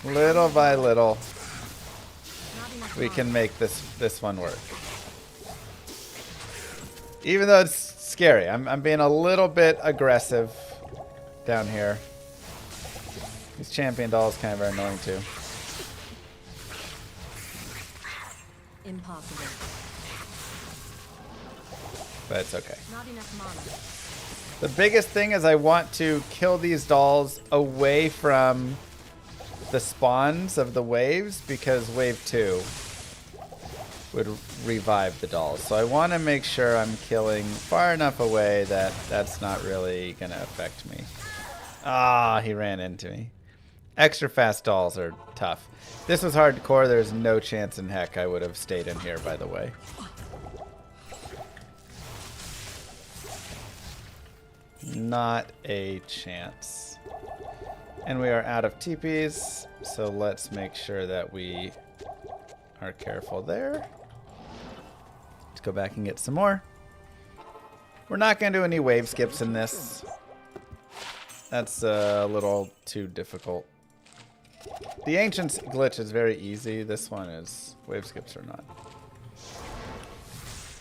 Speaker 3: Little by little, we can make this one work. Even though it's scary, I'm being a little bit aggressive down here. These champion dolls kind of are annoying too.
Speaker 6: Impossible.
Speaker 3: But it's okay.
Speaker 6: Not enough mana.
Speaker 3: The biggest thing is I want to kill these dolls away from the spawns of the waves, because wave 2 would revive the dolls. So I want to make sure I'm killing far enough away that that's not really going to affect me. Ah, he ran into me. Extra fast dolls are tough. This was hardcore. There's no chance in heck I would have stayed in here, by the way. Not a chance. And we are out of TPs, so let's make sure that we are careful there. Let's go back and get some more. We're not going to do any wave skips in this. That's a little too difficult. The Ancient's glitch is very easy. This one is wave skips or not.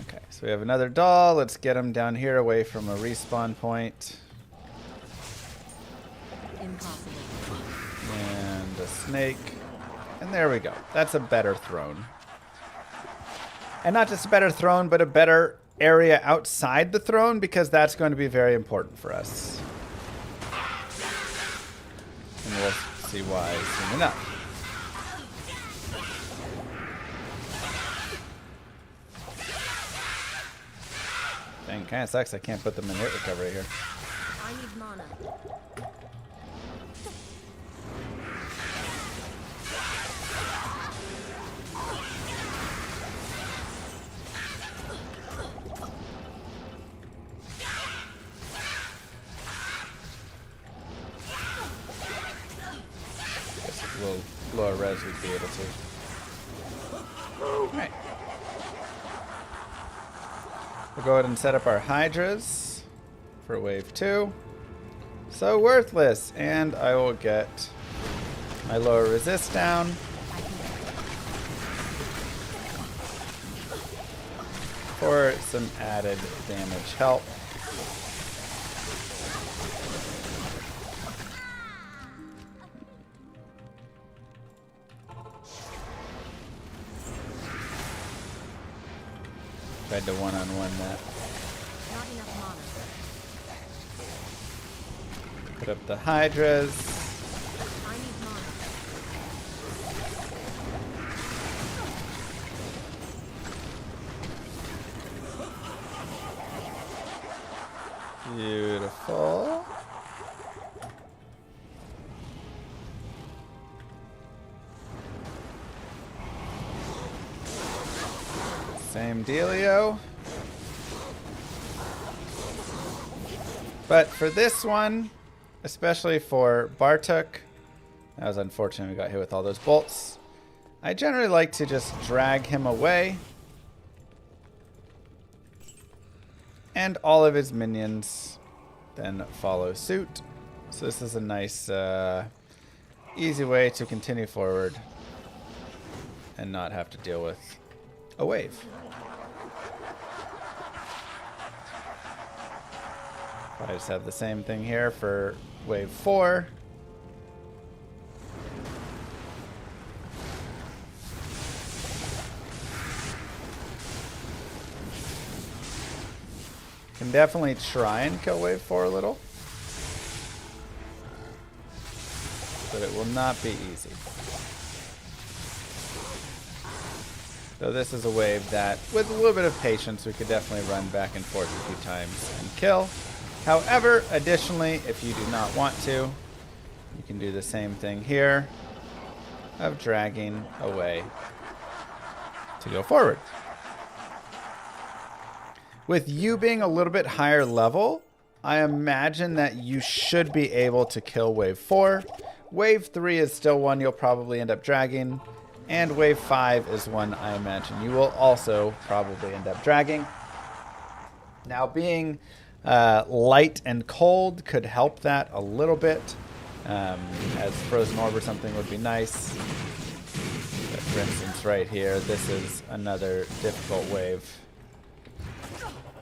Speaker 3: Okay, so we have another doll. Let's get him down here away from a respawn point.
Speaker 6: Impossible.
Speaker 3: And a snake. And there we go. That's a better throne. And not just a better throne, but a better area outside the throne, because that's going to be very important for us. And we'll see why soon enough. Dang, kind of sucks I can't put them in hit recovery here.
Speaker 6: I need mana.
Speaker 3: Guess a little lower res we'd be able to. Alright. We'll go ahead and set up our Hydras for wave 2. So worthless. And I will get my lower resist down. For some added damage help. Tried to one-on-one that.
Speaker 6: Not enough mana.
Speaker 3: Put up the Hydras.
Speaker 6: I need mana.
Speaker 3: Beautiful. Same dealio. But for this one, especially for Bartok, that was unfortunate we got hit with all those bolts. I generally like to just drag him away. And all of his minions then follow suit. So this is a nice, easy way to continue forward and not have to deal with a wave. I just have the same thing here for wave 4. Can definitely try and kill wave 4 a little, but it will not be easy. So this is a wave that, with a little bit of patience, we could definitely run back and forth a few times and kill. However, additionally, if you do not want to, you can do the same thing here of dragging away to go forward. With you being a little bit higher level, I imagine that you should be able to kill wave 4. Wave 3 is still one you'll probably end up dragging. And wave 5 is one I imagine you will also probably end up dragging. Now, being light and cold could help that a little bit. As Frozen Orb or something would be nice. But for instance, right here, this is another difficult wave.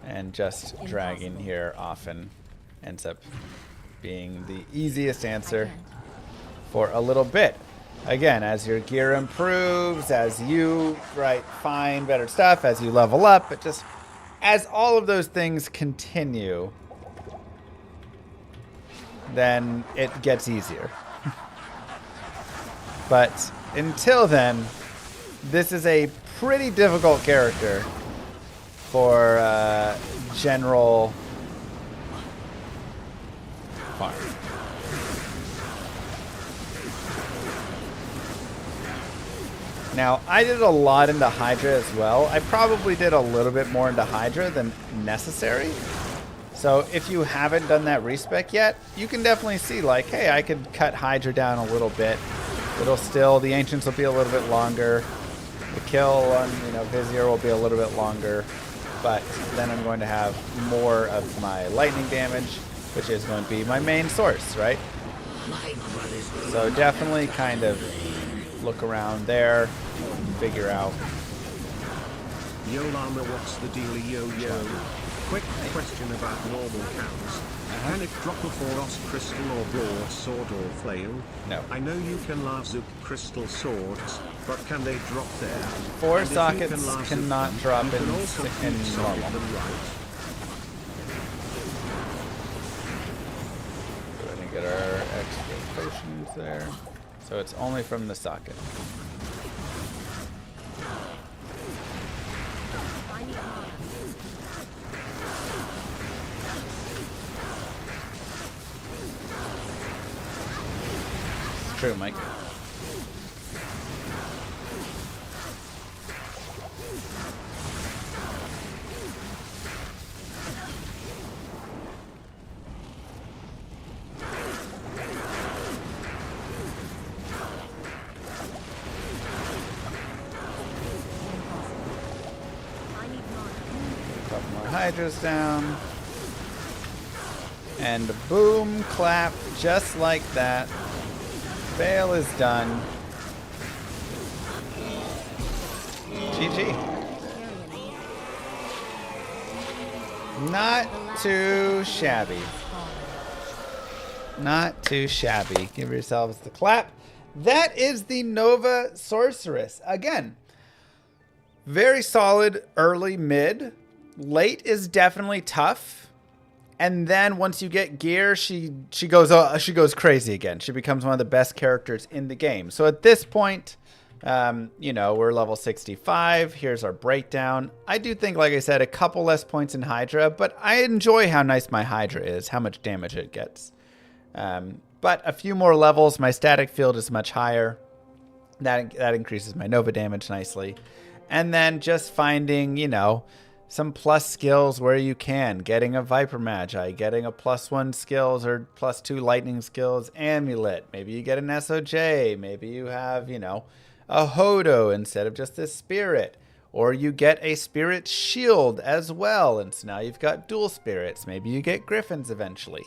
Speaker 3: And just dragging here often ends up being the easiest answer for a little bit. Again, as your gear improves, as you find better stuff, as you level up, it just, as all of those things continue, then it gets easier. But until then, this is a pretty difficult character for general farm. Now, I did a lot into Hydra as well. I probably did a little bit more into Hydra than necessary. So if you haven't done that respec yet, you can definitely see like, hey, I could cut Hydra down a little bit. It'll still, the Ancients will be a little bit longer. The kill on, Vizier will be a little bit longer. But then I'm going to have more of my lightning damage, which is going to be my main source, right? So definitely kind of look around there, figure out.
Speaker 7: Yo Llama, what's the deal, yo? Quick question about normal counts. Can it drop a Foros crystal or broadsword or flail?
Speaker 3: No.
Speaker 7: I know you can Lazuk crystal swords, but can they drop there?
Speaker 3: 4 sockets cannot drop in normal.
Speaker 7: Right?
Speaker 3: Go ahead and get our extra potions there. So it's only from the socket. It's true, Mike. Hydras down. And boom, clap, just like that. Fail is done. GG. Not too shabby. Not too shabby. Give yourselves the clap. That is the Nova Sorceress. Again, very solid early mid. Late is definitely tough, and then once you get gear, she goes crazy again. She becomes one of the best characters in the game. So at this point, we're level 65. Here's our breakdown. I do think, like I said, a couple less points in Hydra, but I enjoy how nice my Hydra is, how much damage it gets. But a few more levels, my static field is much higher. That increases my Nova damage nicely, and then just finding, some plus skills where you can. Getting a Viper Magi, getting a +1 skills or +2 lightning skills amulet. Maybe you get an SOJ. Maybe you have, a Hodo instead of just a spirit. Or you get a spirit shield as well. And so now you've got dual spirits. Maybe you get Griffins eventually.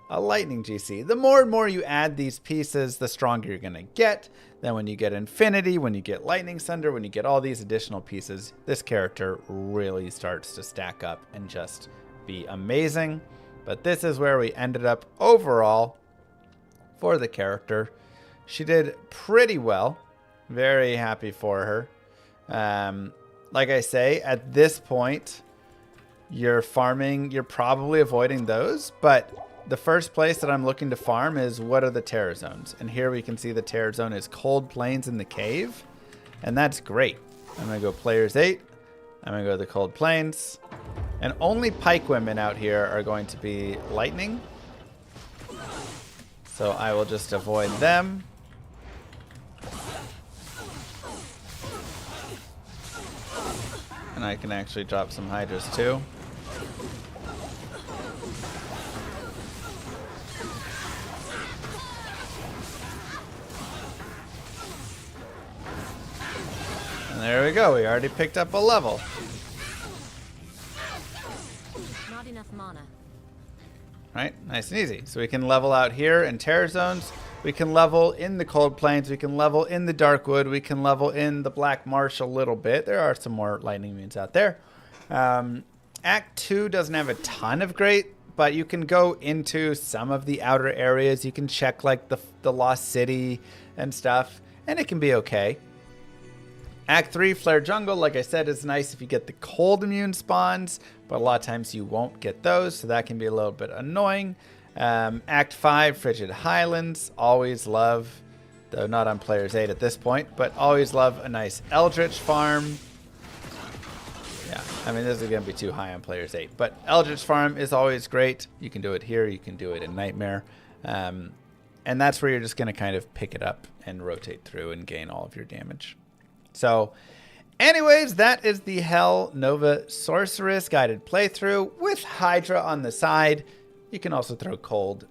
Speaker 3: A lightning GC. The more and more you add these pieces, the stronger you're going to get. Then when you get Infinity, when you get Lightning Thunder, when you get all these additional pieces, this character really starts to stack up and just be amazing. But this is where we ended up overall for the character. She did pretty well. Very happy for her. Like I say, at this point, you're farming, you're probably avoiding those, but the first place that I'm looking to farm is what are the terror zones. And here we can see the terror zone is Cold Plains in the cave. And that's great. I'm going to go players 8. I'm going to go to the Cold Plains. And only pike women out here are going to be lightning. So I will just avoid them. And I can actually drop some hydras too. And there we go. We already picked up a level.
Speaker 6: Not enough mana.
Speaker 3: Right? Nice and easy. So we can level out here in terror zones. We can level in the Cold Plains. We can level in the Darkwood. We can level in the Black Marsh a little bit. There are some more lightning moons out there. Act 2 doesn't have a ton of great, but you can go into some of the outer areas. You can check like the Lost City and stuff, and it can be okay. Act 3, Flare Jungle, like I said, is nice if you get the cold immune spawns, but a lot of times you won't get those, so that can be a little bit annoying. Act 5, Frigid Highlands, always love, though not on players 8 at this point, but always love a nice Eldritch farm. Yeah, I mean, this is going to be too high on players 8, but Eldritch farm is always great. You can do it here, you can do it in Nightmare, and that's where you're just going to kind of pick it up and rotate through and gain all of your damage. So, anyways, that is the Hell Nova Sorceress guided playthrough with Hydra on the side. You can also throw Cold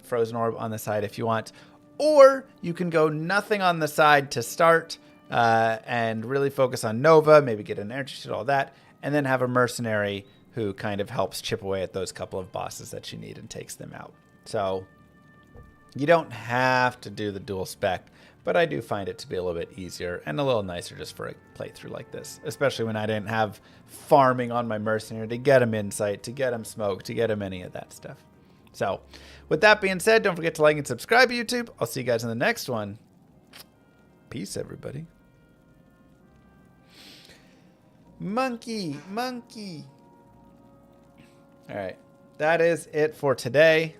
Speaker 3: Frozen Orb on the side if you want. Or you can go nothing on the side to start and really focus on Nova, maybe get an energy suit, all that, and then have a mercenary who kind of helps chip away at those couple of bosses that you need and takes them out. So, you don't have to do the dual spec. But I do find it to be a little bit easier and a little nicer just for a playthrough like this. Especially when I didn't have farming on my mercenary to get him insight, to get him smoke, to get him any of that stuff. So, with that being said, don't forget to like and subscribe to YouTube. I'll see you guys in the next one. Peace, everybody. Monkey, monkey. All right. That is it for today.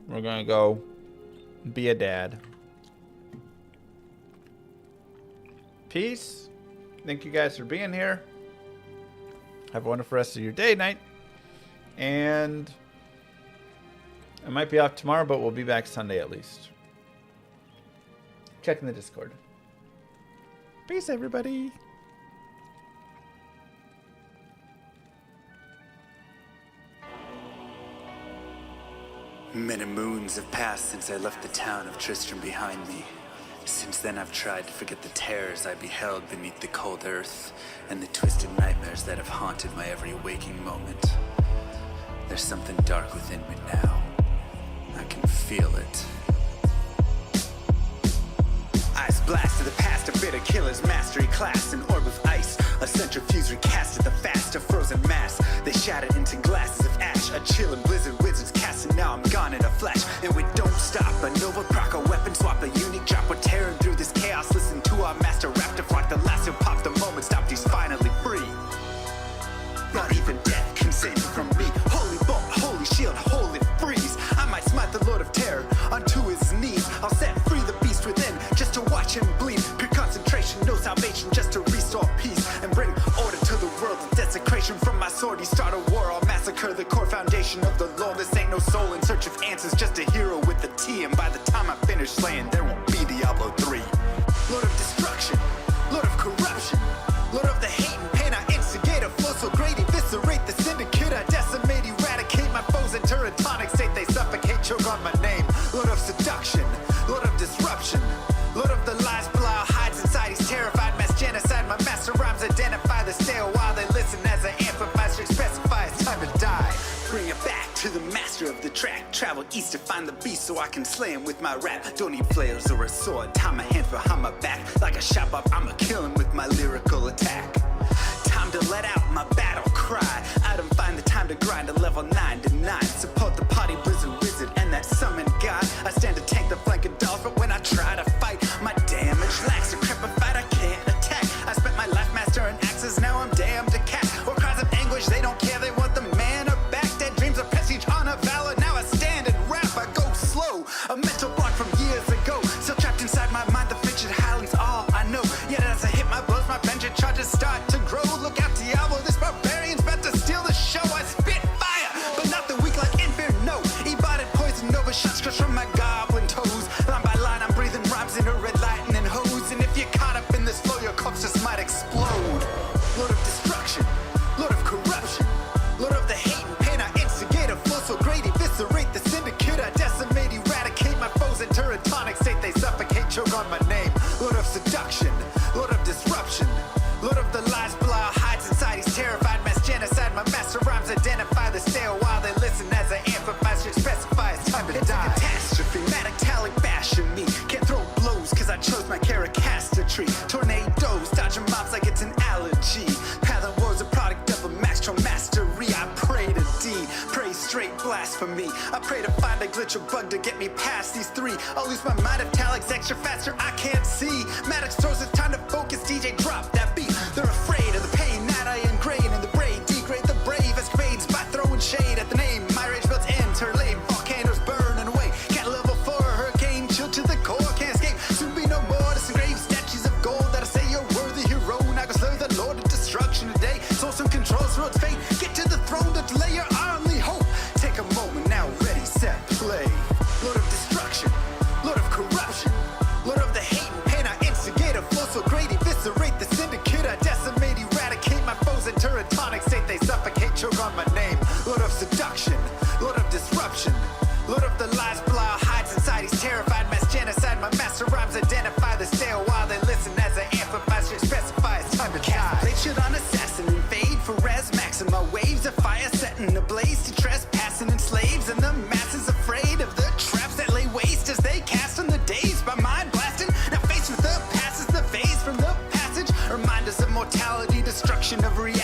Speaker 3: We're going to go be a dad. Peace. Thank you guys for being here. Have a wonderful rest of your day, night. And I might be off tomorrow, but we'll be back Sunday at least. Check in the Discord. Peace, everybody.
Speaker 1: Many moons have passed since I left the town of Tristram behind me. Since then I've tried to forget the terrors I beheld beneath the cold earth and the twisted nightmares that have haunted my every waking moment. There's something dark within me now. I can feel it. Ice blast to the past, a bitter killer's mastery class, an orb of ice, a centrifuge recasted the fast, a frozen mass. They shattered into glasses of ash, a chill and blizzard wizards cast, and now I'm gone in a flash. And we don't stop, a Nova proc, a weapon swap, a unique drop. We're tearing through this chaos, listen to our master rap to flock. The last who popped the moment stopped, he's finally free. Not even death can save me from me. Holy bolt, holy shield, holy freeze. I might smite the Lord of Terror onto his knees. I'll set free the beast within just to watch him bleed. Pure concentration, no salvation, just to restore peace and bring order to the world. Desecration from my sword, he start a war. I'll massacre the core foundation of the Lord. This ain't no soul in search of answers, just a hero with a T. And by the time I finish slaying, there won't be Diablo 3. Lord of destruction, Lord of corruption, Lord of the hate and pain. I instigate a flow so great, eviscerate the syndicate. I decimate, eradicate my foes in turretonic state. They suffocate, choke on my name. Lord of seduction, Lord of disruption, Lord of the lies, Belial hides inside. He's terrified, mass genocide. My master rhymes identify the stale while they listen as I amplify, strict specify it's time to die. Bring it back to the master of the track. Travel east to find the beast so I can slay him with my rap. Don't need flails or a sword. Tie my hands behind my back. Like a shop up, I'ma kill him with my lyrical attack. time to let out my battle cry. I don't find the time to grind a level 99. Support the party blizzard wizard and that summon god. I stand to tank the flanking dolls, but when I try to fight, my damage lacks. A crepified, I can't attack. I spent my life mastering axes, now I'm damned to cat. Or cries of anguish, they don't care, they want the mana back. Dead dreams of prestige, honor, valor, now I stand and rap. I go slow, a mental block from years ago. Still trapped inside my mind, the fiction howling's all I know. Yet as I hit my blows, my vengeance charges start to grow. Look out, Diablo, this barbarian's about to steal the show. I spit fire, but not the weak like Inferno. E-botted poison, Nova shots crush from my goblin toes. Line by line, I'm breathing rhymes into red lightning hose. And if you're caught up in this flow, your corpse just might explode. Lord of destruction, Lord of corruption, Lord of the hate and pain, I instigate a flow so great, eviscerate the syndicate, I decimate, eradicate my foes into a tonic state, they suffocate, choke on my name. Lord of seduction, Lord of disruption, Lord of the lies, Belial hides inside, he's terrified, mass genocide, my master rhymes identify the stale while they listen as I amplify, should specify it's time to die. It's a catastrophe, manic talic bashing me, can't throw blows cause I chose my characastry, tornadoes, dodging mobs like it's an allergy, pattern was a product of a maxtron mastery, I pray to D, pray straight blasphemy, I pray to find a glitch or bug to get me past these three, I'll lose my mind if talic's extra faster, I can't see, Maddox throws it's time to focus, DJ drop that beat, they're afraid of the pain that I ingrain in the brain, degrade the brave escapades by throwing shade at the name, my rage builds enter lane, volcanoes burning away, cat level 4 hurricane, chill to the core, can't escape, soon be no more, disengrave statues of gold that I say you're worthy hero, now go slay the lord of destruction today, source and controls road's fate, get to the throne to delay your only hope, take a moment now, ready, set, play, Lord of destruction, Lord of corruption, Lord of the hate and pain, I instigate a flow so great, eviscerate the syndicate, I decimate, eradicate my foes into a tonic state, they suffocate, choke on my name, Lord of seduction, Lord of disruption, Lord of the lies, Belial hides inside, he's terrified, mass genocide, my master rhymes identify the stale while they listen as I amplify, should specify it's time to die. Blade should on assassin, invade for res maxima, waves of fire setting ablaze to trespassing and slaves, and the masses afraid of the traps that lay waste as they cast on the days by mind blasting, now faced with the past is the phase from the passage, reminders of mortality, destruction of reality.